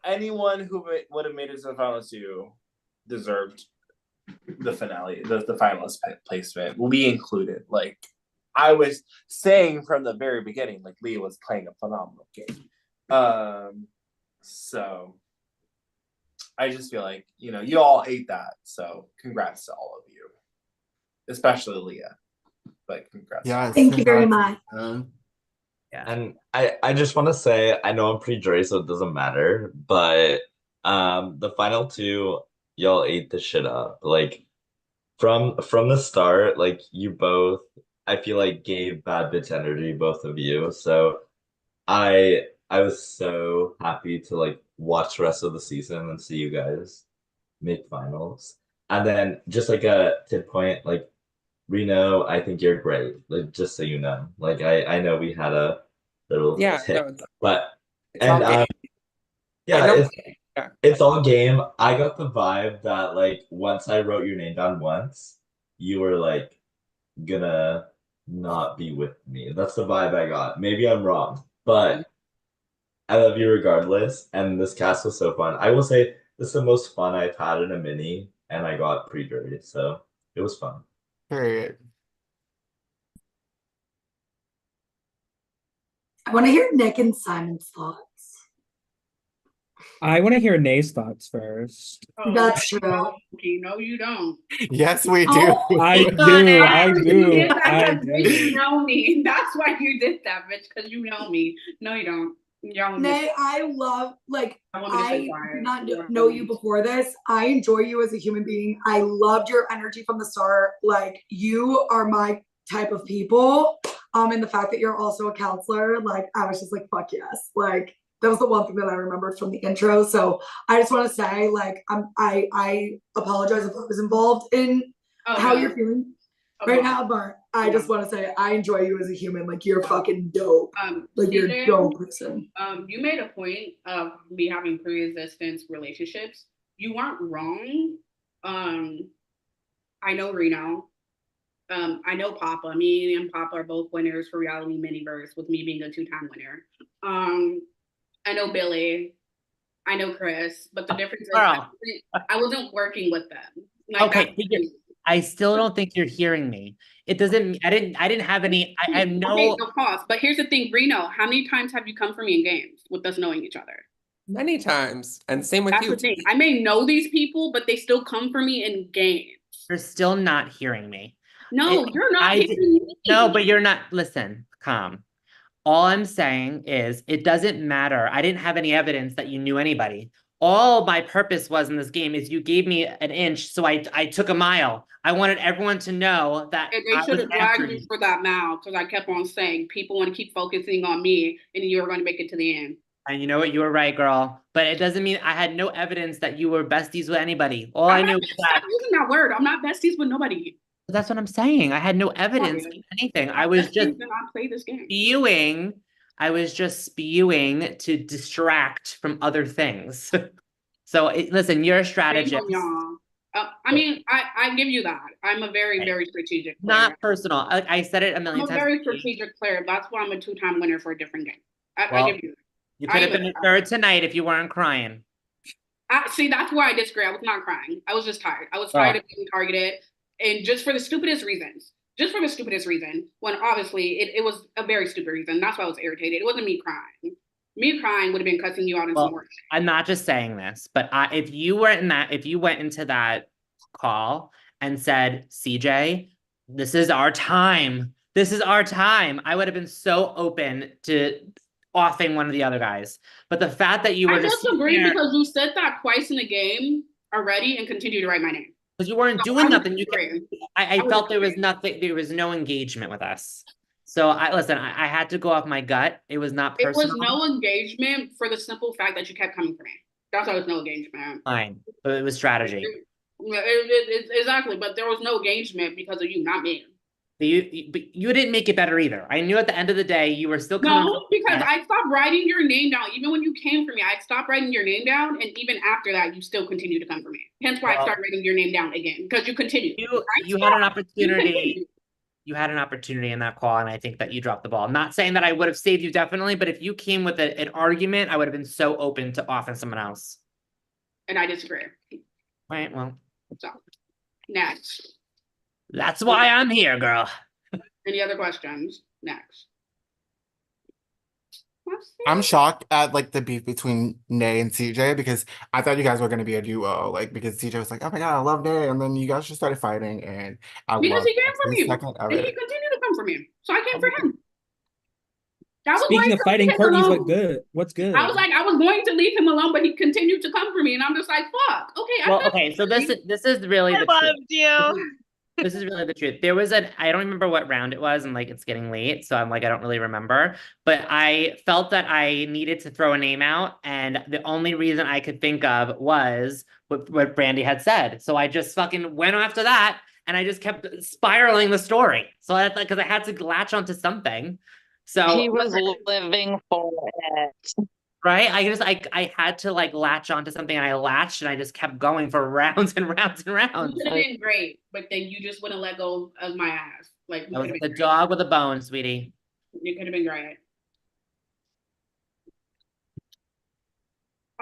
anyone who would have made it to the final two deserved the finale, the finalist placement, Lee included. Like I was saying from the very beginning, like Lee was playing a phenomenal game. So I just feel like, you know, you all ate that. So congrats to all of you, especially Leah. But congrats. Yeah, Thank you very much. Yeah. And I just want to say, I know I'm pre-jury, so it doesn't matter, but the final two, y'all ate the shit up. Like from the start, like you both, I feel like gave bad bitch energy, both of you. So I was so happy to like watch the rest of the season and see you guys make finals. And then just like a tip point, like Reno, I think you're great. Like just so you know. Like I know we had a little tick, but it's all game. yeah, I know- it's all game. I got the vibe that like once I wrote your name down once, you were like gonna not be with me. That's the vibe I got. Maybe I'm wrong, but I love you regardless. And this cast was so fun. I will say this is the most fun I've had in a mini, and I got pre-jury, so it was fun. Period. I want to hear Nick and Simon's thoughts. I want to hear Nay's thoughts first. That's true. Okay, no, you don't. Yes, we do. I do. I You do. did that I 'cause bitch, you do. know me. That's why you did that, bitch, because you know me. No, you don't. You don't. Nay, I love, like, want me to stay I quiet. did not know you before this. I enjoy you as a human being. I loved your energy from the start. Like, you are my type of people. And the fact that you're also a counselor, like, I was just like, fuck yes. Like, that was the one thing that I remembered from the intro. So I just want to say, like, I apologize if I was involved in how you're feeling right now, but I just want to say I enjoy you as a human. Like, you're fucking dope. Like, you're a CJ, dope person. You made a point of me having pre-existence relationships. You weren't wrong. I know Reno. I know Papa. Me and Papa are both winners for Reality Miniverse, with me being a two-time winner. I know Billy. I know Chris, but the difference is I wasn't working with them. Like, Okay, I still don't think you're hearing me. It doesn't. I didn't have any. I have no. Okay, no pause. But here's the thing, Reno. How many times have you come for me in games with us knowing each other? Many times, and same with That's you. the thing. I may know these people, but they still come for me in games. You're still not hearing me. No, you're not hearing me. No, but you're not. Listen, calm. All I'm saying is it doesn't matter. I didn't have any evidence that you knew anybody. All my purpose was in this game is you gave me an inch, so I took a mile. I wanted everyone to know that And they I should was have dragged after you you. for that mile because I kept on saying people want to keep focusing on me and you were going to make it to the end. And you know what? You were right, girl. But it doesn't mean I had no evidence that you were besties with anybody. All I knew was that Stop using that word. I'm not besties with nobody. that's what I'm saying. I had no evidence of anything. I was just Besties and I play this game. spewing. I was just spewing to distract from other things. So listen, you're a Shame strategist. on y'all. I mean, I give you that. I'm a very, very strategic player. Not personal. I said it a I'm million a times. very strategic player. That's why I'm a two-time winner for a different game. I Well, give you that. you could have I been a third tonight if you weren't crying. see, that's why I disagree. I was not crying. I was just tired. I was tired of being targeted, and just for the stupidest reasons. Just for the stupidest reason, when obviously it was a very stupid reason. That's why I was irritated. It wasn't me crying. Me crying would have been cussing you out in some words. I'm not just saying this, but if you went into that call and said, CJ, this is our time. This is our time. I would have been so open to offing one of the other guys. But the fact that you were I disagree because you said that twice in the game already and continued to write my name. because you weren't doing nothing. I felt there was nothing. There was no engagement with us. So I had to go off my gut. It was not personal. It was no engagement for the simple fact that you kept coming for me. That's why it was no engagement. Fine, but it was strategy. Exactly, but there was no engagement because of you, not me. But you didn't make it better either. I knew at the end of the day you were still coming. No, because I stopped writing your name down. Even when you came for me, I stopped writing your name down, and even after that, you still continued to come for me. Hence why I started writing your name down again because you continued. You had an opportunity. You had an opportunity in that call, and I think that you dropped the ball. I'm not saying that I would have saved you definitely, but if you came with an argument, I would have been so open to offing someone else. And I disagree. Right. Well. So next. That's why I'm here, girl. Any other questions? Next. I'm shocked at like the beef between Nay and CJ because I thought you guys were gonna be a duo, like because CJ was like, "Oh my god, I love Nay," and then you guys just started fighting, and I Because love he came from you, second of and he it. continued to come for me, so I came for him. That was Speaking why of fighting, leave him Courtney's alone. what good? What's good? I was like, I was going to leave him alone, but he continued to come for me, and I'm just like, fuck. Okay. Well, okay. So this is really the I truth. loved you. This is really the truth. There was I don't remember what round it was, and like it's getting late, so I'm like, I don't really remember. But I felt that I needed to throw a name out, and the only reason I could think of was what Brandy had said. So I just fucking went after that, and I just kept spiraling the story. So I because I had to latch onto something. So He was living for it. right? I had to like latch onto something, and I latched, and I just kept going for rounds and rounds and rounds. You could have been great, but then you just wouldn't let go of my ass. Like I was the dog with a bone, sweetie. You could have been great.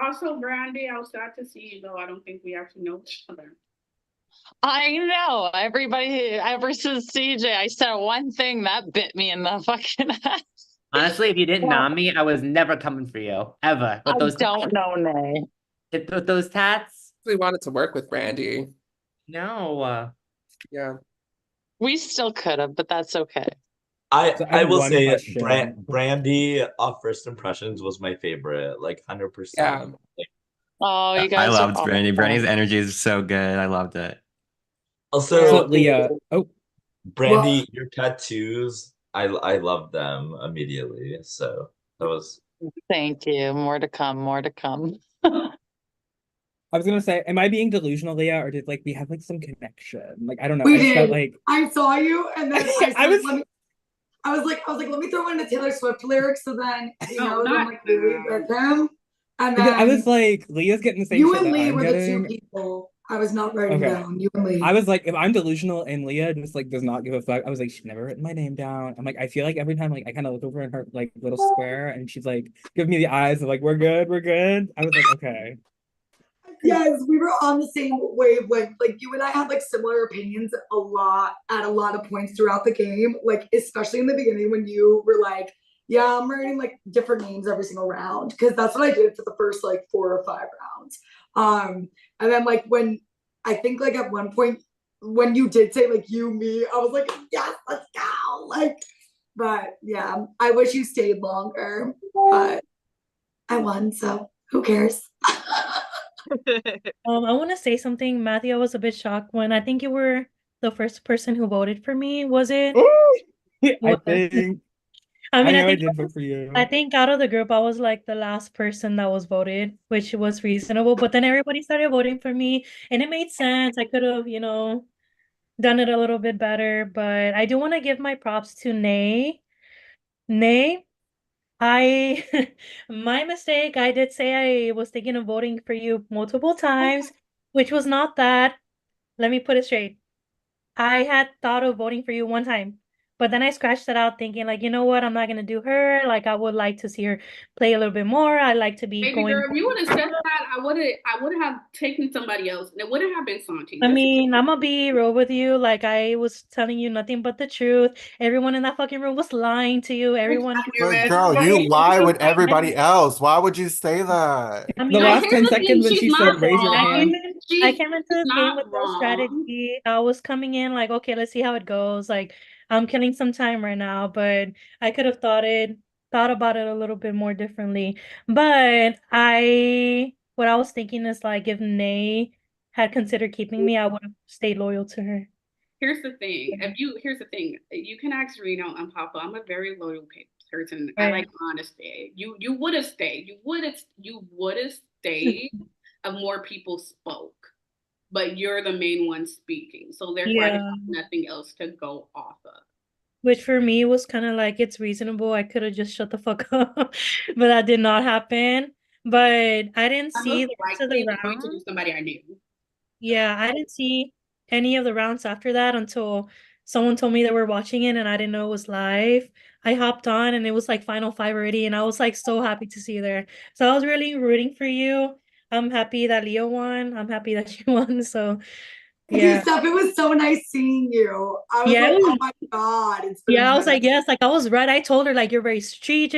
Also, Brandy, I was sad to see you, though. I don't think we actually know each other. I know. Everybody, ever since CJ, I said one thing that bit me in the fucking ass. Honestly, if you didn't nom me, I was never coming for you ever. With those don't know, Nay. With those tats. We wanted to work with Brandy. No. Yeah. We still could have, but that's okay. I will say Brandy off first impressions was my favorite, like 100%. Yeah. Oh, you I guys. loved Brandy. Brandy's energy is so good. I loved it. Also, Leah. Oh, Brandy, your tattoos, I love them immediately. So that was. Thank you. More to come. More to come. I was gonna say, am I being delusional, Leah, or did like we have like some connection? Like I don't know. We I just felt did. like I saw you, and then I was like, let me throw in the Taylor Swift lyrics, so then I'm like really with them. And because then I was like, Leah's getting the same you shit and that Lee I'm were getting. the two people I was not writing Okay. down. You and Lee. I was like, if I'm delusional and Leah just like does not give a fuck, I was like, she's never written my name down. I'm like, I feel like every time like I kind of look over in her like little square and she's like, give me the eyes of like, we're good, we're good. I was like, okay. Yes, we were on the same wavelength. Like you and I had like similar opinions at a lot of points throughout the game. Like especially in the beginning when you were like, yeah, I'm writing like different names every single round because that's what I did for the first like 4 or 5 rounds. And then like when I think like at one point when you did say like you, me, I was like, yes, let's go. Like, but yeah, I wish you stayed longer, but I won, so who cares? I want to say something, Matthew. I was a bit shocked when I think you were the first person who voted for me. Was it? I think I mean, I I know I think did vote for you. I think out of the group, I was like the last person that was voted, which was reasonable. But then everybody started voting for me, and it made sense. I could have, done it a little bit better. But I do want to give my props to Nay. Nay, I my mistake. I did say I was thinking of voting for you multiple times, which was not that. Let me put it straight. I had thought of voting for you one time, but then I scratched it out thinking like, you know what, I'm not gonna do her. Like I would like to see her play a little bit more. I like to be Baby going. girl, if you would have said that, I would have taken somebody else, and it would have been Santi. I Just mean, I'm gonna be real with you. Like I was telling you nothing but the truth. Everyone in that fucking room was lying to you. Everyone. But girl, you lie with everybody else. Why would you say that? I The mean, last 10 here's the thing, seconds when she's she said not raise your I came hand. wrong. in, I She's came into she's this game not with no wrong. strategy. I was coming in like, okay, let's see how it goes. Like, I'm killing some time right now, but I could have thought about it a little bit more differently. But what I was thinking is like, if Nay had considered keeping me, I would have stayed loyal to her. Here's the thing. You can ask Reno and Papa. I'm a very loyal person. I Right. like honesty. You would have stayed. You would have stayed if more people spoke. But you're the main one speaking. So therefore I Yeah. have nothing else to go off of. Which for me was kind of like it's reasonable. I could have just shut the fuck up, but that did not happen. But I didn't I see most the rest of likely the was going to do round. somebody I knew. Yeah, I didn't see any of the rounds after that until someone told me they were watching it and I didn't know it was live. I hopped on and it was like final five already, and I was like so happy to see you there. So I was really rooting for you. I'm happy that Leo won. I'm happy that you won. So yeah. Steph, it was so nice seeing you. I was Yeah, like, oh my God, it's been a yeah, I was minute. like, yes, like I was right. I told her like you're very strategic.